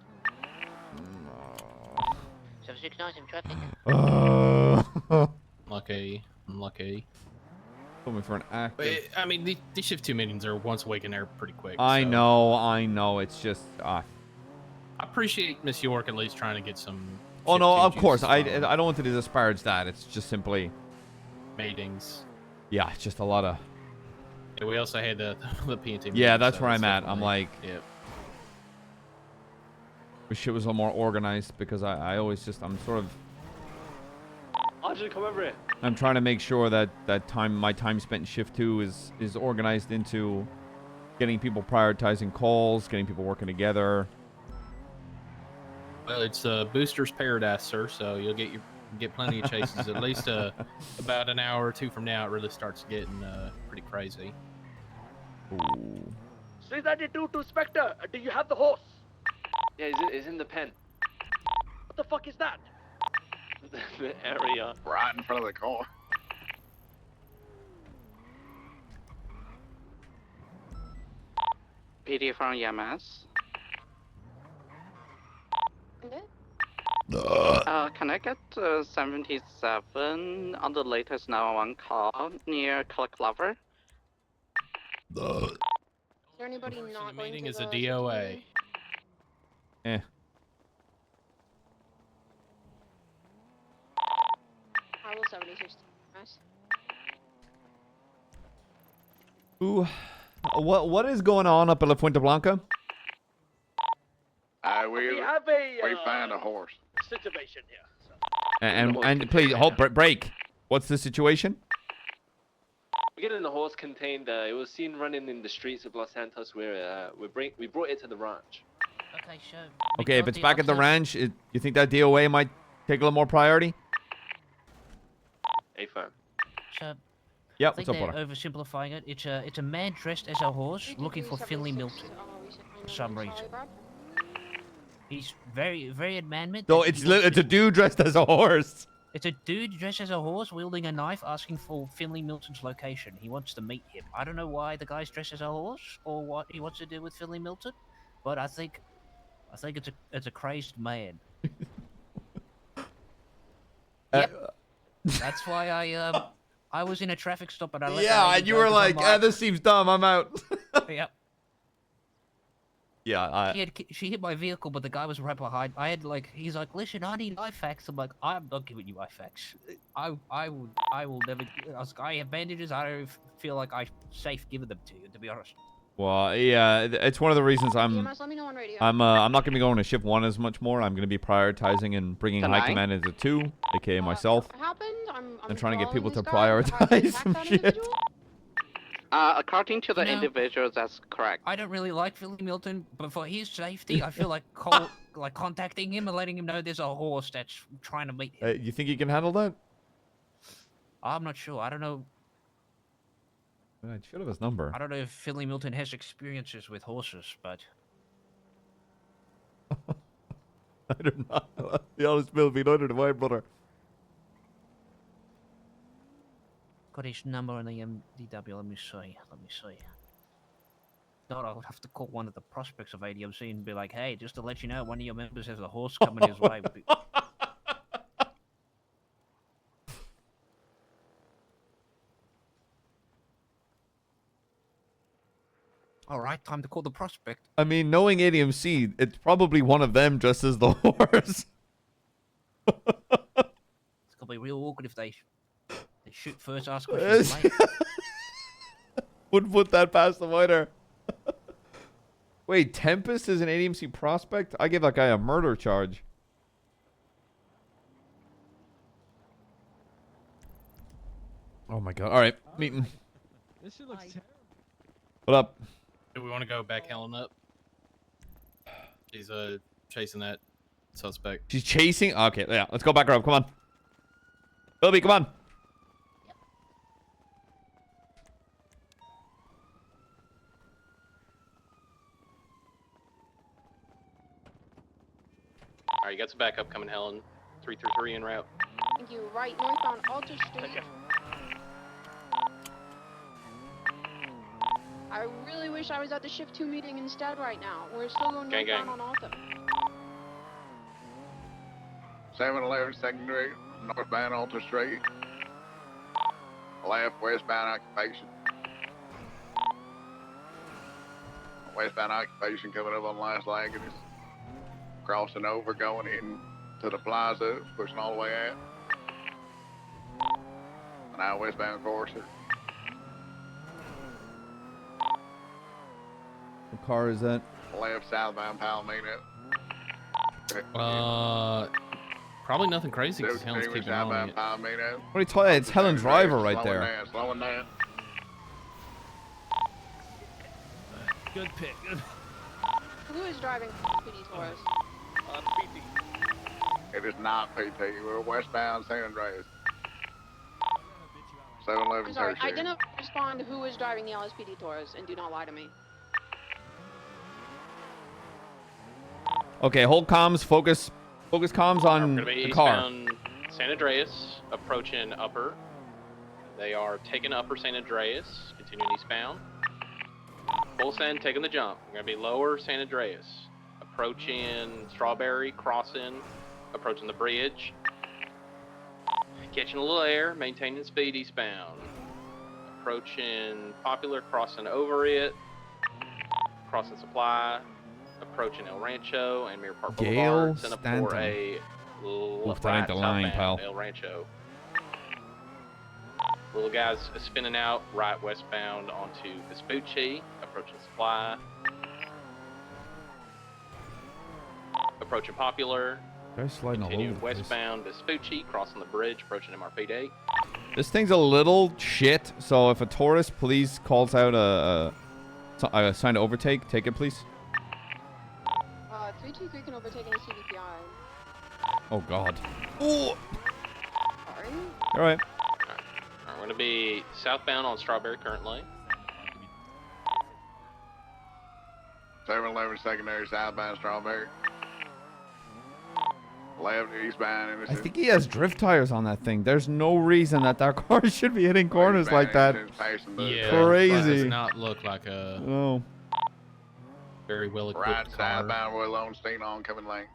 769 in traffic. Lucky. Put me for an active. I mean, these shift 2 meetings are once a week and they're pretty quick. I so. know. It's just. I appreciate Miss York at least trying to get some. Oh no, shift 2 of course. juices I flowing. don't want to disparage that. It's just simply. Meetings. Yeah, it's just a lot of. Yeah, we also had the P&T. Yeah, meetings, that's so where it's I'm at. I'm definitely- like. Yep. Wish it was a little more organized because I always just I'm sort of. Arjun, come over here. I'm trying to make sure that my time spent in shift 2 is organized into getting people prioritizing calls, getting people working together. Well, it's Booster's Paradise, sir. So you'll get plenty of chases. At least about an hour or two from now, it really starts getting pretty crazy. Ooh. 392 to Spectre. Do you have the horse? Yeah, it's in the pen. What the fuck is that? The area. Right in front of the car. PD from EMS. Can I get 77 on the latest 911 call near Click Lover? Is there anybody not going Meeting to is the a shift 2 DOA. meeting? Eh. I will 76. Nice. Ooh. What is going on up at La Fuente Blanca? We have a found a horse. situation here. So. And please break. What's the situation? We're getting the horse contained. It was seen running in the streets of Los Santos. Where we brought it to the ranch. Okay, sure. Okay, if it's back at the ranch, you think that DOA might take a little more priority? A firm. So, Yep, I think what's up, they're brother? oversimplifying it. It's a man dressed as a horse looking for Finley Milton for some reason. He's very adamant. No, that it's he wants a dude dressed as a horse. It's a dude dressed as a horse wielding a knife asking for Finley Milton's location. He wants to meet him. I don't know why the guy's dressed as a horse or what he wants to do with Finley Milton, but I think it's a crazed man. Yep. That's why I was in a traffic stop and I let the Yeah, lady and you go were 'cause I'm like, this seems dumb. I'm out. Yep. Yeah, She hit my vehicle, but the guy was right behind. He's like, listen, I need IFAX. I'm like, I'm not giving you IFAX. I will never. I have bandages. I don't feel like I'm safe giving them to you, to be honest. Well, yeah, it's one of the reasons EMS, let me know on radio. I'm not gonna be going to shift 1 as much more. I'm gonna be prioritizing and bringing high command into 2, aka myself, What happened? I'm and trying to get people to following this guy. How did they prioritize attack some that shit. individual? According to the No. individual, that's correct. I don't really like Finley Milton, but for his safety, I feel like contacting him and letting him know there's a horse that's trying to meet him. You think you can handle that? I'm not sure. I don't know. I should have his number. I don't know if Finley Milton has experiences with horses, but I do not. The honest will be neither do I, brother. got his number on the MDW. Let me see. Thought I would have to call one of the prospects of ADMC and be like, hey, just to let you know, one of your members has a horse coming his way. All right, time to call the prospect. I mean, knowing ADMC, it's probably one of them dressed as the horse. It's gonna be real awkward if they shoot first, ask questions later. Wouldn't put that past the fighter. Wait, Tempest is an ADMC prospect? I gave that guy a murder charge. Oh my god. All right, meeting. This shit looks terrible. What up? Do we want to go back Helen up? She's chasing that suspect. She's chasing? Okay, yeah. Let's go back her up. Come on. Bilby, come on. Alright, you got some backup coming, Helen. 333 en route. Thank you. Right northbound Alta Street. I really wish I was at the shift 2 meeting instead right now. We're still going Gang, northbound gang. on Alta. 711 secondary, northbound Alta Street. Left westbound occupation. Westbound occupation coming up on the last leg and it's crossing over, going in to the plaza, pushing all the way out. Now westbound Corsair. What car is that? Left southbound Palomino. Probably nothing crazy because Still Helen's continuing keeping on southbound it. Palomino. What are you talking about? It's Helen Driver right Slowing there. down, slowing down. Good pick. Good. Who is driving PD Taurus? PT. It is not PT. We're westbound San Andreas. 711 I'm sorry, I tertiary. didn't respond to who is driving the LSPD Taurus, and do not lie to me. Okay, hold comms. Focus comms on We're gonna be the car. eastbound San Andreas, approaching upper. They are taking upper San Andreas, continuing eastbound. Full send, taking the jump. We're gonna be lower San Andreas, approaching Strawberry, crossing, approaching the bridge. Catching a little air, maintaining speed eastbound. Approaching Popular, crossing over it. Crossing Supply, approaching El Rancho and Mirror Park Gail Boulevard. Send up for Stanton. a Oof, that ain't the line, southbound pal. El Rancho. Little guy's spinning out right westbound onto Vespucci, approaching Supply. Approaching Popular. Guys sliding all over Continuing the place. westbound Vespucci, crossing the bridge, approaching MRPD. This thing's a little shit, so if a tourist please calls out a sign to overtake, take it please. 323 can overtake any CDPI. Oh god. Oh, Sorry. all right. Alright, we're going to be southbound on Strawberry currently. 711 secondary, southbound Strawberry. Left eastbound I Innocent. think he has drift tires on that thing. There's no reason that car should be hitting corners like that. Yeah, Crazy. That does not look like a Oh. very well equipped Right car. southbound Roy Lowenstein oncoming lanes.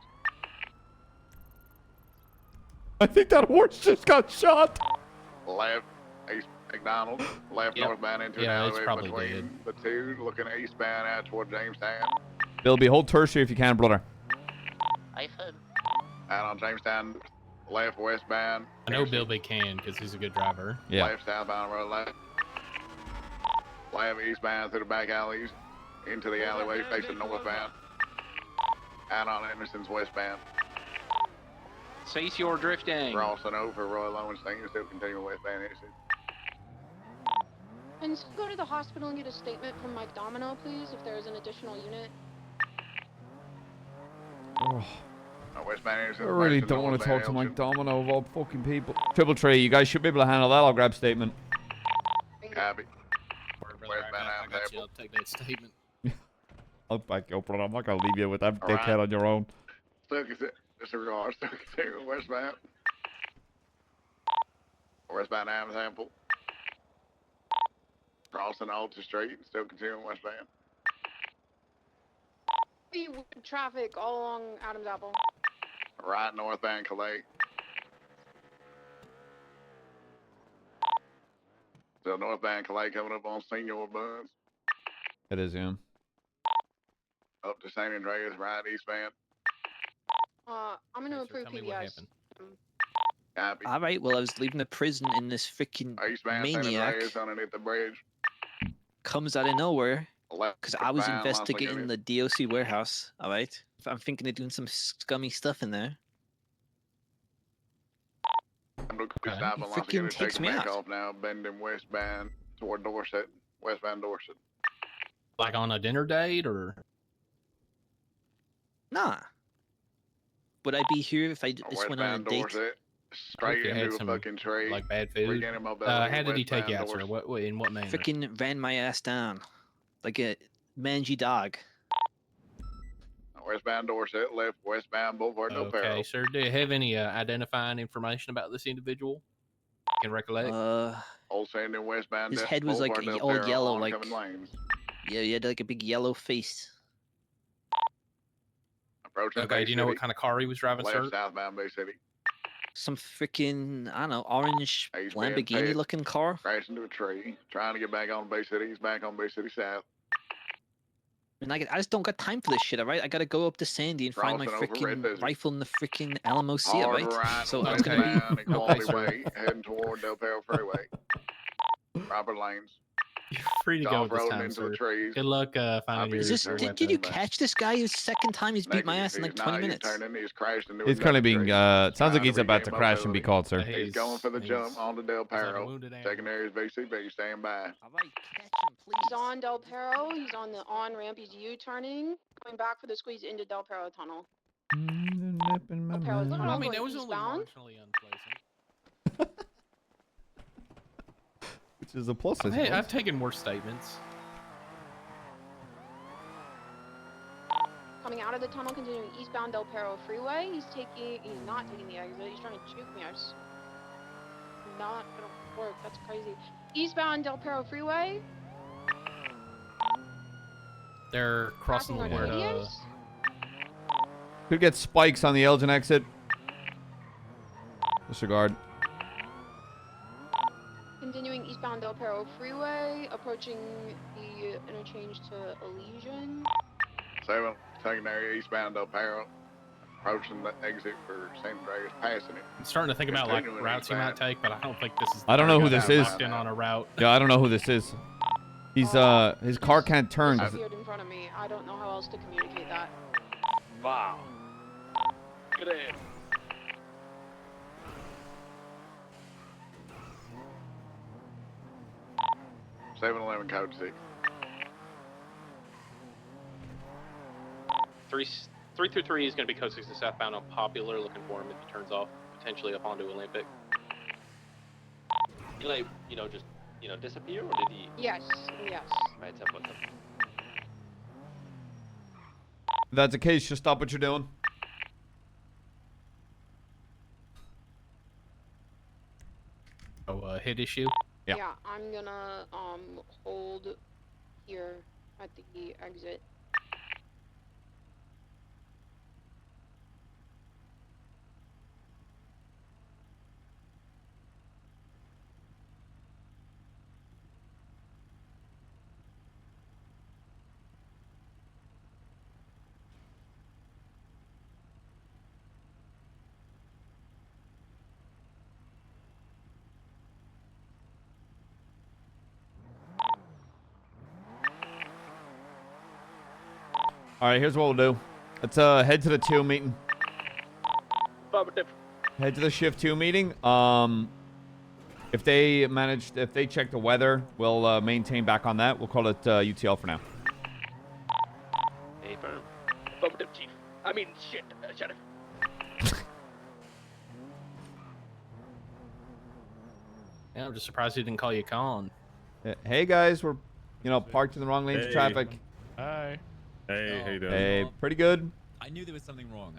I think that horse just got shot. Left east McDonald. Left Yep. northbound into an Yeah, it's alleyway probably between the two. Looking eastbound out toward Jamestown. Bilby, hold tertiary if you can, brother. I heard. Out on Jamestown. Left westbound. I know Bilby can because he's a good driver. Yeah. Left southbound road left. Left eastbound through the back alleys. Into the alleyway facing northbound. Out on Anderson's westbound. Cease your drifting. Crossing over Roy Lowenstein. Still continuing westbound Anderson. And go to the hospital and get a statement from Mike Domino, please, if there is an additional unit. Oh, Westbound I Anderson. really facing don't want to northbound talk to Mike Elgin. Domino of all fucking people. Triple Tree, you guys should be able to handle that. I'll grab statement. Copy. Westbound I got you. I'll take that statement. I'll back you up, brother. I'm not going to leave you with that All dickhead right. on your own. Still disregard. Still continuing westbound. Westbound Adams Ample. Crossing Alta Street. Still continuing westbound. Traffic all along Adams Apple. Right northbound Calais. Still northbound Calais coming up on Senior Buns. It is, yeah. Up to San Andreas, right eastbound. I'm gonna approve tell me what PBS. Copy. Alright, well, I was leaving the prison and this freaking Eastbound San maniac Andreas underneath the bridge. comes out of nowhere Because I was Westbound Las investigating the DOC warehouse. All right, I'm thinking of doing some scummy stuff in there. Stop He and once freaking again, takes taking me back out. off now, bending westbound toward Dorset, westbound Dorset. Like on a dinner date or? Nah. Would I be here if I just went on a Westbound date? Dorset, I straight hope you had into a some fucking tree. like bad food. Regaining mobility. How did he take you westbound out, sir? Dorset. What in what manner? Freaking ran my ass down like a mangy dog. Westbound Dorset, left westbound Boulevard Del Okay, Perro. sir. Do you have any identifying information about this individual? Can recollect? Old Sanding westbound His head was like Boulevard Del all Perro, yellow, like oncoming lanes. yeah, he had like a big yellow face. Approaching Okay. Bay Do you know what City. kind of car he was driving, Left sir? southbound Bay City. Some freaking I don't know, orange He's being Lamborghini pit, looking car. crashed into a tree. Trying to get back on Bay City. He's back on Bay City South. And I just don't got time for this shit, all right? I gotta go up to Sandy and find my Crossing over Red freaking Desert. rifle in the freaking Alamo Sea, all Hard right? right, So it's gonna westbound, be Equality sir. Way, heading toward Del Perro Freeway. Proper lanes. You're free to go Off this roading time, into sir. the trees. Good luck finding your, Is this your did you weapon. catch this guy? His second time he's beat my ass in like 20 minutes. He's crashed into He's currently being, sounds like he's about to crash and be called, sir. He's going for the jump onto Del Perro. Secondary is VCB, stand by. He's on Del Perro. He's on the on ramp. He's U-turning, going back for the squeeze into Del Perro Tunnel. Del Perro Tunnel I mean, that going was only eastbound. marginally unpleasant. Which is a plus, I Hey, suppose. I've taken worse statements. Coming out of the tunnel, continuing eastbound Del Perro Freeway. He's not taking the exit. He's trying to juke me. Not gonna work. That's crazy. Eastbound Del Perro Freeway. They're crossing the Passing word. Arcadias. Could get spikes on the Elgin exit. Disregard. Continuing eastbound Del Perro Freeway, approaching the interchange to Elysian. 7, secondary eastbound Del Perro. Approaching the exit for San Andreas, passing it. I'm starting to think about like Continuing routes you might eastbound. take, but I don't think this is. I don't know who this is. Locked in on a route. Yeah, I don't know who this is. He's his car can't turn. 'cause Appeared in front of me. I don't know how else to communicate that. Wow. Good aim. it. 7-11 code 6. 323 is going to be code 6 to southbound on Popular, looking for him if he turns off, potentially up onto Olympic. He like, just, disappear, or did he? Yes, yes. Right, what's up? If that's the case, just stop what you're doing. Oh, hit issue. Yeah. I'm gonna hold here at the exit. All right, here's what we'll do. Let's head to the 2 meeting. Affirmative. Head to the shift 2 meeting. If they check the weather, we'll maintain back on that. We'll call it UTL for now. Hey, firm. Affirmative, Chief. I mean, shit, Sheriff. Yeah, I'm just surprised he didn't call you Con. Hey guys, we're parked in the wrong lanes of Hey. traffic. Hi. Hey, how you doing? Hey, pretty good. I knew there was something wrong.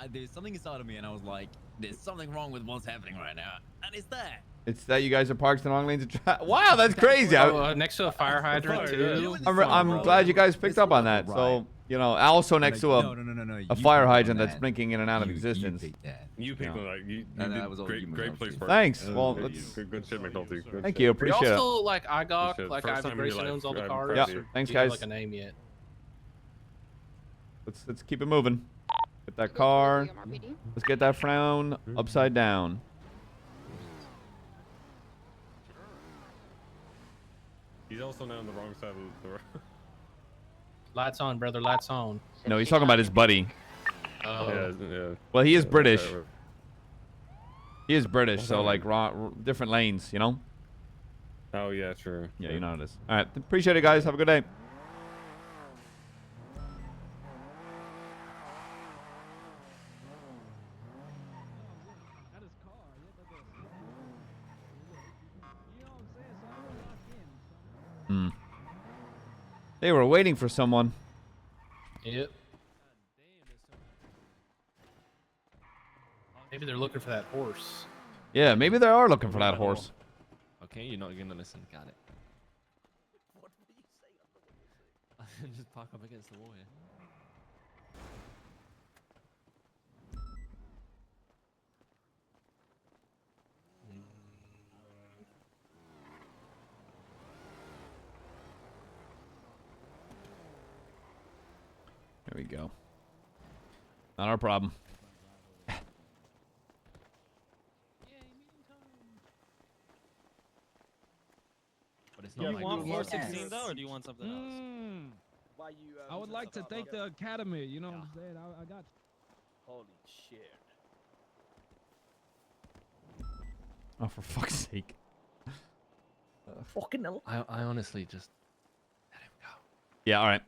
There's something inside of me, and I was like, "There's something wrong with what's happening right now," and it's that. It's that you guys are parked in the wrong lanes of traffic. Wow, that's crazy. Next to a fire hydrant too. I'm glad you guys picked up on that. So also next to No, a fire hydrant that's blinking in and out of existence. You people, like, you did great place for Thanks. it. Well, good shit, McNulty. Good Thank shit. you. Are Appreciate y'all it. still like IGOC, Shit, like first Ivan time in your Grayson life, owns all the I'm cars? proud of Yeah. you. Thanks, Do you have, guys. like a name yet? Let's keep it moving. Get that car. Let's get that frown upside down. He's also now on the wrong side of the door. Lights on, brother. Lights on. No, he's talking about his buddy. Oh. Yeah. Well, he is British. He is British, so like different lanes, you know? Oh, yeah, true. Yeah, you know how it is. All right. Appreciate it, guys. Have a good day. Hmm. They were waiting for someone. Yep. Maybe they're looking for that horse. Yeah, maybe they are looking for that horse. Okay, you're not gonna listen. Got it. What did you say? Just park up against the wall here. There we go. Not our problem. But it's Do not you like want the- 416 though, or do you want something else? Why you? I would like to thank the academy. You know what I'm saying? I got. Holy shit! Oh, for fuck's sake. Fucking hell! I honestly just. Yeah, all right.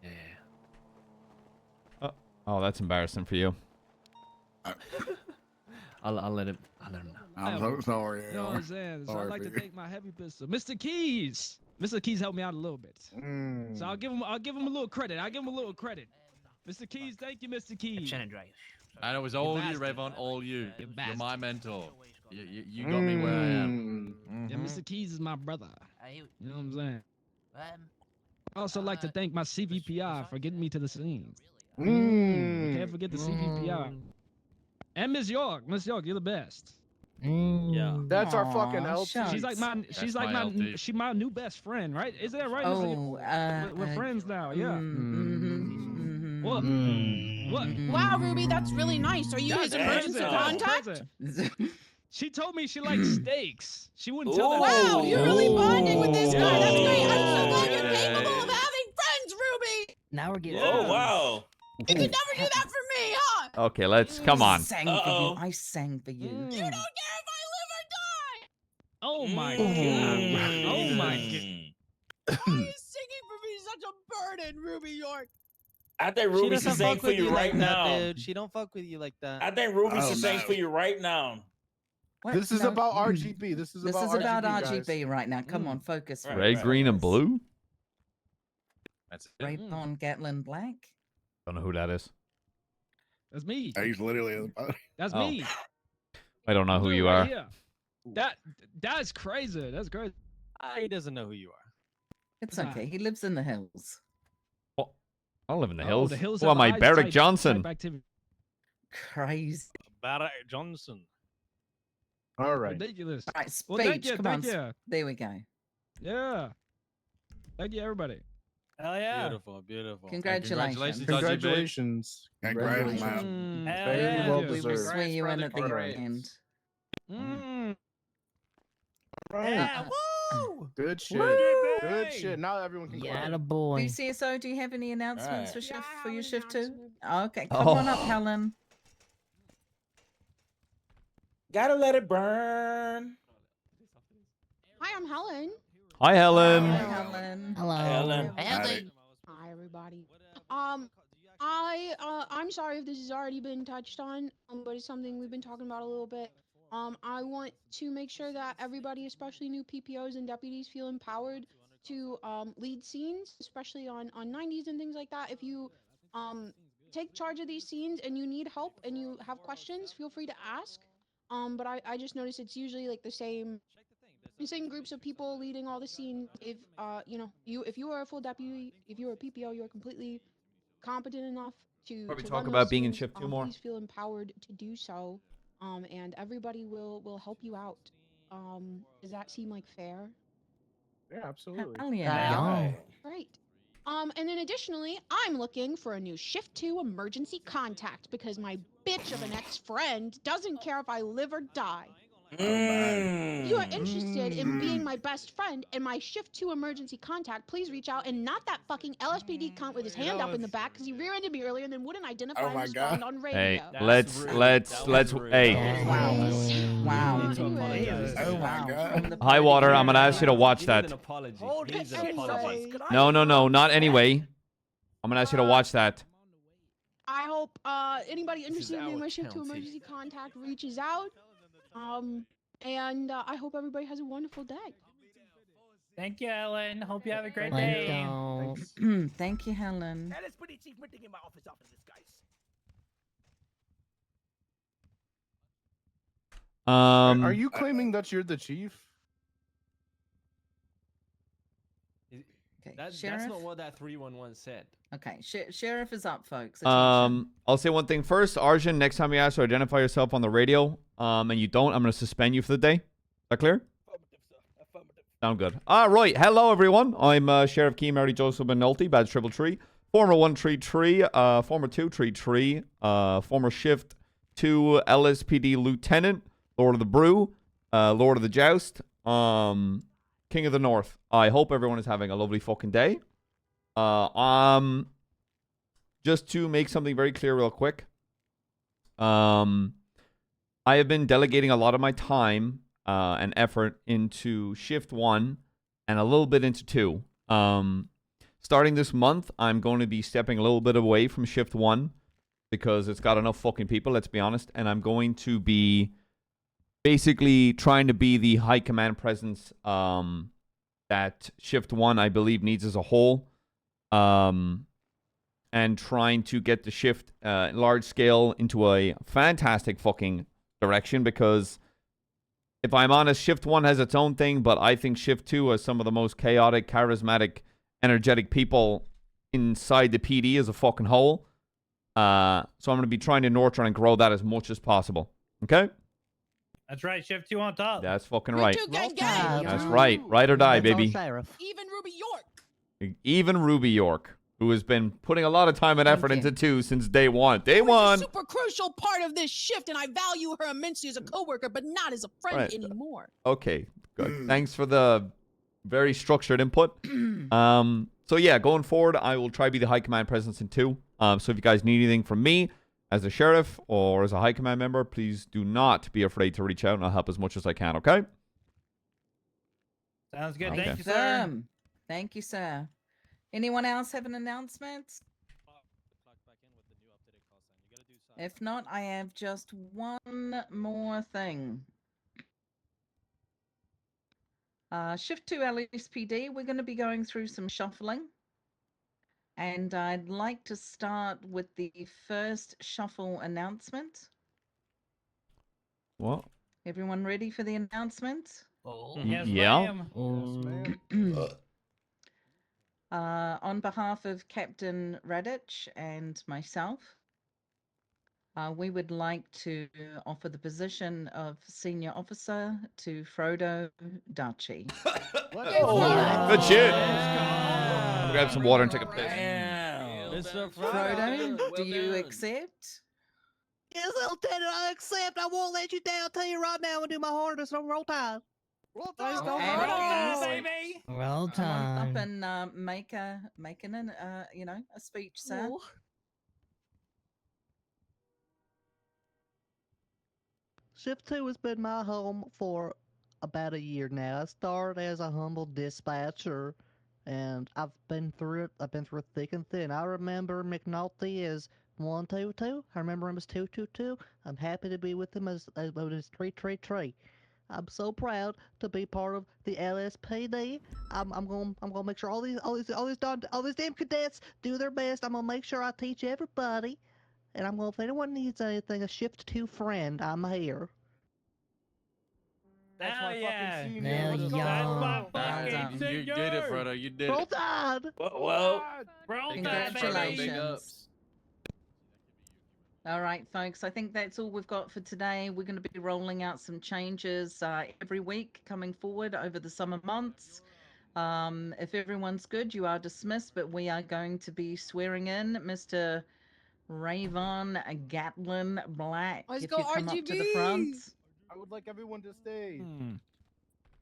Yeah. Oh, that's embarrassing for you. I'll let him. I'll let him know. I'm so sorry. You know what I'm saying? So I'd like to thank my heavy pistol, Mr. Keys. Mr. Keys helped me out a little bit. So I'll give him a little credit. Mr. Keys, thank you, Mr. Keys. And it was all you, Rayvon, all you. You're my mentor. You got me where I am. Yeah, Mr. Keys is my brother. You know what I'm saying? I also like to thank my CVPI for getting me to the scene. Can't forget the CVPI. And Miss York, you're the best. Yeah, that's our fucking LT. She's my new best friend, right? Is that right? Oh, we're friends now. Yeah. What? What? Wow, Ruby, that's really nice. Are you his emergency contact? She told me she likes steaks. She wouldn't tell that. Wow, you're really bonding with this guy. That's great. I'm so glad you're capable of having friends, Ruby. Now we're getting. Oh wow! You could never do that for me, huh? Okay, let's come on. I sang for you. I sang for you. You don't care if I live or die. Oh my god! Oh my god! Why are you singing for me such a burden, Ruby York? I think Ruby's the same for you right now. Dude, she don't fuck with you like that. I think Ruby's the same for you right now. What? This is No. about RGB. This is about RGB right now. Come on, focus. Red, green, and blue? That's it. Rayvon Gatlin Black. Don't know who that is. That's me. He's literally. That's Oh. me. I don't know who you Right are. here. That's crazy. That's crazy. He doesn't know who you are. It's okay. He lives in the hills. I don't live in the Oh, hills. the hills Who am I, have Barrick eyes Johnson? type activity. Crazy. Barrett Johnson. All right. Ridiculous. All right, speech. Well, thank you, Come on. thank you. There we go. Yeah. Thank you, everybody. Hell yeah! Beautiful, beautiful. Congratulations. Congratulations. Congrats, man. Very well We will deserved. swear you in at the Congrats. end. Right. Woo! Good shit. Good shit. Now everyone can clap. Yeah, boy. BCSO, do you have any announcements for shift for your shift too? Okay, Oh. come on up, Helen. Gotta let it burn. Hi, I'm Helen. Hi, Helen. Hi, Helen. Hello. Helen. Hi, everybody. I'm sorry if this has already been touched on, but it's something we've been talking about a little bit. I want to make sure that everybody, especially new PPOs and deputies, feel empowered to lead scenes, especially on 90s and things like that. If you take charge of these scenes and you need help and you have questions, feel free to ask. But I just noticed it's usually like the same groups of people leading all the scenes. If if you are a full deputy, if you're a PPO, you're completely competent enough to Probably to talk run about those being in scenes, shift 2 more. Please feel empowered to do so, and everybody will help you out. Does that seem like fair? Yeah, absolutely. Hell yeah. Great. And then additionally, I'm looking for a new Shift 2 emergency contact because my bitch of an ex-friend doesn't care if I live or die. you are interested in being my best friend and my shift 2 emergency contact, please reach out, and not that fucking LSPD cunt with his hand up in the back because he rear-ended me earlier and then wouldn't identify and respond on radio. Hey, let's. Hey. Wow. Oh my god. High water. I'm gonna ask you to watch that. No, not anyway. I'm gonna ask you to watch that. I hope anybody interested in being my shift 2 emergency contact reaches out. And I hope everybody has a wonderful day. Thank you, Ellen. Hope you have a great Thank day. you. Thank you, Helen. LSPD chief meeting in my office, guys. Are you claiming that you're the chief? Okay, That's Sheriff? not what that 311 said. Okay, Sheriff is up, folks. I'll say one thing first. Arjun, next time you ask to identify yourself on the radio, and you don't, I'm going to suspend you for the day. Is that clear? Sound good. All right. Hello, everyone. I'm Sheriff Kian Mary Joseph McNulty, badge 333, former 133, former 233, former shift 2 LSPD lieutenant, Lord of the Brew, Lord of the Joust, King of the North. I hope everyone is having a lovely fucking day. Just to make something very clear real quick. I have been delegating a lot of my time and effort into shift 1 and a little bit into 2. Starting this month, I'm going to be stepping a little bit away from shift 1 because it's got enough fucking people, let's be honest, and I'm going to be basically trying to be the high command presence that shift 1 I believe needs as a whole. And trying to get the shift large scale into a fantastic fucking direction, because if I'm honest, shift 1 has its own thing, but I think shift 2 has some of the most chaotic, charismatic, energetic people inside the PD as a fucking whole. So I'm going to be trying to nurture and grow that as much as possible. Okay? That's right, shift 2 on top. That's fucking right. Gang. That's right. Ride or die, baby. Even Ruby York. Even Ruby York, who has been putting a lot of time and effort into 2 since day 1. Day 1. Super crucial part of this shift, and I value her immensely as a coworker, but not as a friend anymore. Okay, good. Thanks for the very structured input. So yeah, going forward, I will try to be the high command presence in 2. So if you guys need anything from me as a sheriff or as a high command member, please do not be afraid to reach out, and I'll help as much as I can. Okay? Sounds good. Okay. Thank you, sir. Thank you, sir. Anyone else have an announcement? If not, I have just one more thing. Shift 2 LSPD, we're going to be going through some shuffling. And I'd like to start with the first shuffle announcement. What? Everyone ready for the announcement? Yes, yeah. ma'am. On behalf of Captain Radich and myself, we would like to offer the position of senior officer to Frodo Dachi. Good shit. Grab some water and take a piss. Frodo, do you accept? Yes, Lieutenant, I accept. I won't let you down. I'll tell you right now and do my hardest on roll tide. Roll tide, baby. Roll time. Up and making an a speech, sir. Ooh. Shift 2 has been my home for about a year now. I started as a humble dispatcher, and I've been through it. I've been through thick and thin. I remember McNulty as 122. I remember him as 222. I'm happy to be with him as 333. I'm so proud to be part of the LSPD. I'm gonna make sure all these damn cadets do their best. I'm gonna make sure I teach everybody. And I'm gonna, if anyone needs anything, a shift 2 friend, I'm here. That's my fucking senior. There you That's my go. fucking senior. You did it, Frodo. You did Roll it. Tide! Whoa. Roll Tide, Congratulations. All right, folks, I think that's all we've got for today. We're going to be rolling out some changes every week coming forward over the summer months. If everyone's good, you are dismissed, but we are going to be swearing in Mr. Rayvon Gatlin Black. Let's if go, you come up to the RGB. front. I would like everyone to stay.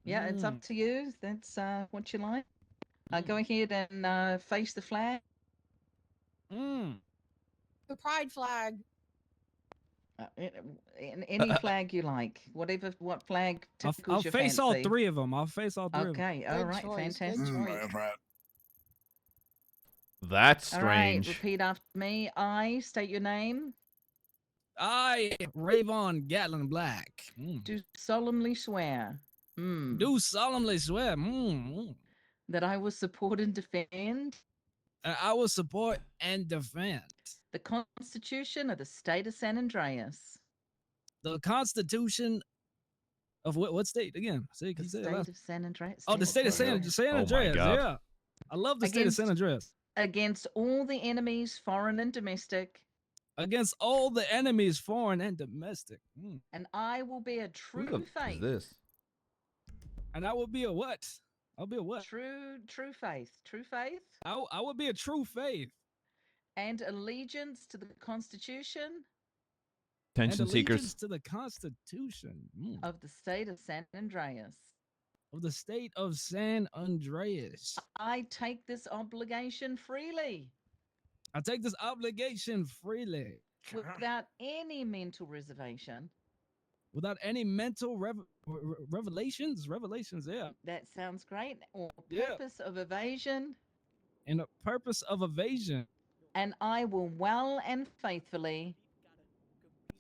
Yeah, it's up to you. That's what you like. Go ahead and face the flag. The pride flag. Any flag you like, what flag tickles I'll your face all fancy. 3 of them. I'll face all 3 of them. Okay, all right, fantastic. That's right. That's All right, strange. repeat after me. I state your name. I, Rayvon Gatlin Black. Do solemnly swear. Do solemnly swear. That I will support and defend. I will support and defend. The Constitution of the State of San Andreas. The Constitution of what state again? Say, The say it State loud. of San Andreas. Oh, the state of San Andreas. God. Yeah, I love the state of San Andreas. Against all the enemies, foreign and domestic. Against all the enemies, foreign and domestic. And I will bear true Who the f- faith. is this? And I will be a what? I'll be a what? True faith. True faith. I will be a true faith. And allegiance to the Constitution. Attention and seekers. allegiance to the Constitution of the State of San Andreas. Of the state of San Andreas. I take this obligation freely. I take this obligation freely. Without any mental reservation. Without any mental revelations? Revelations, yeah. That sounds great. Or Yeah. purpose of evasion. And a purpose of evasion. And I will well and faithfully.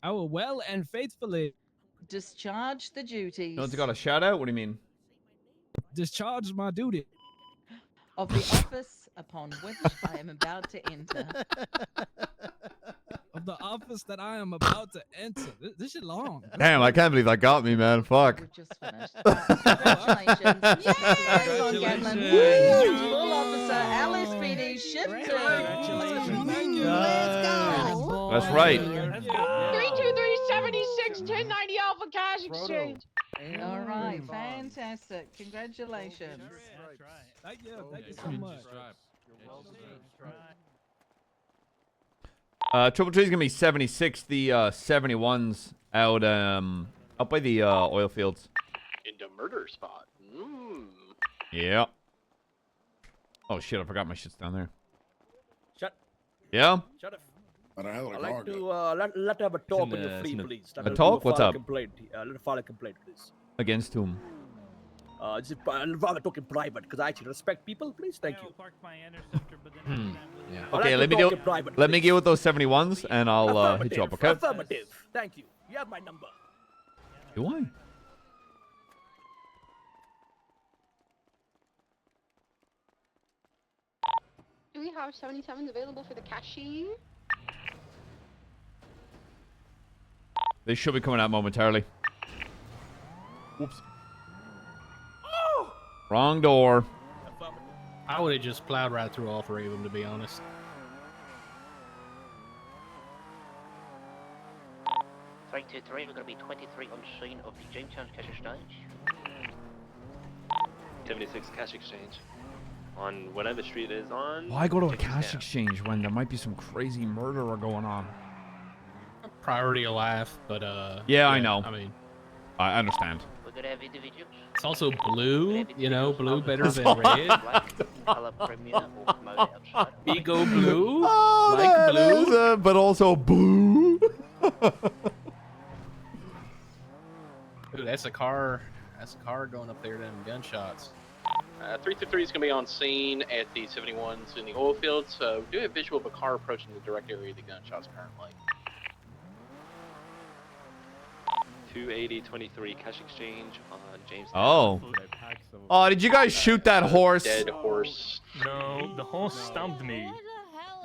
I will well and faithfully. Discharge the duties. No one's got a shout out? What do you mean? Discharge my duty. Of the office upon which I am about to enter. Of the office that I am about to enter. This shit long. Damn, I can't believe that got me, man. Fuck. We've just finished. Congratulations. Congratulations. Full officer LSPD shift 2. Let's go. That's right. 323-76-1090 Alpha Cash Exchange. All right, fantastic. Congratulations. Thank you so much. Triple T's gonna be 76. The 71's out up by the oil fields. Into murder spot. Yeah. Oh shit! I forgot my shit's down there. Shut. Yeah. Shut up. But I I'd like to let have a talk when you're free, please. A talk? What's up? Let file a complaint, please. Against whom? Just rather talk in private because I actually respect people, please. Thank you. Yeah. Okay, let me get with those 71s and I'll hit you up. Okay. Affirmative. Thank you. You have my number. Do I? Do we have 77s available for the cashier? They should be coming out momentarily. Whoops. Wrong door. I would have just plowed right through all 3 of them, to be honest. Three, 2, 3, we're going to be 23 on scene of the Jamestown Cash Exchange. 76 cash exchange. On whatever street it is on. Why go to a cash exchange when there might be some crazy murderer going on? Priority of life, but Yeah, I know. I mean, I understand. We're going to have individuals. it's also blue. You know, blue better than That's red. Color premier or promote outside. Ego blue, Oh, like that blue. is, but also blue. Ooh, that's a car. That's a car going up there to them gunshots. 323 is going to be on scene at the 71s in the oil fields. So we do have visual of a car approaching the direct area of the gunshots currently. 280-23 cash exchange on James. Oh. Oh, did you guys shoot that horse? Dead horse. No, the horse stabbed me.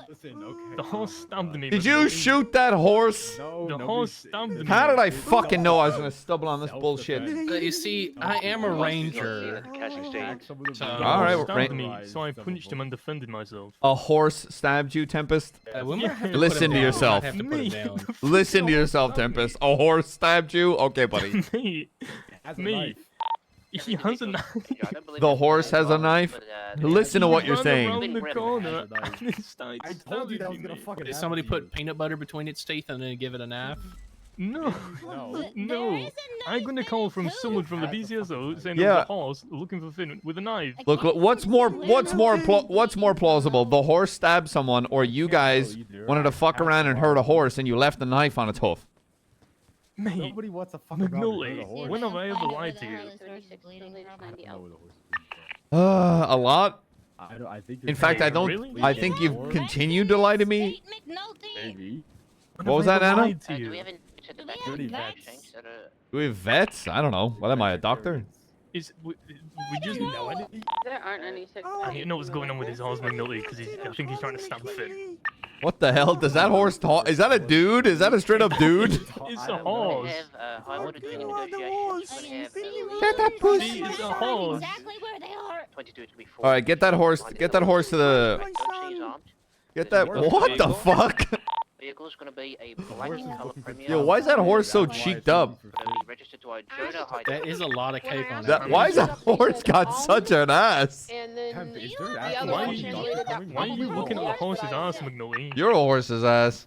Listen, okay. The horse stabbed me. Did you shoot that horse? The horse stabbed me. How did I fucking know I was gonna stumble on this bullshit? You see, I am a ranger. Cash exchange. So, All right, stabbed me, so I punched him and defended myself. A horse stabbed you, Tempest? we might have to Listen put to it down. yourself. I have to put it down. Listen to yourself, Tempest. A horse stabbed you? Okay, buddy. Me. He has a knife. The horse has a knife? Listen to what you're saying. Around the corner and he started I told you that was stabbing gonna me. fucking Did happen somebody to put you. peanut butter between its teeth and then give it a knife? No, no. I'm gonna call from someone from the BCSO saying Yeah. there's a horse looking for Finn with a knife. Look, what's more plausible? The horse stabbed someone, or you guys wanted to fuck around and hurt a horse, and you left the knife on its hoof. Mate, Nobody wants to fuck around and hurt a McNulty, horse. when have I ever lied to you? A lot. I think. In fact, I don't. Really? I think you've continued to lie to me. Maybe. What was that, Anna? Do we have any vets? Do we have vets? I don't know. What am I, a doctor? We just know anything. There aren't any sick. I don't know what's going on with his horse, McNulty, because I think he's trying to stab Finn. What the hell? Does that horse talk? Is that a dude? Is that a straight up dude? It's a horse. Get that pussy. See, it's a horse. All right, get that horse. Get that horse to the. Get that. What the fuck? Vehicle is going to be a black in color premium. Yo, why is that horse so cheeked up? Registered to Jonah High. That is a lot of cake on it. That, why is that horse got such an ass? And then the other Why one are you translated that looking at the horse's ass, McNulty? You're a horse's ass.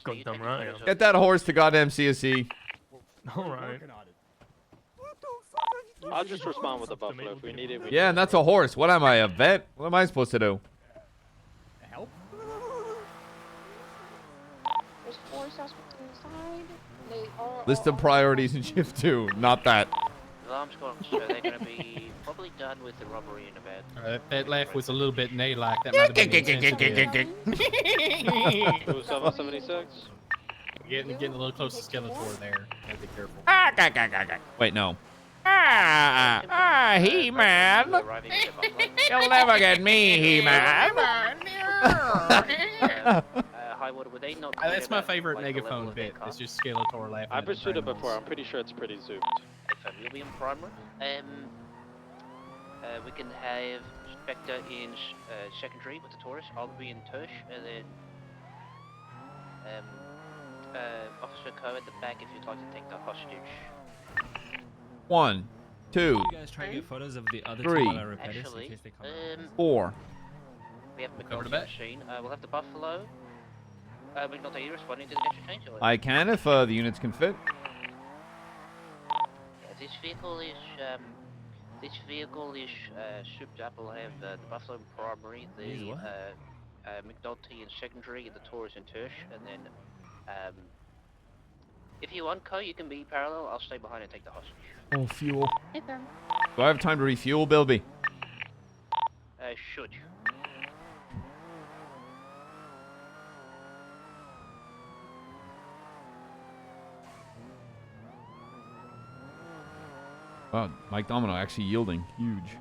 Goddamn right I am. Get that horse to goddamn CSC. Alright. I'll just respond with a buffalo if we need it. Yeah, and that's a horse. What am I, a vet? What am I supposed to do? There's 4 suspects inside. They are List of priorities in shift 2. Not that. Alarm squad, so they're going to be probably done with the robbery in about. That laugh was a little bit nay-like. That might have been insensitive. 2776. Getting a little close to Skeletor there. Gotta be careful. Wait, no. He-Man. You'll never get me, He-Man. Highwater, would they not? That's my favorite megaphone bit. It's just Skeletor laughing. I pursued it before. I'm pretty sure it's pretty zoomed. We'll be in primary. We can have Spectre in secondary with the Taurus. I'll be in Tersh, and then Officer Co at the back if you'd like to take the hostage. 1, 2, You guys try to get photos of the other 3, two repetitive in case they come out. 4. We have McNulty machine. We'll have the Buffalo. McNulty, are you responding to the interchange? I can if the units can fit. This vehicle is souped up. We'll have the Buffalo in primary, the McNulty in secondary, the Taurus in tertiary, and then if you want, Co, you can be parallel. I'll stay behind and take the hostage. Oh, fuel. Hey, Firm. Do I have time to refuel, Bilby? Should. Wow, Mike Domino actually yielding. Huge.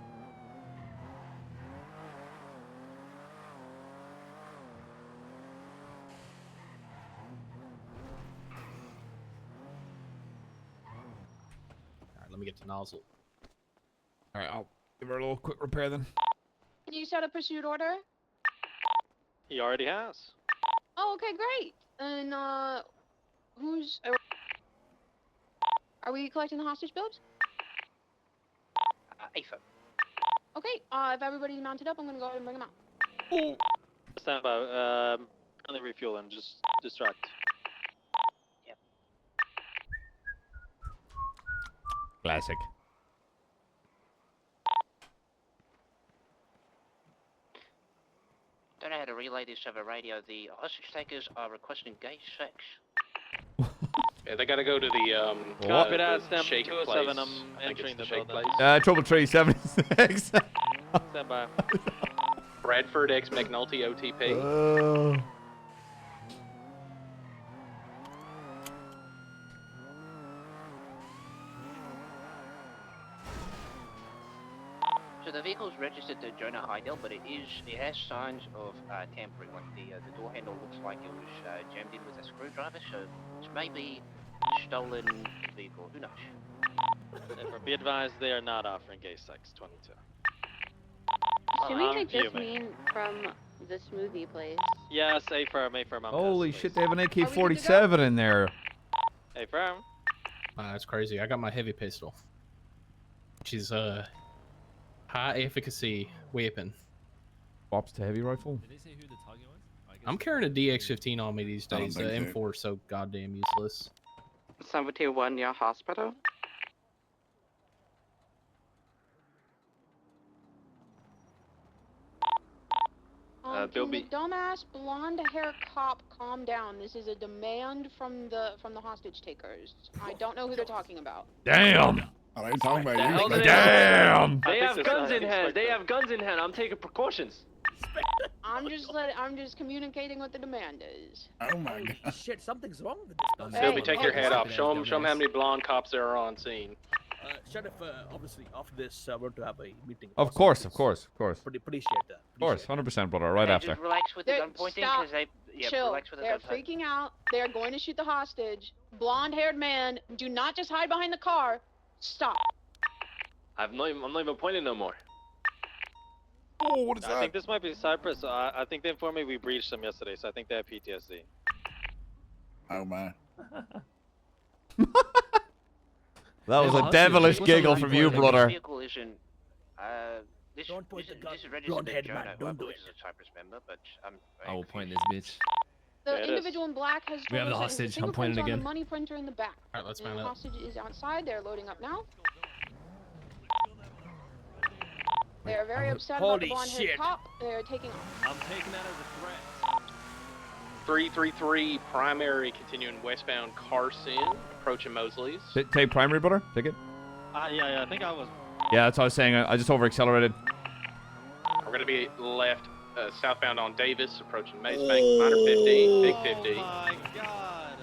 Alright, let me get to nozzle. Alright, I'll give her a little quick repair then. Can you set a pursuit order? He already has. Oh, okay, great. And who's? Are we collecting the hostage, Billups? AFO. Okay. If everybody's mounted up, I'm gonna go ahead and bring them out. Stand by. Only refuel and just distract. Classic. Don't know how to relay this over radio. The hostage takers are requesting gay sex. Yeah, they gotta go to the Copy that, stand shake 207, place. I'm I think entering it's the shake building. place. Trouble Tree 76. Stand by. Bradford X McNulty OTP. So the vehicle is registered to Jonah Hydell, but it has signs of tampering. Like the door handle looks like it was jammed in with a screwdriver, so it's maybe a stolen vehicle. Who knows? Be advised, they are not offering gay sex. 22. Assuming they just mean from the smoothie place. Yes, A firm, I'm Holy shit, they have an AK-47 in there. A firm. That's crazy. I got my heavy pistol, which is high efficacy weapon. Swaps to heavy rifle. Did they say who the target was? I'm carrying a DX-15 on me these days. The M4 is so goddamn useless. 71 near hospital. Bill Can B. the dumbass blonde hair cop calm down? This is a demand from the hostage takers. I don't know who they're talking about. Damn. I ain't talking about The hell you. do they Damn. They have guns in hand. They have guns in hand. I'm taking precautions. I'm just communicating what the demand is. Oh my god. Shit, something's wrong with this. Sylvie, take your hat off. Show them how many blonde cops there are on scene. Sheriff, obviously, after this, I want to have a meeting. Of course. Appreciate that. Of course, 100%, brother. Right after. Just relax with the gun pointing, because Chill. relax with the They're gun pointing. freaking out. They're going to shoot the hostage. Blonde-haired man, do not just hide behind the car. Stop. I'm not even pointing no more. Oh, what is I think this might be Cyprus. I think they informed me we breached them yesterday, so I think they have PTSD. Oh my. That was a devilish giggle from you, brother. Vehicle isn't. This is registered Blonde-haired to man, Jonah, don't do which is a Cyprus member, but I will point this bitch. The individual in black has We have the told us that his hostage. I'm pointing fingerprints on again. the money printer in the back. All right, let's And find the out. hostage is outside. They're loading up now. They are very upset about the Holy blonde-haired shit. cop. They're taking. I'm taking that as a threat. 333 primary continuing westbound Carson, approaching Mosley's. Take primary, brother. Take it. Yeah, I think I was. Yeah, that's what I was saying. I just over-accelerated. We're going to be left southbound on Davis, approaching Maze Bank, minor 50, big 50. Oh my god.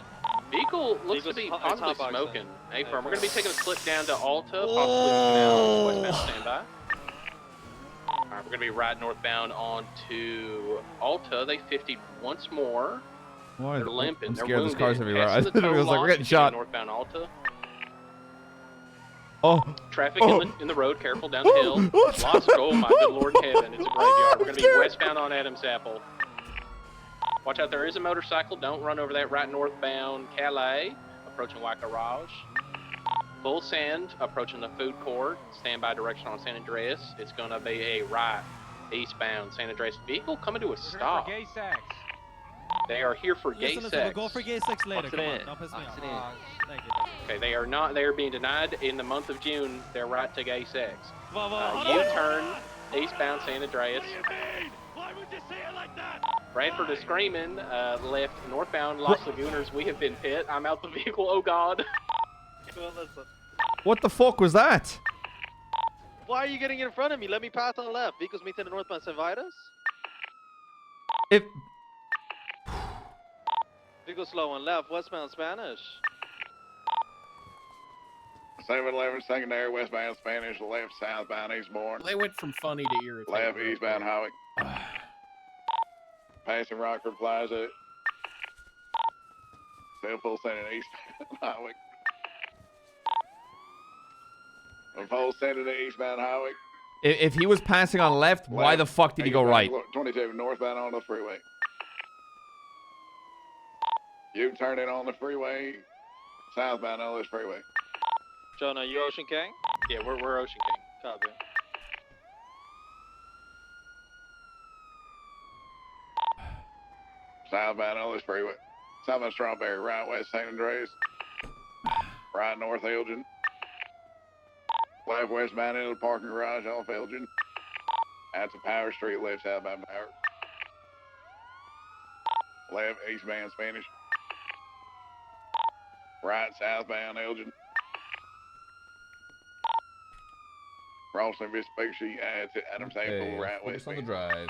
Vehicle looks to Vehicle's be hot- possibly hotboxing. smoking. Hey, firm. We're going to be taking a slip down to Alta, possibly now westbound standby. All right, we're going to be right northbound onto Alta. They 50 once more. Why? They're limping. I'm They're scared. There's wounded. cars everywhere. I Passing the tow was like, we're lot, getting shot. Northbound Alta. Oh. Traffic in the road. Careful down the hill. Lots of oh my good Lord in heaven. It's a graveyard. We're going to be westbound on Adams Apple. Watch out. There is a motorcycle. Don't run over that. Right northbound Calais. Approaching White Garage. Full Sand. Approaching the food court. Standby direction on San Andreas. It's going to be a right eastbound San Andreas vehicle coming to a stop. Gay sex. They are here for gay Listen, sex. we'll go for gay sex later. Come on, Accident. don't piss me off. Accident. Thank you. Okay, they are not. They are being denied in the month of June their right to gay sex. Hold U-turn eastbound San Andreas. Why would you say it like that? Bradford is screaming. Left northbound Los Lagunas. We have been hit. I'm out the vehicle. Oh God. Well, listen. What the fuck was that? Why are you getting in front of me? Let me pass on the left. Vehicles meet in the northbound St. Vitus. If Vehicles slow on left, westbound Spanish. 711 secondary westbound Spanish, left southbound Eastbourne. They went from funny to irritating. Left eastbound Howick. Passing Rockford Plaza. Still full sending eastbound Howick. Full sending eastbound Howick. if he was passing on left, why the fuck did he go right? 22 northbound on the freeway. You turn it on the freeway. Southbound on this freeway. Jonah, you Ocean King? Yeah, we're Ocean King. Copy. Southbound on this freeway. Southbound Strawberry, right west San Andreas. Right north Elgin. Left westbound into the parking garage off Elgin. Out to Power Street, left southbound Power. Left eastbound Spanish. Right southbound Elgin. Crossing Vespucci to Adams Apple, right west. On the drive.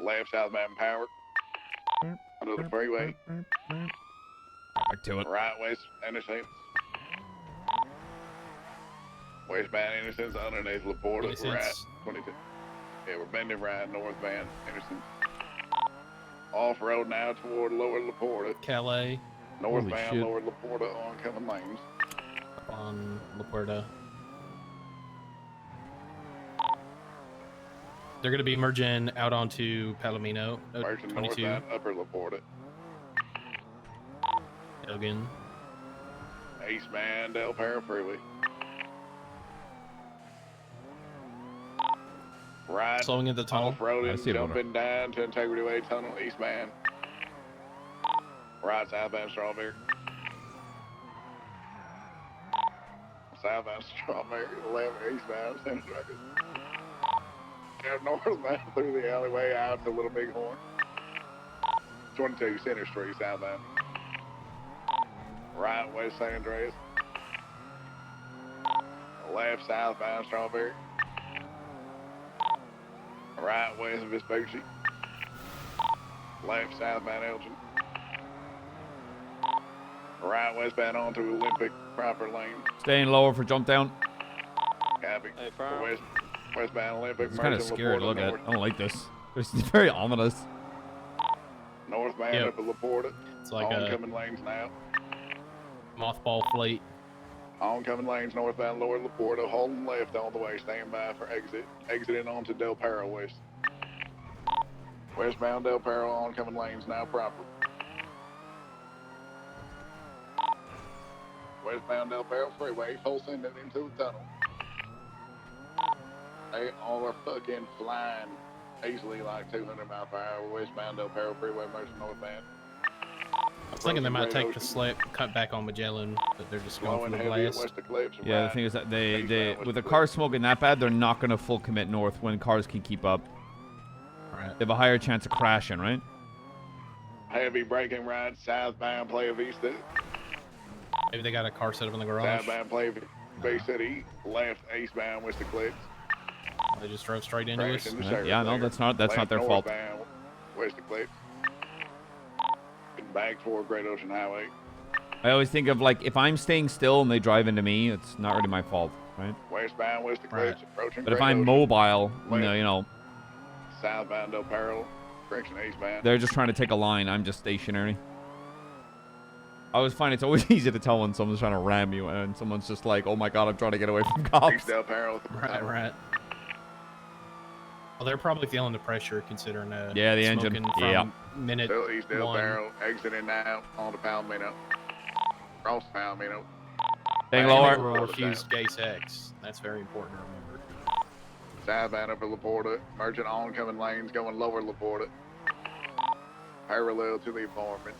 Left southbound Power. Under the freeway. Back to it. Right west Innocence. Westbound Innocence underneath Laporta. Innocence. Right 22. Yeah, we're bending right northbound Innocence. Off road now toward Lower Laporta. Calais. Northbound shit. Lower Laporta oncoming lanes. On La Puerta. They're going to be merging out onto Palomino. Merchant 22. northbound Upper Laporta. Elgin. Eastbound Del Perro Freeway. Right Slowing in the tunnel. off-road I and see it, jumping down to Integrity Way Tunnel eastbound. Right southbound Strawberry. southbound Strawberry, 11 eastbound San Andreas. Northbound through the alleyway out to Little Bighorn. 22 Center Street southbound. Right west San Andreas. Left southbound Strawberry. Right west Vespucci. Left southbound Elgin. Right westbound onto Olympic proper lane. Staying lower for jump down. Copy. Westbound Olympic. It's kind of scary to look at. I don't like this. It's very ominous. Northbound up at Laporta. It's like oncoming lanes now. Mothball fleet. Oncoming lanes northbound Lower Laporta, holding left all the way, stand by for exit. Exiting onto Del Perro West. Westbound Del Perro, oncoming lanes now proper. Westbound Del Perro Freeway, full sending into the tunnel. They all are fucking flying easily like 200 miles per hour. Westbound Del Perro Freeway, merging northbound. I was thinking they might take the slip, cut back on Magellan, but they're just going for the blast. Yeah, the thing is that they with the car smoking that bad, they're not going to full commit north when cars can keep up. Right. They have a higher chance of crashing, right? Heavy braking right, southbound Playa Vista. Maybe they got a car set up in the garage. Southbound Playa Vista City, left eastbound West Eclipse. They just drove straight into us. Yeah, no, that's not their fault. West Eclipse. Back toward Great Ocean Highway. I always think of like if I'm staying still and they drive into me, it's not really my fault, right? Westbound West Eclipse, approaching But if Great I'm Ocean. mobile, you know, Southbound Del Perro, correction eastbound. they're just trying to take a line. I'm just stationary. I always find it's always easy to tell when someone's trying to ram you and someone's just like, oh my god, I'm trying to get away from cops. East Del Perro. Right. Well, they're probably feeling the pressure considering the engine. Yeah. Minute Still East Del one. Perro, exiting now onto Palomino. Cross Palomino. Staying They lower. will refuse Gase X. That's very important to remember. Southbound up at Laporta, merging oncoming lanes going lower Laporta. Parallel to the apartment.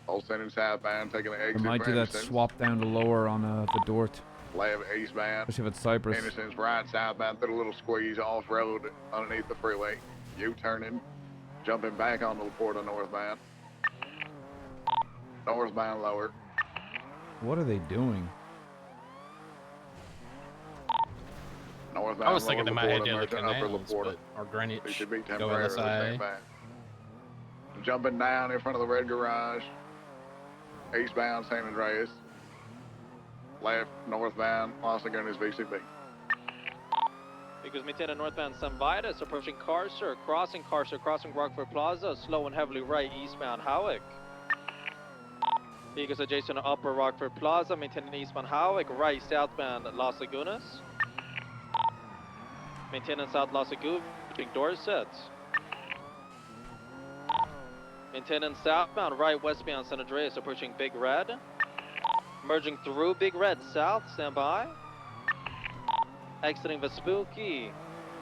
All sending southbound, taking the I exit. might do that Anderson's. swap down to lower on the Dort. Left eastbound. Especially if it's Cypress. Anderson's right southbound through a little squeeze off road underneath the freeway. U-turning, jumping back on the Laporta northbound. Northbound lower. What are they doing? Northbound I was thinking they lower might head Laporta, down the merging upper canals, Laporta. or Greenwich. They should be Go temporarily LSI. stand back. Jumping down in front of the red garage. Eastbound San Andreas. Left northbound Los Lagunas VCB. Because maintaining northbound San Vitus, approaching Carcer, crossing Rockford Plaza, slow and heavily right eastbound Howick. Because adjacent to upper Rockford Plaza, maintaining eastbound Howick, right southbound Las Lagunas. Maintaining south Las Lagunas, approaching Dorset. Maintaining southbound right westbound San Andreas, approaching Big Red. Merging through Big Red south, stand by. Exiting Vespucci.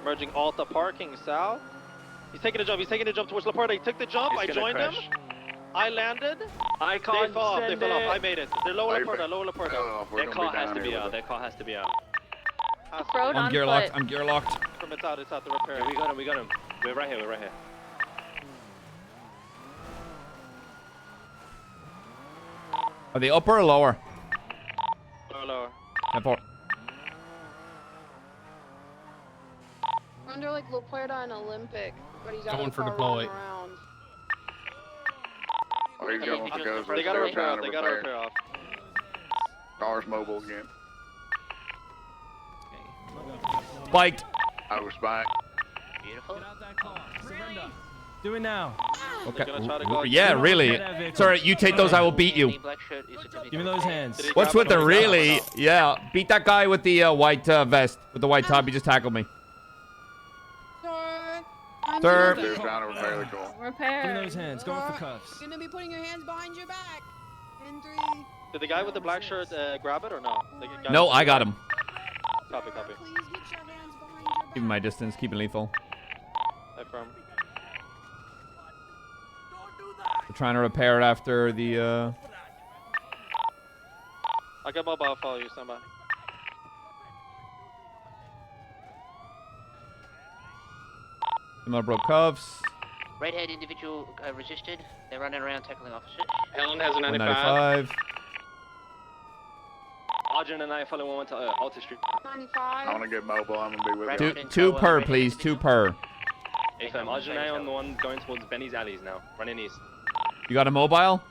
Merging Alta parking south. He's taking a jump towards Laporta. He took the jump, I joined him. I landed. I They fell off, I made it. They're lower Laporta. That car has to be out. That car has to be out. Road I'm on gear foot. locked. I'm gear locked. It's out the repair. Yeah, we got him. We're right here. Are they upper or lower? Lower. 10-4. Under like La Puerta and Olympic, but he's out Going of the for car deploy. running around. Oh, he's going because They got a they're repair trying off. to They got a repair. repair off. Car's mobile again. Spiked. I was spiked. Beautiful. Do it now. Okay. Gonna try to go Yeah, really. Sorry, you take those, I will beat you. Give me those hands. What's with the really? Yeah, beat that guy with the white vest, with the white top. He just tackled me. Sir. They're trying to repair the car. Give me those hands. Going for cuffs. You're gonna be putting your hands behind your back. In 3. Did the guy with the black shirt grab it or no? No, I got him. Copy. Keeping my distance, keeping lethal. Affirm. We're trying to repair it after the I got mobile. Follow you. Stand by. Female broke cuffs. Redhead individual resisted. They're running around tackling officers. Helen has a 195. Arjun and I follow one to Alta Street. 95. I want to get mobile. I'm going to be with you. Two per, please. 2 per. Hey fam, Arjun and I on the one going towards Benny's alleys now. Running east. You got a mobile?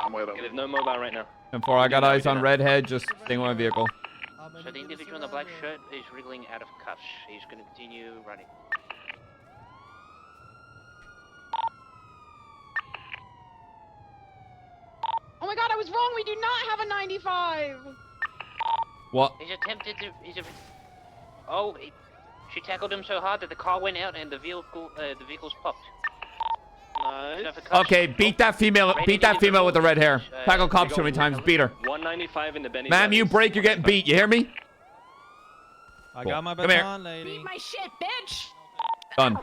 I'm with him. Okay, there's no mobile right now. And 4, I got eyes on Redhead. Just stay with my vehicle. So the individual in the black shirt is wriggling out of cuffs. He's going to continue running. Oh my god, I was wrong. We do not have a 95. What? He's attempted to. She tackled him so hard that the car went out and the vehicle's popped. Nice. Okay, beat that female. Beat that female with the red hair. Tackle cops too many times. Beat her. 195 in the Benny's. Ma'am, you break, you're getting beat. You hear me? I got my Come here. baton, lady. Beat my shit, bitch. Done.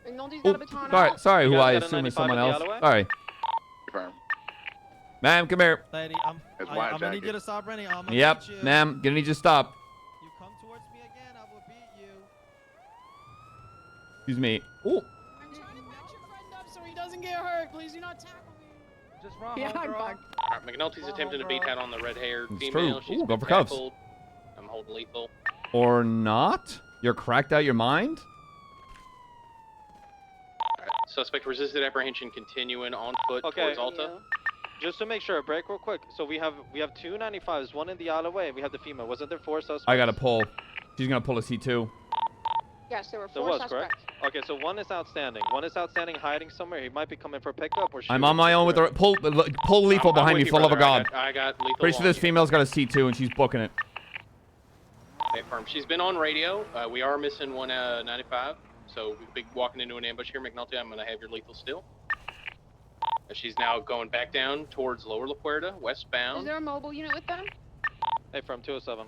McNulty's got a baton. Sorry, sorry. You Who guys I got a assume is 95 someone in the else. alleyway? Sorry. Confirm. Ma'am, come here. Lady, I'm It's white gonna need jacket. you to stop running. I'm gonna Yep, beat you. ma'am. Gonna need you to stop. You come towards me again, I will beat you. Excuse me. Ooh. I'm trying to patch your friend up so he doesn't get hurt. Please do not tackle me. Just run, Yeah, I'm homegirl. fine. Alright, McNulty's attempting to beat that on the red-haired It's female. true. She's Ooh, go been for cuffs. tackled. I'm holding lethal. Or not? You're cracked out your mind? Alright, suspect resisted apprehension continuing on foot Okay. towards Alta. Just to make sure, break real quick. So we have 2 95s, one in the alleyway, and we have the female. Wasn't there 4 suspects? I got to pull. She's gonna pull a C2. Yes, there were There 4 was, suspects. correct? Okay, so one is outstanding. One is outstanding, hiding somewhere. He might be coming for pickup or I'm on my own with the pull lethal I'm behind with me you, for love of brother. God. I got lethal Pretty sure on this you. female's got a C2 and she's booking it. Okay, firm. She's been on radio. We are missing one 95, so we'll be walking into an ambush here. McNulty, I'm going to have your lethal still. She's now going back down towards Lower La Puerta, Is westbound. there a mobile unit with them? Hey, from 207.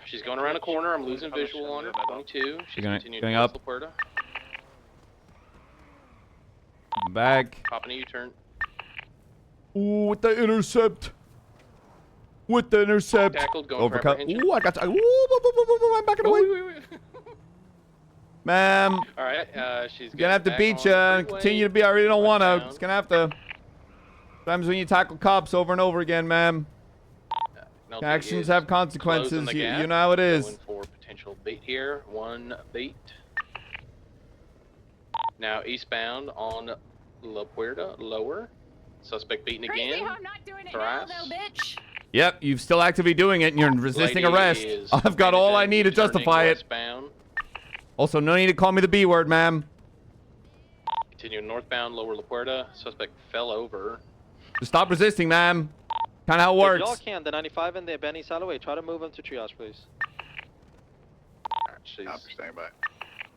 She's going around a corner. I'm losing visual on her. 22. She's Going continuing going towards up. La Puerta. Back. Popping a U-turn. Ooh, with the intercept. With the intercept. Tackled, going for Overcut. apprehension. Ooh, I got. I'm backing away. Ma'am. All right, she's Gonna have to back beat on you the and freeway. continue to be. I really don't want to. Westbound. It's gonna have to. Sometimes when you tackle cops over and over again, ma'am, McNulty actions is have closing consequences. the You gap. know how it is. Going for potential beat here. One beat. Now eastbound on La Puerta, lower. Suspect beaten Crazy again. how I'm not doing it Thrice. now, though, bitch. Yep, you're still actively doing it, and you're resisting Lady arrest. is I've got all I need to turning justify it. westbound. Also, no need to call me the B word, ma'am. Continuing northbound, lower La Puerta. Suspect fell over. Just stop resisting, ma'am. Kind of how it If y'all works. can, the 95 in the Benny's alleyway, try to move him to triage, please. Alright, she's Stand by.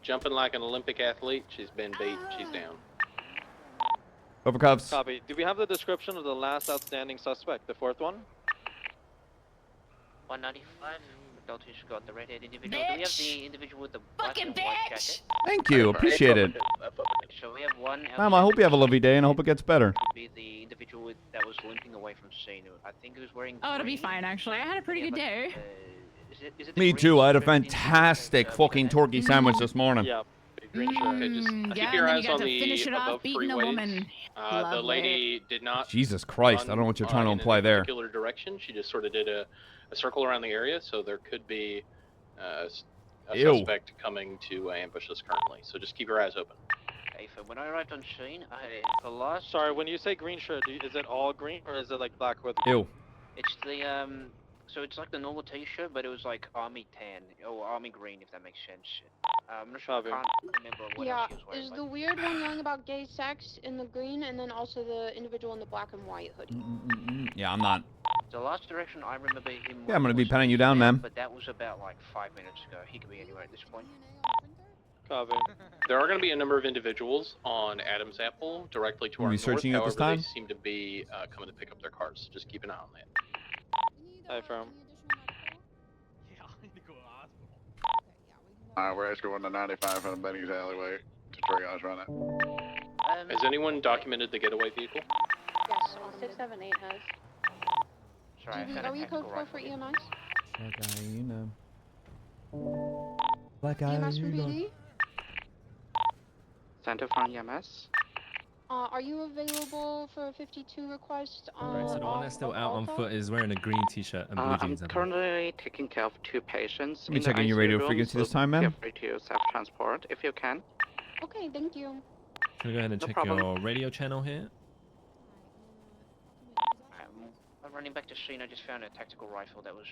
jumping like an Olympic athlete. She's been beat. She's down. Over cuffs. Copy. Do we have the description of the last outstanding suspect, the 4th one? 195. McNulty's got the red-haired individual. Do we have the individual with the black Fucking and white bitch! jacket? Thank you. Appreciate it. So we have one. Ma'am, I hope you have a lovely day, and I hope it gets better. Could be the individual that was limping away from scene. I think he was wearing. Oh, it'll be green. fine, actually. I had a pretty good day. Is it the Me green too. I had a shirt fantastic fucking turkey sandwich this morning. Yeah. Green shirt. Okay, just Yeah, keep and your then eyes you got on to the finish it off above beating a freeways. woman. The Lovely. lady did not. Jesus Christ, I don't know what you're trying to in imply a there. particular direction. She just sort of did a circle around the area, so there could be a Ew. suspect coming to ambush us currently. So just keep your eyes open. Okay, so when I arrived on scene, the last. Sorry, when you say green shirt, is it all green or is it like black with? Ew. It's the So it's like the normal T-shirt, but it was like army tan or army green, if that makes sense. I'm not sure. I can't remember what Yeah, else he was wearing. is the weird one yelling about gay sex in the green, and then also the individual in the black and white hoodie? Yeah, I'm not. The last direction I remember him. Yeah, I'm gonna be was penning you down, there, ma'am. But that was about like 5 minutes ago. He could be anywhere at this point. Copy. There are going to be a number of individuals on Adam's Apple directly to Are our we north. searching at However, this time? they seem to be coming to pick up their cars. Just keep an eye on that. Hi, firm. Alright, we're escorting the 95 from the Benny's alleyway to triage right now. Has anyone documented the getaway vehicle? Yes. 678 has. Sorry, I GB, found are a we tactical code 4 for rifle. EMS? Black hyena. Black EMS from hyena. PD? Center from EMS. Are you available for a 52 request Right, so the one that's still out on foot is wearing a green t-shirt and blue I'm jeans. I think. currently taking care of 2 patients Let me in check the in your ICU radio rooms, frequency so this time, feel ma'am. free to self-transport if you can. Okay, thank you. Can we go ahead and No check problem. your radio channel here? I'm running back to scene. I just found a tactical rifle that was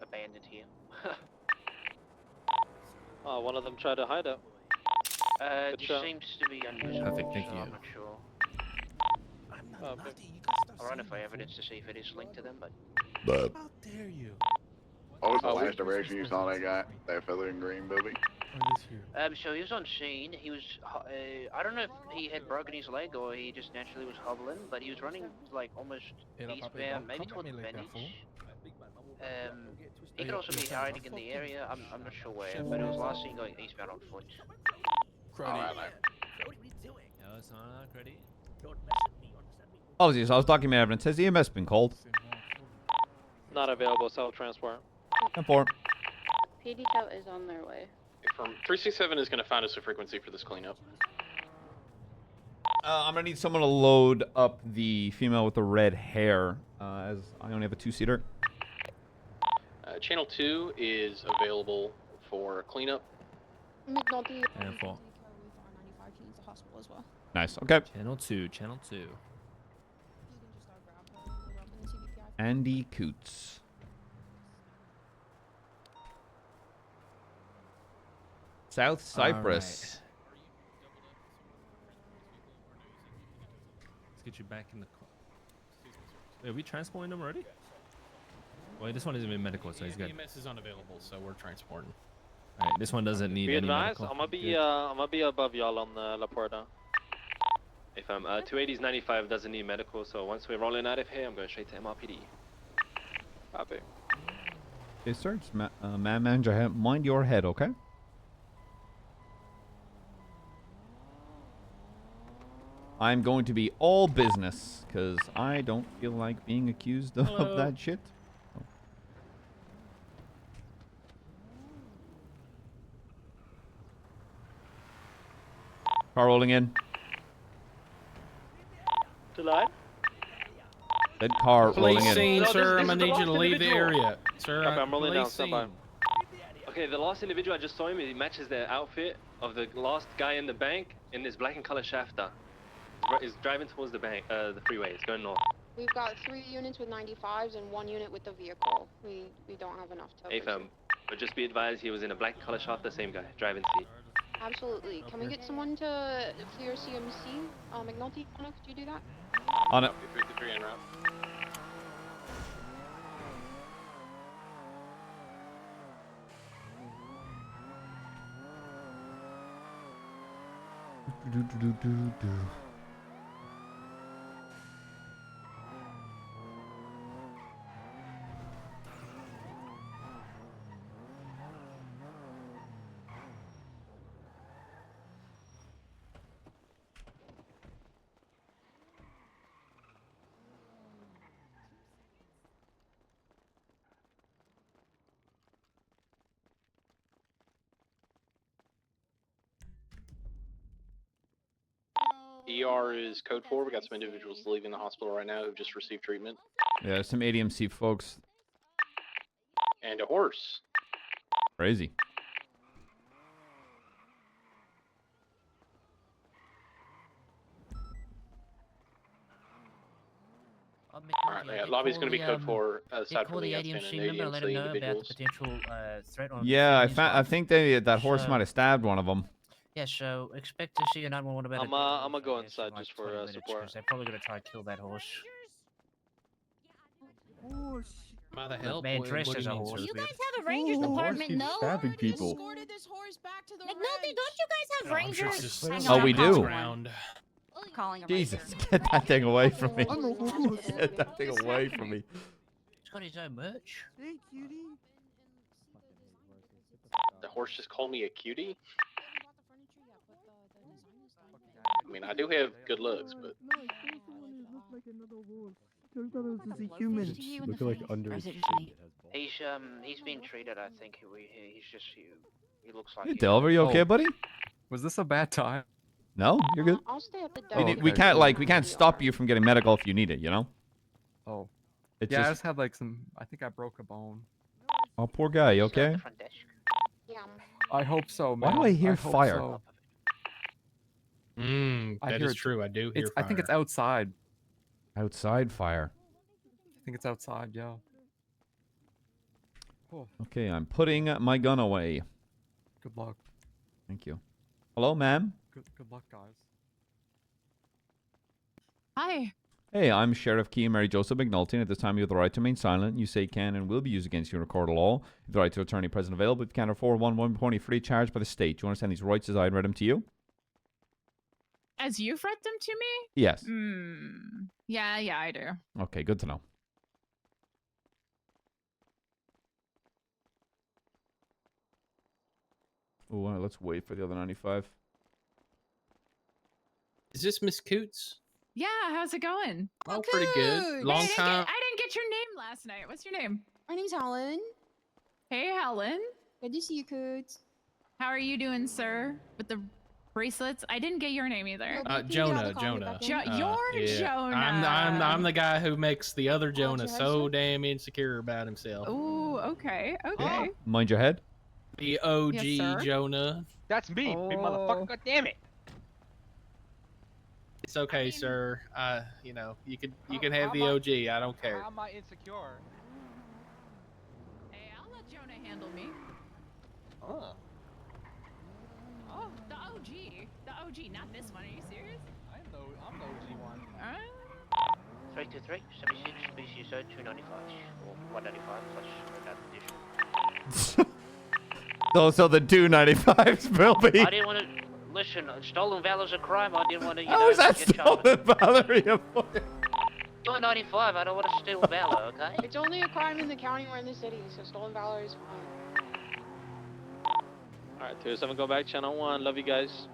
abandoned here. Oh, one of them tried to hide it. It Good shot. seems to be unusable. Perfect, thank so you. I'm not sure. I'll run it for evidence to see if it is linked to them, but. How dare you? What was the last direction you saw that guy? That fella in green building? So he was on scene. He was, I don't know if he had broken his leg or he just naturally was hobbling, but he was running like almost eastbound, maybe towards Venice. He could also be hiding in the area. I'm not sure where, but it was last seen going eastbound on foot. Alright, man. No, it's not credit. Oh, geez, I was documenting evidence. Has EMS been called? Not available self-transport. 10-4. PD tow is on their way. From 367 is going to find us a frequency for this cleanup. I'm gonna need someone to load up the female with the red hair, as I only have a 2-seater. Channel 2 is available for cleanup. McNulty. And 4. Nice. Okay. Channel 2. Channel 2. Andy Coots. South Cyprus. Let's get you back in the car. Wait, are we transporting them already? Wait, this one isn't even medical, so he's good. EMS is unavailable, so we're transporting. Alright, this one doesn't need Be any advised, medical. I'm gonna be above y'all on the La Puerta. If 280's 95 doesn't need medical, so once we're rolling out of here, I'm going straight to MRPD. Copy. Okay, sir. Just man manager, mind your head, okay? I'm going to be all business, because I don't feel like being accused of that shit. Car rolling in. July? Dead car rolling Police in. scene, No, sir. this I'm is the gonna need you to last leave the individual. area. Sir, Copy, I'm rolling down, police stand by. scene. Okay, the last individual, I just saw him, he matches the outfit of the last guy in the bank in this black and color shafter. He's driving towards the bank, the freeway, it's going north. We've got 3 units with 95s and 1 unit with the vehicle. We don't have enough to. But just be advised, he was in a black color shafter, same guy, driving seat. Absolutely. Can we get someone to clear CMC? McNulty, could you do that? On it. 53 en route. ER is code 4. We got some individuals leaving the hospital right now who've just received treatment. Yeah, some ADMC folks. And a horse. Crazy. Alright, yeah, lobby's going to be code 4 aside from the outstanding ADMC individuals. Yeah, I think that horse might have stabbed one of them. Yeah, so expect to see a 911 about I'm gonna go inside just for support. They're probably gonna try to kill that horse. By the hell, Man boy, dressed what do as you a mean, horse. sir? You guys have a rangers department, no? Stabbing people. McNulty, don't you guys have rangers? Oh, we do. Calling a Jesus, get that thing away from me. Get that thing away from me. He's got his own merch. Hey, cutie. The horse just called me a cutie? I mean, I do have good looks, but... Look like under his chin. He's being treated. I think he's just he looks like. Hey, Delver, you okay, buddy? Was this a bad time? No, you're good. I'll stay at the We can't stop you from getting medical if you need it, you know? Oh. It's yeah, I just... just had like some. I think I broke a bone. Oh, poor guy. You okay? Yeah. I hope so, man. Why do I hear hope fire? so. That is true. I do hear fire. I think it's outside. Outside fire. I think it's outside, yeah. Oh. Okay, I'm putting my gun away. Good luck. Thank you. Hello, ma'am. Good luck, guys. Hi. Hey, I'm Sheriff Kian Mary Joseph McNulty, and at this time you have the right to remain silent. You say can and will be used against you in a court of law. You have the right to attorney present available. If you can't afford one point free charged by the state. Do you understand these rights as I read them to you? As you've read them to me? Yes. Yeah, I do. Okay, good to know. Oh, let's wait for the other 95. Is this Miss Coots? Yeah, how's it going? Oh, pretty good. Long time. I didn't get your name last night. What's your name? My name's Helen. Hey, Helen. Good to see you, Coots. How are you doing, sir? With the bracelets? I didn't get your name either. Jonah. You're Jonah. I'm the guy who makes the other Jonah so damn insecure about himself. Ooh, okay. Mind your head. The OG Yes, Jonah. That's me, big motherfucker. God damn it. It's okay, sir. You know, you can have the OG. I don't care. How am I insecure? Hey, I'll let Jonah handle me. Oh. Oh, the OG. The OG, not this one. Are you serious? I'm the OG one. 323, 76, species 295, or 195 plus that addition. So the 295s will be. I didn't want to listen. Stolen valor's a crime. I didn't want to. How is that stolen valor? 295. I don't want to steal valor. Okay. It's only a crime in the county or in the city, so stolen valor is fine. Alright, 207, go back, channel 1. Love you guys.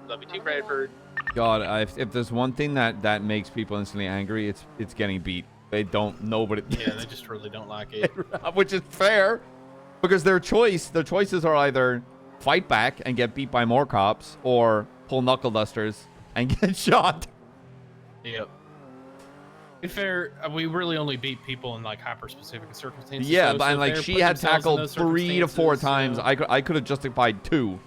Love you too, Bradford. God, if there's one thing that makes people instantly angry, it's getting beat. They don't know what it is. Yeah, they just really don't like it. Which is fair, because their choices are either fight back and get beat by more cops, or pull knuckle dusters and get shot. Yep. To be fair, we really only beat people in like hyper-specific circumstances. Yeah, though, but so like she had tackled 3 to 4 times. I could have justified 2.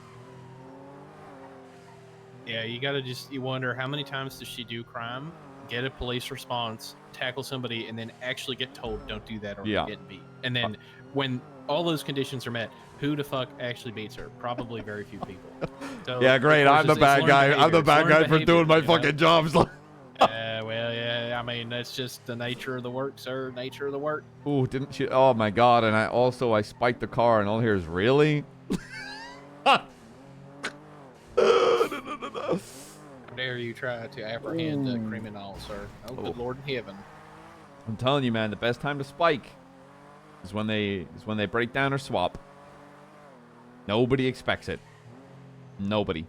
Yeah, you wonder how many times does she do crime, get a police response, tackle somebody, and then actually get told don't do that or Yeah. get beat. And then when all those conditions are met, who the fuck actually beats her? Probably very few people. So, Yeah, great. I'm the bad guy. I'm the bad guy for doing my fucking jobs. Well, yeah. I mean, that's just the nature of the work, sir. Nature of the work. Ooh, didn't she? Oh my God! And I spiked the car, and all here is really. How dare you try to apprehend a criminal, sir? Oh, good Lord in heaven. I'm telling you, man, the best time to spike is when they break down or swap. Nobody expects it. Nobody.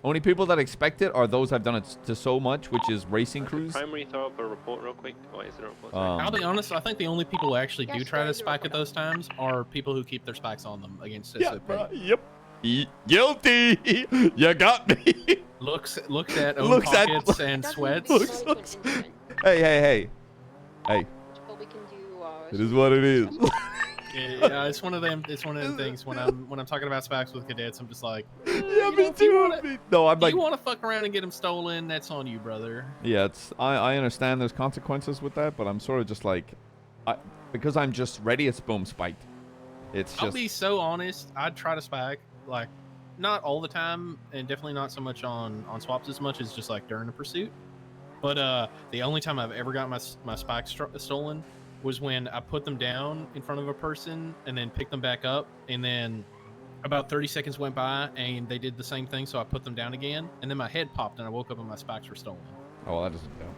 Only people that expect it are those I've done it to so much, which is racing crews. Primary, throw up a report real quick. Oh, is there a report? I'll be honest, I think the only people who actually do try to spike at those times are people who keep their spikes on them against SOP. Yep. Guilty. You got me. Looks at own pockets and sweats. Hey. But we can do. It is what it is. Yeah, it's one of them. It's one of them things. When I'm talking about spikes with cadets, I'm just like, yeah, me too. No, I'm like, you want to fuck around and get them stolen? That's on you, brother. Yeah, I understand there's consequences with that, but I'm sort of just like, because I'm just ready. It's boom spiked. It's just. I'll be so honest. I'd try to spike, like, not all the time, and definitely not so much on swaps as much as just like during the pursuit. But the only time I've ever got my spikes stolen was when I put them down in front of a person and then picked them back up, and then about 30 seconds went by and they did the same thing, so I put them down again, and then my head popped and I woke up and my spikes were stolen. Oh, that doesn't count.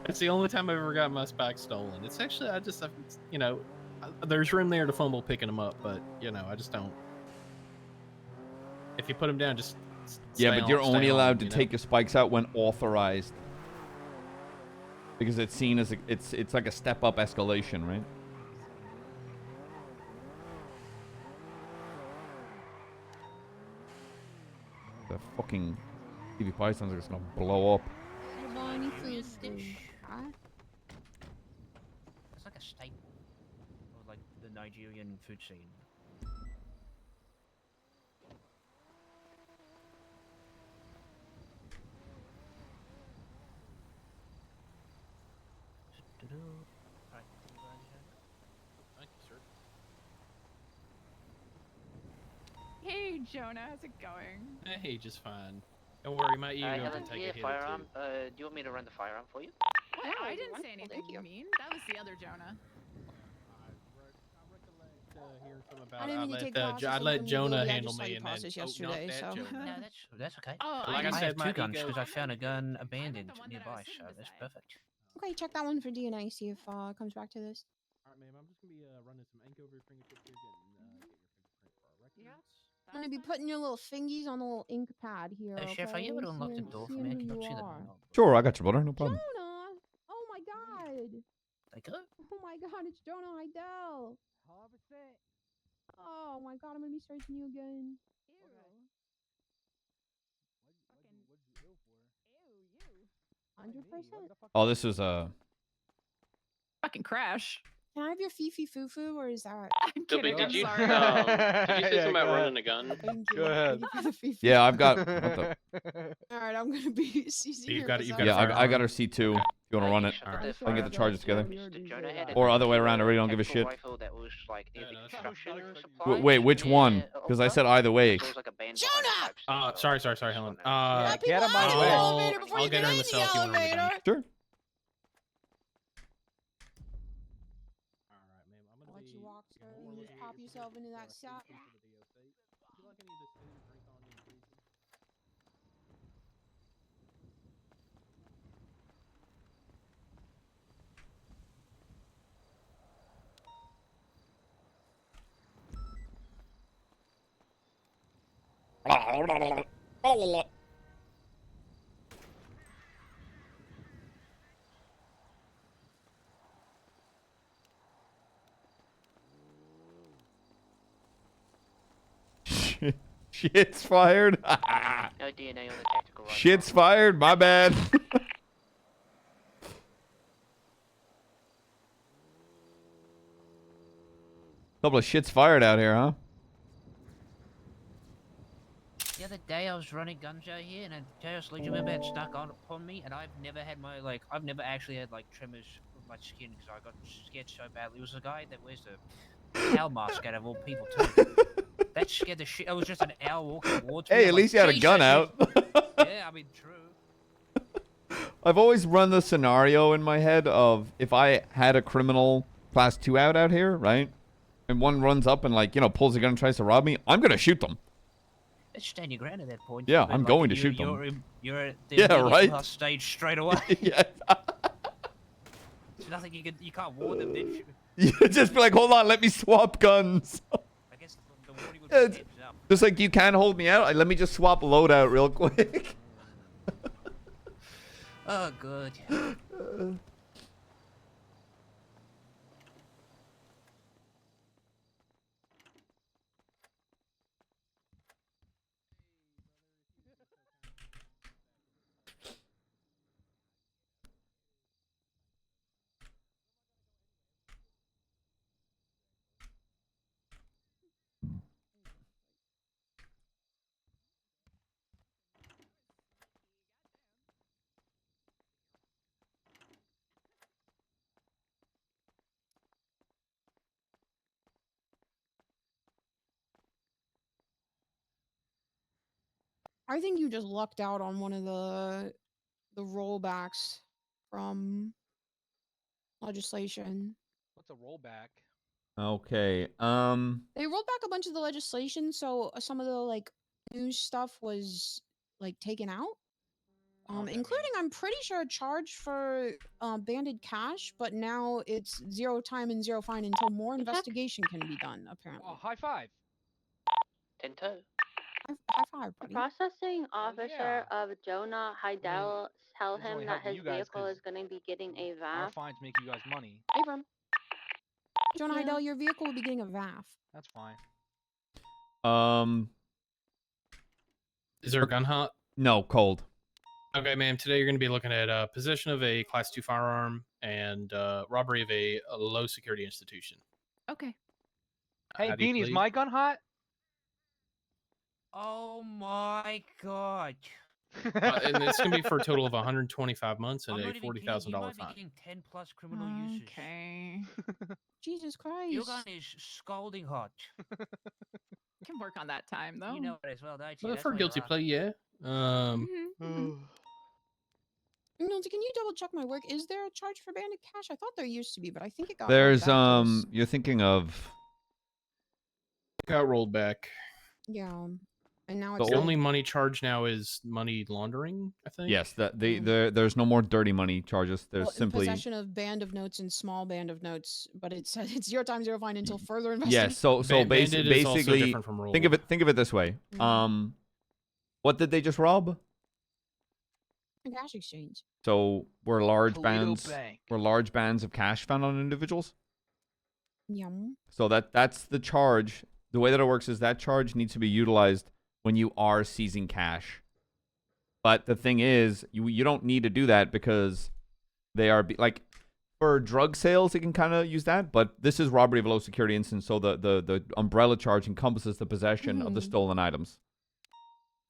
It's the only time I've ever got my spikes stolen. It's actually, there's room there to fumble picking them up, but, I just don't. If you put them down, just Yeah, but you're only stay on, allowed to you know? take your spikes out when authorized. Because it's seen as it's like a step up escalation, right? The fucking TV pie sounds like it's gonna blow up. It's like a staple of like the Nigerian food scene. Right, Thank you, sir. Hey, Jonah, how's it going? Hey, just fine. Don't worry, mate. You don't have Helen, to take yeah, a hit firearm. or Do you want me to run the firearm for you? What? Oh, I didn't say wonderful, anything thank you. mean. That was the other Jonah. hearing some I about didn't mean to take process I and let bring Jonah legally, I handle just saw me you and then process not yesterday, that so. Jonah. No, that's okay. Oh, Like I I said, have my two guns ego- because I found a gun abandoned nearby, so that's perfect. Okay, check that one for DNA, see if it comes back to this. All right, ma'am. I'm just gonna be running some ink over your fingertips here, get your fingerprint for our records. Yeah. I'm gonna be putting your little fingies on the little ink pad here, okay? Chef, are you able to unlock the door for me? I Seeing who cannot you see the are. knob. Sure, I got you, brother. No problem. Jonah! Oh my god! Like, oh. Oh my god, it's Jonah Heidel! Oh my god, I'm gonna be searching you again. Ew. Fucking. Ew, you. 100%. Oh, this is Fucking crash. Can I have your Fifi Fufu, or is that? I'm So, kidding. did I'm you sorry. did you say something about go running a gun? Thank you. Go ahead. Thank you for the Fifi. yeah. I've got. What the? Alright, I'm gonna be CC You've here got it- for you've some- got Yeah, I got her C2. If you want to run it, Shut Alright. the I can get the firearm charges off. together. Mr. Jonah had Or a other way around. I really don't give a tactical shit. Rifle that was like near the Yeah, no, that's construction fine. supplies Wait, which near one? Because I Oprah. said either way. There was like a band Jonah! behind the Sorry, Helen. Let get people out of my out of the way. elevator before I'll you get get her in in the the cell if you want to run the gun. elevator! Sure. All right, ma'am. I'm I'll gonna let you walk, sir. You just pop yourself into that sack. Would you like any of this food or drink on you? Shit's fired. No DNA on the tactical rifle. Shit's fired. My bad. Couple of shits fired out here, huh? The other day I was running guns out here, and a terrorist legion member had stuck on upon me, and I've never had my I've never actually had like tremors of my skin because I got scared so badly. It was a guy that wears the owl mask out of all people too. That scared the shit. It was just an owl walking towards me. Hey, I'm at like, least you had a gun "Jesus, out. yeah, I mean, true. I've always run the scenario in my head of if I had a criminal class 2 out here, right? And one runs up and pulls a gun and tries to rob me, I'm gonna shoot them. Let's stand your ground at that point. Yeah, but, I'm like, going to you- shoot them. You're at the Yeah, immediate right? plus stage straight away. Yeah. There's nothing you can't warn them. Then you? You just be like, hold on, let me swap guns. I guess the warning would be It's heads up. just like you can't hold me out. Let me just swap loadout real quick. Oh, good. I think you just lucked out on one of the rollbacks from legislation. What's a rollback? Okay. They rolled back a bunch of the legislation, so some of the news stuff was taken out. Including I'm pretty sure a charge for banded cash, but now it's 0 time and 0 fine until more investigation can be done. Apparently. Oh, high five. 10-2. High five, buddy. Processing officer of Jonah Heidel tell This only him that helping his you guys vehicle 'cause is going to be getting a our VAF. fines make you guys money. Hey, Vern. Jonah Heidel, your vehicle will be getting a VAF. That's fine. Is there a gun hot? No, cold. Okay, ma'am. Today you're going to be looking at possession of a Class 2 firearm and robbery of a low security institution. Okay. Hey, How do you Beanie, is plead? my gun hot? Oh my god. And it's going to be for a total of 125 months and I'm a not even kidding. You $40,000 might be fine. getting 10 plus criminal uses. Okay. Jesus Christ. Your gun is scalding hot. Can work on that time though. You know it as well, don't you? Well, That's for why guilty you're plea, yeah. McNulty, can you double check my work? Is there a charge for bandit cash? I thought there used to be, but I think it got There's rolled back to you're thinking of Got rolled back. yeah, and now The it's The old- only money charged now is money laundering, I think. yes. There's no more dirty money charges. There's well, in simply possession of band of notes and small band of notes, but it says it's 0 times 0 fine until further yes. investigation. So Bandit is also basically, different from think of it this way. What did they just rob? A cash exchange. So were large Toledo bands Bank. were large bands of cash found on individuals? Yum. So that's the charge. The way that it works is that charge needs to be utilized when you are seizing cash. But the thing is, you don't need to do that because they are like for drug sales, it can kind of use that. But this is robbery of a low security instance, so the umbrella charge encompasses the possession of the stolen items.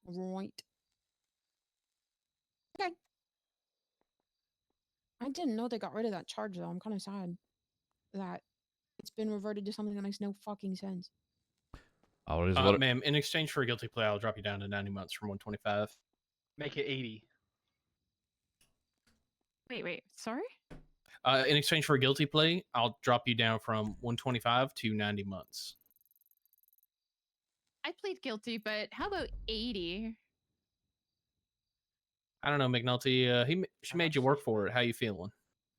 Right. Okay. I didn't know they got rid of that charge though. I'm kind of sad that it's been reverted to something that makes no fucking sense. Oh, it is what Ma'am, in exchange for a guilty plea, I'll drop you down to 90 months from 125. Make it 80. Wait. Sorry? In exchange for a guilty plea, I'll drop you down from 125 to 90 months. I plead guilty, but how about 80? I don't know, McNulty. She made you work for it. How you feeling?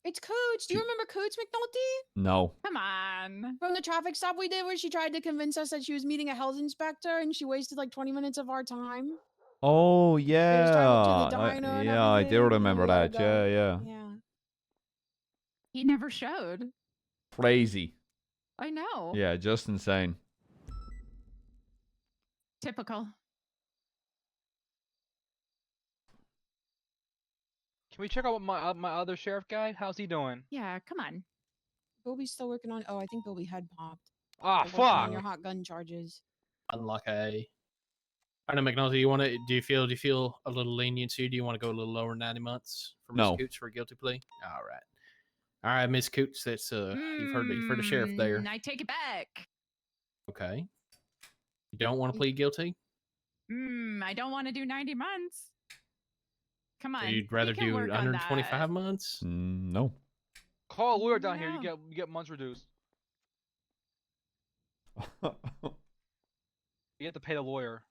It's Cooch. Do you remember Cooch, McNulty? No. Come on. From the traffic stop we did where she tried to convince us that she was meeting a health inspector and she wasted like 20 minutes of our time. Oh was driving to the yeah, diner and I do everything, remember we gotta that. go. Yeah. Yeah. He never showed. Crazy. I know. Yeah, just insane. Typical. Can we check out my other sheriff guy? How's he doing? Yeah, come on. Bilby's still working on. Oh, I think Bilby head popped. Ah, They're working on fuck. your hot gun charges. Unlucky. I don't know, McNulty. Do you feel a little leniency? Do you want to go a little lower, 90 months for Miss No. Coots for a guilty plea? All right, Miss Coots. That's you've heard the sheriff there. I take it back. Okay. You don't want to plead guilty? I don't want to do 90 months. Come on. So you'd rather we can do work on 125 that. months? No. Call a lawyer down here. No. You get months reduced. You have to pay the lawyer.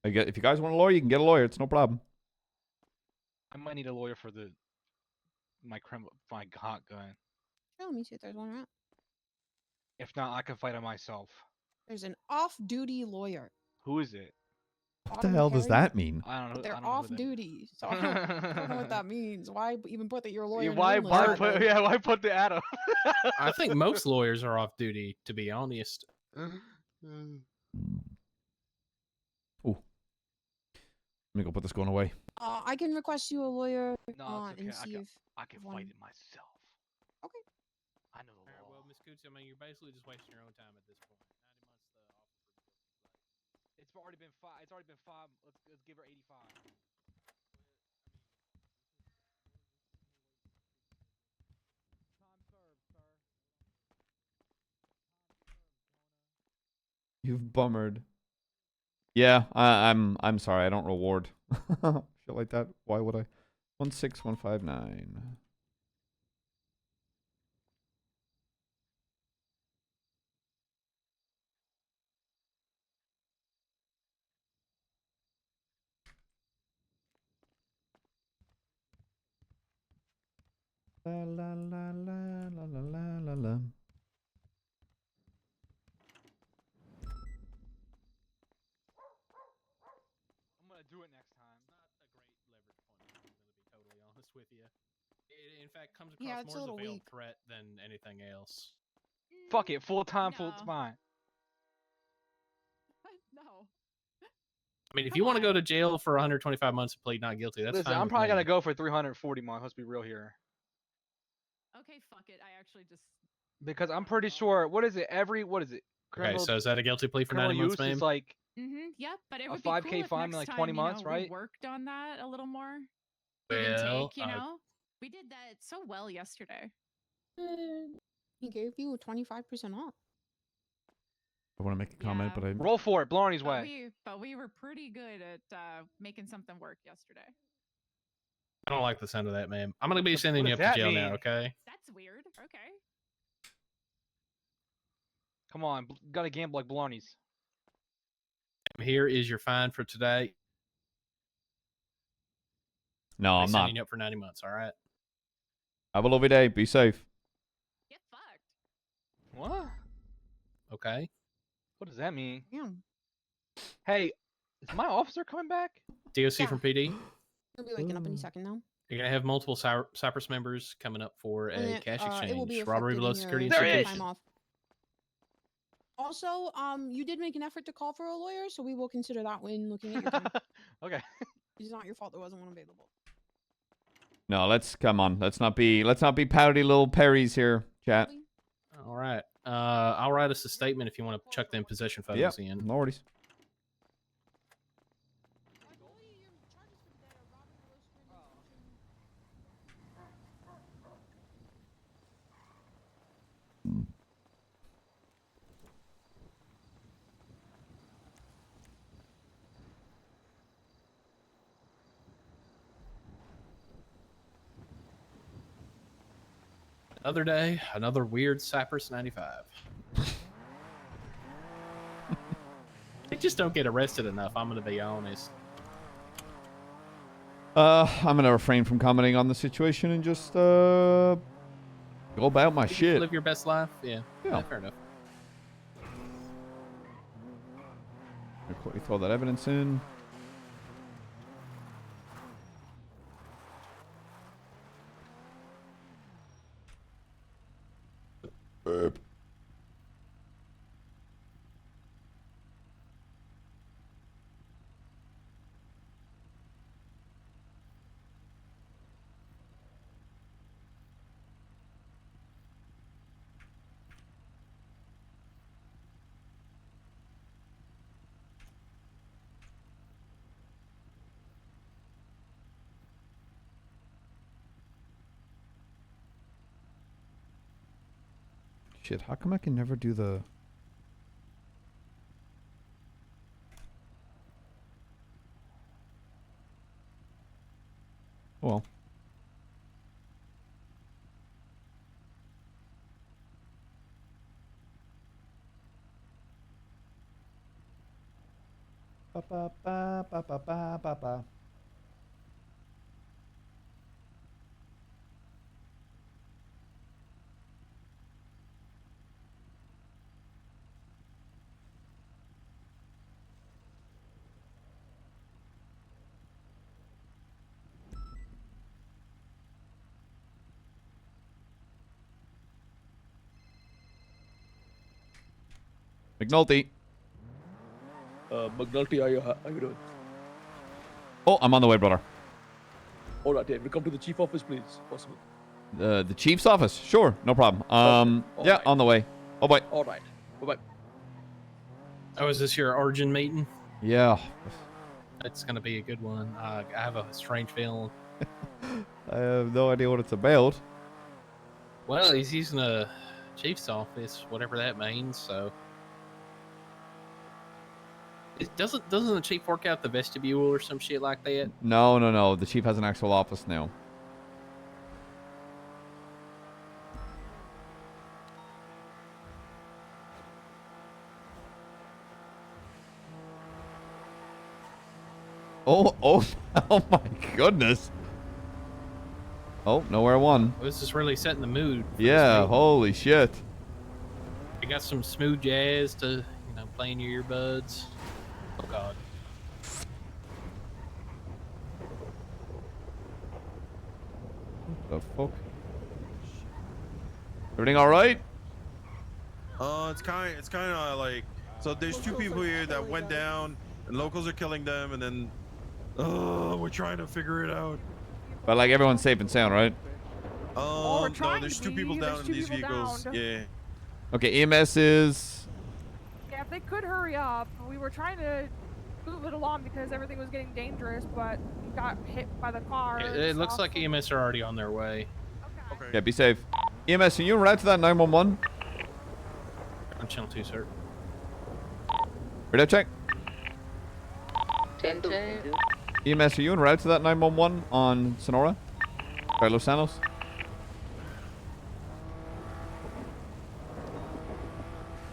If you guys want a lawyer, you can get a lawyer. It's no problem. I might need a lawyer for my hot gun. Oh, let me see if there's one around. If not, I can fight it myself. There's an off-duty lawyer. Who is it? What the hell does that mean? I don't know. They're I don't know who that- off-duty, so I don't know what that means. Why even put that you're a lawyer? Yeah, in why the name put of it? why put the Adam? I think most lawyers are off duty, to be honest. Ooh. Let me go put this gun away. I can request you a lawyer No, it's okay. and see if I can one- fight it myself. Okay. I know the law. Well, Miss Coots, I mean, you're basically just wasting your own time at this point. 90 months to It's already been 5. It's already been 5. Let's give her 85. You've bummered. Yeah, I'm sorry. I don't reward shit like that. Why would I? 16159. La la la la la la la la la. do it next time. Not a great leverage point. I'm gonna be totally honest with you. It in fact comes Yeah, across it's more a as a little veiled weak. threat than anything else. Fuck it, full time, full No. time. No. I mean, if you want to go to jail for 125 months and plead not guilty, that's Listen, fine I'm with probably me. gonna go for 340 months. Let's be real here, Okay, fuck it. I actually just. because I'm pretty sure. What is it? Okay, Criminal, so is that a guilty plea for criminal 90 months, use ma'am? is like Yep, but it a would be 5K cool if fine next in like time, 20 months, we right? worked on that a little more. Give and Well, take, we did that so well yesterday. He gave you 25% off. I want to make a comment, but I Roll for it, Blarney's way. But we were pretty good at making something work yesterday. I don't like the sound of that, ma'am. I'm gonna be What sending you does up to that jail now, mean? okay? That's weird. Okay. Come on, gotta gamble like Blarney's. Here is your fine for today. No, I'll I'm be not. sending you up for 90 months. All right. Have a lovely day. Be safe. Get fucked. What? Okay. What does that mean? Yeah. Hey, is my officer coming back? DOC from PD. He'll be waking up any second now. You're gonna have multiple Cypress members coming up for a cash exchange. It will be Robbery reflected below in security your institution. time off. Also, you did make an effort to call for a lawyer, so we will consider that when looking at your time. Okay. It's not your fault there wasn't one available. No, come on. Let's not be pouty little Perrys here, chat. All right. I'll write us a statement if you want to chuck them possession photos Yep. in. No worries. Another day, another weird Cypress 95. They just don't get arrested enough, I'm going to be honest. I'm gonna refrain from commenting on the situation and just go about my shit. Live your best life? Yeah. Yeah. Fair enough. Quickly throw that evidence in. Shit, how come I can never do the... Well. Ba ba ba ba ba ba ba ba. McNulty. McNulty, how you doing? Oh, I'm on the way, brother. All right, then. We come to the chief office, please. Possible. The chief's office? Sure, no problem. Yeah, right. on the way. Oh, bye. All right. Bye-bye. Oh, is this your origin meeting? Yeah. It's going to be a good one. I have a strange feeling. I have no idea what it's about. Well, he's using a chief's office, whatever that means, so... Doesn't the chief work out the vestibule or some shit like that? No. The chief has an actual office now. Oh, oh my goodness. Oh, nowhere one. This is really setting the mood. Yeah, holy shit. You got some smooth jazz to, play in your earbuds. Oh, God. fuck? Everything all right? It's kind of like, so there's two people here that went down, and locals are killing them, and then, we're trying to figure it out. But like everyone's safe and sound, right? No, there's two people down in these vehicles. Yeah. Okay, EMS is. Yeah, if they could hurry up, we were trying to move it along because everything was getting dangerous, but we got hit by the car. It looks like EMS are already on their way. Okay. Yeah, be safe. EMS, are you en route to that 911? I'm channel 2, sir. Radar check. 10-2. EMS, are you en route to that 911 on Sonora? By Los Sanos?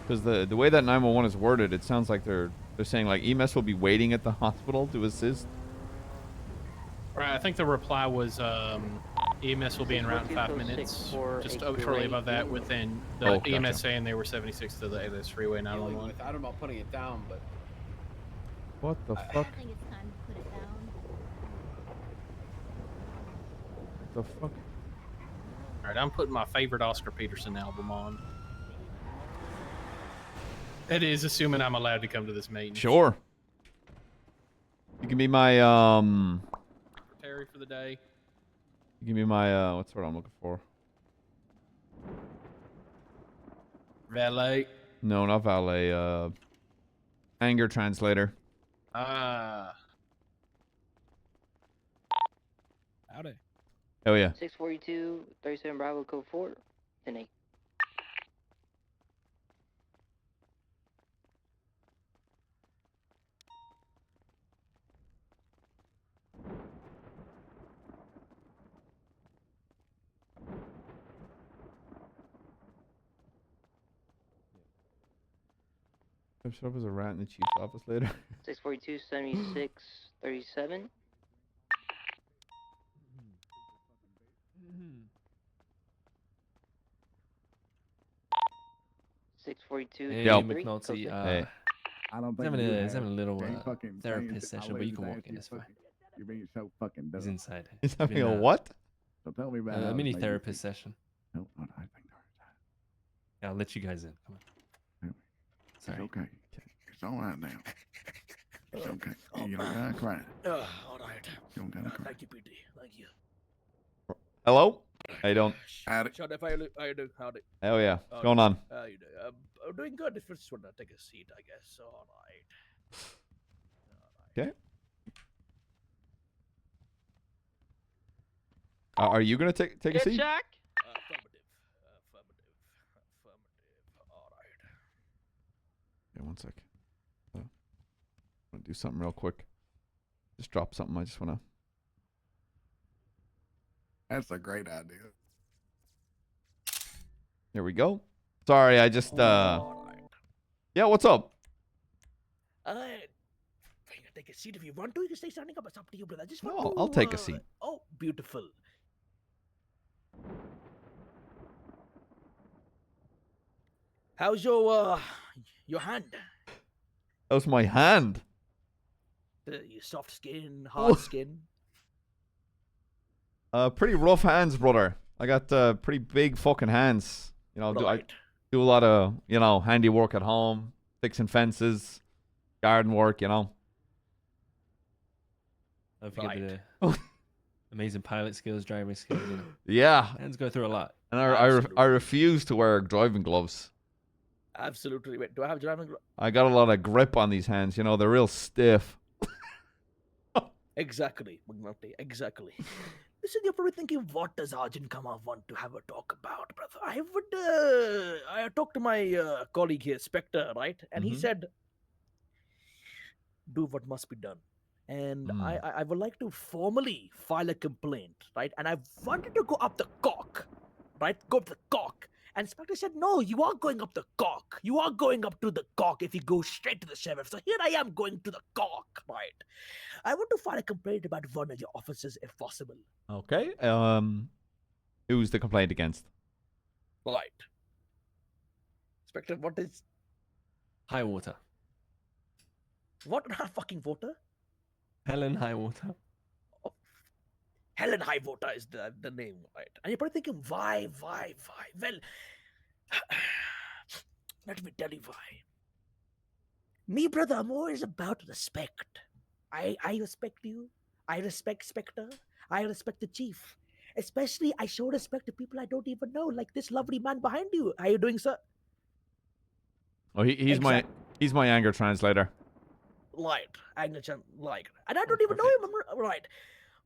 Because the way that 911 is worded, it sounds like they're saying like EMS will be waiting at the hospital to assist. Right, I think the reply was EMS will be en route in 5 minutes. Just shortly above that, within the gotcha. EMS saying they were 76 to the ALS freeway 911. I don't know about putting it down, but What the I fuck? think it's time to put it down. The fuck? Alright, I'm putting my favorite Oscar Peterson album on. It is, assuming I'm allowed to come to this meeting. Sure. You can be my Terry for the day. You can be my what's the word I'm looking for? Valet. No, not valet. Anger translator. Ah. Howdy. Oh yeah. 642, 37 Bravo, code 4, 10-8. I'm sure up as a rat in the chief's office later. 642, 76, 37. 642. Hey, Yo. McNulty. Hey. I don't He's think having a little fucking therapist saying session, but you can walk in. you It's fine. You're being so fucking dumb. He's inside. He's having been, a what? So tell me about A mini therapist session. No, I think Yeah, I'll let you guys in. Come on. it's okay. It's all right now. It's okay. You don't gotta cry. all right. You don't gotta cry. Thank you, PD. Thank you. Hello? How you doing? Shut up, how you doing? Howdy. Hell yeah. What's going on? How you doing? I'm doing good. If you just want to take a seat, I guess. All right. Okay. Are you gonna take a seat? Jack? Affirmative. All right. Yeah, one sec. I'm gonna do something real quick. Just drop something. I just wanna. That's a great idea. There we go. Sorry, I just Yeah, what's up? Take a seat if you want to. You can stay standing up. It's up to you, brother. I just want No, to, I'll take a seat. Oh, beautiful. How's your hand? How's my hand? Your soft skin, hard skin. Pretty rough hands, brother. I got pretty big fucking hands. You know, I Right. do a lot of, you know, handiwork at home, fixing fences, garden work, you know. Don't forget the amazing pilot skills, driving skills. You know. Yeah. Hands go through a lot. And I refuse to wear driving gloves. Absolutely. Wait, do I have driving? I got a lot of grip on these hands, you know, they're real stiff. Exactly, McNulty. Exactly. Listen, you're probably thinking, what does Arjun Kama want to have a talk about, brother? I talked to my colleague here, Spectre, right? And he said, do what must be done. And I would like to formally file a complaint, right? And I wanted to go up the cock, right? Go up the cock. And Spectre said, no, you are going up the cock. You are going up to the cock if you go straight to the sheriff. So here I am going to the cock, right? I want to file a complaint about one of your officers if possible. Okay. Who's the complaint against? Right. Spectre, what is... High water. What? Not fucking water? Helen High water. Helen Highwater is the name, right? And you're probably thinking, why? Well, let me tell you why. Me, brother, I'm always about respect. I respect you. I respect Spectre. I respect the chief. Especially, I show respect to people I don't even know, like this lovely man behind you. How are you doing, sir? Oh, he's my anger translator. Light, Anglican, like, and I don't even know him, right?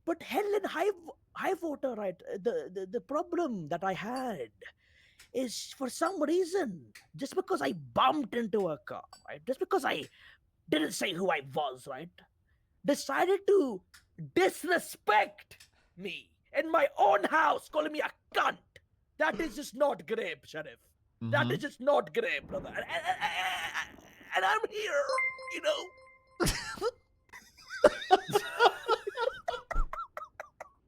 But Helen Highwater, right? The problem that I had is for some reason, just because I bumped into a car, right? Just because I didn't say who I was, right? Decided to disrespect me in my own house, calling me a cunt. That is just not great, Sheriff. That is just not great, brother. And I'm here, you know.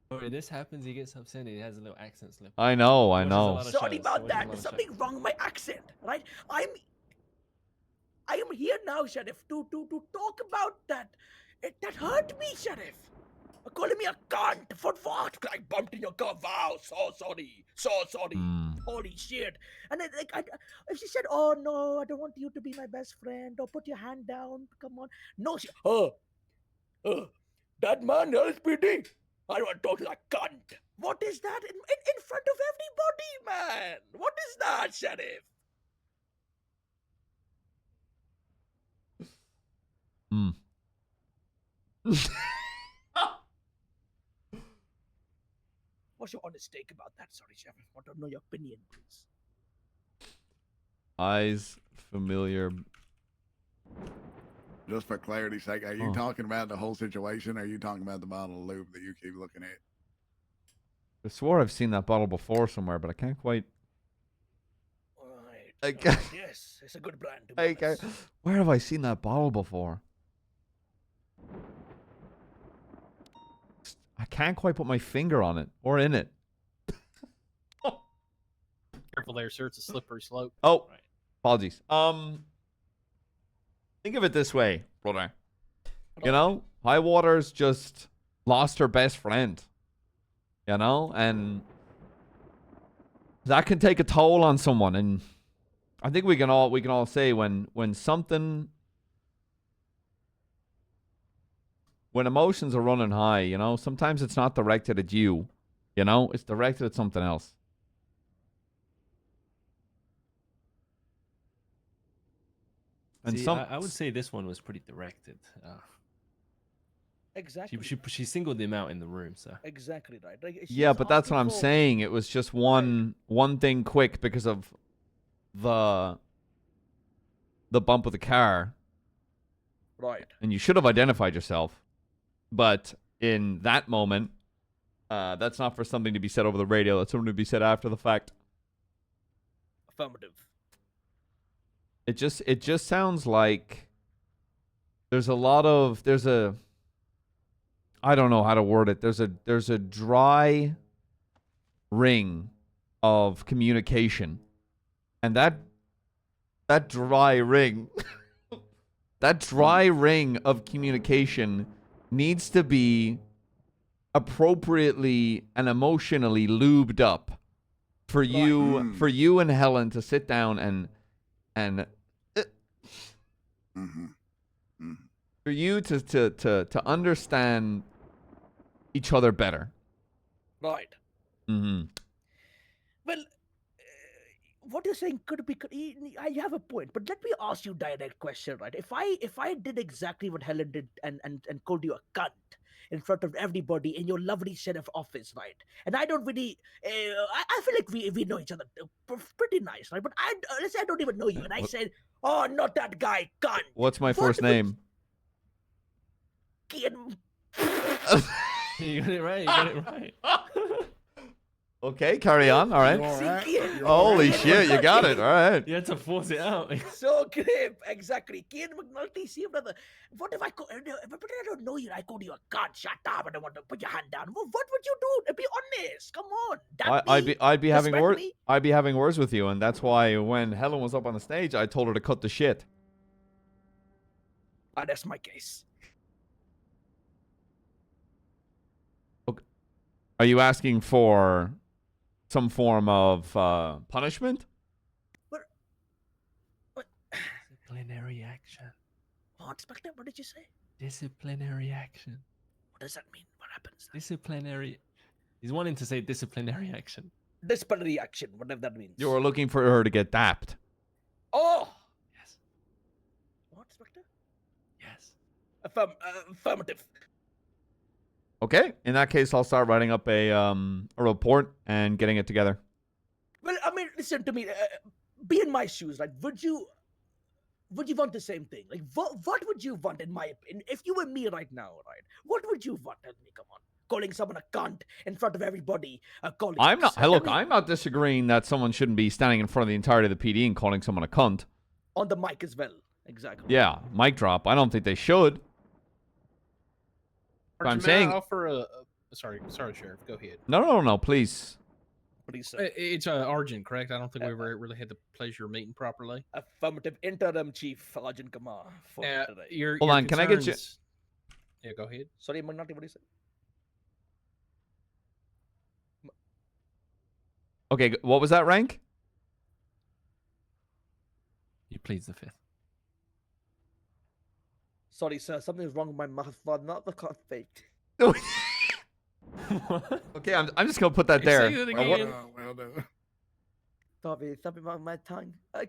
When this happens, he gets upset and he has a little accent slip. I know. Sorry about that. There's something wrong with my accent, right? I am here now, Sheriff, to talk about that. That hurt me, Sheriff. Calling me a cunt for what? I bumped in your car. Wow, so sorry. Holy shit. And if she said, oh no, I don't want you to be my best friend, or put your hand down, come on. No, that man, LSPD. I don't want to talk to that cunt. What is that in front of everybody, man? What is that, Sheriff? What's your honest take about that? Sorry, Sheriff. I want to know your opinion, please. Eyes familiar. Just for clarity's sake, are you talking about the whole situation, or are you talking about the bottle of lube that you keep looking at? I swore I've seen that bottle before somewhere, but I can't quite. Right. Yes, it's a good brand. Where have I seen that bottle before? I can't quite put my finger on it or in it. Careful there, sir. It's a slippery slope. Oh, apologies. Think of it this way, brother. You know, Highwater's just lost her best friend. You know, and that can take a toll on someone. And I think we can all say when emotions are running high, you know, sometimes it's not directed at you. You know, it's directed at something else. And see, I would say this one was pretty directed. Exactly. She singled him out in the room, so. Exactly right. Like, yeah, but that's what I'm saying. It was just one thing quick because of the bump with the car. Right. And you should have identified yourself. But in that moment, that's not for something to be said over the radio. That's something to be said after the fact. Affirmative. It just sounds like I don't know how to word it. There's a dry ring of communication. And that dry ring of communication needs to be appropriately and emotionally lubed up for you and Helen to sit down and for you to understand each other better. Right. Well, what you're saying could be. I have a point, but let me ask you a direct question, right? If I did exactly what Helen did and called you a cunt in front of everybody in your lovely sheriff office, right? And I don't really, I feel like we know each other pretty nice, right? But let's say I don't even know you, and I said, oh, not that guy, cunt. What's my first name? Kian. You got it right. Okay, carry on. All right. Holy shit, you got it. All right. You had to force it out. So great, exactly. Kian McNulty, see, brother. What if I don't know you? I called you a cunt. Shut up! I don't want to put your hand down. What would you do? Be honest. Come on. I'd be having words with you, and that's why when Helen was up on the stage, I told her to cut the shit. That's my case. Are you asking for some form of punishment? Disciplinary action. What, Inspector? What did you say? Disciplinary action. What does that mean? What happens? Disciplinary. He's wanting to say disciplinary action. Disciplinary action, whatever that means. You were looking for her to get dapped. Oh! Yes. What, Inspector? Yes. Affirmative. Okay. In that case, I'll start writing up a report and getting it together. Well, I mean, listen to me. Be in my shoes, right? Would you want the same thing? Like, what would you want, in my opinion? If you were me right now, right? What would you want? Tell me, come on. Calling someone a cunt in front of everybody. I'm not. Hey, look, I'm not disagreeing that someone shouldn't be standing in front of the entirety of the PD and calling someone a cunt. On the mic as well. Exactly. Yeah, mic drop. I don't think they should. I'm saying. Offer a sorry, Sheriff. Go ahead. No, please. What do you say? It's Argent, correct? I don't think we ever really had the pleasure of meeting properly. Affirmative. Interim Chief Arjun Kumar. For today. Hold on, can I get you? Yeah, go ahead. Sorry, McNulty, what do you say? Okay, what was that rank? He pleads the fifth. Sorry, sir. Something's wrong with my mouth. Not the cut faked. Okay, I'm just gonna put that there. Say that again. Well done. Sorry, something wrong with my tongue. Sorry,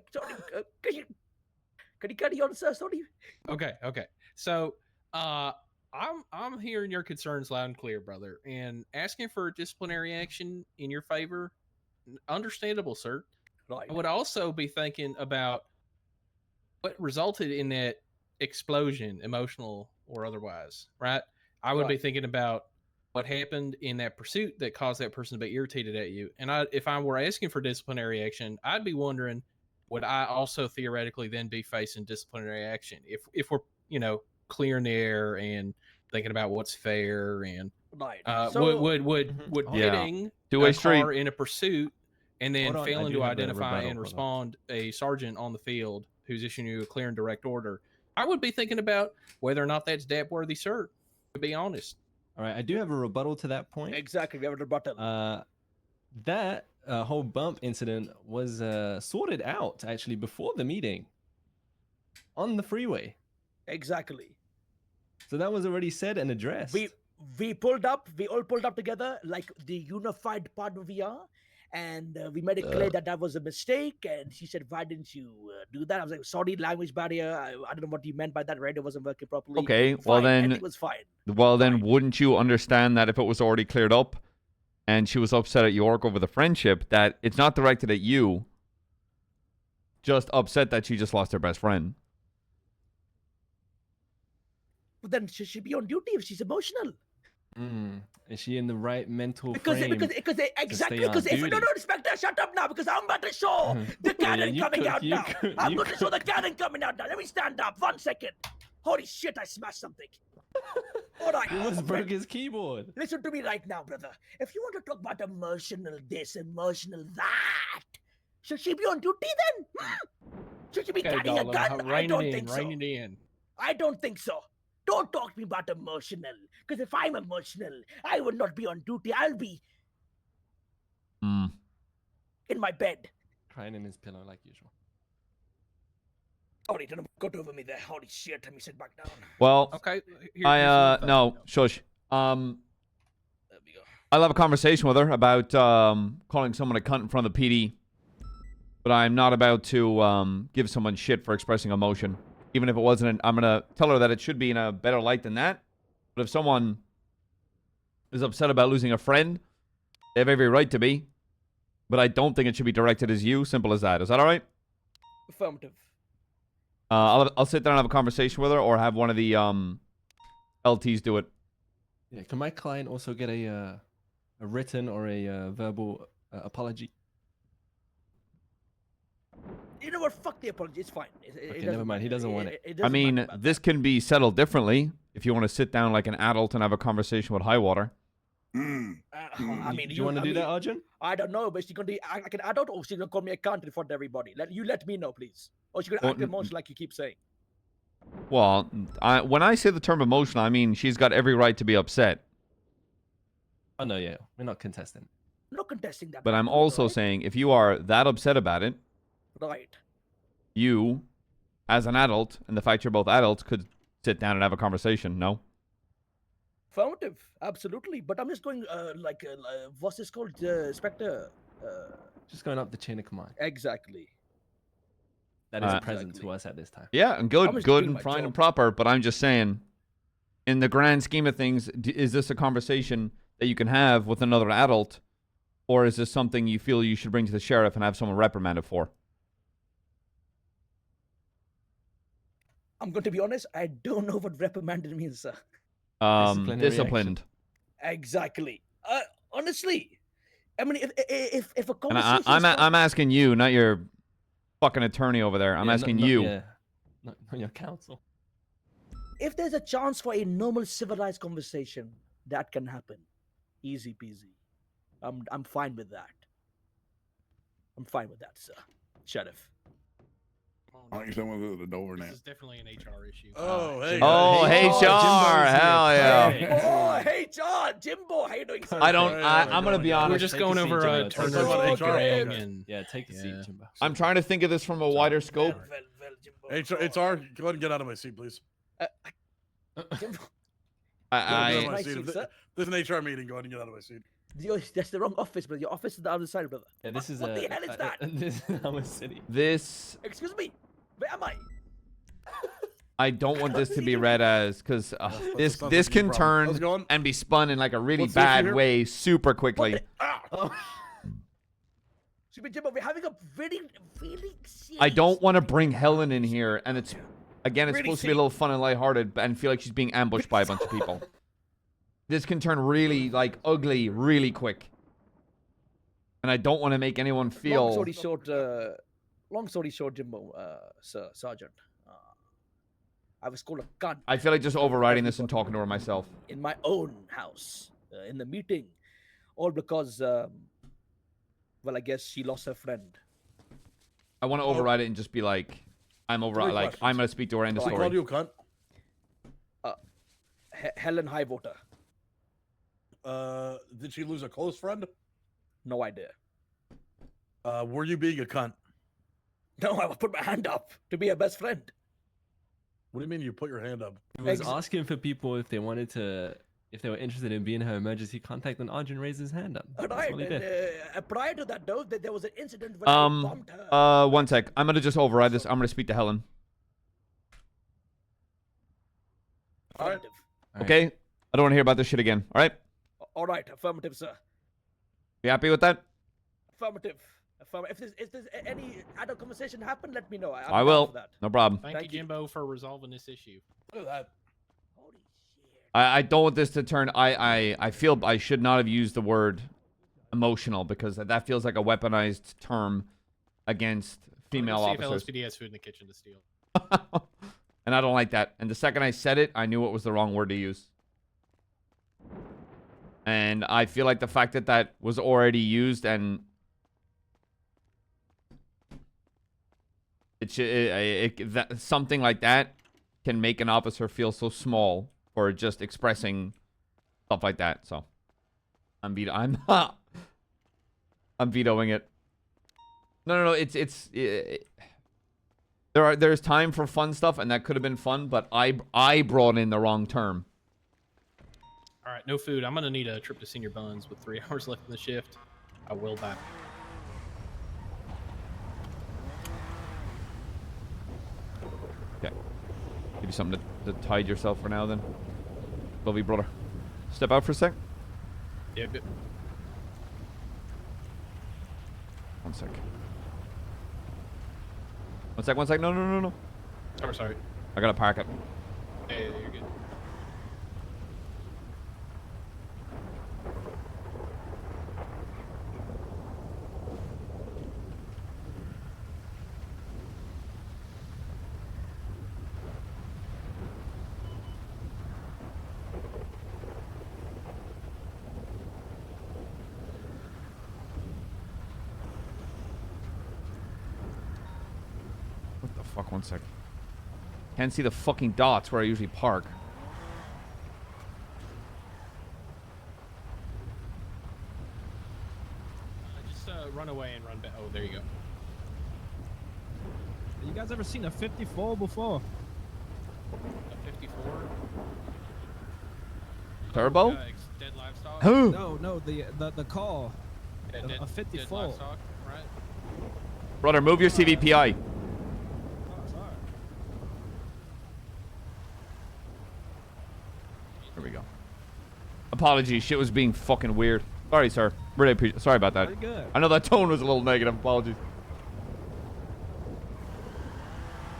can you carry on, sir? Sorry. Okay. So, I'm hearing your concerns loud and clear, brother, and asking for disciplinary action in your favor. Understandable, sir. Right. I would also be thinking about what resulted in that explosion, emotional or otherwise, right? I would be thinking about what happened in that pursuit that caused that person to be irritated at you. And if I were asking for disciplinary action, I'd be wondering, would I also theoretically then be facing disciplinary action? If we're, clearing the air and thinking about what's fair and right. Would hitting Two-way a street car in a pursuit and then Hold on, I failing do to have a identify rebuttal, and brother. respond a sergeant on the field who's issuing you a clear and direct order, I would be thinking about whether or not that's DAP-worthy, sir, to be honest. All right, I do have a rebuttal to that point. Exactly, we have a rebuttal. That whole bump incident was sorted out, actually, before the meeting. On the freeway. Exactly. So that was already said and addressed. We pulled up, we all pulled up together like the unified partner we are. And we made it clear that was a mistake. And she said, why didn't you do that? I was like, sorry, language barrier. I don't know what you meant by that. Radio wasn't working properly. Okay, Fine. well then, it was fine. Well then, wouldn't you understand that if it was already cleared up, and she was upset at York over the friendship, that it's not directed at you, just upset that she just lost her best friend? But then she should be on duty if she's emotional. Is she in the right mental Because frame? exactly, because if no, Inspector, shut up now, because I'm about to show the cannon coming out now. I'm going to show the cannon coming out now. Let me stand up 1 second. Holy shit, I smashed something. All right. He almost broke his keyboard. Listen to me right now, brother. If you want to talk about emotional this, emotional that, should she be on duty then? Should she be carrying a gun? I don't think so. Rein it in. I don't think so. Don't talk to me about emotional, because if I'm emotional, I would not be on duty. I'll be in my bed. Crying in his pillow like usual. Sorry, don't got over me there. Holy shit, let me sit back down. Well, okay. No, shush. I'll have a conversation with her about calling someone a cunt in front of the PD, but I'm not about to give someone shit for expressing emotion. Even if it wasn't, I'm going to tell her that it should be in a better light than that. But if someone is upset about losing a friend, they have every right to be. But I don't think it should be directed as you. Simple as that. Is that all right? Affirmative. I'll sit down and have a conversation with her, or have one of the LTs do it. Yeah, can my client also get a written or a verbal apology? You know what? Fuck the apology. It's fine. Okay, never mind. He doesn't want it. I mean, this can be settled differently if you want to sit down like an adult and have a conversation with Highwater. I mean, do you want to do that, Arjun? I don't know, but she's going to act like an adult, or she's going to call me a cunt in front of everybody. Let me know, please. Or she's going to act emotional like you keep saying. Well, when I say the term emotional, I mean she's got every right to be upset. Oh no, yeah, we're not contesting. Not contesting that. But I'm part, also right? saying, if you are that upset about it, Right. you, as an adult, and the fact you're both adults, could sit down and have a conversation. No. Affirmative, absolutely. But I'm just going what's this called, Spectre? Just going up the chain of command. Exactly. That is present to us at this time. Yeah, and I'm good, just good, doing and my fine and job. proper. But I'm just saying, in the grand scheme of things, is this a conversation that you can have with another adult, or is this something you feel you should bring to the sheriff and have someone reprimanded for? I'm going to be honest, I don't know what reprimanded means, sir. Disciplined. Exactly. Honestly, I mean, if a And conversation I'm asking you, not your fucking attorney over there. I'm asking you. Yeah, not your counsel. if there's a chance for a normal civilized conversation, that can happen. Easy peasy. I'm fine with that. I'm fine with that, sir. Sheriff. Why don't you someone go to the door now? This is definitely an HR issue. Oh, hey. Oh, HR. Hell yeah. Hey, John, Jimbo, how you doing, sir? I'm going to be honest. We're just going over Turner's Pickering and... Yeah, take a seat, Jimbo. I'm trying to think of this from a wider scope. HR, go ahead and get out of my seat, please. Jimbo. This is an HR meeting. Go ahead and get out of my seat. That's the wrong office, brother. Your office is the other side, brother. Yeah, this is what the hell is that? This is our city. This... Excuse me. Where am I? I don't want this to be read as, because this can turn and be spun in like a really bad way super quickly. Excuse me, Jimbo, we're having a really, really serious... I don't want to bring Helen in here, and it's Really supposed to be a little fun and lighthearted, and feel like she's being ambushed by a bunch of people. This can turn really like ugly really quick, and I don't want to make anyone feel. Long story short, Jimbo, Sir Sergeant, I was called a cunt. I feel like just overriding this and talking to her myself. In my own house, in the meeting, all because, well, I guess she lost her friend. I want to override it and just be like, I'm going to speak to her. End of story. I called you a cunt. Helen Highwater. Did she lose a close friend? No idea. Were you being a cunt? No, I put my hand up to be her best friend. What do you mean you put your hand up? He was asking for people if they wanted to, if they were interested in being her emergency contact, and Arjun raised his hand up. That's Right. what he did. Prior to that, though, there was an incident when I bombed her. One sec. I'm going to just override this. I'm going to speak to Helen. All right. Okay? I don't want to hear about this shit again. All right? All right, affirmative, sir. You happy with that? Affirmative. If there's any adult conversation happen, let me know. I'm I down will. for that. No problem. Thank you, Jimbo, for resolving this issue. Look at that. I don't want this to turn. I feel I should not have used the word emotional, because that feels like a weaponized term against female officers. See if LSPD has food in the kitchen to steal. And I don't like that. And the second I said it, I knew it was the wrong word to use. And I feel like the fact that that was already used, and something like that can make an officer feel so small for just expressing stuff like that. So I'm vetoing it. No. There's time for fun stuff, and that could have been fun, but I brought in the wrong term. All right, no food. I'm going to need a trip to Senior Buns with 3 hours left in the shift. I will back. Okay. Give you something to tide yourself for now, then. Lovely brother. Step out for a sec. Yeah, good. One sec. One sec. No. Oh, sorry. I gotta park it. Hey, you're good. What the fuck? One sec. Can't see the fucking dots where I usually park. there you go. You guys ever seen a 54 before? A 54. Turbo? Dead livestock. Who? No, the car. Yeah, A dead 54. livestock, right? Brother, move your CVPI. There we go. Apologies, shit was being fucking weird. Sorry, sir. Really appreciate. Sorry about that. Very good. I know that tone was a little negative. Apologies.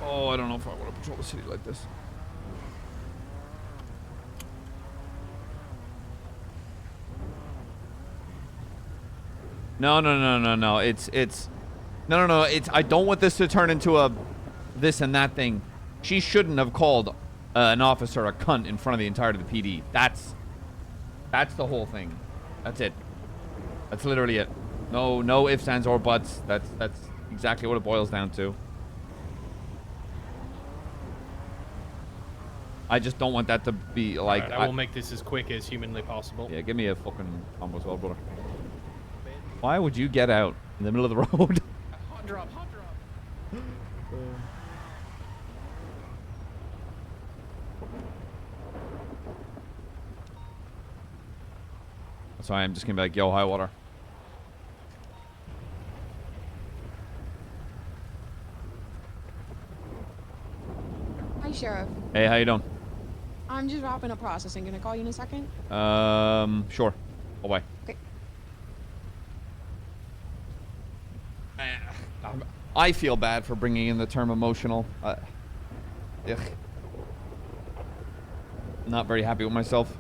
Oh, I don't know if I want to patrol the city like this. No. It's no. It's I don't want this to turn into a this and that thing. She shouldn't have called an officer a cunt in front of the entirety of the PD. That's the whole thing. That's it. That's literally it. No ifs, ands, or buts. That's exactly what it boils down to. I just don't want that to be like. Right, I will make this as quick as humanly possible. Yeah, give me a fucking combo as well, brother. Why would you get out in the middle of the road? Hot drop. Sorry, I'm just gonna be like, yo, high water. Hi, Sheriff. Hey, how you doing? I'm just wrapping up processing. Can I call you in a second? Sure. Oh, bye. Okay. I feel bad for bringing in the term emotional. Ugh. Not very happy with myself.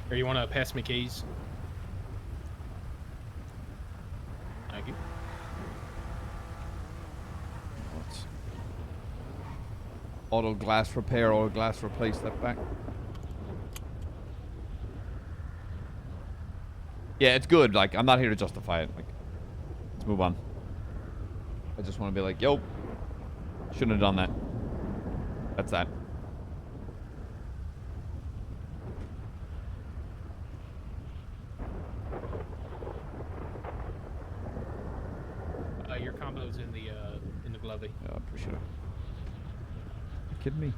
Or you want to pass me keys? Thank you. Auto glass repair, auto glass replace, that back. Yeah, it's good. Like, I'm not here to justify it. Like, let's move on. I just want to be like, yo, shouldn't have done that. That's that. Your combo's in the glovey. Yeah, I appreciate it. You kidding me?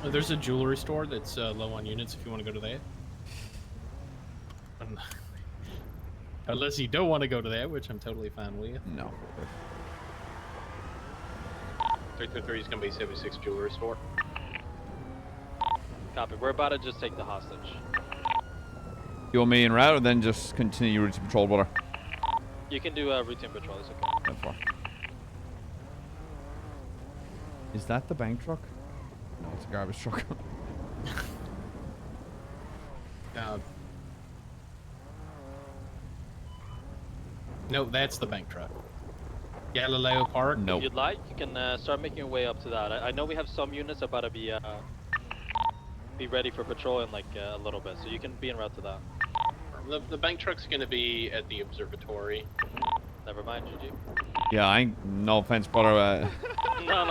There's a jewelry store that's low on units if you want to go to that. Unless you don't want to go to that, which I'm totally fine with. No. 323 is going to be 76 jewelry store. Copy. We're about to just take the hostage. You want me en route or then just continue routine patrol, brother? You can do routine patrol. It's okay. That's fine. Is that the bank truck? No, it's a garbage truck. No, that's the bank truck. Galileo Park. No. If you'd like, you can start making your way up to that. I know we have some units about to be ready for patrol in like a little bit, so you can be en route to that. The bank truck's going to be at the observatory. Never mind, GG. Yeah, I ain't, no offense, brother. No,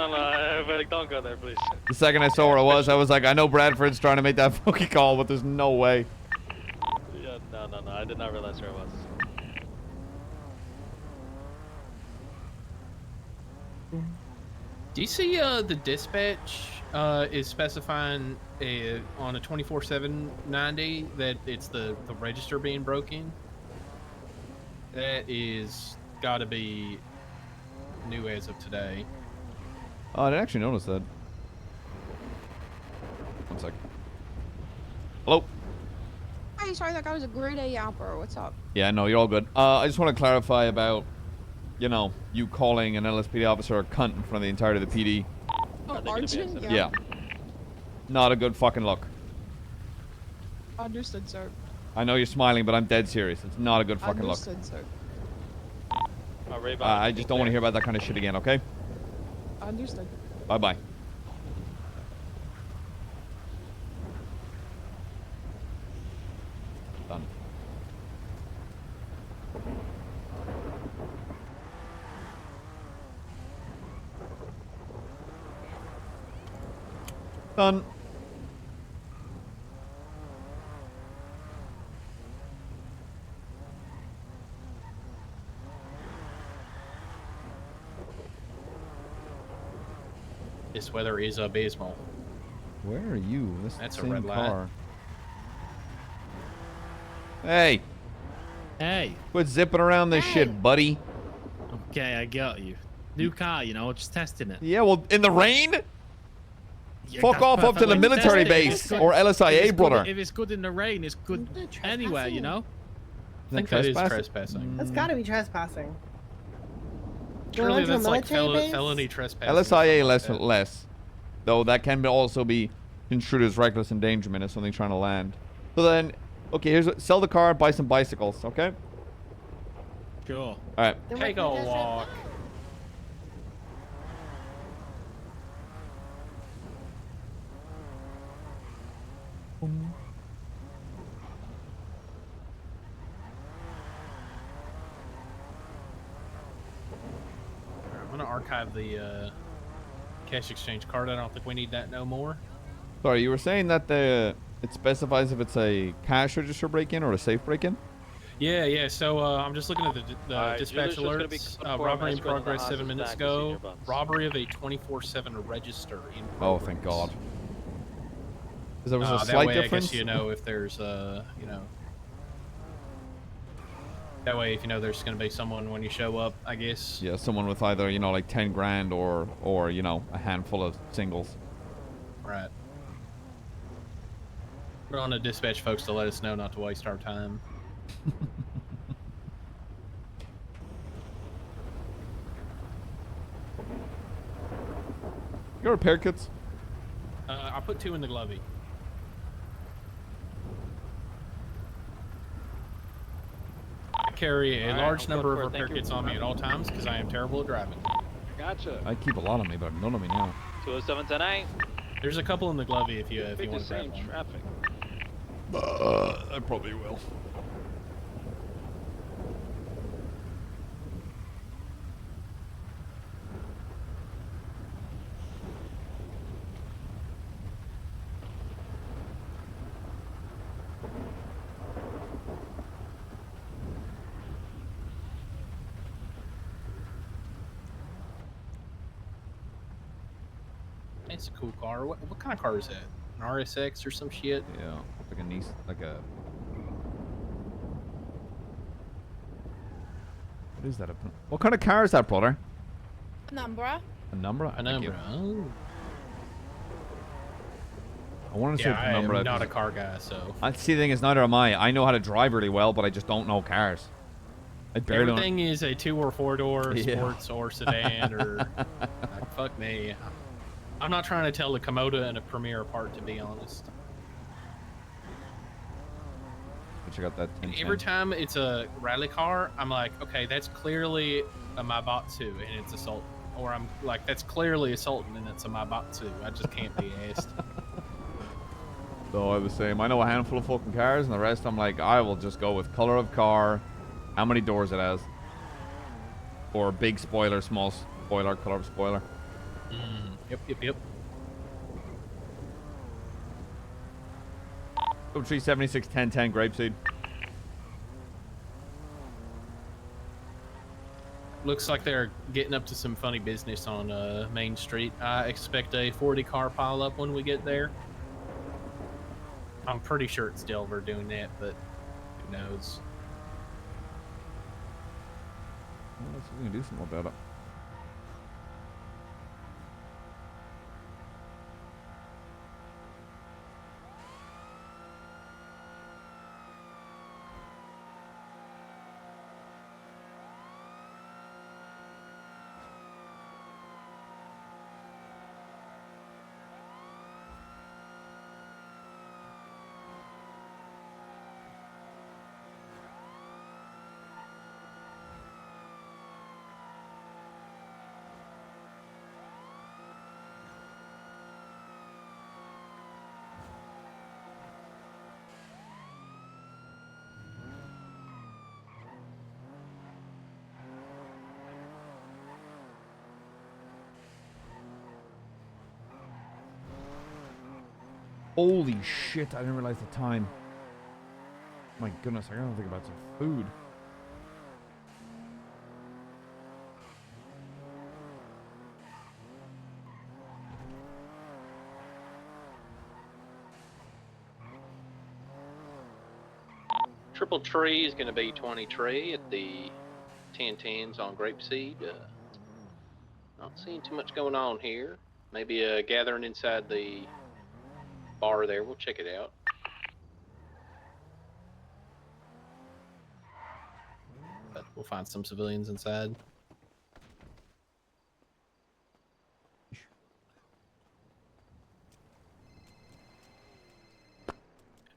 don't go there, please. The second I saw where I was like, I know Bradford's trying to make that fucking call, but there's no way. Yeah, no, I did not realize where it was. Do you see the dispatch is specifying on a 24/7/90 that it's the register being broken. That is got to be new as of today. Oh, I didn't actually notice that. 1 sec. Hello? Hey, sorry, that guy was a grade A yapper. What's up? Yeah, no, you're all good. I just want to clarify about, you know, you calling an LSPD officer a cunt in front of the entirety of the PD. Oh, Arjun? Yeah. Not a good fucking look. Understood, sir. I know you're smiling, but I'm dead serious. It's not a good fucking look. Understood, sir. I just don't want to hear about that kind of shit again, okay? Understood. Bye-bye. Done. Done. This weather is abysmal. Where are you? That's a same red light. car. Hey. Hey. Quit zipping around this shit, buddy. Okay, I got you. New car, you know, just testing it. Yeah, well, in the rain? Yeah, Fuck that's off up to the perfect. military Test it. If base it's good- or if LSIA, it's good- brother. If it's good in the rain, it's good anywhere, you know? I think that is trespassing. That's gotta be trespassing. Surely Going to a that's like military base? felony trespassing. LSIA less. Though that can also be construed as reckless endangerment if something's trying to land. So then, okay, here's what, sell the car, buy some bicycles, okay? Sure. Alright. Take a walk. I'm gonna archive the cash exchange card. I don't think we need that no more. Sorry, you were saying that it specifies if it's a cash register break-in or a safe break-in? Yeah. So I'm just looking at the Alright, dispatch Julio's just gonna be alerts. conform Robbery in escort on the progress hostage 7 minutes back to senior ago. buns. Robbery of a 24/7 register in Oh, progress. thank God. Because there was a that slight way, difference. I guess you know if there's you know. That way, if you know there's going to be someone when you show up, I guess. Yeah, someone with either, you know, like 10 grand or you know, a handful of singles. Right. We're on the dispatch folks to let us know not to waste our time. Your repair kits? I put 2 in the glovey. I carry a large number of repair kits on me at all times because I am terrible at driving. Gotcha. I keep a lot on me, but none on me now. 207-10-8. There's a couple in the glovey if you want to grab same one. traffic. I probably will. It's a cool car. What kind of car is that? An RSX or some shit? Yeah, like a niece, like a. What is that? What kind of car is that, brother? Penumbra. A number? A number. Oh. I want to say Yeah, number. I'm not a car guy, so. See, the thing is, neither am I. I know how to drive really well, but I just don't know cars. I barely. Everything is a 2 or 4 door Yeah. sports or sedan or like, fuck me. I'm not trying to tell the Komoda and a Premier apart, to be honest. But you got that. And every time it's a rally car, I'm like, okay, that's clearly a Vibathon and it's assault. Or I'm like, that's clearly assaulting and it's a Vibathon. I just can't be asked. So I'm the same. I know a handful of fucking cars, and the rest I'm like, I will just go with color of car, how many doors it has, or big spoiler, small spoiler, color of spoiler. Yep. 376 1010 grapeseed. Looks like they're getting up to some funny business on Main Street. I expect a 40-car pileup when we get there. I'm pretty sure it's Delver doing that, but who knows? Well, let's see if we can do something about it. Holy shit, I didn't realize the time. My goodness, I gotta think about some food. Triple tree is going to be 20 tree at the 1010s on Grapeseed. Not seeing too much going on here. Maybe a gathering inside the bar there. We'll check it out. But we'll find some civilians inside.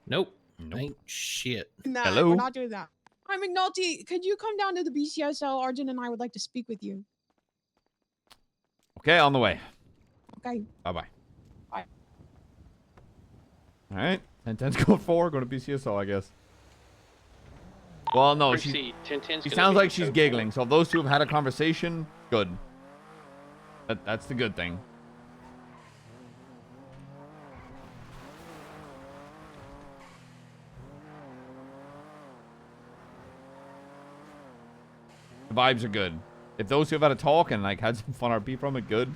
Nope. Ain't shit. Nah, Hello? we're not doing that. Hi, McNulty. Could you come down to the BCSL? Arjun and I would like to speak with you. Okay, on the way. Okay. Bye-bye. Bye. All right. 1010's code 4. Go to BCSO, I guess. Well, no, she sounds like she's giggling. So if those two have had a conversation, good. That's the good thing. The vibes are good. If those two have had a talk and like had some fun RP from it, good.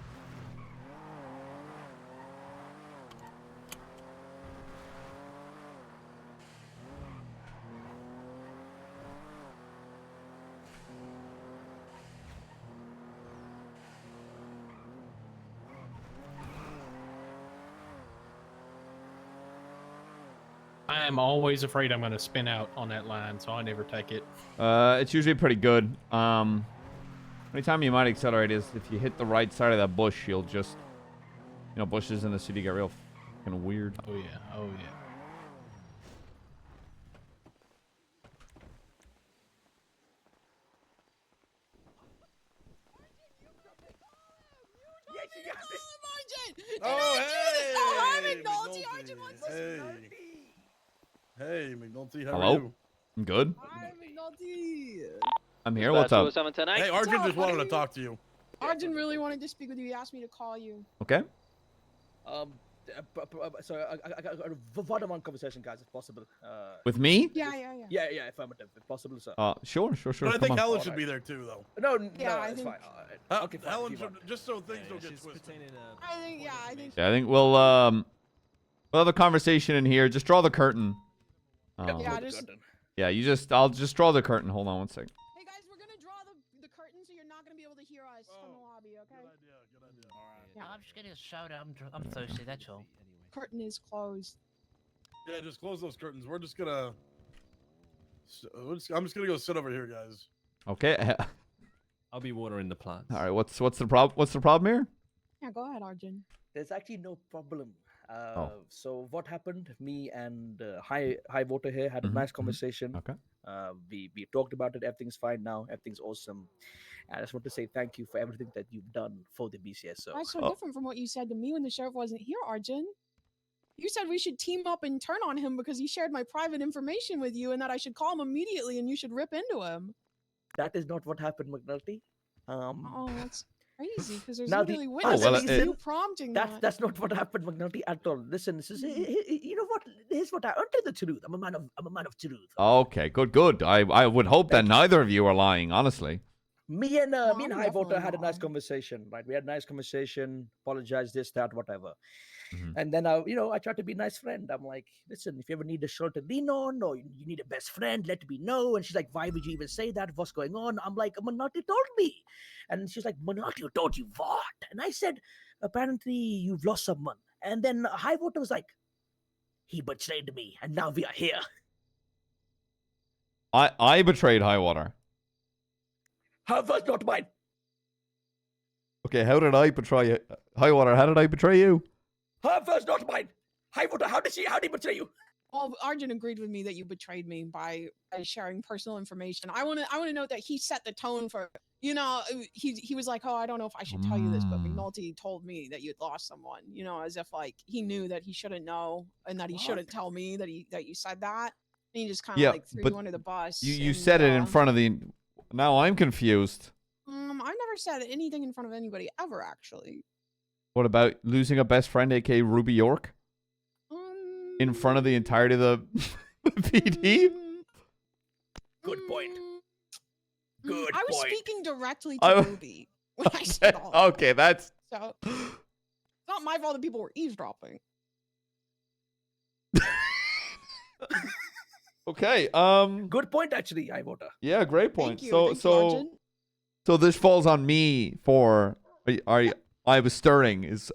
I am always afraid I'm going to spin out on that line, so I never take it. It's usually pretty good. Only time you might accelerate is if you hit the right side of that bush, you'll just, you know, bushes in the city get real fucking weird. Oh yeah, oh yeah. Oh, hey! McNulty. Arjun wants to Hey, McNulty, how Hello? are you? I'm good. Hi, McNulty. I'm here. What's up? Hey, Arjun just wanted to talk to you. Arjun really wanted to speak with you. He asked me to call you. Okay. So I got a Vibathon conversation, guys, if possible. With me? Yeah. Yeah, affirmative, if possible, sir. Sure. But I Come think on. Helen should be there too, though. No, I it's think- fine. Okay, fine. Helen if you should, want. just so things don't get twisted. I think. Yeah, I think we'll have a conversation in here. Just draw the curtain. Yeah, just. Yeah, I'll just draw the curtain. Hold on one second. Hey guys, we're gonna draw the curtain so you're not gonna be able to hear us from the lobby, okay? Good idea. I'm just getting a soda. I'm thirsty. That's all. Curtain is closed. Yeah, just close those curtains. We're just gonna. I'm just gonna go sit over here, guys. Okay. I'll be watering the plants. All right. What's the problem? What's the problem here? Yeah, go ahead, Arjun. There's actually no problem. Oh. So what happened? Me and High Voter here had a nice conversation. Okay. We talked about it. Everything's fine now. Everything's awesome. And I just want to say thank you for everything that you've done for the BCSO. That's so different from what you said to me when the sheriff wasn't here, Arjun. You said we should team up and turn on him because he shared my private information with you and that I should call him immediately and you should rip into him. That is not what happened, McNulty. Oh, that's crazy because there's Now literally the witnesses other of reason- you prompting that. That's not what happened, McNulty, at all. Listen, this is you know what? Here's what I under the truth. I'm a man of truth. Okay. Good. I would hope that neither of you are lying. Honestly. Me and I'm High Water definitely had a nice not. conversation, right? We had a nice conversation, apologized, this, that, whatever. Mhm. And then I tried to be a nice friend. I'm like, listen, if you ever need a shoulder to lean on or you need a best friend, let me know. And she's like, why would you even say that? What's going on? I'm like, McNulty told me. And she's like, McNulty told you what? And I said, apparently you've lost someone. And then High Water was like, he betrayed me, and now we are here. I betrayed High Water. Her was not mine. Okay, how did I betray you? High Water, how did I betray you? Her was not mine. High Water, how did he betray you? Well, Arjun agreed with me that you betrayed me by sharing personal information. I want to note that he set the tone for, he was like, oh, I don't know if I should tell you this, but McNulty told me that you'd lost someone, as if like he knew that he shouldn't know and that he shouldn't tell me that you said that. And he just kind of like threw you under the bus. You said it in front of the... Now I'm confused. I've never said anything in front of anybody ever, actually. What about losing a best friend, aka Ruby York? In front of the entirety of the PD? Good point. Good I was point. speaking directly to Ruby when I said all that. Okay, that's... So, it's not my fault that people were eavesdropping. Okay, Good point, actually, High Water. Yeah, great point. Thank you, Arjun. So this falls on me for... I was stirring is...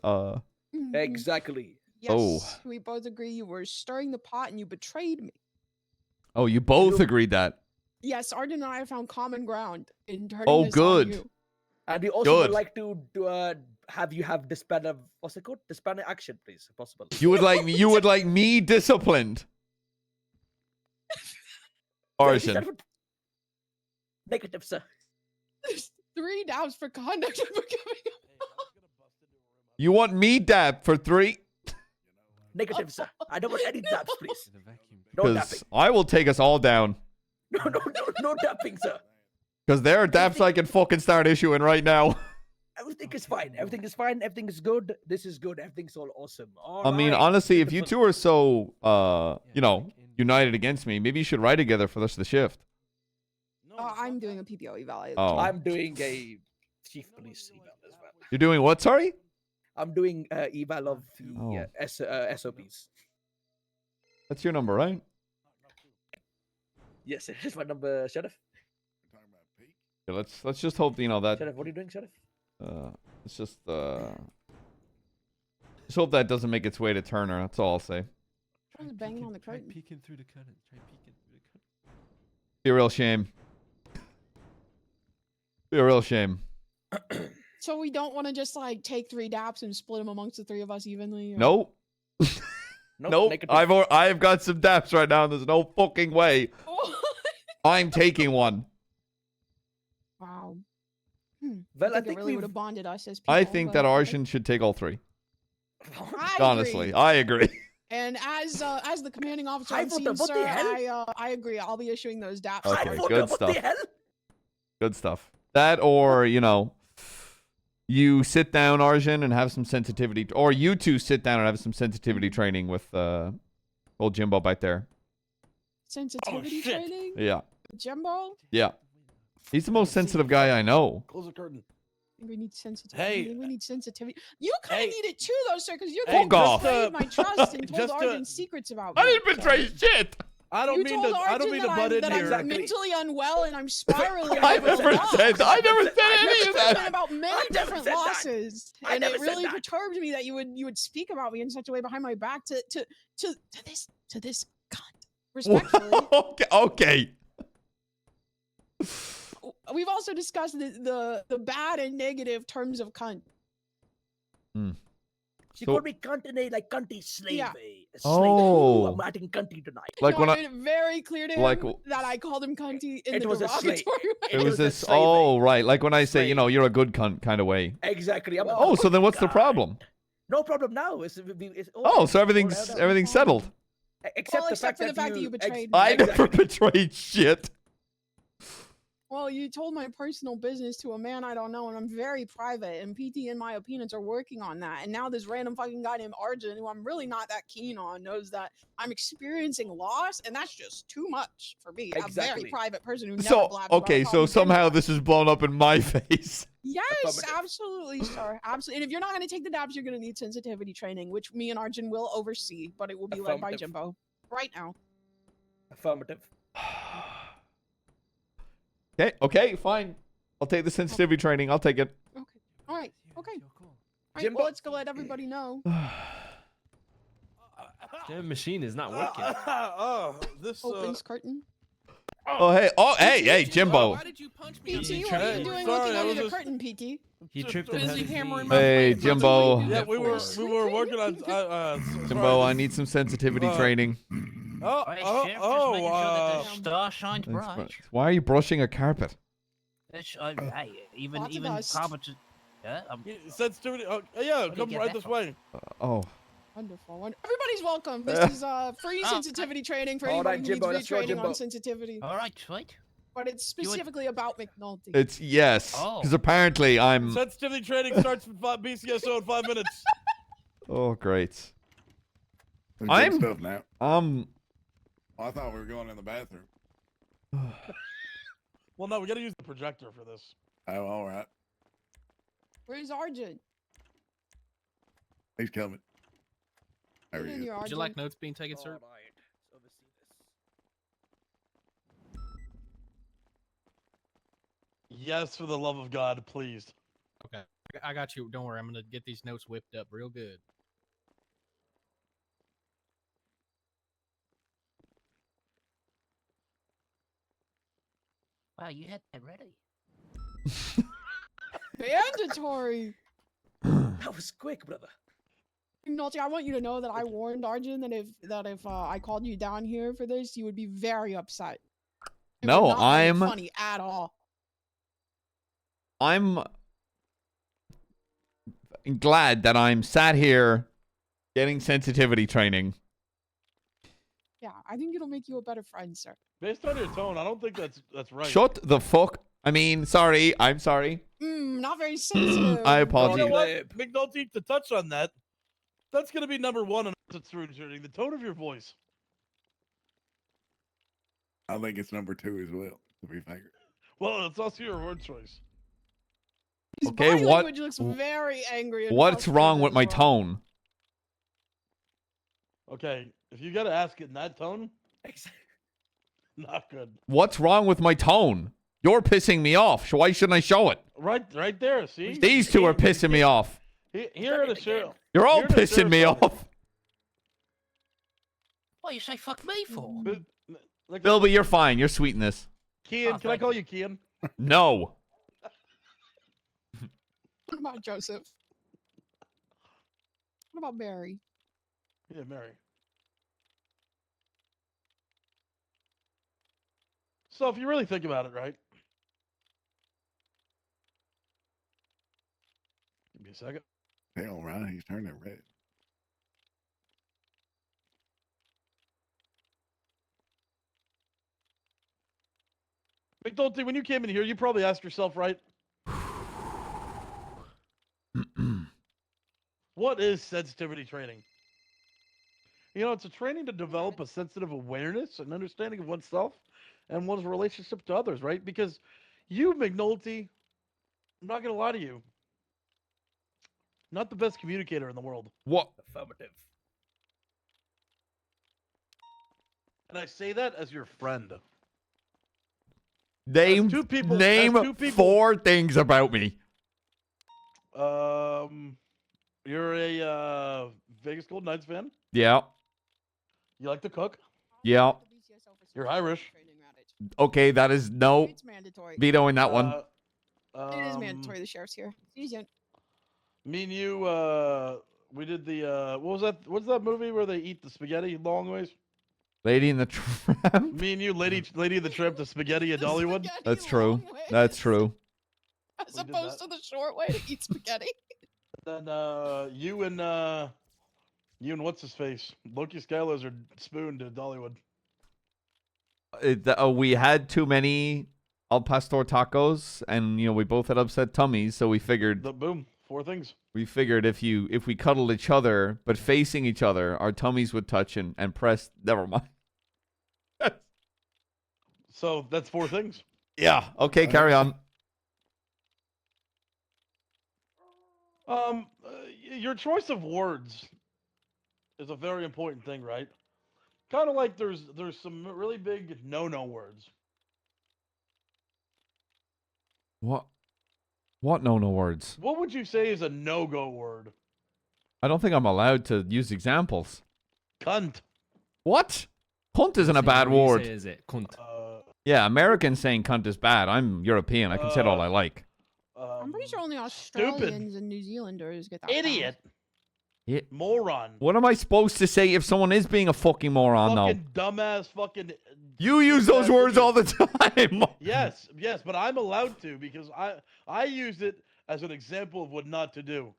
Exactly. Yes, Oh. we both agree you were stirring the pot and you betrayed me. Oh, you both agreed that. Yes, Arjun and I have found common ground in turning Oh, this good. on you. And we also would Good. like to have you have disband what's it called? Disband action, please, if possible. You would like me disciplined. Arson. Negative, sir. There's 3 doubts for conduct of becoming You want me dapped for 3? Negative, sir. I don't want any daps, please. No Because dapping. I will take us all down. No dapping, sir. Because there are daps I can fucking start issuing right now. Everything is fine. Everything is fine. Everything is good. This is good. Everything's all awesome. I mean, honestly, if you two are so, united against me, maybe you should ride together for the rest of the shift. I'm doing a PPO eval. Oh. I'm doing a chief police eval as well. You're doing what, sorry? I'm doing eval of the SOPs. That's your number, right? Yes, it is my number, Sheriff. Yeah, let's just hope, that... Sheriff, what are you doing, Sheriff? Let's just hope that doesn't make its way to Turner. That's all I'll say. Someone's banging on the curtain. Peeking through the curtain. Try peeking through the curtain. Be a real shame. Be a real shame. So we don't want to just like take 3 daps and split them amongst the 3 of us evenly? Or... Nope. Nope. I've got some daps right now, and there's no fucking way I'm taking one. Wow. Well, I it think really we would have bonded us as people. I think that but- Arshan should take all 3. I Honestly, agree. I agree. And as the commanding officer High on scene, Water, what the sir, hell? I agree. I'll be issuing those daps. Okay, Water, good what stuff. the hell? Good stuff. That or, you sit down, Arjun, and have some sensitivity. Or you two sit down and have some sensitivity training with old Jimbo back there. Sensitivity training? Yeah. Jimbo? Yeah. He's the most sensitive guy I know. Close the curtain. I think we need sensitivity. Hey. I think we need sensitivity. You kind of need it too, though, sir, because you're the Fuck one who off. betrayed my trust and told Just to- Arjun secrets about me. I didn't betray shit. I don't You mean told to. I don't Arjun mean to that butt in that here. I'm mentally unwell and I'm spiraling. I over never loss. said any of It's been that. about many different said that. losses, I and never it said really that. perturbed me that you would speak about me in such a way behind my back to this cunt. Respectfully, Okay. we've also discussed the bad and negative terms of cunt. She So- called me cunt in a cunty slave. Yeah. Oh. I'm acting cunty tonight. Like No, when I I... made it very clear to him like- that I called him cunty in It the was a derogatory slave. way. It was a this... slave. Oh, right. Like when I say, Slave. you're a good cunt kind of way. Exactly. I'm a Oh, so good then what's the guy. problem? No problem now. It's all Oh, right. so everything's All right. everything's settled. Except Well, the except fact for the fact that you ex- betrayed I Exactly. never betrayed shit. Well, you told my personal business to a man I don't know, and I'm very private, and PT and my opponents are working on that. And now this random fucking guy named Arjun, who I'm really not that keen on, knows that I'm experiencing loss, and that's just too much for me. A very private person who never So blabs about okay, how so I'm somehow this is blown up in my face. Yes, absolutely, sir. Absolutely. And if you're not going to take the dabs, you're going to need sensitivity training, which me and Arjun will oversee, but it will be led by Jimbo right now. Affirmative. Okay, fine. I'll take the sensitivity training. I'll take it. All right. Okay. All right, Jimbo, well, let's go let everybody know. The machine is not working. This Opens curtain. Hey, Jimbo. PT, what are you doing looking under the curtain, PT? He tripped and busy had hammering the- my Hey, plate. Jimbo. Yeah, we were working on. Jimbo, I need some sensitivity training. Star shines Thanks, bright. bro. Why are you brushing a carpet? It's, hey, even Lots of even dust. carpet. Yeah, sensitivity. Yeah, Where do you come get right that this from? way. Oh. Wonderful. Everybody's welcome. This is free sensitivity training for All anybody right, who Jimbo, needs let's go, retraining Jimbo. on sensitivity. All right, sweet. But it's specifically about McNulty. It's yes, because apparently I'm. Sensitivity training starts with BCSO in 5 minutes. Oh, great. We're doing I'm stuff now. um. Oh, I thought we were going in the bathroom. Well, no, we got to use the projector for this. Oh, all right. Where's Arjun? He's coming. There Get he in is. here, Would you Arjun. like notes being taken, sir? Yes, for the love of God, please. Okay, I got you. Don't worry, I'm gonna get these notes whipped up real good. Wow, you had that ready. Mandatory. That was quick, brother. McNulty, I want you to know that I warned Arjun that if I called you down here for this, you would be very upset. It No, would not find it I'm funny at all. glad that I'm sat here getting sensitivity training. Yeah, I think it'll make you a better friend, sir. Based on your tone, I don't think that's right. Shut the fuck. I mean, sorry. I'm sorry. Not very sensitive. I You apologize. know what, McNulty, to touch on that, that's going to be number one on the tone of your voice. I think it's number 2 as well, to be fair. Well, it's also your word choice. His Okay, body what? language looks very angry. And What's wrong frustrated with as my well. tone? Okay, if you got to ask it in that tone, not good. What's wrong with my tone? You're pissing me off. So why shouldn't I show it? Right there, see? These two are pissing me off. Here at the show. You're all here at the pissing me Sarasota. off. What you say fuck me for? Bilby, you're fine. You're sweet in this. Kian, can I call you Kian? No. What about Joseph? What about Mary? Yeah, Mary. So if you really think about it, right? Give me a second. Hell, right, he's turning red. McNulty, when you came in here, you probably asked yourself, right? What is sensitivity training? You know, it's a training to develop a sensitive awareness and understanding of oneself and one's relationship to others, right? Because you, McNulty, I'm not going to lie to you, not the best communicator in the world. What? Affirmative. And I say that as your friend. Name two people- name as two people- 4 things about me. You're a Vegas Golden Knights fan. Yeah. You like to cook. Yeah. You're Irish. Okay, that is no. It's mandatory. Vetoing that one. It is mandatory. The sheriff's here. Easy. Me and you, we did the what was that? What's that movie where they eat the spaghetti long ways? Lady in the Tramp. Me and you, Lady of the Tramp, the spaghetti at Dollywood. That's true. That's true. As opposed to the short way to eat spaghetti. Then you and what's his face? Loki Skylizard spooned to Dollywood. We had too many al pastor tacos, and we both had upset tummies, so we figured Boom. 4 things. we figured if we cuddled each other but facing each other, our tummies would touch and press. Never mind. So that's 4 things. Yeah. Okay, carry on. Your choice of words is a very important thing, right? Kind of like there's some really big no words. What no words? What would you say is a no-go word? I don't think I'm allowed to use examples. Cunt. What? Cunt isn't a bad What do you word. say is it? Cunt. Yeah, Americans saying cunt is bad. I'm European. I can say it all I like. I'm pretty sure only Australians and New Zealanders get that. Idiot. Yeah. Moron. What am I supposed to say if someone is being a fucking moron, Fucking dumbass fucking... You use those words all the time. Yes, but I'm allowed to because I use it as an example of what not to do.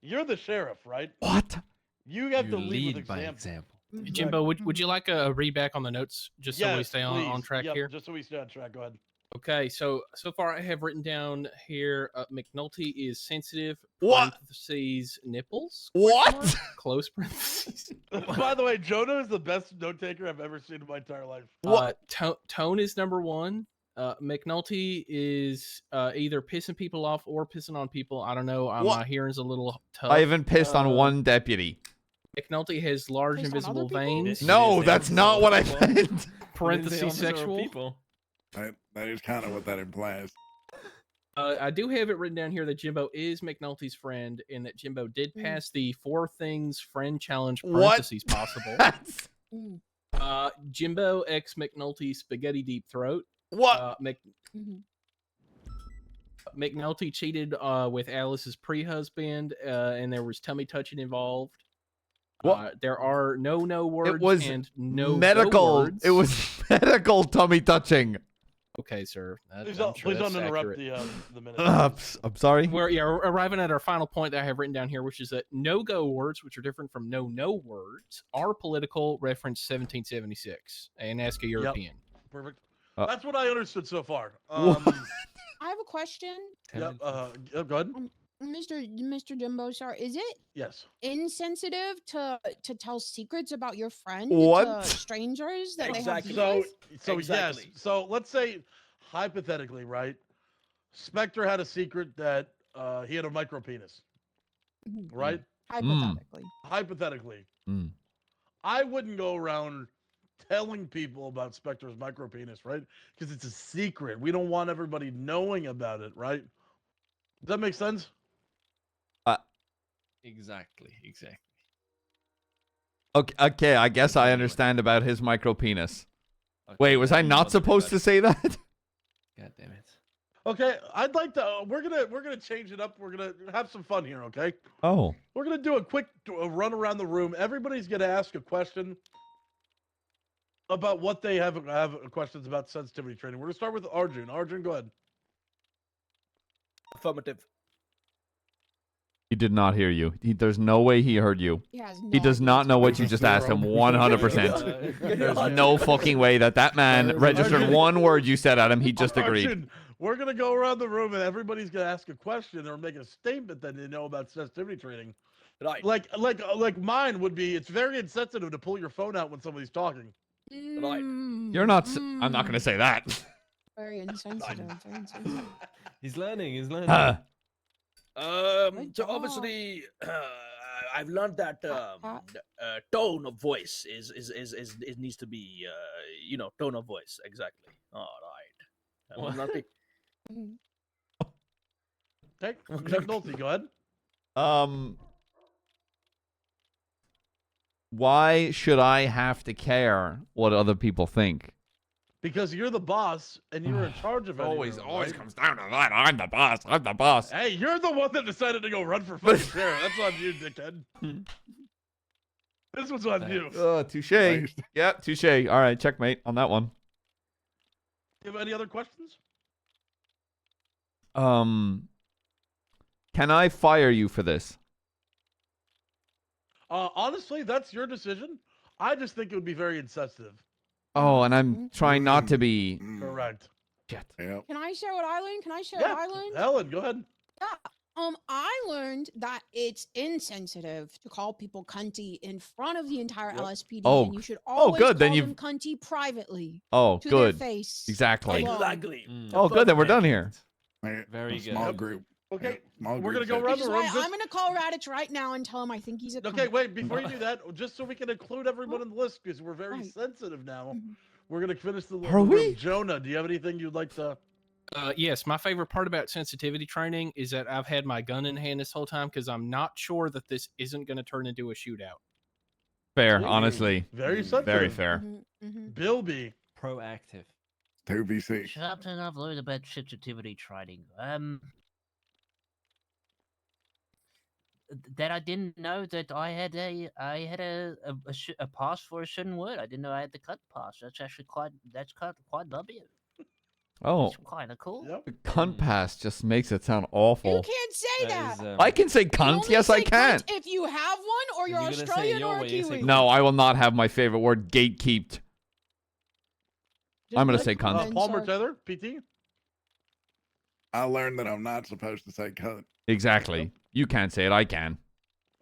You're the sheriff, right? What? You have to lead lead with by example. Jimbo, would you like a read back on the notes just so we Yes, stay on please. track Yep, here? Just so we stay on track. Go ahead. Okay, so far I have written down here McNulty is sensitive. What? Parentheses nipples. What? Mark, close parentheses. By the way, Jonah is the best note taker I've ever seen in my entire life. Tone is number 1. McNulty is either pissing people off or pissing on people. I don't know. My hearing's a little tough. I haven't pissed on one deputy. McNulty has large invisible veins. No, that's not what I meant. Parentheses sexual. That is kind of what that implies. I do have it written down here that Jimbo is McNulty's friend, and that Jimbo did pass the 4 things friend challenge parentheses possible. Jimbo x McNulty spaghetti deep throat. What? McNulty cheated with Alice's pre-husband, and there was tummy touching involved. There are no words It was and no medical. words. It was medical tummy touching. Okay, sir. Please I'm sure don't that's interrupt accurate. the minute. I'm sorry. We're arriving at our final point that I have written down here, which is that no-go words, which are different from no words, are political. Reference 1776, and ask a European. Perfect. That's what I understood so far. I have a question. Yep. Go ahead. Mr. Jimbo, sir, is it Yes. insensitive to tell secrets about your friend What? to strangers that Exactly. they have? So yes. So let's say hypothetically, right? Spectre had a secret that he had a micro penis. Right? Hypothetically. Hypothetically. I wouldn't go around telling people about Spectre's micro penis, right? Because it's a secret. We don't want everybody knowing about it, right? Does that make sense? Exactly. Okay, I guess I understand about his micro penis. Wait, was I not supposed to say that? God damn it. Okay, I'd like to. We're gonna change it up. We're gonna have some fun here. Okay. Oh. We're gonna do a quick run around the room. Everybody's gonna ask a question about what they have questions about sensitivity training. We're gonna start with Arjun. Arjun, go ahead. Affirmative. He did not hear you. There's no way he heard you. He does not know what you just asked him. 100%. There's no fucking way that man registered one word you said at him. He just agreed. Arjun, we're gonna go around the room and everybody's gonna ask a question or make a statement that they know about sensitivity training. Right. Like mine would be. It's very insensitive to pull your phone out when somebody's talking. Right. You're not. I'm not going to say that. Very insensitive. Very insensitive. He's learning. So obviously, I've learned that tone of voice is it needs to be tone of voice exactly. All right. Okay, McNulty, go ahead. Why should I have to care what other people think? Because you're the boss and you're in charge of everything. Always comes down to that. I'm the boss. Hey, you're the one that decided to go run for fucking sheriff. That's on you, dickhead. This one's on you. Touche. Yeah, touche. All right, checkmate on that one. You have any other questions? Can I fire you for this? Honestly, that's your decision. I just think it would be very insensitive. Oh, and I'm trying not to be. Correct. Shit. Yep. Can I share what I learned? Can I share Yeah, what I learned? Helen, go ahead. Yeah. I learned that it's insensitive to call people cunty in front of the entire LSPD, Oh. and you should Oh, always good, then call them you've- cunty privately. Oh, to good. their face. Exactly. alone. Exactly. Oh, good. Then we're done here. Very A good. small group. Okay, Small we're group gonna go session. around Which the is room. why Just, I'm gonna call Raditz right now and tell him I think he's a okay, cunt. wait. Before you do that, just so we can include everyone in the list, because we're very Right. sensitive now. We're gonna finish the Are the we? room. Jonah, do you have anything you'd like to? Yes, my favorite part about sensitivity training is that I've had my gun in hand this whole time because I'm not sure that this isn't going to turn into a shootout. Fair, honestly. Very sensitive. Very fair. Bilby. Proactive. 2v6. Something I've learned about sensitivity training. That I didn't know that I had a pass for a certain word. I didn't know I had the cut pass. That's actually quite lovely. Oh. It's kind of cool. Cunt pass just makes it sound awful. You can't say that. I can say You cunt. only Yes, I say can. cunt if you have one, or you're You're gonna say it Australian your or a way, you say Kiwi. No, I will not have my favorite word gatekeeped. I'm going to say cunt. Palmer Tether, PT. I learned that I'm not supposed to say cunt. Exactly. You can't say it. I can.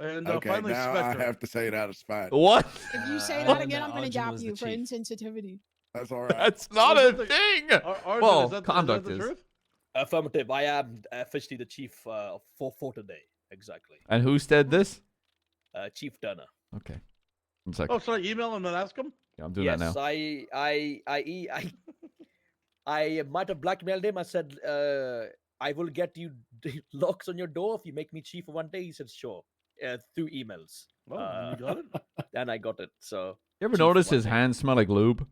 And Okay, finally, now Spectre. I have to say it out of spite. What? If you say I that learned again, that I'm gonna Arjun dap was you the for chief. insensitivity. That's all right. That's not Was a it the- thing. Arjun, Well, is that conduct the is. truth? Affirmative. I am officially the chief for today. Exactly. And who said this? Chief Turner. Okay. One sec. Oh, should I email him and ask him? Yeah, I'm doing yes, that now. I might have blackmailed him. I said, I will get you locks on your door if you make me chief for one day. He said, sure. Through emails. Oh, you got it? And I got it. So. You ever chief for notice one his day. hands smell like lube?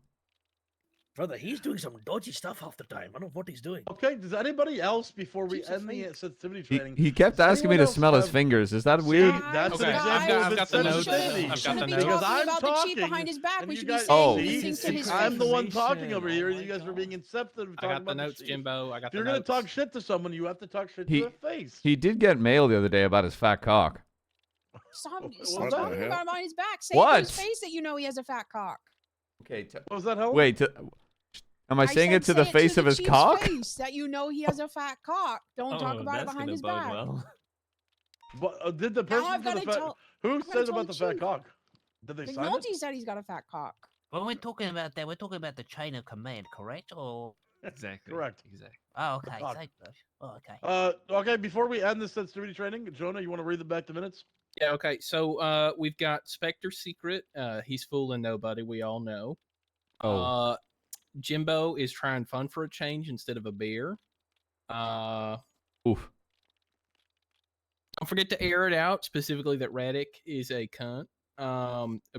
Brother, he's doing some dodgy stuff half the time. I don't know what he's doing. Okay, does anybody else, before we Keeps it end the fake. sensitivity He, training, he kept does asking me anyone to else smell his have- fingers. Is that weird? See, that's Okay, an I've example got of the notes. insensitivity. I've got the Shouldn't be notes. Because talking I'm about the talking, chief behind his back. and We you should be guys- saying Oh. these things to his I'm the face. one talking over Oh here, and my you guys are being insensitive. I talking got the about notes, chief. Jimbo. I got If the you're gonna notes. talk shit to someone, you have to talk shit He- to their face. He did get mail the other day about his fat cock. Stop What talking the about him hell? behind his back. Say What? to his face that you know he has a fat cock. Okay. What was that, Helen? Wait. Am I saying said it to the say face to of his chief's cock? Face that you know he has a fat cock. Don't talk Oh, about it that's behind gonna his bode back. well. But did the Now person I've for the gotta fat? tell- Who I've gotta says tell about the the fat chief. cock? Did they sign it? McNulty said he's got a fat cock. When we're talking about that, we're talking about the chain of command, correct? Or Exactly. Correct. Exactly. oh, okay, cock. thank you. Oh, okay. Okay. Before we end this sensitivity training, Jonah, you want to read them back the minutes? Yeah, okay. So we've got Spectre's secret. He's fooling nobody. We all know. Oh. Jimbo is trying fun for a change instead of a beer. Oof. Don't forget to air it out, specifically that Radic is a cunt.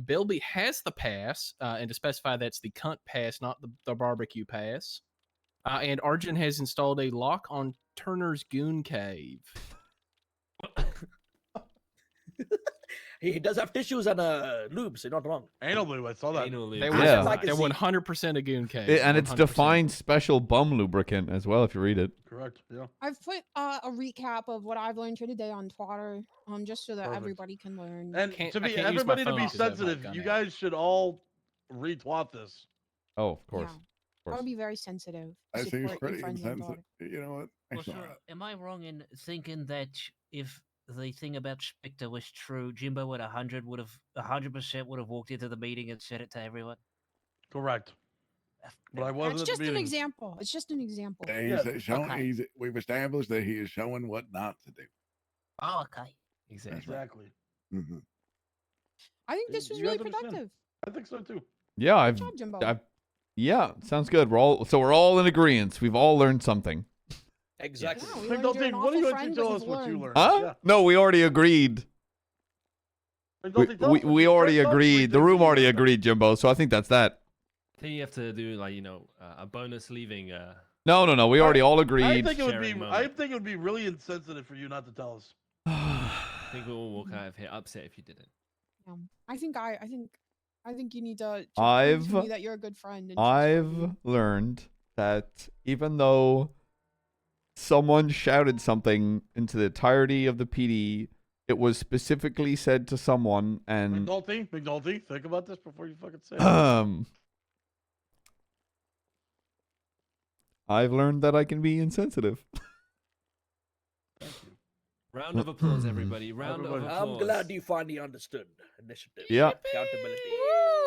Bilby has the pass, and to specify that's the cunt pass, not the barbecue pass. And Arjun has installed a lock on Turner's Goon Cave. He does have tissues and lubes. You're not wrong. Anal lube, I saw that. Anal lube. They're Yeah. Like they're a Z. 100% a Goon Cave. And it's 100%. defined special bum lubricant as well, if you read it. Correct. Yeah. I've put a recap of what I've learned today on Twitter, just so that Perfect. everybody can learn. And can't- to I be can't use my everybody to phone be 'cause I have my sensitive, gun you out. guys should all retweet this. Oh, of course. Yeah. Of I course. would be very sensitive. That seems Support your pretty friends and insensitive. daughter. You know what? Well, It's sir, all right. am I wrong in thinking that if the thing about Spectre was true, Jimbo at 100% would have walked into the meeting and said it to everyone? Correct. But I wasn't It's at just the an meeting. example. It's just an example. He's showing, okay. we've established that he is showing what not to do. Oh, okay. Exactly. Exactly. Mm-hmm. I think this was You really guys understand. productive. I think so too. Yeah, I've, job, Jimbo. I've. Yeah, sounds good. We're all in agreement. We've all learned something. Exactly. Yeah, we Hey, learned don't you're an think- what do you awful actually friend, tell but us you've what you learned. learned? Huh? Yeah. No, we already agreed. Hey, don't We, they tell we, us what we you already learned? agreed. The room already agreed, Jimbo. So I think that's that. I think you have to do like a bonus leaving. No. We already all I agreed. think it would be. Sharing I moment. think it would be really insensitive for you not to tell us. I think we all walk out of here upset if you didn't. Yeah. I think you need to prove I've to me that you're a good friend. And I've learned that even though someone shouted something into the entirety of the PD, it was specifically said to someone, and McNulty, think about this before you fucking say it. I've learned that I can be insensitive. Round of applause, everybody. Round of applause. I'm glad you finally understood initiative. Yeah. Accountability.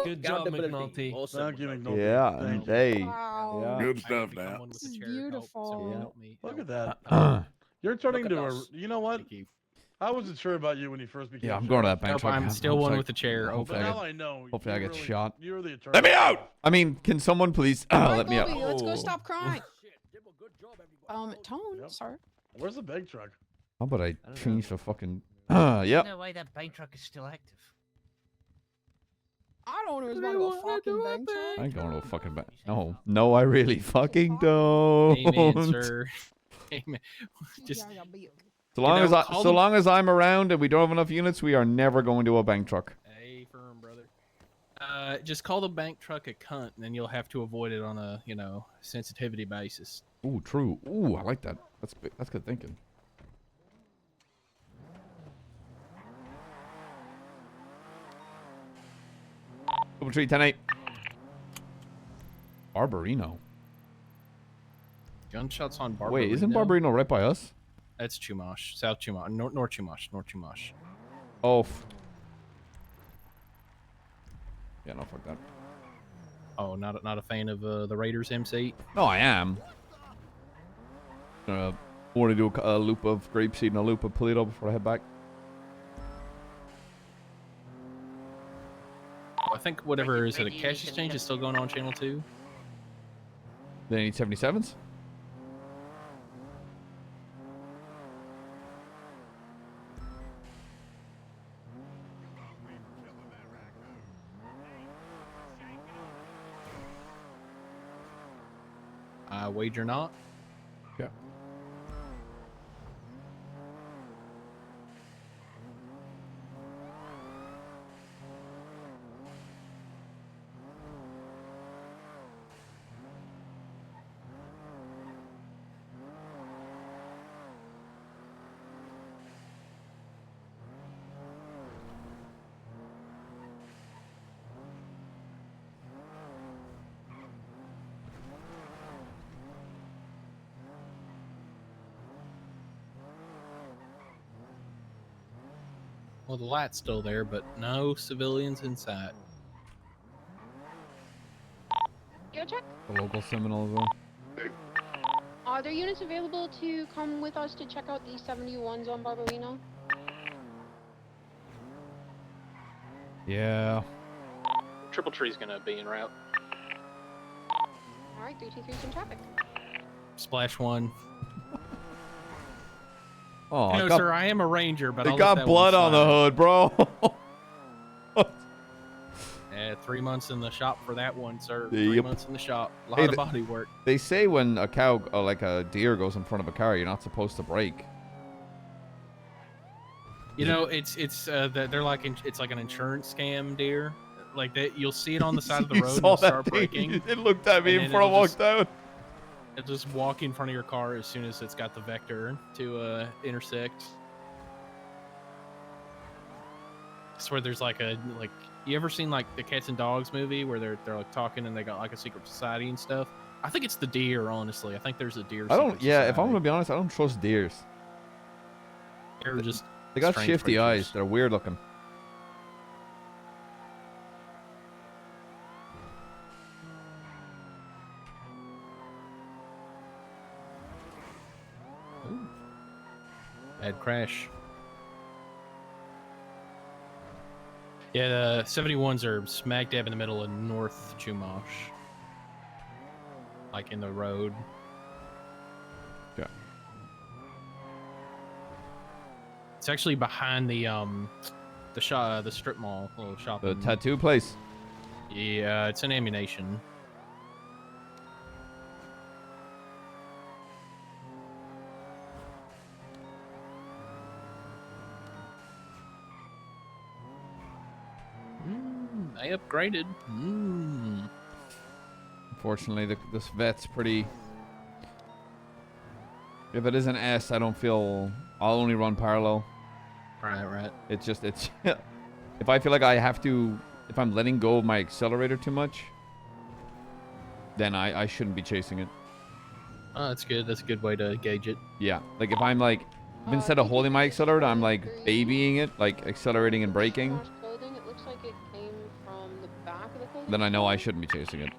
Good job, Accountability. McNulty. Awesome. Thank you, McNulty. Yeah. Thank you. Hey. Wow. Yeah. Good stuff Become now. one with This the is chair help, beautiful. someone Yeah. help me. Look help. at that. You're turning Look into at a. us. You know what? Thank you. I wasn't sure about you when you first became. Yeah, I'm going to that bank Nope, truck. I'm still Hopefully one I- with the chair. Hopefully But I now get, I know. hopefully I you're get really- shot. You're the attorney. Let me out! I mean, can someone please let me out? Goldie, let's go Oh. stop crying. Tone, sir. Where's the bank truck? How about I don't change the fucking... There's Yep. no way that bank truck is still active. I don't know what's about a fucking bank truck. I ain't going to a fucking bank. No. No, I really fucking don't. Amen, sir. Amen. Just So long know, as I, call so them- long as I'm around and we don't have enough units, we are never going to a bank truck. Hey, firm brother. Just call the bank truck a cunt, and then you'll have to avoid it on a sensitivity basis. Ooh, true. Ooh, I like that. That's good thinking. Double tree 10-8. Barbarino. Gunshots on Barbarino. Wait, isn't Barbarino right by us? That's Chumash, South Chumash, North Chumash, North Chumash. Oh. Yeah, no, fuck that. Oh, not a fan of the Raiders MC. No, I am. Want to do a loop of grapeseed and a loop of Polito before I head back? I think whatever is it, a cash exchange is still going on Channel 2. They need 77s? I wager not. Yeah. Well, the light's still there, but no civilians inside. Go check. The local Seminole as well. Are there units available to come with us to check out the 71s on Barbarino? Yeah. Triple Tree's gonna be en route. Alright, 323's in traffic. Splash 1. Oh, No, sir, I am a ranger, but They I'll let got that blood one on the slide. hood, bro. Yeah, 3 months in the shop for that one, sir. Yep. 3 months in the shop. A lot Hey, of body work. They say when a cow, like a deer, goes in front of a car, you're not supposed to brake. You know, they're like it's like an insurance scam, deer. Like that, you'll see it on the side of the You road and saw you'll that start thing, braking. it looked at me and then before I it'll walked down. It'll just walk in front of your car as soon as it's got the vector to intersect. I swear there's like you ever seen like the Cats and Dogs movie where they're like talking and they got like a secret society and stuff? I think it's the deer, honestly. I think there's a deer. I don't. secret Yeah, if I'm society. gonna be honest, I don't trust deers. They're just They got strange shifty creatures. eyes. They're weird looking. Bad crash. Yeah, the 71s are smack dab in the middle of North Chumash. Like in the road. Yeah. It's actually behind the strip mall, little shop. The tattoo place. Yeah, it's an ammunition. They upgraded. Unfortunately, this vet's pretty. If it is an S, I don't feel. I'll only run parallel. Right. It's just it's. If I feel like I have to, if I'm letting go of my accelerator too much, then I shouldn't be chasing it. Oh, that's good. That's a good way to gauge it. Yeah, like if I'm like, instead of holding my accelerator, I'm like babying it, like accelerating and braking. Clothing, it looks like it came from the back of the clothing. Then I know I shouldn't be chasing it.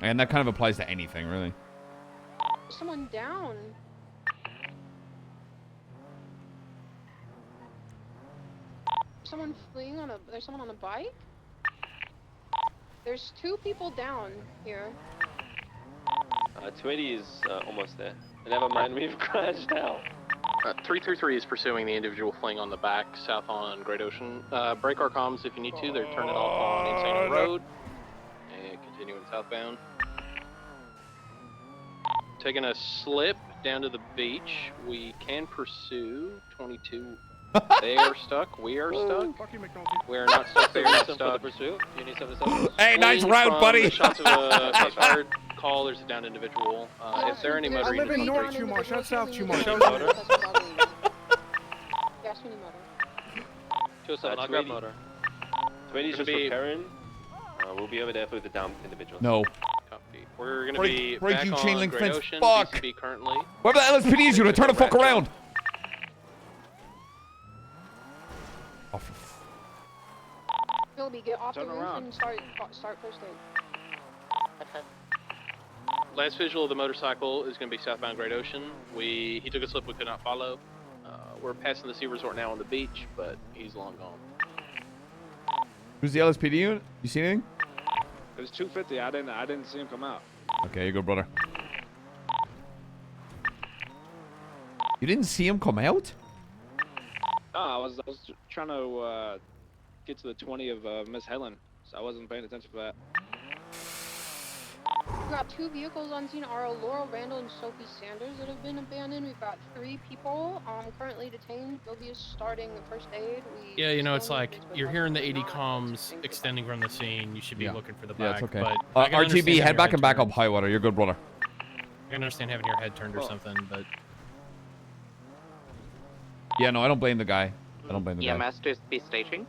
And that kind of applies to anything, really. There's someone down. Someone fleeing on a. There's someone on a bike. There's 2 people down here. 280 is almost there. Never mind, we've crashed out. 333 is pursuing the individual fleeing on the back, south on Great Ocean. Break our comms if you need to. They're turning off on Insano Road. And continuing southbound. Taking a slip down to the beach. We can pursue 22. They are stuck. We are stuck. We are not stuck. They are not stuck. Pursuit. You need something to Hey, nice route, From buddy. The shots of a fired call. There's a downed individual. If there are any I motoring live in individuals, North Chumar. Shout South Chumar. Yes, we need motor. 207, I'll grab motor. 280 is just repairing. We'll be over there for the downed individual. No. Copy. We're gonna Break- be break back you, on chain link Great fence. Ocean, Fuck. BCB currently. Wherever the LSPD is, you're gonna turn the fuck around. Oh, Philby, get off Turn the roof around. and start first aid. Last visual of the motorcycle is going to be southbound Great Ocean. He took a slip we could not follow. We're passing the Sea Resort now on the beach, but he's long gone. Who's the LSPD unit? You see anything? It was 250. I didn't see him come out. Okay, you go, brother. You didn't see him come out? No, I was trying to get to the 20 of Miss Helen, so I wasn't paying attention for that. We've got 2 vehicles on scene, Laurel Randall and Sophie Sanders, that have been abandoned. We've got 3 people currently detained. Philby is starting the first aid. Yeah, you know, it's like you're hearing the 80 comms extending from the scene. You should be looking for the Yeah, back. it's okay. But I can understand RTB, having head your back and back turned. up high water. You're good, brother. I can understand having your head turned or something, but Yeah, no, I don't blame the guy. I don't blame the guy. EMS to be staging.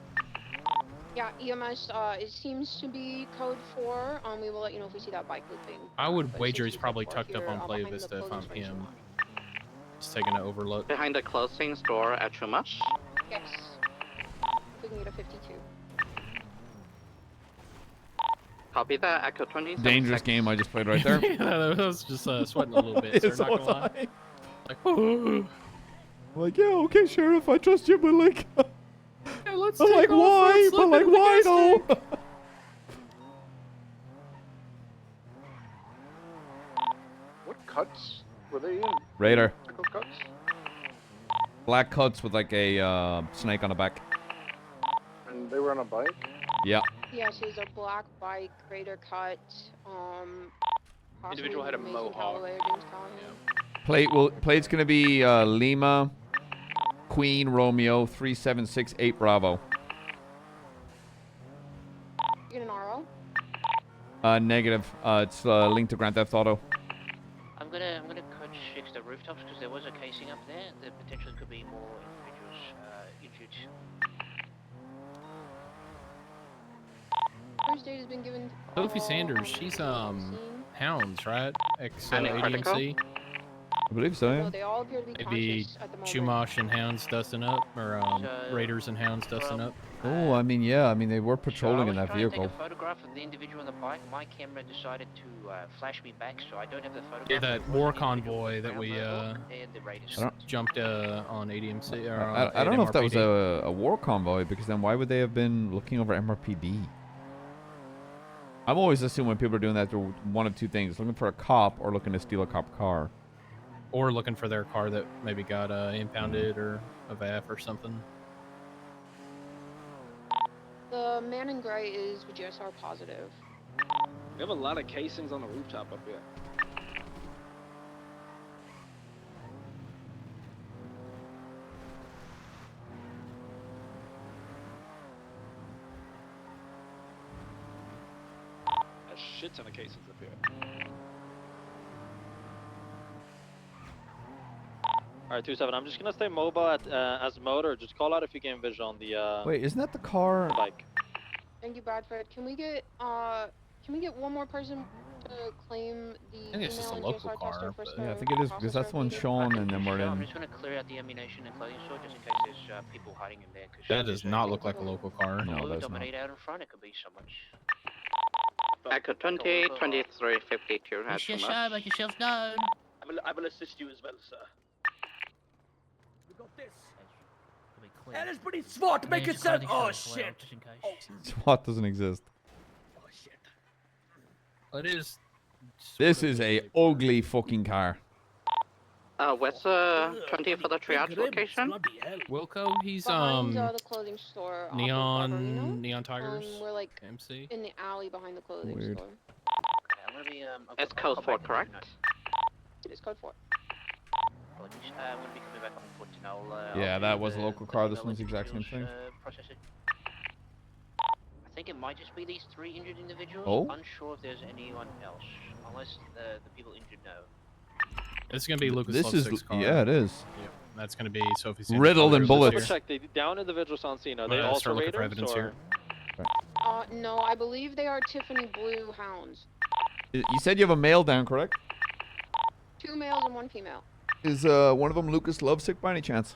Yeah, EMS, it seems to be code 4. We will let you know if we see that bike looping. I would wager he's probably tucked up on Play behind the Vista if I'm clothing him. Just taking an overlook. Behind the clothing store at Chumash. Yes. If we can get a 52. Copy that, Echo 20. Dangerous game I just played right there. Yeah, that was just sweating a little bit. So It's not so gonna lie. I'm like, yeah, okay, Sheriff, I trust you, but like, yeah, let's I'm like, why? But like, why though? What cuts were they in? Raider. Typical cuts? Black cuts with like a snake on the back. And they were on a bike? Yeah. Yes, it was a black bike, Raider cut. Individual had a Mason mohawk. Callaway or James Callahan. Plate's gonna be Lima, Queen, Romeo, 3768 Bravo. You get an RO? Negative. It's linked to Grand Theft Auto. I'm gonna coach fix the rooftops because there was a casing up there. There potentially could be more individuals injured. First aid has been given. Sophie Sanders, she's Hounds, right? Ex Any critical? agency. I believe so, yeah. No, they all appear to be Maybe conscious at the moment. Chumash and Hounds dusting up, or Raiders and Hounds dusting up. Oh, I mean, yeah. I mean, they were patrolling in that I was trying vehicle. to take a photograph of the individual on the bike. My camera decided to flash me back, so I don't have the photograph. Yeah, that war convoy that we and the Raiders. jumped on ADMC. Or I don't know if that was MRPD. a war convoy, because then why would they have been looking over MRPD? I'm always assuming when people are doing that, they're one of two things: looking for a cop or looking to steal a cop car. Or looking for their car that maybe got impounded or a VAF or something. The man in gray is GSR positive. We have a lot of casings on the rooftop up here. A shit ton of casings up here. Alright, 27. I'm just gonna stay mobile at, as motor. Just call out if you gain visual on the Wait, isn't that the car? bike. Thank you, Bradford. Can we get one more person to claim the I think it's just a female local GSR tester car, for but- Yeah, I think it is because that's the one shown, and then we're I'm in. just gonna clear out the ammunition and clothing store just in case there's people hiding in there. Cause That does not look like a local car. No, blue that's not. dominate out in front. It could be so much. Echo 20, 23, 52 You has should too show, much. make yourself known. I will assist you as well, sir. We got this. It'll be clear. And it's pretty smart to make There's it sound. clothing Oh store as well, shit. just in case. SWAT doesn't exist. Oh shit. It is. This is a ugly fucking car. What's 20 for the triage location? Wilco, he's Behind the clothing store. off of Barbarino. Neon Tigers. We're like MC. in the alley behind the clothing Weird. store. Okay, I'm gonna be It's code 4, correct? It's code 4. Apologies. I'm gonna be coming back on foot and I'll. Yeah, I'll that do was a the local car. This female one's the exact same individuals, thing. Process it. I think it might just be these 3 injured individuals. Oh. Unsure if there's anyone else, unless the people injured know. It's gonna be Lucas. This is Lovesick's car. yeah, it is. Yep, that's gonna be Sophie's. Riddled in bullets. Double check the down individuals on scene. Are they also start looking for raiders evidence or? here. No, I believe they are Tiffany Blue hounds. You said you have a male down, correct? 2 males and 1 female. Is one of them Lucas Lovesick by any chance?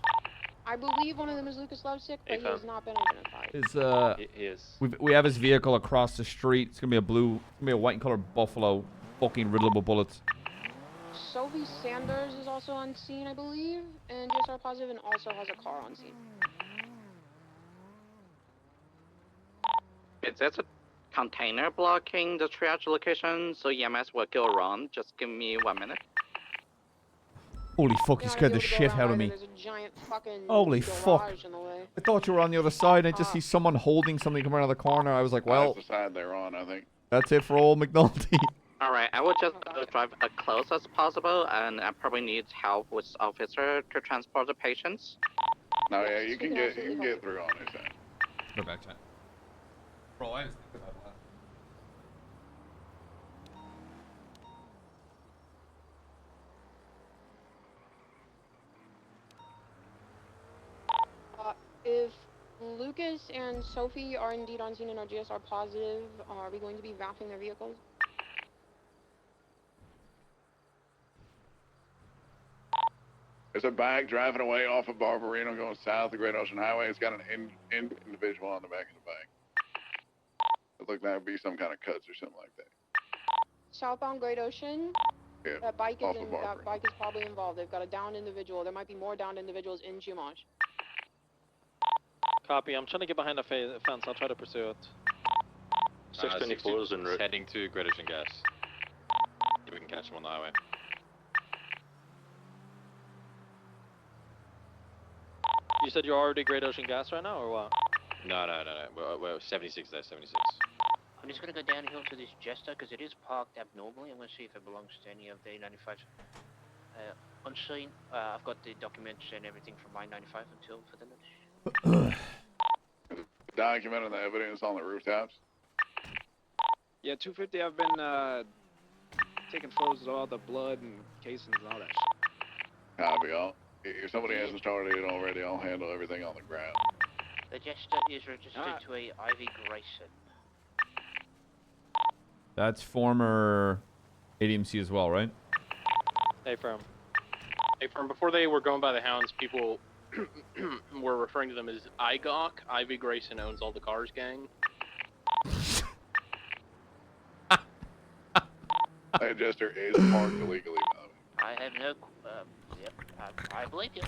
I believe one of them is Lucas Lovesick, but he has not been identified. Is He is. we have his vehicle across the street. It's gonna be a blue, it's gonna be a white and colored Buffalo, fucking riddleable bullets. Sophie Sanders is also on scene, I believe, and GSR positive and also has a car on scene. There's a container blocking the triage location, so EMS will go around. Just give me 1 minute. Holy fuck, he You're not scared gonna the be able to shit go around out of either. me. There's a giant fucking Holy fuck. garage in the way. I thought you were on the other side. I just see someone holding something coming around the corner. I was like, well, That's the side they're on, I think. that's it for old McNulty. Alright, I will just drive as close as possible, and I probably need help with officer to transport the patients. No, yeah, you can get through on this end. Go back to it. Bro, I was thinking about that. If Lucas and Sophie are indeed on scene and are GSR positive, are we going to be vapping their vehicles? There's a bag driving away off of Barbarino going south of Great Ocean Highway. It's got an individual on the back of the bag. It looked like it would be some kind of cuts or something like that. Southbound Great Ocean. Yeah, That bike is off of that bike is probably involved. They've got a downed individual. There might be more downed individuals in Chumash. Copy. I'm trying to get behind the fence. I'll try to pursue it. 624 is en route. Heading to Great Ocean Gas. If we can catch him on the highway. You said you're already Great Ocean Gas right now, or what? No. We're 76 there, 76. I'm just gonna go downhill to this Jester because it is parked abnormally. I'm gonna see if it belongs to any of the 95s. On scene, I've got the documents and everything from my 95 until for the lunch. Documenting the evidence on the rooftops. Yeah, 250. I've been taking photos of all the blood and casings and all that shit. Copy all. If somebody hasn't started it already, I'll handle everything on the ground. The Jester is registered to a Ivy Grayson. That's former ADMC as well, right? Hey, firm. Hey, from before they were going by the hounds, people were referring to them as IGOC. Ivy Grayson owns all the cars gang. That Jester is parked illegally, by the way. I have no. Yep, I believe you.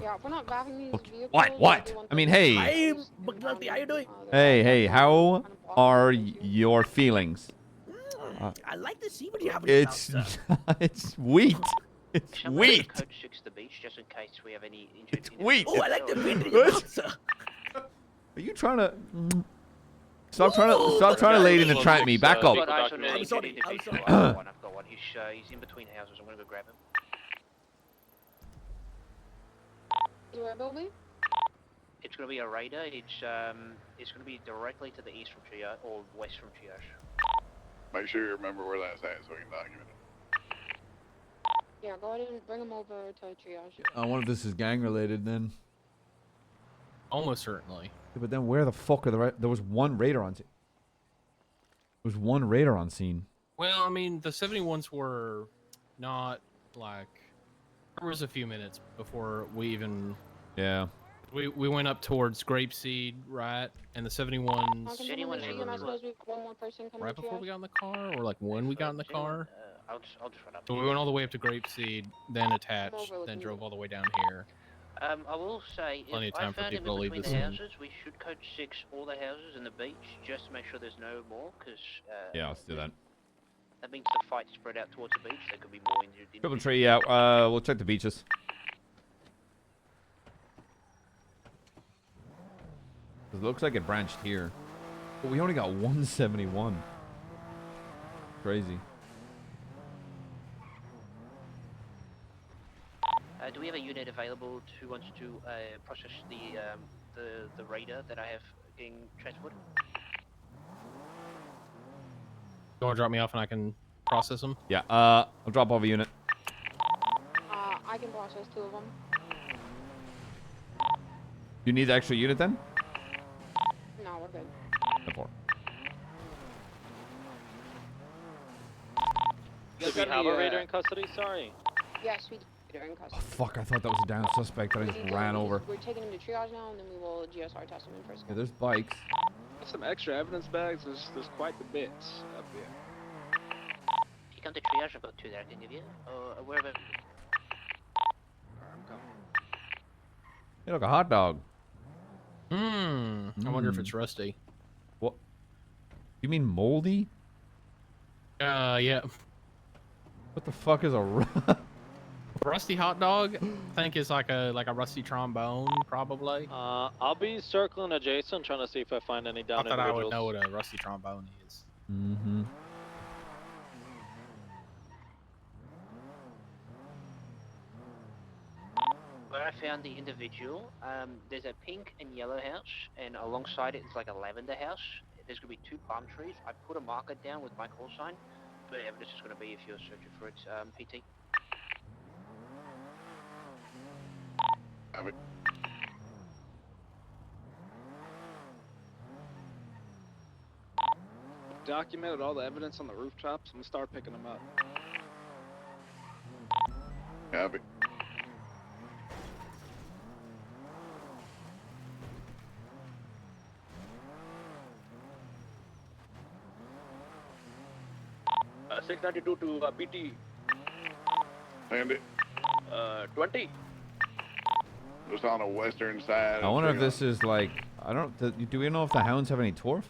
Yeah, if we're not vapping these vehicles. What? I mean, hey. Hey, McNulty, how you doing? Hey, how are your feelings? I like to see what you have. It's it's wheat. It's wheat. Code 6 the beach just in case we have any injured. It's wheat. Oh, I like the wind in your mouth, sir. Are you trying to? Stop trying to lay it in the trap me. Back up. I'm sorry. I'm sorry. I've got one. He's in between houses. I'm gonna go grab him. Where will be? It's gonna be a raider. It's gonna be directly to the east from Triage or west from Triage. Make sure you remember where that's at so we can document it. Yeah, go ahead and bring him over to triage. I wonder if this is gang related then. Almost certainly. Yeah, but then where the fuck are there was one raider on it. There was one radar on scene. Well, I mean, the 71s were not like. There was a few minutes before we even. Yeah. We went up towards Grapeseed, right? And the 71s. Anyone one more person coming Right to before triage? we got in the car, or like when we got in the car. I'll just run up. So we went all the way up to Grapeseed, then attached, overlooking then you. drove all the way down here. I will say, Plenty if of time I for found him people to in leave between the the scene. houses, we should code 6 all the houses and the beach, just to make sure there's no more, because Yeah, let's do that. that means the fight spread out towards the beach. There could be more injured. Triple tree, yeah. We'll check the beaches. It looks like it branched here. But we only got 171. Crazy. Do we have a unit available who wants to process the raider that I have getting transported? You want to drop me off and I can process them? Yeah, I'll drop off a unit. I can process 2 of them. You need the extra unit then? No, we're good. Before. Do we have a raider in custody? Sorry. Yes, we do. In custody. Oh, fuck, I thought that was a down suspect that I just ran over. We're taking him to triage now, and then we will GSR test him in first. Yeah, there's bikes. Some extra evidence bags. There's quite the bit up here. If you come to triage, I've got 2 that I can give you, or wherever. Hey, look, a hot dog. I wonder if it's rusty. What? You mean moldy? Yeah. What the fuck is a rusty hot dog? I think it's like a rusty trombone, probably. I'll be circling adjacent, trying to see if I find any down I thought I would individuals. know what a rusty trombone is. Mm-hmm. Where I found the individual, there's a pink and yellow house, and alongside it is like a lavender house. There's going to be 2 palm trees. I put a marker down with my call sign, but evidence is going to be if you're searching for its PT. Have it. Documented all the evidence on the rooftops. I'm gonna start picking them up. Copy. Uh, 692 to PT. Send it. 20. Just on the western side. I wonder if this is like, do we know if the hounds have any torf?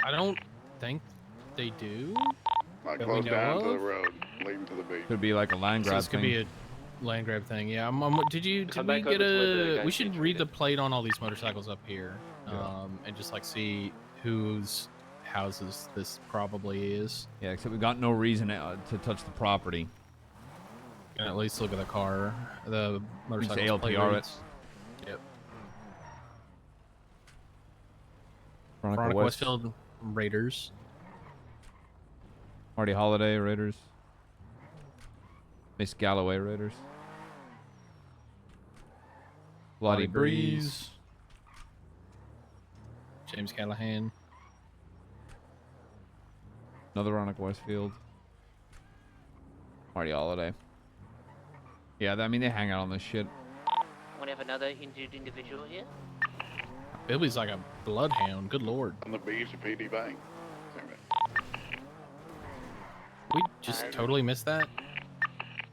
I don't think they do. Like that close we know down to the of. road, leading to the beach. Could be like a land So grab this could thing. be a land grab thing. Yeah. Did we back get over to where the a? guys We should get read the plate on all these motorcycles up here, and just like see whose houses this probably is. Yeah, except we got no reason to touch the property. And at least look at the car, the motorcycle plate ALPR it. reads. Yep. Veronica Westfield Raiders. Marty Holiday Raiders. Miss Galloway Raiders. Bloody Breeze. James Callahan. Another Veronica Westfield. Marty Holiday. Yeah, I mean, they hang out on this shit. Want to have another injured individual here? Billy's like a bloodhound. Good lord. On the beach at PD Bank. We just totally missed that.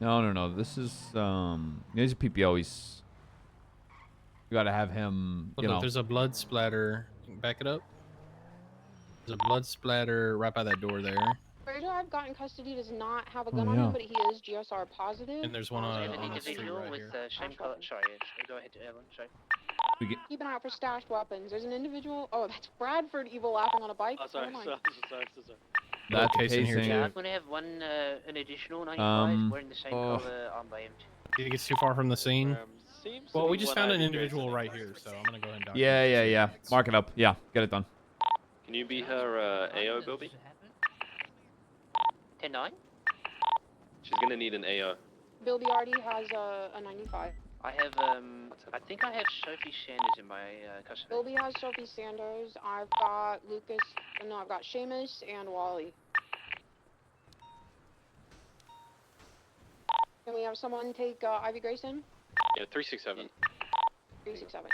No. This is he's a PPO. He's you gotta have him. Look, You know. there's a blood splatter. Back it up. There's a blood splatter right by that door there. Raider I've got in custody does not have a gun Oh, on yeah. him, but he is GSR positive. And there's one I on, have an on the street individual right with here. the same color. Sorry, go ahead, Evan. Sorry. Keep an eye out for stashed weapons. There's an individual. Oh, that's Bradford Evil laughing on a bike. Oh, sorry, Never mind. sorry. That's case in here, Yeah, too. I'm gonna have an additional 95 wearing the same oh. color armband. Do you think it's too far from the scene? Seems Well, to we be just one found an ID individual tracing right it. here, so I'm gonna go ahead and document Yeah. Mark it up. Yeah, get it done. Can you be her AO, Bilby? 10-9? She's gonna need an AO. Bill already has a 95. I have I think I have Sophie Sanders in my custody. Bilby has Sophie Sanders. I've got Lucas And now I've got Seamus and Wally. Can we have someone take Ivy Grayson? Yeah, 367. 367.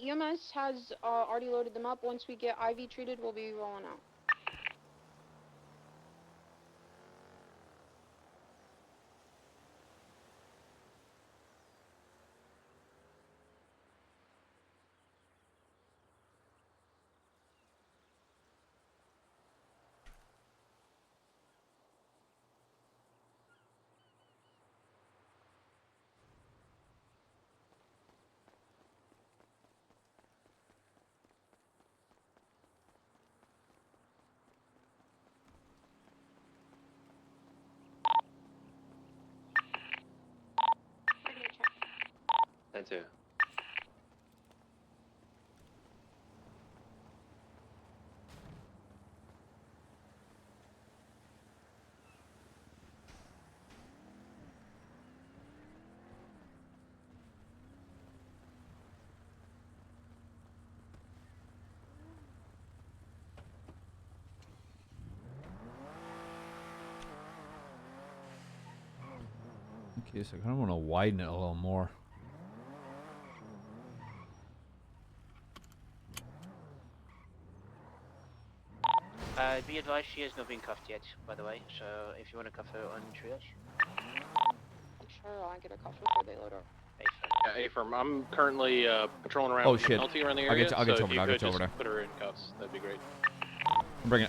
EMS has already loaded them up. Once we get Ivy treated, we'll be rolling out. That too. Okay, so I kind of want to widen it a little more. Be advised, she has not been cuffed yet, by the way, so if you want to cuff her on triage. Sure, I'll get a cuff before they load up. Yeah, A-firm. I'm currently patrolling around Oh, with shit. McNulty around the I'll area, get you so over if there, I'll you get could you over just there. put her in cuffs, that'd be great.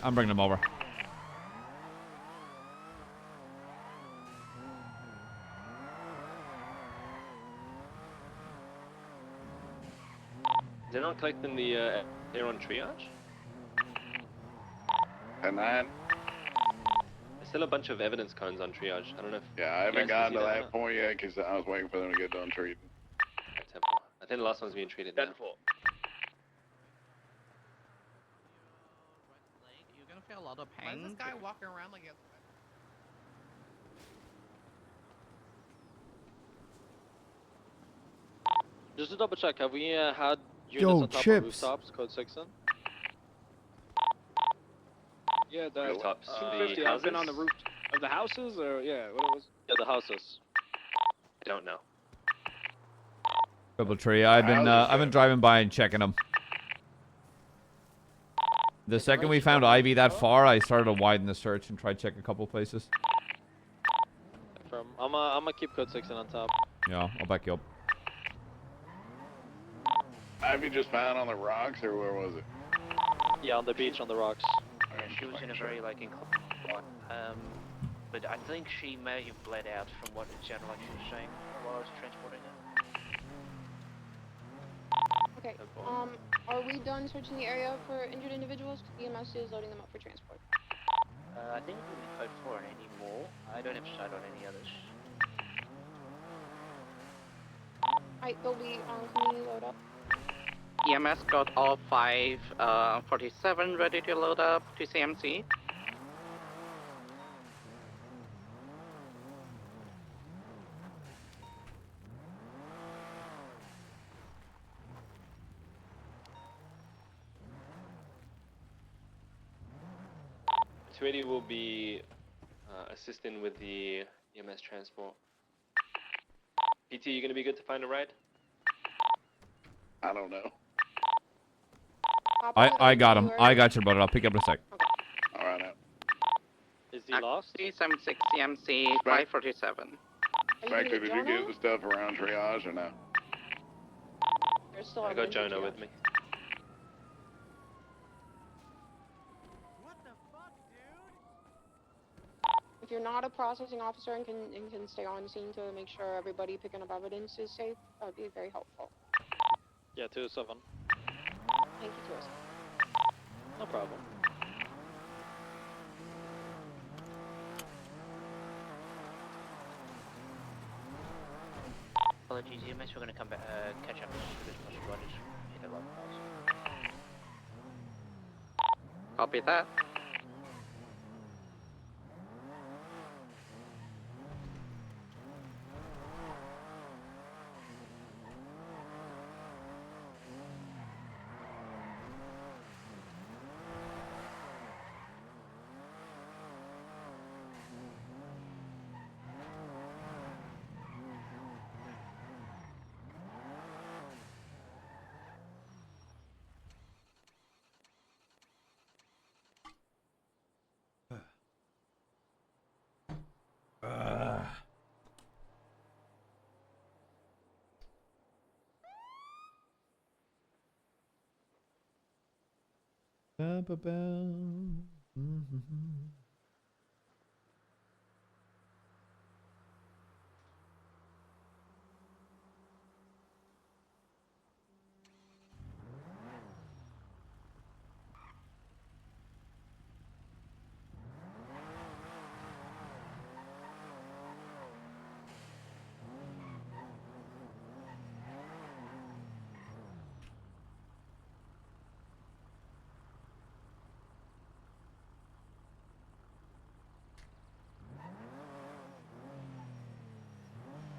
I'm bringing them over. They're not collecting the air on triage? 10-9. There's still a bunch of evidence cones on triage. I don't know if Yeah, I you haven't guys can gotten see to or that not. point yet because I was waiting for them to get done treating. Temple. I think the last one's being treated now. You're gonna feel a lot of pain. Why is this guy walking around like he has Just to double check, have we had units Yo, on top Chips. of rooftops, code 6 in? Yeah, the Rooftops, the 250. I've been on the houses? roof of the houses, or yeah, what it was? Yeah, the houses. I don't know. Double tree. I've been driving by and checking them. The second we found Ivy that far, I started to widen the search and try to check a couple places. I'm gonna keep code 6 in on top. Yeah, I'll back you up. Ivy just found on the rocks, or where was it? Yeah, on the beach, on the rocks. Yeah, she was in a very, like, but I think she may have bled out from what it sounded like she was saying while I was transporting her. Okay, are we done searching the area for injured individuals? EMS is loading them up for transport. I think we can code 4 on any more. I don't have sight on any others. Alright, they'll be on community load up. EMS got all 547 ready to load up to CMC. Tweety will be assisting with the EMS transport. PT, you gonna be good to find a ride? I don't know. I got him. I got you, brother. I'll pick you up in a sec. All right, now. Is he lost? 376 CMC 547. Spectre, did you get the stuff around triage or no? There's still I got Jonah with me. If you're not a processing officer and can stay on scene to make sure everybody picking up evidence is safe, that would be very helpful. Yeah, 207. Thank you, 207. No problem. Apologies, EMS, we're gonna come back, catch up as soon as possible. I just hit a lot of calls. Copy that.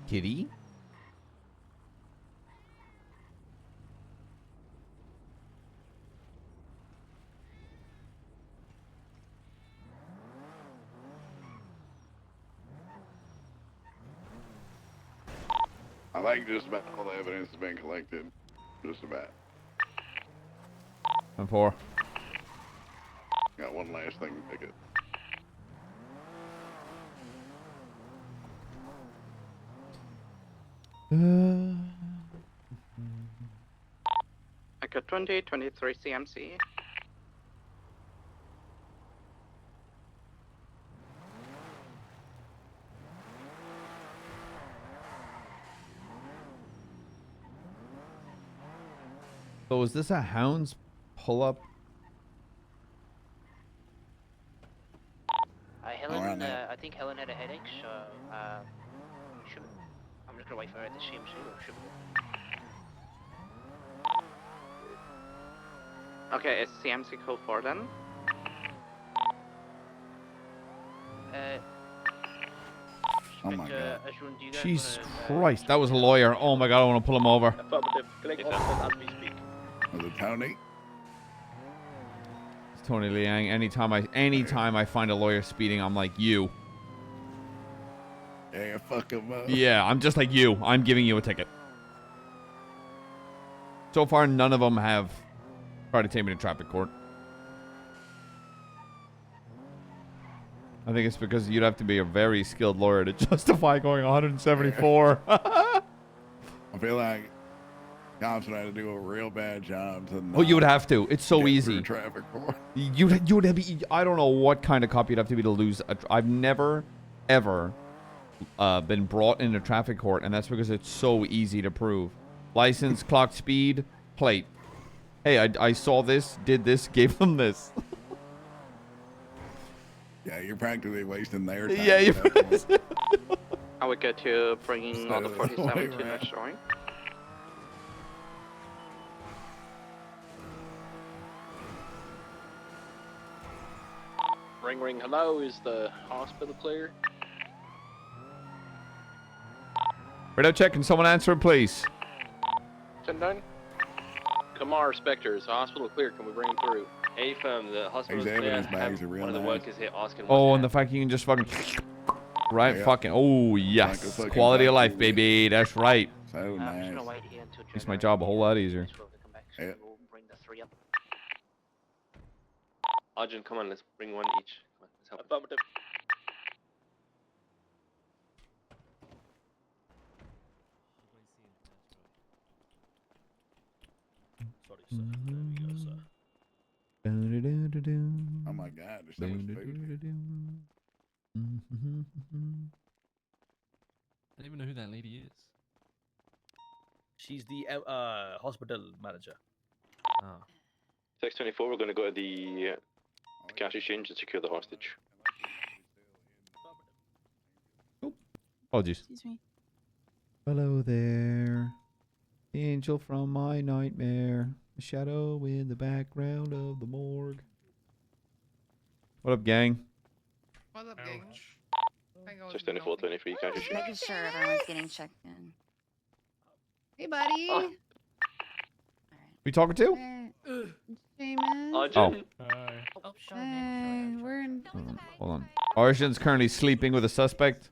Kitty? I think just about all the evidence has been collected. Just about. I'm 4. Got one last thing to pick it. I got 20, 23 CMC. So is this a Hounds pull-up? Helen, I think Helen had a headache, so should I'm just gonna wait for her at the CMC. Or should Okay, is CMC code 4 then? Oh my god. Jesus Christ, that was a lawyer. Oh my god, I want to pull him over. Affirmative. Killing officers as we speak. Was it Tony? It's Tony Liang. Anytime I find a lawyer speeding, I'm like, you. Yeah, fuck him up. Yeah, I'm just like you. I'm giving you a ticket. So far, none of them have tried to take me to traffic court. I think it's because you'd have to be a very skilled lawyer to justify going 174. I feel like cops would have to do a real bad job to Oh, you would have to. It's so easy. Traffic court. You would have. I don't know what kind of cop you'd have to be to lose. I've never, ever been brought into traffic court, and that's because it's so easy to prove. License, clocked speed, plate. Hey, I saw this, did this, gave them this. Yeah, you're practically wasting their time. Yeah, you're. I would get to bringing all the 47 to the showing. Ring, ring, hello. Is the hospital clear? Radar check. Can someone answer it, please? 10-9. Kamar, Spectre, is the hospital clear? Can we bring him through? Hey, firm, the hospital's These clear. evidence bags Have are real one of the nice. workers here asking Oh, and the fact you can just fucking. Right, Yeah. fucking. Oh, yes. Like a fucking Quality of life, vacuum. baby. That's right. So nice. Makes my job a whole lot easier. Yeah. Arjun, come on, let's bring one each. Come on, let's help. Affirmative. Sorry, sir. There we go, sir. Oh my god, there's so much food. I don't even know who that lady is. She's the hospital manager. Oh. 624, we're going to go to the cash exchange and secure the hostage. Apologies. Excuse me. Hello there. Angel from my nightmare. A shadow in the background of the morgue. What up, gang? What's up, gang? 624, 23, cash exchange. Making sure everyone's getting checked in. Hey, buddy. Who you talking to? Seamus. Oh. Hey, we're in. Hold on. Arjun's currently sleeping with a suspect.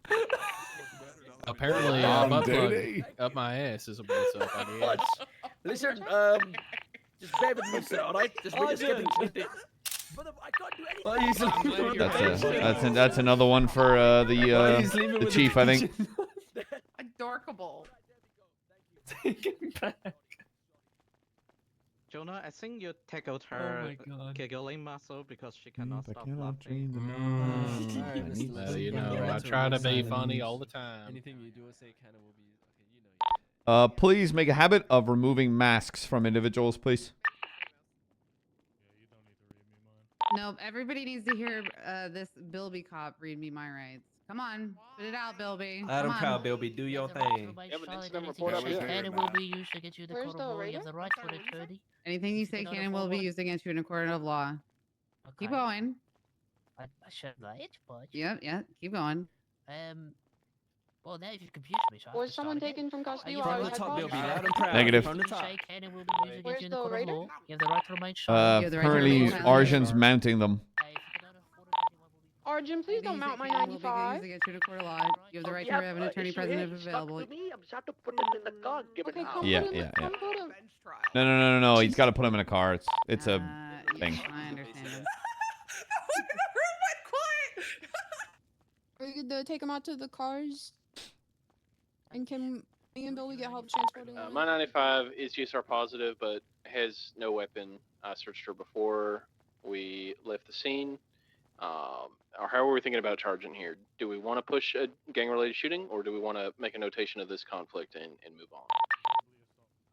Apparently, butt plug up my ass is what's up. I guess. What? Listen, just bear with me, sir. All right? Just we're just getting sleepy. Brother, I can't do anything. That's another one for the chief, I think. Adorkable. Take it back. Jonah, I think you tackled Oh her my God. giggling muscle because she cannot I stop cannot laughing. dream the Alright, I Mr. need Listen, you get know, back I to try to be reading. funny all the time. Anything you do or say can and will be okay. You know. Please make a habit of removing masks from individuals, please. Nope. Everybody needs to hear this Bilby cop read me my rights. Come on, spit it out, Bilby. Let him Come proud, on. Bilby. Do your The right to thing. remain You have an silent, incident anything report you up say here? can and will be used against you in the Where's court the of law. You radar? have the right to an attorney. Anything you If you say don't can and will be afford used against you in a court of law. Keep Okay. going. I should let, but Yep, keep going. well, now you've confused me. So I have Was to someone start again. taken from custody You while have I the was right From the to top, headquarters? Bilby. Loud and proud. Negative. From the Anything you top. say can and will be used against Where's you in the the court of radar? law. You have the right to remain silent. You have the right to Currently, remain silent. Arjun's mounting them. Arjun, please don't mount my Can and will be 95. used against you in a court of law. You have the right to have an attorney present if available. Me. I'm just to put it in the car. Given Okay, how. come Yeah, put him. yeah, yeah. Come put him. No. He's got to put him in a car. It's a thing. I understand. Are you gonna take him out to the cars? And can me and Billy get help transporting him? My 95 is GSR positive, but has no weapon. I searched her before we left the scene. Or how are we thinking about charging here? Do we want to push a gang-related shooting, or do we want to make a notation of this conflict and move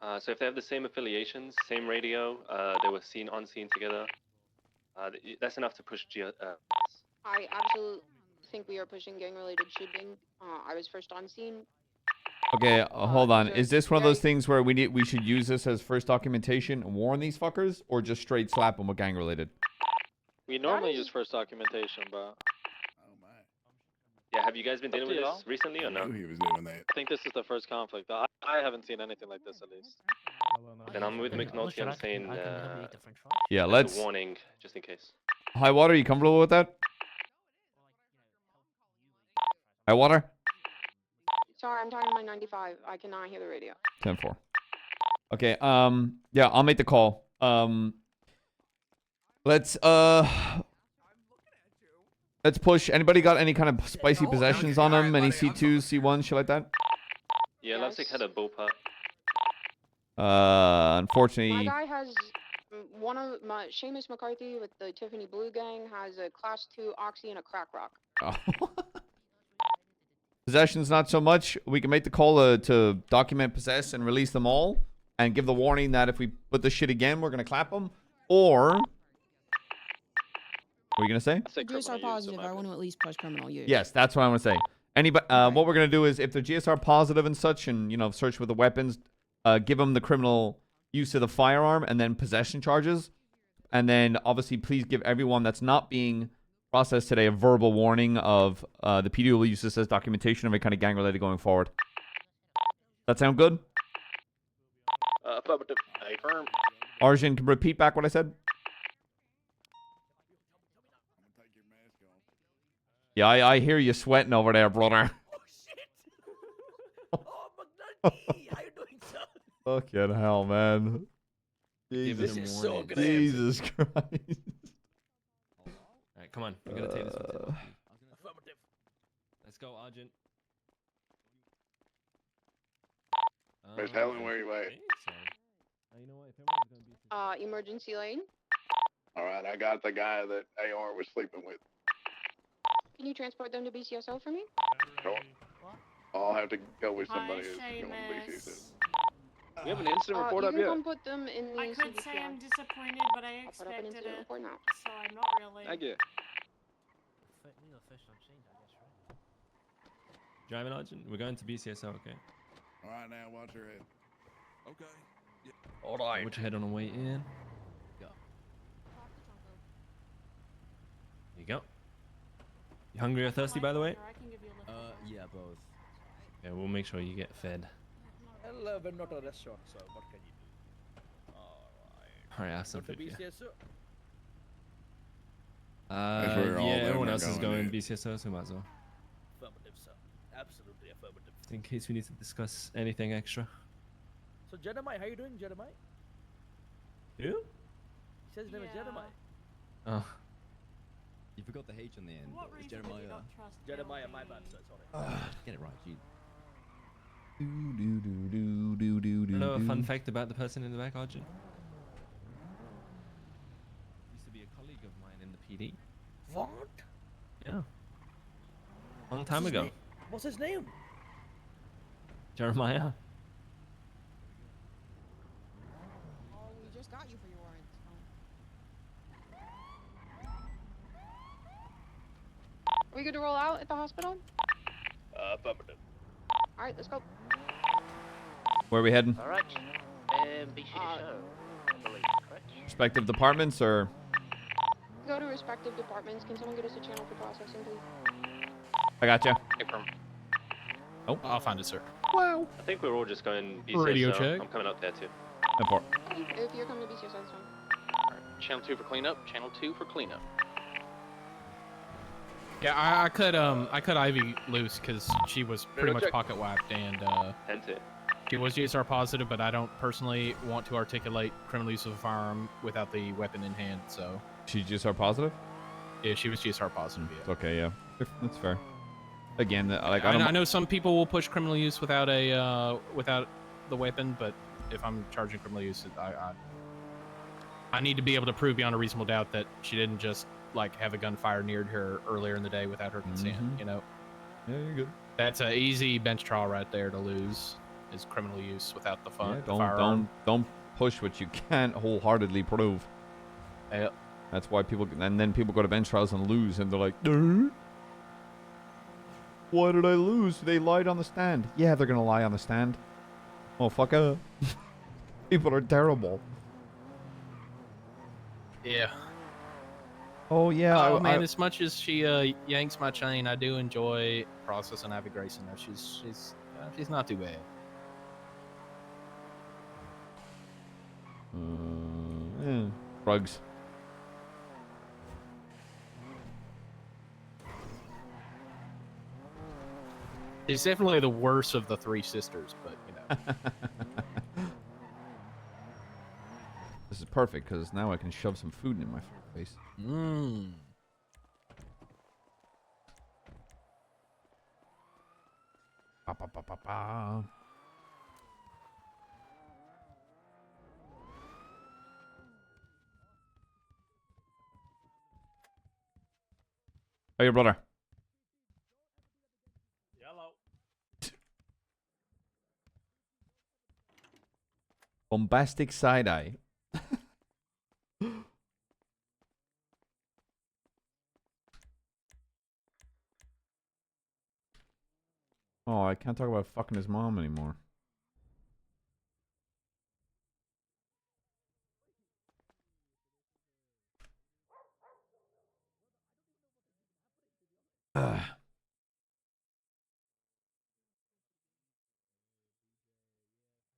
on? So if they have the same affiliations, same radio, they were seen on scene together, that's enough to push I absolutely think we are pushing gang-related shooting. I was first on scene. Okay, hold on. sir, Is this one of those things where we should use this as first documentation and warn these fuckers, or just straight slap them with gang related? We normally use first documentation, but Yeah, have you guys been Up dealing to with y'all. this recently or no? He was doing that. I think this is the first conflict. I haven't seen anything like this at least. Then I'm with McNulty. I'm saying Yeah, that's let's. a warning just in case. High water, you comfortable with that? High water? Sorry, I'm talking to my 95. I cannot hear the radio. 10-4. Okay, yeah, I'll make the call. Let's push. Anybody got any kind of spicy possessions on them? Any C2s, C1s, shit like that? Yeah, looks like had a bullpup. My Unfortunately, guy has one of my Seamus McCarthy with the Tiffany Blue Gang has a class 2 oxy and a crack rock. possessions not so much. We can make the call to document possess and release them all, and give the warning that if we put this shit again, we're gonna clap them. Or, what are you gonna say? The GSR positive, I want to at least push criminal use. Yes, that's what I want to say. Anybody, what we're gonna do is, if they're GSR positive and such, and search with the weapons, give them the criminal use of the firearm and then possession charges, and then obviously please give everyone that's not being processed today a verbal warning of the PD will use this as documentation of any kind of gang related going forward. That sound good? Affirmative. Affirm. Arjun, can repeat back what I said? Yeah, I hear you sweating over there, brother. Fucking hell, man. This is so good. Jesus Christ. Alright, come on. We're gonna take this one. Let's go, Argent. Miss Helen, where you at? Emergency lane. All right, I got the guy that AR was sleeping with. Can you transport them to BCSO for me? Sure. I'll have to go with somebody who's going to BCSO. We have an incident report you up can yet. come put them in the I could CBPI. say I'm disappointed, but I I'll put up an expected incident it, report now. so I'm not really. Thank you. Driving, Argent. We're going to BCSO, okay? All right, now watch your head. Okay. Yeah. All right. Watch your head on the way in. Go. There you go. You hungry or thirsty, by the way? Yeah, both. Yeah, we'll make sure you get fed. Well, we're not a restaurant, so what can you do? Alright, have some food, yeah. BCSO? That's where all Yeah, them everyone are else is going, going BCSO, so might as well. Affirmative, sir. Absolutely affirmative. In case we need to discuss anything extra. So, Jeremiah, how you doing, Jeremiah? Who? He says his name is Jeremiah. Oh. You forgot the H on the end. What It's reason would you Jeremiah. not trust Jeremiah, my bad, sir. Sorry. Get it right, you. You know a fun fact about the person in the back, Arjun? PD. What? Yeah. Long time What's his ago. name? What's his name? Jeremiah. Oh, we just got you for your warrant. Are we good to roll out at the hospital? Affirmative. All right, let's go. Where are we heading? All right. Be City Show, I believe, correct? Respective departments, or? Go to respective departments. Can someone get us a channel for processing, please? I gotcha. Oh, I'll find it, sir. Wow. I think we're all just going BCS. Radio so check. I'm coming up there too. If you're coming to BCS, that's fine. Channel 2 for cleanup. Channel 2 for cleanup. Yeah, I cut Ivy loose because she was pretty much pocket whacked, and she was GSR positive, but I don't personally want to articulate criminal use of a firearm without the weapon in hand. So She's GSR positive? yeah, she was GSR positive. Yeah. It's okay, yeah. That's fair. Again, like I know some people will push criminal use without a without the weapon, but if I'm charging criminal use, I need to be able to prove beyond a reasonable doubt that she didn't just like have a gunfire near her earlier in the day without her consent. You know. Yeah, you're good. That's an easy bench trial right there to lose. Is criminal use without the fun. Yeah, don't push what you can't wholeheartedly prove. Yep. That's why people go to bench trials and lose, and they're like, "Duh? Why did I lose? They lied on the stand." Yeah, they're gonna lie on the stand. Oh, fuck up. People are terrible. Yeah. Oh yeah. Oh man, as much as she yanks my chain, I do enjoy processing Ivy Grayson. Though she's not too bad. Drugs. She's definitely the worst of the three sisters, but you know. This is perfect because now I can shove some food in my face. Mmm. Ba, ba, ba, ba, ba. Oh, your brother. Yellow. Bombastic side eye. Oh, I can't talk about fucking his mom anymore.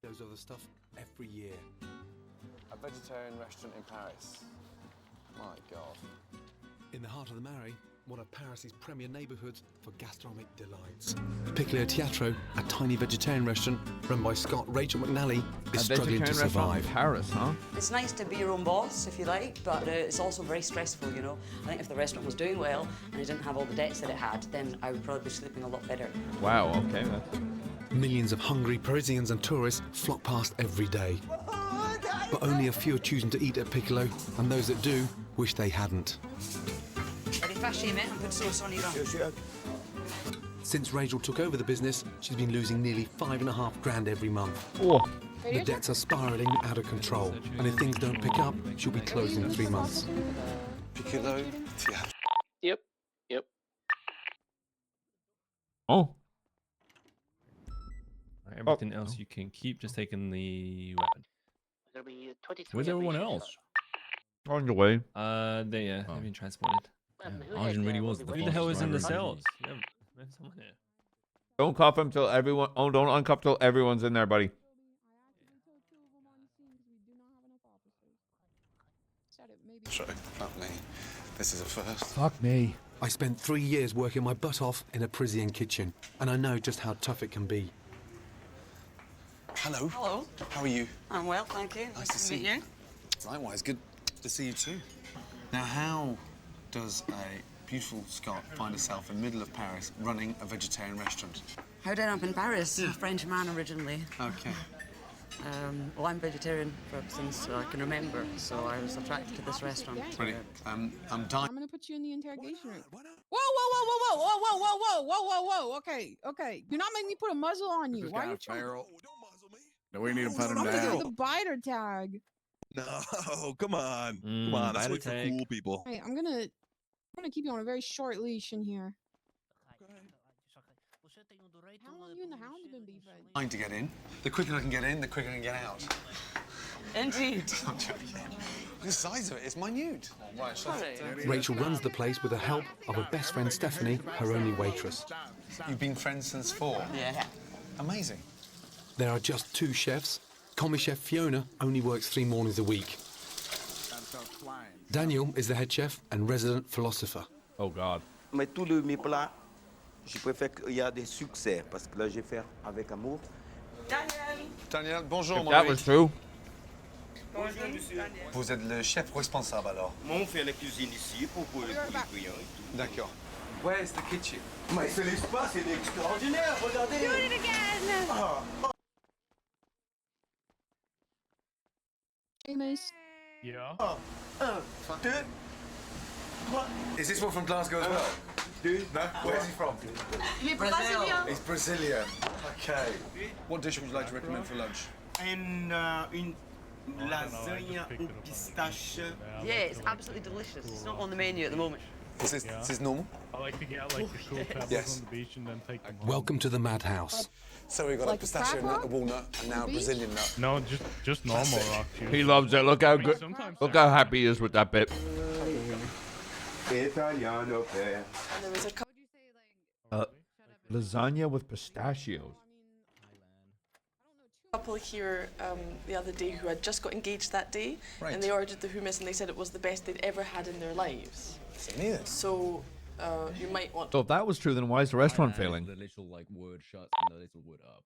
Those other stuff every year. A vegetarian restaurant in Paris. My God. In the heart of the Marais, one of Paris's premier neighbourhoods for gastronomic delights. Piccolo Teatro, a tiny vegetarian restaurant run by Scott Rachel McNulty, is struggling to survive. In Paris, huh? It's nice to be your own boss, if you like, but it's also very stressful, you know. I think if the restaurant was doing well and it didn't have all the debts that it had, then I would probably be sleeping a lot better. Wow, okay. That's... Millions of hungry Parisians and tourists flock past every day. But only a few are choosing to eat at Piccolo, and those that do wish they hadn't. Ready fast, mate, and put sauce on your own. Since Rachel took over the business, she's been losing nearly $5.5 grand every month. Oh. The debts are spiralling out of control, and if things don't pick up, she'll be closing in 3 months. Piccolo Teatro. Yep. Oh. Everything else you can keep, just taking the weapon. There'll be 23. Where's everyone else? On your way. They've been transported. Who Arjun had, really was. what Who was the it? hell is in the Driver. cells? Yeah, there's someone there. Don't cuff him till everyone. Oh, don't uncuff till everyone's in there, buddy. So, fuck me. This is a first. Fuck me. I spent 3 years working my butt off in a Parisian kitchen, and I know just how tough it can be. Hello. Hello. How are you? I'm well, thank you. Nice to see you. Likewise, good to see you too. Now, how does a beautiful Scot find herself in the middle of Paris running a vegetarian restaurant? How did I end up in Paris? A French man originally. Okay. Well, I'm vegetarian since I can remember, so I was attracted to this restaurant. Brilliant. I'm dying. I'm gonna put you in the interrogation room. Whoa, whoa, whoa, whoa, whoa, whoa, whoa, whoa, whoa, whoa, whoa. Okay, okay. Do not make me put a muzzle on you. This Why guy are you trying? feral. Do we need to put him I'm gonna give you the down? biter tag. No, come on. Come on. That's only for cool people. Hey, I'm gonna keep you on a very short leash in here. How long you and the hounds been beefing? Trying to get in. The quicker I can get in, the quicker I can get out. Indeed. I'm joking. The size of it is minute. Rachel runs the place with the help of her best friend Stephanie, her only waitress. You've been friends since 4? Yeah. Amazing. There are just 2 chefs. Commis chef Fiona only works 3 mornings a week. Daniel is the head chef and resident philosopher. Oh God. Mais tous mes plats, je préfère qu'il y a des succès parce que là, je fais avec amour. Daniel, bonjour, If mon that ami. was true. Bonjour, monsieur. Vous êtes le chef responsable alors? Moi, on fait la cuisine ici pour les clients et tout. D'accord. Where's the kitchen? Mais c'est l'espace, c'est extraordinaire, regardez. Do it again. Ah. Amos. Yeah. 1, 2, 3. Is this one from Glasgow as well? No? Where's he from? Brazil. He's Brazilian. Okay. What dish would you like to recommend for lunch? Une lasagne au pistache. Yeah, it's absolutely delicious. It's not on the menu at the moment. Is this normal? I like to get like the cool pebbles Yes. on the beach and then take them home. Welcome to the madhouse. So we've got Like a pistachio a nut, a crab walnut, and now a Brazilian nut. No, just normal rock juice. He loves it. Look how good. Look how happy he is with that bit. Italiano fare. And there was a Lasagna with pistachios. Couple here the other day who had just got engaged that day, Right. and they ordered the hummus and they said it was the best they'd ever had in their lives. So you might want. So if that was true, then why is the restaurant failing? The little like word shut and the little word up.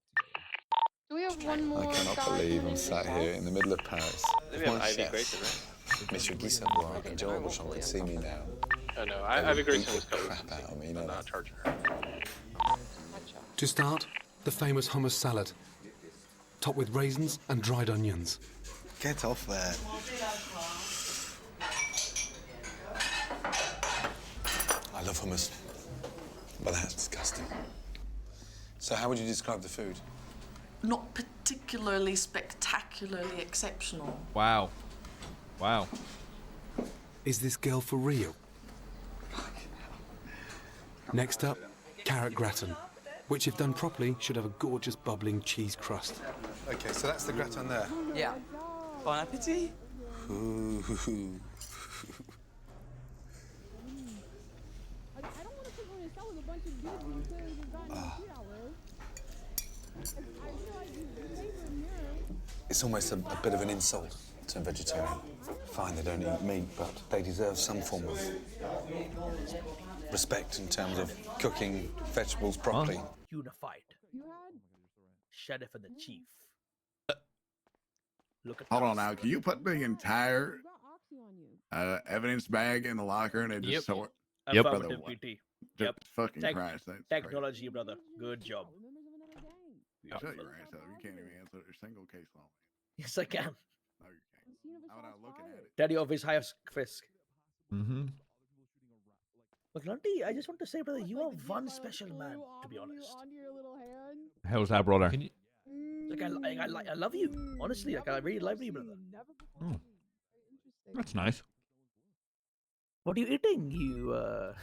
Do we have one more? I cannot guy believe coming I'm in sat the here house? in the middle of Paris. We with have my Ivy chef, Grayson, right? Mr. Guy Savoy and Joel Bouchon could see me now. Oh no, They Ivy would Grayson beat was the coach. crap out of me, you know I'm that. not charging her. To start, the famous hummus salad, topped with raisins and dried onions. Get off there. I love hummus, but that's disgusting. So how would you describe the food? Not particularly spectacularly exceptional. Wow. Wow. Is this girl for real? Next up, carrot gratin, which if done properly should have a gorgeous bubbling cheese crust. Okay, so that's the gratin there. Yeah. Bon appetit. Ooh. It's almost a bit of an insult to a vegetarian. Fine, they don't eat meat, but they deserve some form of respect in terms of cooking vegetables properly. Unified. Sheriff and the chief. Look at Hold on now. Can you put the entire evidence bag in the locker and they just Yep. sort? Affirmative, Brother, PT. Just Yep. fucking Tech- Christ. That's Technology, brother. Good job. crazy. Shut your ass up. You can't even answer a single case law. Yes, I can. No, you can't. I'm not looking at it. Daddy of his highest Fisk. Mm-hmm. McNulty, I just want to say, brother, you are one special man, to be honest. How's that, brother? Like, I love you. Honestly, like, I really love you, brother. Oh. That's nice. What are you eating? You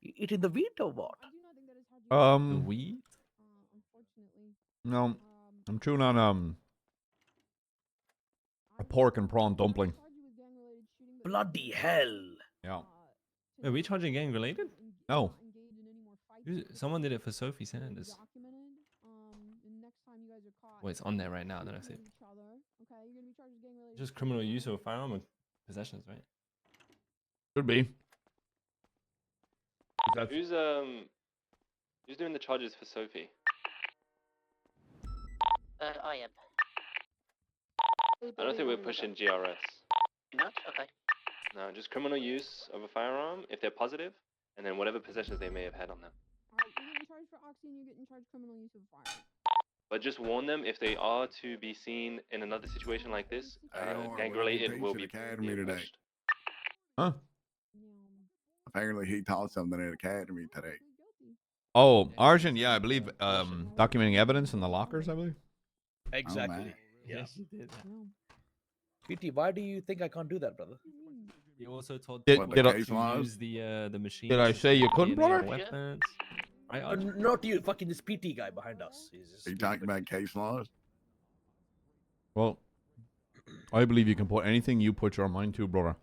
eating the wheat or what? Wheat? No, I'm chewing on a pork and prawn dumpling. Bloody hell! Yeah. Are we charging gang related? No. Someone did it for Sophie Sanders. Well, it's on there right now. Then I see it. Just criminal use of a firearm and possessions, right? Could be. Who's doing the charges for Sophie? I am. I don't think we're pushing GRS. Not? Okay. No, just criminal use of a firearm if they're positive, and then whatever possessions they may have had on them. Alright, you're getting charged for oxy and you're getting charged criminal use of a firearm. But just warn them if they are to be seen in another situation like this, gang-related will be Academy today. pushed. Huh? Apparently, he taught something at Academy today. Oh, Arjun, yeah, I believe documenting evidence in the lockers, I believe. Exactly. Yeah. Yes, you did. PT, why do you think I can't do that, brother? He also told Did- people did I- to use the machine. Did I say you couldn't, brother? Weapons. Right, Arjun? Not you, fucking this PT guy behind us. Are you talking about case laws? Well, I believe you can put anything you put your mind to, brother.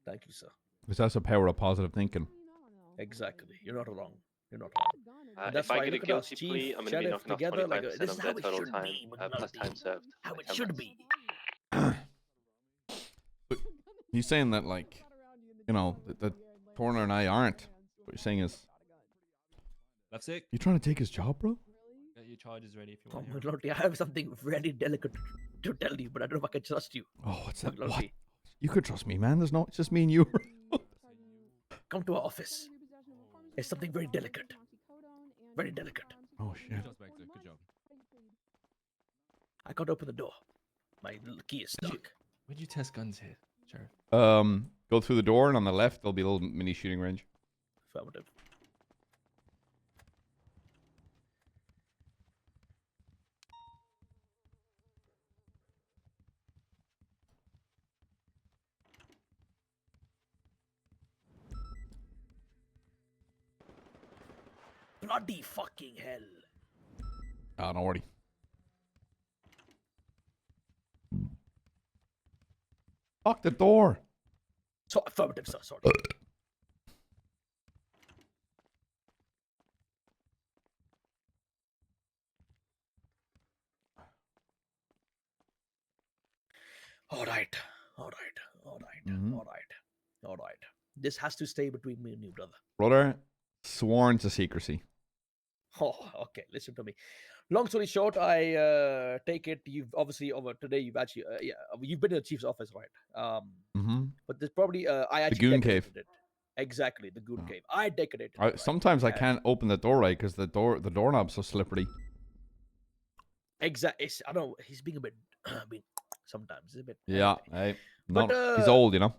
Thank you, sir. Because that's the power of positive thinking. Exactly. You're not wrong. You're not wrong. And that's If I why get a look at us, guilty chief, plea, I'm going to be sheriff knocking off together. 25% Like, this is of how their it total should time, be. plus time served. How like it 10 should months. be. He's saying that, like, you know, that Torner and I aren't. What you're saying is, Left sick. you trying to take his job, bro? Got your charges ready if you Oh, want. McNulty, I have something very delicate to tell you, but I don't know if I can trust you. Oh, what's that? McNulty, What? You could trust me, man. There's no, it's just me and you. come to our office. It's something very delicate. Very delicate. Oh, shit. Good job. I can't open the door. My little key is stuck. Where'd you test guns here, Sheriff? Go through the door, and on the left, there'll be a little mini shooting range. Affirmative. Bloody fucking hell. Oh, don't worry. Lock the door. So affirmative, sir. Sorry. All right. This has to stay between me and you, brother. Brother, sworn to secrecy. Oh, okay. Listen to me. Long story short, I take it you've obviously over today. You've actually, you've been in the chief's office, right? But there's probably I actually Goon decorated Cave. it. Exactly, the Goon Cave. I decorated it. Right? Sometimes I can't open the door right because the doorknob's so slippery. Exactly. I know he's being a bit. I mean, sometimes it's a bit. Yeah, hey, But, he's old, you know.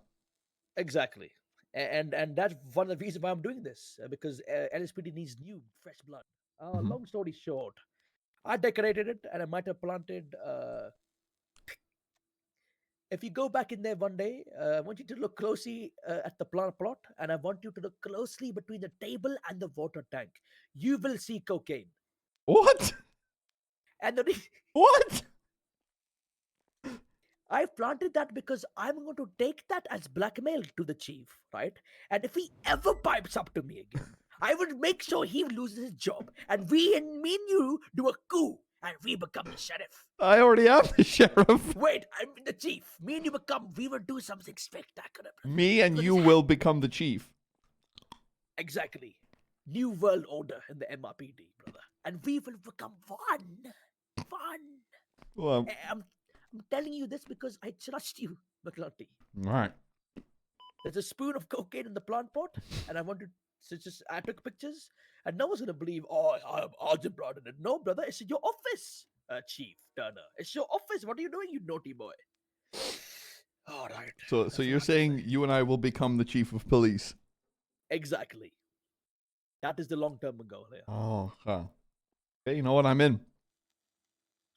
Exactly. And that's one of the reasons why I'm doing this because LSPD needs new, fresh blood. Long story short, I decorated it and I might have planted. If you go back in there one day, I want you to look closely at the plant plot, and I want you to look closely between the table and the water tank. You will see cocaine. What? And the what? I planted that because I'm going to take that as blackmail to the chief, right? And if he ever pipes up to me again, I would make sure he loses his job, and me and you do a coup, and we become the sheriff. I already am the sheriff. Wait, I'm the chief. Me and you we will do something spectacular. Me and you will become the chief. Exactly. New world order in the MRPD, brother. And we will become one. Well, I'm telling you this because I trust you, McNulty. all right. There's a spoon of cocaine in the plant pot, and I wanted to I took pictures, and no one's gonna believe, I'm Arjun brought in it. No, brother, it's in your office, Chief Turner. It's your office. What are you doing, you naughty boy? All right. So you're saying you and I will become the chief of police? Exactly. That is the long-term goal here. Oh, huh. Okay, you know what? I'm in.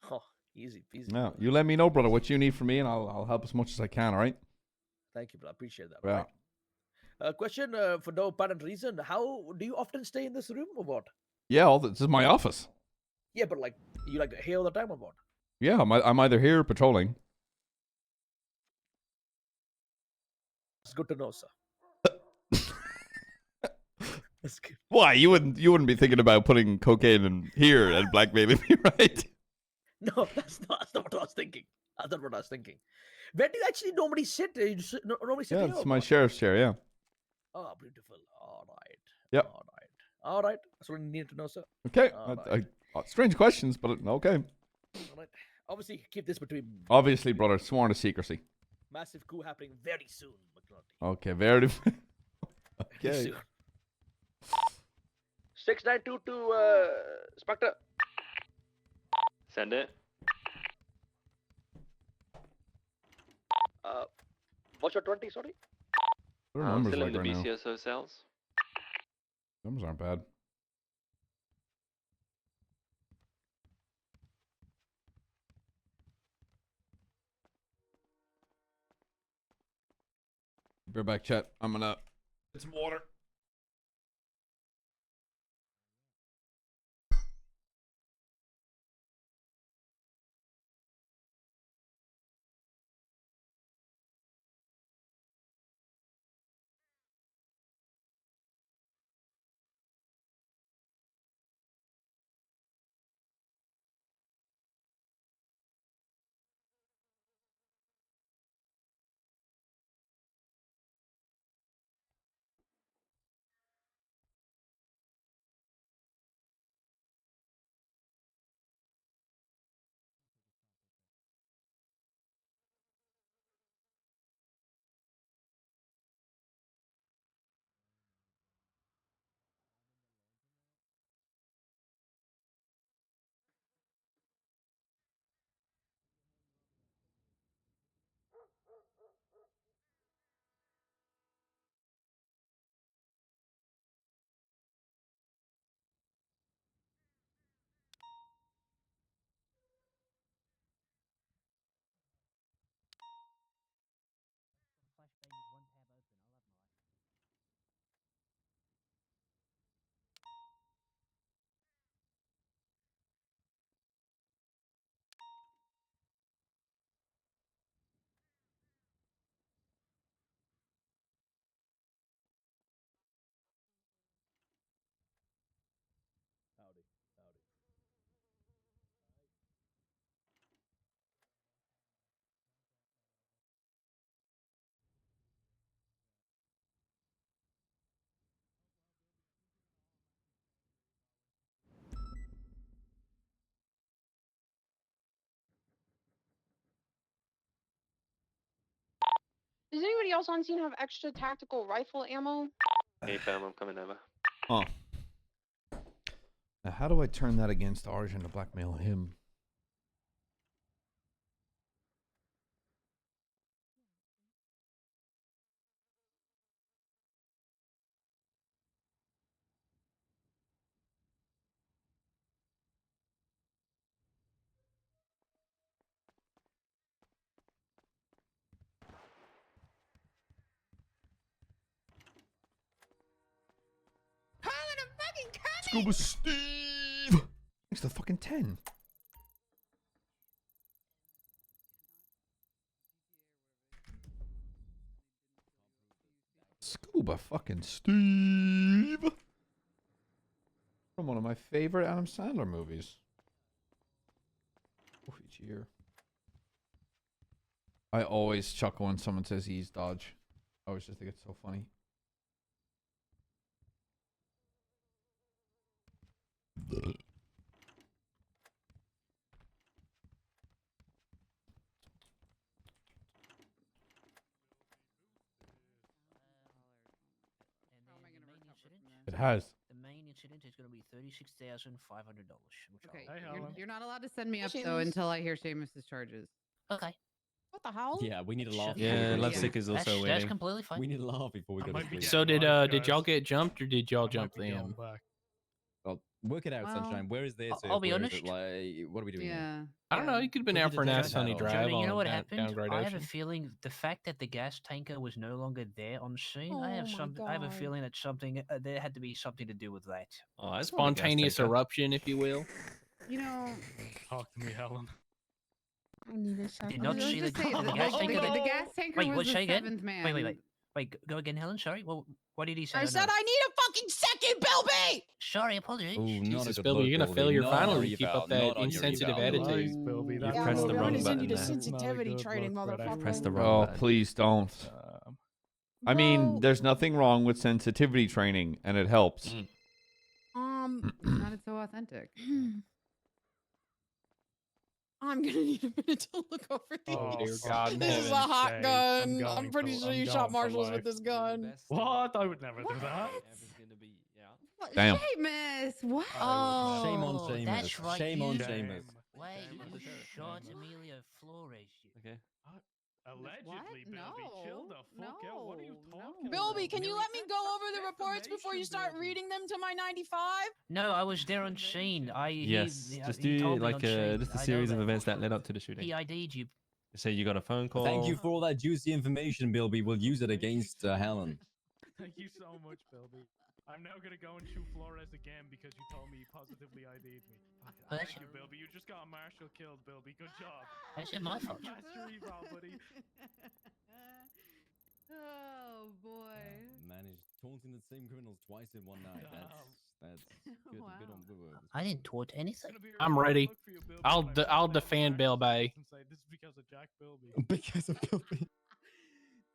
Oh, easy peasy. No, you let me know, brother, what you need from me, and I'll help as much as I can. All right. Thank you, brother. I appreciate that. Yeah. Right? Question for no apparent reason. How do you often stay in this room or what? Yeah, this is my office. Yeah, but like you like here all the time or what? Yeah, I'm either here patrolling. It's good to know, sir. That's good. Why you wouldn't be thinking about putting cocaine in here and blackmailing me, right? No, that's not what I was thinking. That's not what I was thinking. Where do you actually normally sit? You normally sit Yeah, here it's or my what? sheriff's chair. Yeah. Oh, beautiful. All right. Yep. All right. That's what I need to know, sir. Okay. All right. Strange questions, but okay. All right. Obviously, keep this between. Obviously, brother, sworn to secrecy. Massive coup happening very soon, McNulty. Okay, very. Very Okay. soon. 692 to Spectre. Send it. What's your 20, sorry? What are I'm numbers still like in the right now? BCSO cells. Numbers aren't bad. Be right back, chat. I'm gonna get some water. Does anybody else on scene have extra tactical rifle ammo? Hey, fam, I'm coming over. Huh. Now, how do I turn that against Arjun to blackmail him? Scuba Steve! Thanks to the fucking 10. Scuba fucking Steve! From one of my favorite Adam Sandler movies. Each year. I always chuckle when someone says he's dodge. I always just think it's so funny. It has. The main incident is going to be $36,500. Okay, Okay. you're not allowed to send me up Hey, though Seamus. until I hear Seamus's charges. Okay. What the hell? Yeah, we need a laugh. Yeah, before we Lovesick go. is also That's waiting. completely fine. We need a laugh before we go to sleep. So did y'all get jumped or did y'all jump them? Well, work it out, Well, Sunshine. Where is their I'll be Where is honest. it? Like, what are we doing here? Yeah. I don't know. You could have been out for a nice sunny drive Jody, you know on what down happened? Great I have a Ocean. feeling the fact that the gas tanker was no longer there on scene. Oh I have my I have a God. feeling that something there had to be something to do with that. Oh, that's not a gas Spontaneous tanker. eruption, if you will. You know, Talk to me, Helen. I need a Did second. not let's see just the, say the gas tanker. the gas tanker Wait, was what? the Say again? seventh man. Wait. Go again, Helen. Sorry. Well, what did he say? I said I need a fucking second, Bilby! Sorry, apologies. Ooh, not a Jesus, good Bilby, look, you're gonna fail your Not final on if you keep eval, up that not on your insensitive eval. attitude. Lies, Bilby. That's You pressed not the a wrong good I'm gonna send you button to there. sensitivity good training, look, Red motherfucker. Press the Oh, wrong button. please don't. I mean, Well, there's nothing wrong with sensitivity training, and it helps. It's not so authentic. I'm gonna need a minute to look over these. Oh, dear God in This is a heaven. hot sake, gun. I'm I'm pretty going sure you for shot marshals life. with this gun. What? I would never do that. What? Damn. Seamus, what? Oh, Shame on Seamus. that's right. Shame on you- Seamus. Wait, Who shot Emilio Flores? Okay. Allegedly, Bilby. Chill the fuck out. What are you talking about? Bilby, can you let me go over the reports before you start reading them to my 95? No, I was there on scene. Yes, just he do told me like on scene. just a I know series of that. events that led up to the shooting. He ID'd you. Say you got a phone call. Thank you for all that juicy information, Bilby. We'll use it against Helen. Thank you so much, Bilby. I'm now gonna go and shoot Flores again because you told me you positively ID'd me. Thank you, Bilby. You just got a marshal killed, Bilby. Good job. That's my fault. That's your eval, buddy. Oh boy. Managed taunting the same criminals twice in one night. That's good. Wow. Good on Boo. I didn't taunt anything. I'm ready. I'll defend Bilby. This is because of Jack Bilby. Because of Bilby.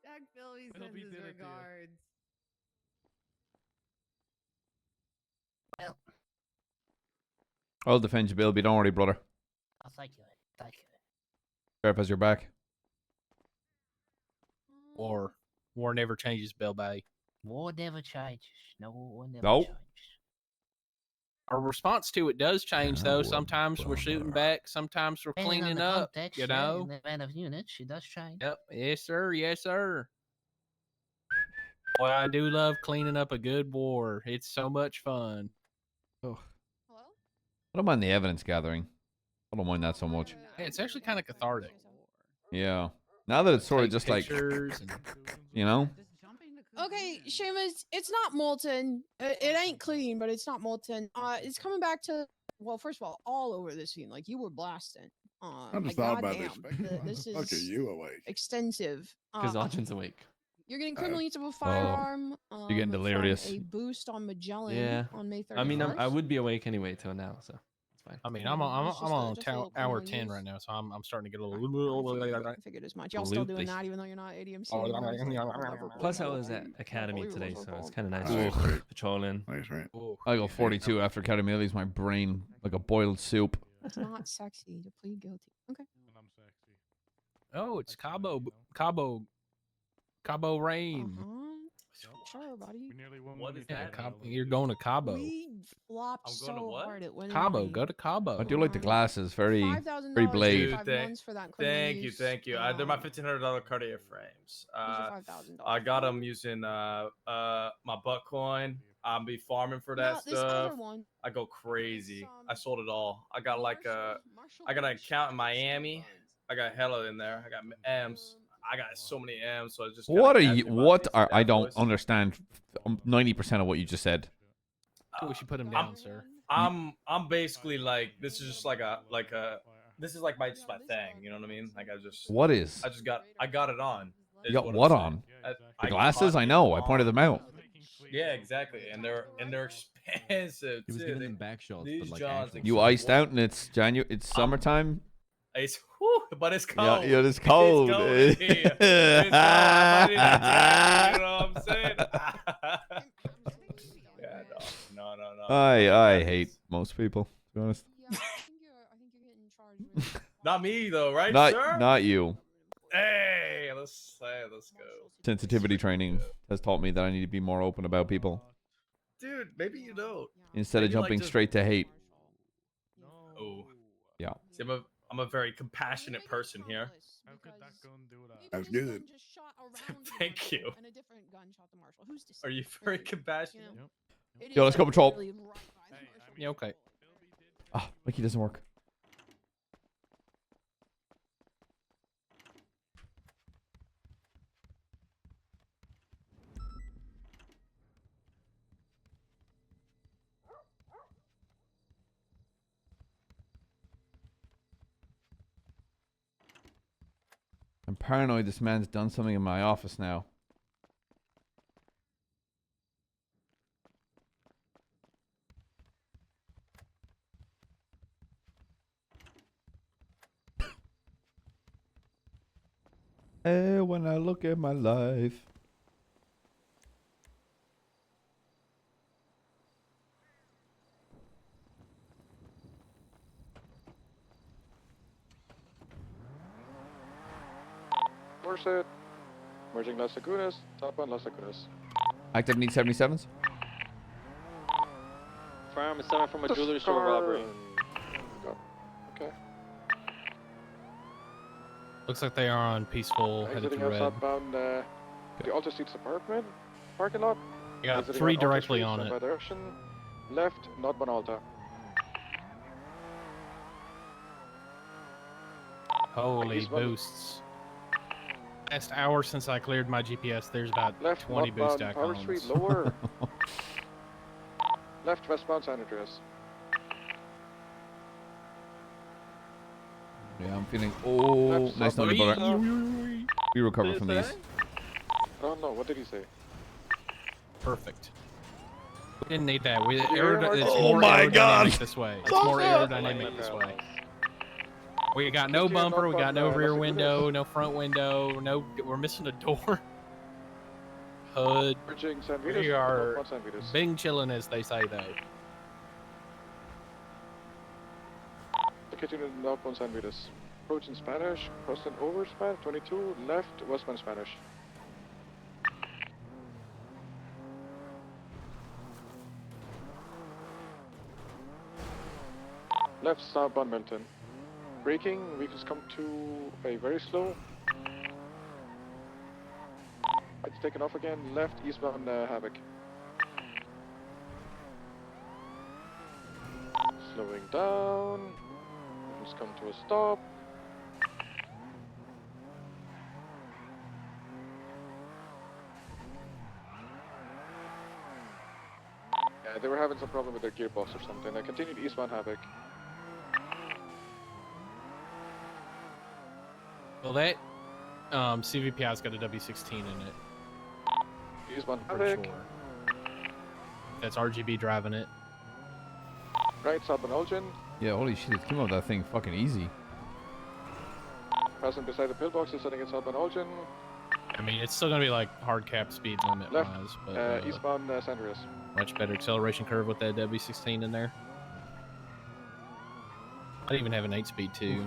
Jack Bilby sends Bilby his did it to you. regards. Well, I'll defend you, Bilby. Don't worry, brother. oh, thank you. Thank you. Sheriff has your back. War never changes, Bilby. War never changes. No war never Nope. changes. Our response to it does change, though. Sometimes we're shooting back. Sometimes we're Depending on cleaning the up. context, You yeah, know. in the amount of units, it does change. Yep. Yes, sir. Yes, sir. Boy, I do love cleaning up a good war. It's so much fun. Oh. I don't mind the evidence gathering. I don't mind that so much. Hey, it's actually kind of cathartic. Yeah. Now that it's sort of Take just like, pictures and- you know? Okay, Seamus, it's not molten. It ain't clean, but it's not molten. It's coming back to, well, first of all over the scene. Like, you were blasting. I Like, just thought about goddamn, this. this Okay, is you awake. extensive. Because Arjun's awake. You're getting criminally usable firearm. You're getting from delirious. A boost on Magellan Yeah. on May 31st. I mean, I would be awake anyway till now, so it's fine. I mean, I'm on It's just a little hour criminal 10 use. right now, so I'm starting to get a little. I figured as much. Y'all still doing that even though you're not ADMC. anymore. It's like, Plus, I was at academy today, so it's kind of nice Nice, just patrolling. Nice, right? I go 42 after Academy. Leaves my brain like a boiled soup. It's not sexy to plead guilty. Okay. Oh, it's Cabo Rain. Sure, buddy. What is that? You're going to Cabo. We flopped so hard at winning. Cabo, money. go to Cabo. I do like the glasses. Very, $5,000 very for blade. 5 months for that criminal Thank you, use. thank you. They're my $1,500 Cartier frames. $5,000. I got them using my butt coin. I'll be farming for that This other stuff. one. I go crazy. I sold it all. I got like I got an account in Miami. I got hella in there. I got M's. I got so many M's. So I just. What are you? What are? I don't understand 90% of what you just said. We should put him down, sir. I'm basically like this is just like a this is like my just my thing. You know what I mean? Like I just. What is? I got it on. You got what on? The glasses? I know. I pointed them out. Yeah, exactly, and they're expensive He was too. giving them back shots, These but like Johns actual You iced out and it's January. It's summertime. It's whew, but it's cold. Yeah, it's cold. It's cold in here. It's cold. I might need a jacket, you know what I'm saying? Yeah, no. I hate most people. To be honest. Not me though, right, Not sir? not you. Hey, let's go. Sensitivity training has taught me that I need to be more open about people Dude, maybe you don't. instead of Maybe, like, jumping just- straight to hate. Oh. Yeah. See, I'm a very compassionate person here. How could that gun do that? That's good. Thank you. And a different gun shot the marshal. Who's to Are you very compassionate? Yo, let's go patrol. Yeah, okay. Ah, Mickey doesn't work. I'm paranoid this man's done something in my office now. Hey, when I look at my life. Merced. Merging Las Lagunas. Top on Las Lagunas. Active need 77s. Firearm is stemming from a jewelry store robbery. Go. Okay. Looks like they are on peaceful, headed Exiting to out red. southbound the Alta Seats apartment parking lot. You got Exiting 3 out Alta directly Street, on it. standby direction. Left, northbound Alta. Holy Eastbound. boosts. Last hour since I cleared my GPS, there's about Left, 20 boost northbound Power icons. Street, lower. Left, westbound San Andreas. Yeah, I'm feeling. Oh, nice number, brother. We recover from these. Oh no, what did he say? Perfect. We didn't need that. It's Oh more my aerodynamic God. this way. It's more aerodynamic this way. We got no bumper, we got no rear window, no front window, we're missing a door. Hood. We are bing chillin', as they say, though. Continue northbound San Vitas. Approaching Spanish, crossing over Spanish, 22, left, westbound Spanish. Left, southbound Milton. Braking, vehicles come to a very slow. It's taken off again, left, eastbound Havoc. Slowing down. Vehicles come to a stop. Yeah, they were having some problem with their gearbox or something. I continued eastbound Havoc. Well, that CVPI's got a W16 in it. Eastbound Pretty Havoc. sure. That's RGB driving it. Right, southbound Elgin. Yeah, holy shit, it came out that thing fucking easy. Passing beside the pillbox is setting it southbound Elgin. I mean, it's still gonna be like hard cap speed limit Left, wise, but eastbound San Andreas. much better acceleration curve with that W16 in there. I even have an 8-speed too.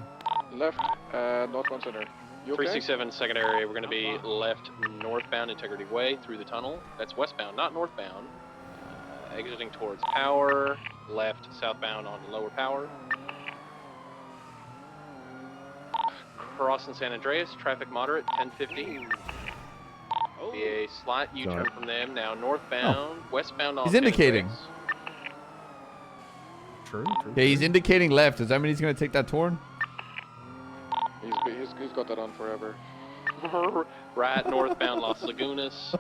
Left, northbound center. You okay? 367 second area, we're going to be left northbound Integrity Way through the tunnel. That's westbound, not northbound. Exiting towards Power, left southbound on lower Power. Crossing San Andreas, traffic moderate, 1050. Be a slight U-turn Sorry. from them, now northbound, westbound on He's San indicating. Andreas. True. Yeah, he's indicating left. Does that mean he's gonna take that turn? He's got that on forever. Right northbound Las Lagunas,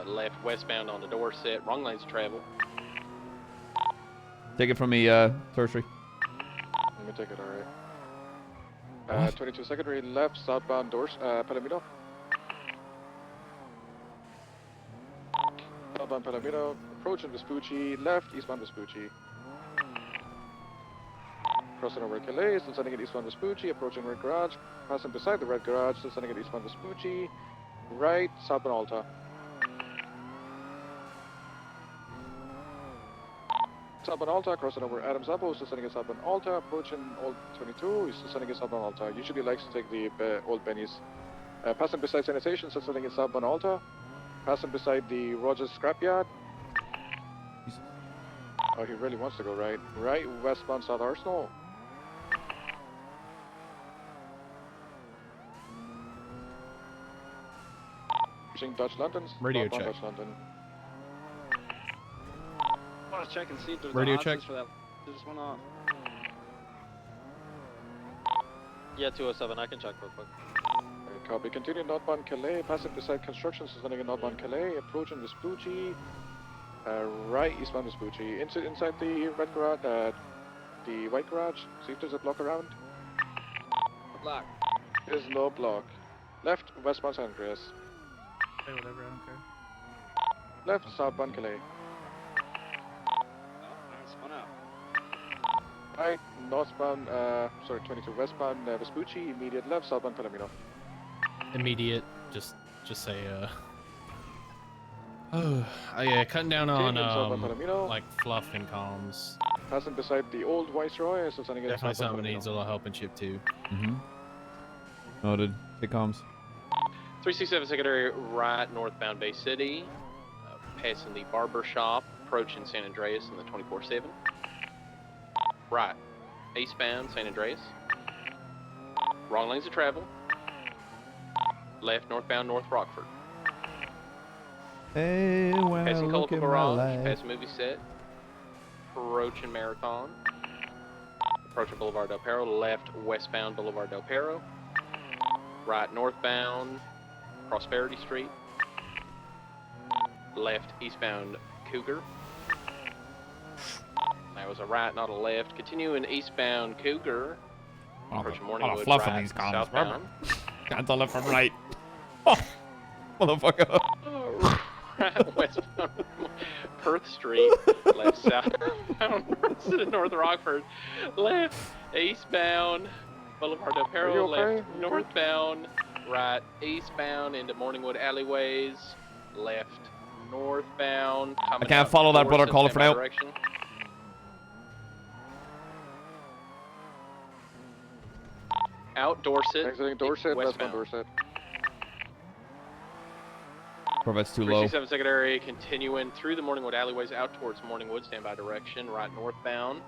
left westbound on the Dorset, wrong lanes of travel. Take it from me, tertiary. Let me take it, alright. 22 secondary, left, southbound Palomino. Southbound Palomino, approaching Vespucci, left, eastbound Vespucci. Crossing over Calais, still sending it eastbound Vespucci, approaching Red Garage, passing beside the Red Garage, still sending it eastbound Vespucci, right, southbound Alta. Southbound Alta, crossing over Adams Apple, still sending it southbound Alta, approaching Old 22, still sending it southbound Alta. Usually likes to take the Old Bennies. Passing beside Sanitation, still sending it southbound Alta. Passing beside the Rogers Scrapyard. Oh, he really wants to go right. Right, westbound South Arsenal. Pushing Dutch London. Radio southbound check. Dutch London. I want to check and see if there's Radio no options check. for that. There's one off. Yeah, 207, I can check real quick. Copy. Continue northbound Calais. Passing beside construction, so sending in northbound Calais. Approaching Vespucci. Right, eastbound Vespucci. Inside the red garage, the white garage. See if there's a block around. Block. There's no block. Left, westbound San Andreas. Hey, whatever, I don't care. Left, southbound Calais. Nice, one out. Right, northbound, 22, westbound Vespucci. Immediate left, southbound Palomino. Immediate, just say oh yeah, cutting down on like fluff and comms. Passing beside the old Viceroy, so sending it Definitely southbound something Palomino. needs a little help and chip too. Mm-hmm. Noted. Take comms. 367 secondary, right northbound Bay City. Passing the barber shop, approaching San Andreas in the 24/7. Right, eastbound San Andreas. Wrong lanes of travel. left northbound North Rockford. Hey, well, Passing look Colorful at my Garage, life. past Movie Set, approaching Marathon, approaching Boulevard Del Perro, left westbound Boulevard Del Perro, right northbound Prosperity Street, left eastbound Cougar. That was a right, not a left. Continuing eastbound Cougar, approaching Morningwood, fluff right in these cars, southbound. Can't tell it from right. Oh, motherfucker. Right westbound Perth Street, left southbound North Rockford, left eastbound Boulevard Del Perro, left northbound, right eastbound into Morningwood alleyways, left northbound. I can't follow that brother caller for now. Direction. Out Dorset. Exiting Dorset, westbound. Dorset. Corvette's too low. 367 secondary, continuing through the Morningwood alleyways out towards Morningwood, standby direction, right northbound,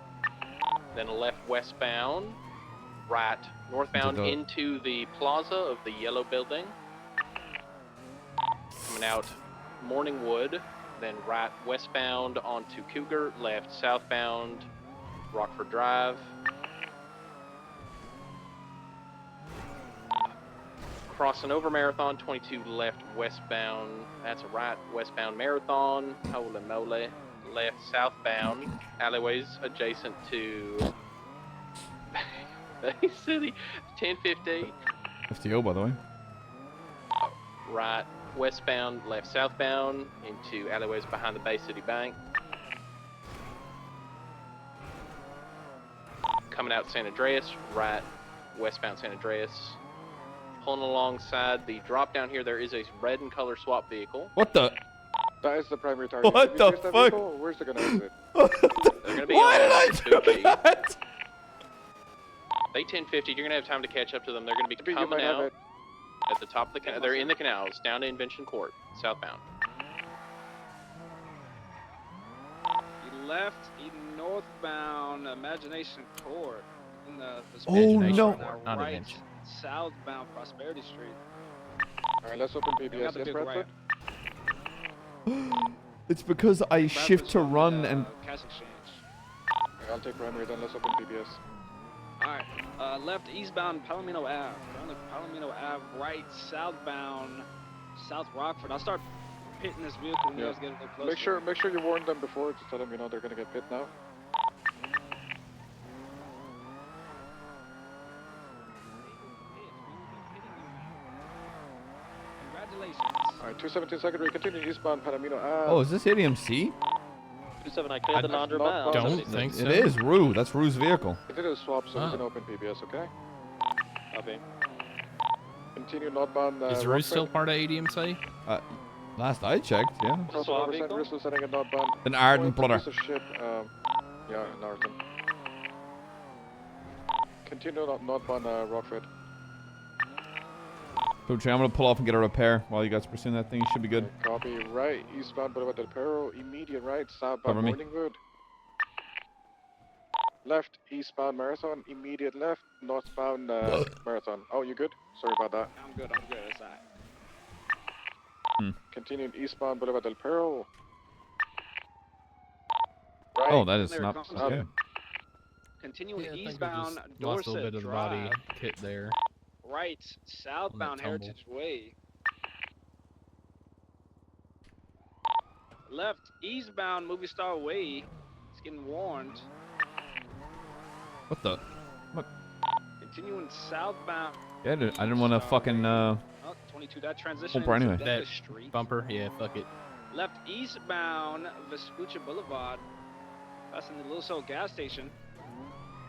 then left westbound, right northbound into the plaza of the yellow building, coming out Morningwood, then right westbound onto Cougar, left southbound Rockford Drive, crossing over Marathon, 22 left westbound. That's a right westbound Marathon. Holy moly. Left southbound. Alleyways adjacent to Bay City. 1050. FTO, by the way. Right westbound, left southbound into alleyways behind the Bay City Bank. Coming out San Andreas, right westbound San Andreas. Pulling alongside the drop down here, there is a red and color swap vehicle. What the? That is the primary target. What the fuck? Where's the gonna exit? They're gonna be Why did I do Spooky. that? They 1050. You're gonna have time to catch up to them. They're gonna be coming out at the top of the canal. They're in the canals down to Invention Court, southbound. He left northbound Imagination Court in the Oh, no. Not right southbound Prosperity Street. Alright, let's open PBS. Yes, Bradford? It's because I shift to run and... Cash exchange. Okay, I'll take primary, then let's open PBS. Alright, left eastbound Palomino Ave. Currently Palomino Ave, right southbound South Rockford. I'll start pitting this vehicle when you guys get a little closer. Make sure you warn them before to tell them, you know, they're gonna get pit now. Alright, 217 secondary, continue eastbound Palomino Ave. Oh, is this ADMC? 27, I cleared the non-bound. Don't think so. It is Rue. That's Rue's vehicle. It did a swap, so we can open PBS, okay? Copy. Continue northbound. Is Rue still part of ADMC? Last I checked, yeah. Swap vehicle? We're setting a northbound. An Arden brother. Piece of shit, yeah, an Arden. Continue northbound Rockford. So, I'm gonna pull off and get a repair while you guys are pursuing that thing. You should be good. Copy. Right, eastbound Boulevard Del Perro, immediate right, Cover southbound me. Morningwood. Left, eastbound Marathon, immediate left, northbound Marathon. Oh, you good? Sorry about that. I'm good, it's alright. Continuing eastbound Boulevard Del Perro. Right. Oh, that is There it not comes. okay. Continuing I think we eastbound just lost a Dorset little bit of the body Drive. kit there. Right, southbound tumble. Heritage Way. Left, eastbound Movie Star Way. It's getting warned. What the? What? Continuing southbound. Yeah, I didn't want to fucking 22, that transition Bumper anyway. into That Decca Street. bumper, yeah, fuck it. Left eastbound Vespuccia Boulevard. Passing the Little Soul gas station.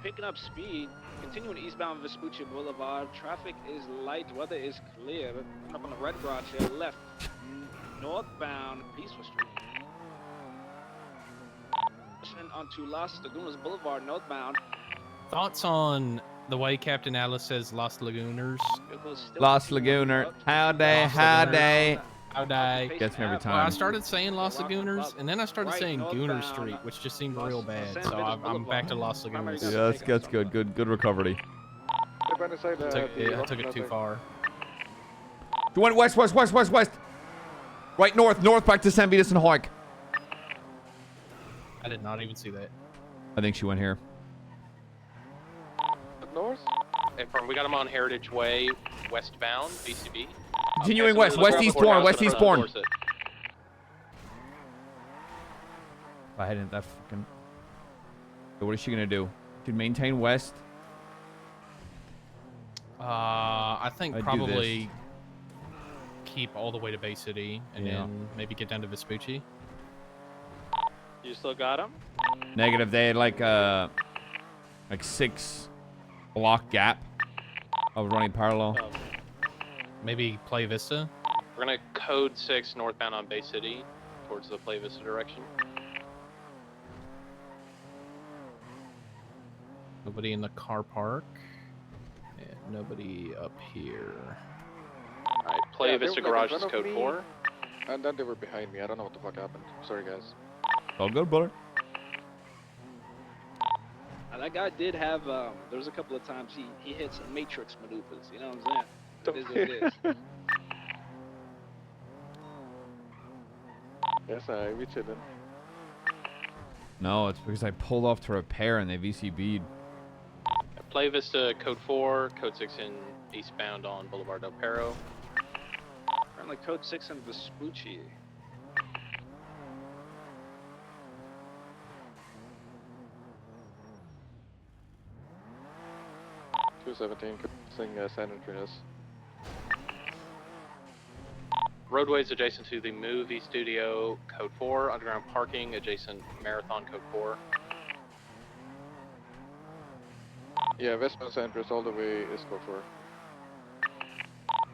Picking up speed. Continuing eastbound Vespuccia Boulevard. Traffic is light. Weather is clear. Coming up on the red garage here. Left. Northbound Peaceful Street. Pushing onto Las Lagunas Boulevard northbound. Thoughts on the way Captain Alice says Los Lagooners? Los Laguner. Howdy, howdy. Howdy. Gets me every Well, I time. started saying Los Lagooners, and then I started saying Gooner Street, which just seemed real bad. So I'm back to Los Lagooners. Yeah, that's good. Good recovery. I took it too far. She went west. Right north back to St. Vitus and Hike. I did not even see that. I think she went here. North? We got him on Heritage Way, westbound, BCB. Continuing Okay, west, so west we're east looking porn, for west Dorset. east porn. Dorset. I hadn't that fucking. What is she gonna do? Should maintain west. I think I'd do probably keep all the way to Bay City and Yeah. then maybe get down to Vespucci. You still got him? Negative. They had like 6 block gap of running parallel. Oh. Maybe Play Vista. We're gonna code 6 northbound on Bay City towards the Play Vista direction. Nobody in the car park. And nobody up here. Alright, Play Yeah, they Vista were, like, in Garage is front of code me, 4. And then they were behind me. I don't know what the fuck happened. Sorry, guys. All good, brother. That guy did have, there was a couple of times he hit some matrix maneuvers, you know what I'm saying? It is what it is. Yes, we chillin'. No, it's because I pulled off to repair and they VCB'd. Play Vista code 4, code 6 in eastbound on Boulevard Del Perro. Apparently code 6 in Vespucci. .217, sing San Andreas. Roadways adjacent to the movie studio, code 4. Underground parking adjacent Marathon, code 4. Yeah, Westbound San Andreas all the way is code 4.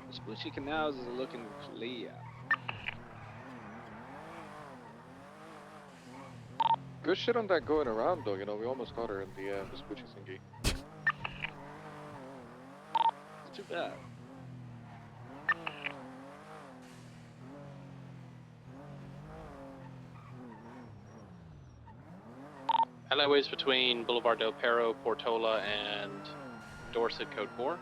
Vespucci canals is looking clear. Good shit on that going around though, you know, we almost got her in the Vespucci thingy. It's too bad. Alleyways between Boulevard Del Perro, Portola, and Dorset, code 4.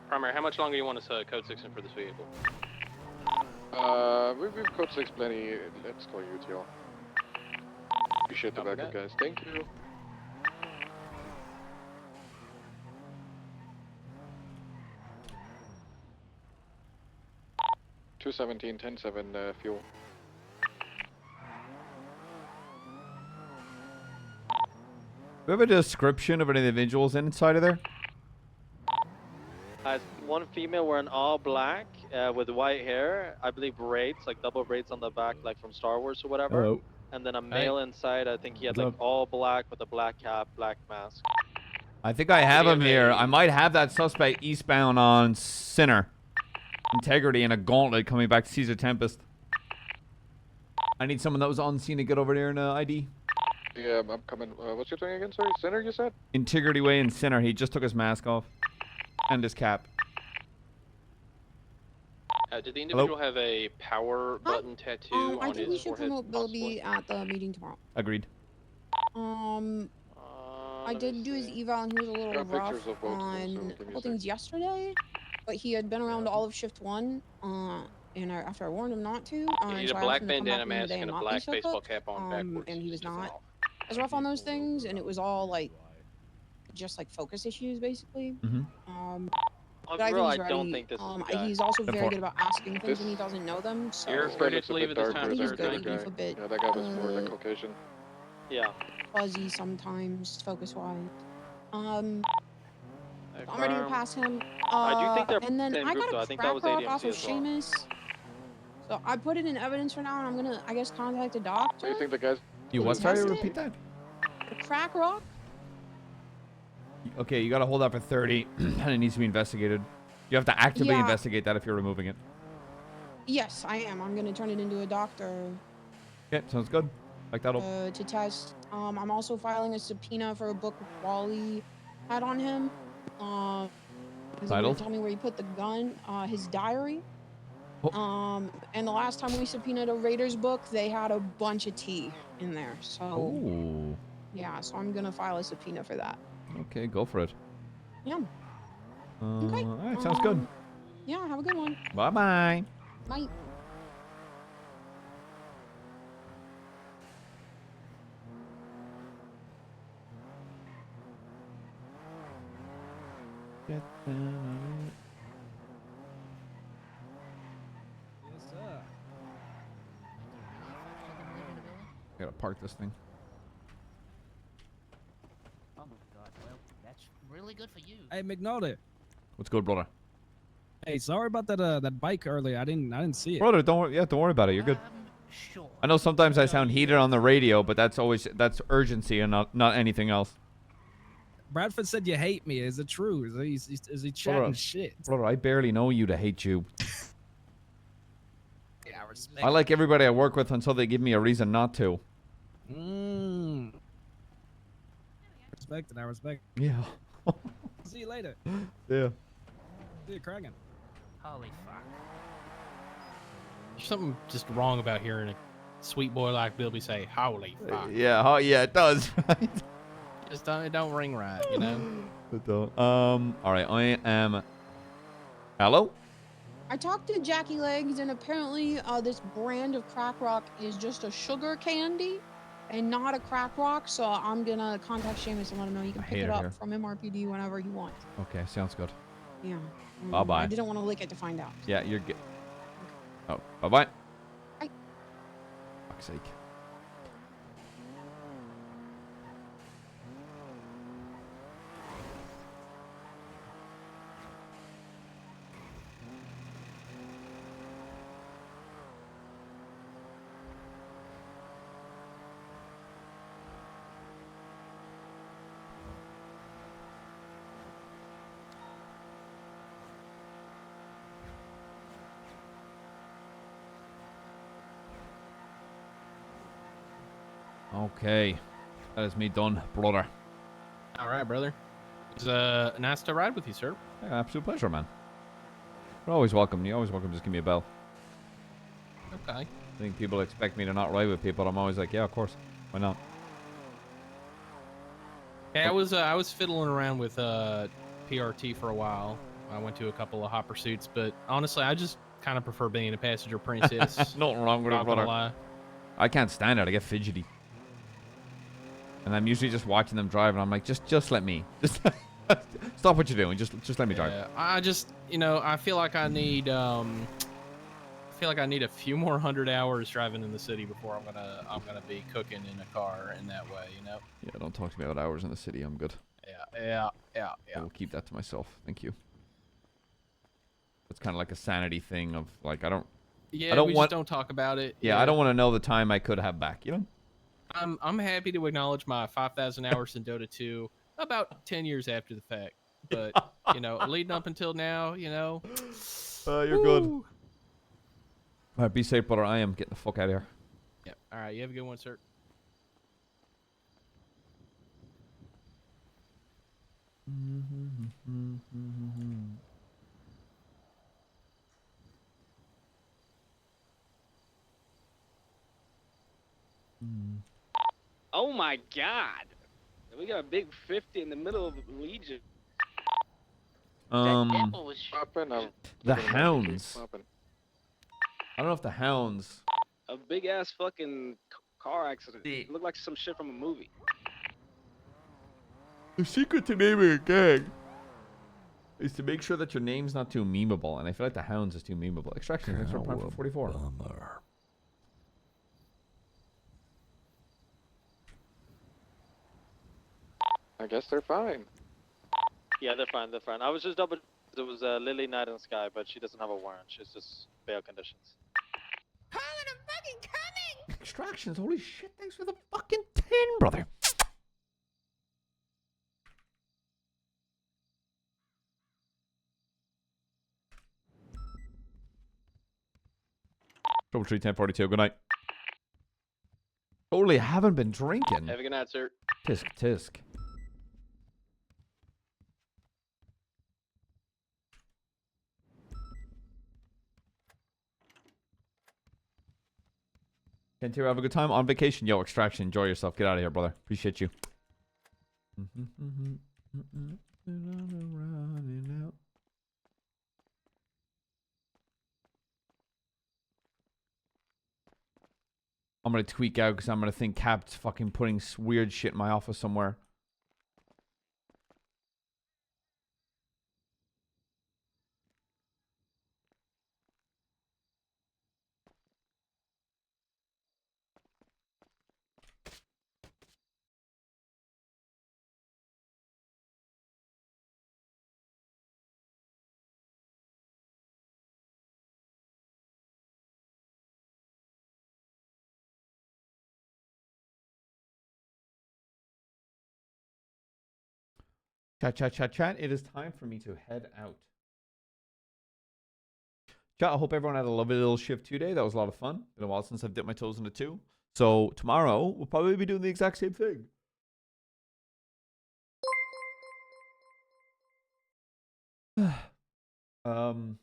Primary, how much longer you want us code 6 in for this vehicle? We've code 6 plenty. Let's call you, y'all. Appreciate the backup, guys. Thank you. .217, 10-7 fuel. Do we have a description of any individuals inside of there? One female wearing all black with white hair. I believe braids, like double braids on the back, like from Star Wars or whatever. Hello. And then a male inside. I think he had What's like up? all black with a black cap, black mask. I think I have him here. I might have that suspect eastbound on Sinner. Integrity and a gauntlet coming back to Caesar Tempest. I need someone that was on scene to get over there and ID. Yeah, I'm coming. What's your thing again? Sorry, Center, you said? Integrity Way and Sinner. He just took his mask off. And his cap. Did the individual have a power button tattoo on I think we his should forehead? promote Bilby at the meeting tomorrow. Agreed. I did do his eval and he was a little Got rough pictures of both, so on give me a a couple sec. things yesterday, but he had been around all of shift 1, and after I warned him not to, You and need so a I black asked him to come back bandana in the mask day and a not be black so baseball cooked, cap on backwards. and he was not as rough on those things, and it was all like just like focus issues basically. But I think Bro, he's I ready. don't think this is the guy. He's also very Therefore- good about asking things when he doesn't know them. So You're This guy free to looks a leave bit at this darker time, I think than he's sir. good. that He's guy. a bit Yeah, that guy was more like Caucasian. Yeah. fuzzy sometimes, focus-wise. I'm ready to pass him. I do think they're and then same I group, got though. a I think crack that was rock ADMC off of as well. Seamus. So I put it in evidence for now, and I'm gonna, I guess, contact a doctor. So you think the guys... You what? Sorry, Test it? repeat that. A crack rock? Okay, you gotta hold that for 30, and it needs to be investigated. You have to actively Yeah. investigate that if you're removing it. Yes, I am. I'm gonna turn it into a doctor Okay, sounds good. Like that'll. to test. I'm also filing a subpoena for a book Wally had on him. Because Title? tell me where he put the gun. His diary. And the last time we subpoenaed a Raiders book, they had a bunch of tea in there. So, Oh. yeah, so I'm gonna file a subpoena for that. Okay, go for it. Yeah. Okay. All right, sounds good. Yeah, have a good one. Bye-bye. Bye. Get down. Yes, sir. Gotta park this thing. Oh my god, well, that's really good for you. Hey, McNulty. What's good, brother? Hey, sorry about that bike earlier. I didn't see it. Brother, don't worry about it. You're good. Sure. I know sometimes I sound heated on the radio, but that's urgency and not anything else. Bradford said you hate me. Is it true? Is he chatting Brother, shit? brother, I barely know you to hate you. Yeah, I respect. I like everybody I work with until they give me a reason not to. Respect it. I respect. Yeah. See you later. Yeah. See you, Kragan. Holy fuck. There's something just wrong about hearing a sweet boy like Bilby say, "Holy fuck." Yeah. Yeah, it does. Right? Just it don't ring right, you know. It don't. All right. I am. Hello. I talked to Jackie Legs, and apparently this brand of crack rock is just a sugar candy and not a crack rock. So I'm gonna contact Seamus and let him know you can pick it up from MRPD whenever you want. Okay, sounds good. Yeah. Bye-bye. I didn't want to lick it to find out. Yeah, you're good. Oh, bye-bye. Bye. Fuck's sake. Okay. That is me done, brother. All right, brother. It's nice to ride with you, sir. Yeah, absolute pleasure, man. You're always welcome. You're always welcome. Just give me a bell. Okay. I think people expect me to not ride with people. I'm always like, yeah, of course. Why not? Yeah, I was fiddling around with PRT for a while. I went to a couple of hot pursuits, but honestly, I just kind of prefer being a passenger princess. Nothing wrong with it, Not gonna brother. lie. I can't stand it. I get fidgety. And I'm usually just watching them drive, and I'm like, just let me. Just stop what you're doing. Just let me drive. Yeah, I just, I feel like I need a few more 100 hours driving in the city before I'm gonna be cooking in a car in that way, Yeah, don't talk to me about hours in the city. I'm good. Yeah. I will keep that to myself. Thank you. It's kind of like a sanity thing of like I don't just don't talk about it. Yeah, I don't want to know the time I could have back. You know. I'm happy to acknowledge my 5,000 hours in Dota 2 about 10 years after the fact, but leading up until now, You're good. All right, be safe, brother. I am getting the fuck out of here. Yeah. All right, you have a good one, sir. Oh my god. We got a big 50 in the middle of Legion. The hounds. I don't know if the hounds. A big ass fucking car accident. It looked like some shit from a movie. The secret to naming a gang is to make sure that your name's not too memeable, and I feel like the hounds is too memeable. Extraction, thanks for prime for 44. I guess they're fine. Yeah, they're fine. They're fine. I was just double. There was Lily Night and Sky, but she doesn't have a warrant. She's just bail conditions. Extractions, holy shit, thanks for the fucking 10, brother. Trouble Tree 1042, good night. Totally haven't been drinking. Have a good night, sir. Tisk, tisk. Can't have a good time on vacation. Yo, Extraction, enjoy yourself. Get out of here, brother. Appreciate you. I'm gonna tweak out because I'm gonna think Cap's fucking putting weird shit in my office somewhere. Chat. It is time for me to head out. Chat, I hope everyone had a lovely little shift today. That was a lot of fun. Been a while since I've dipped my toes into 2. So tomorrow, we'll probably be doing the exact same thing. I'm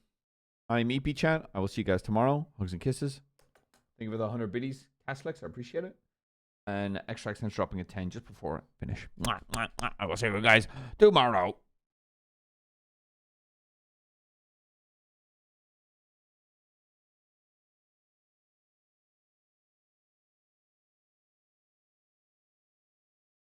EP Chat. I will see you guys tomorrow. Hugs and kisses. Thank you for the 100 biddies. Castlex, I appreciate it. And Extract's dropping a 10 just before I finish. I will see you guys tomorrow.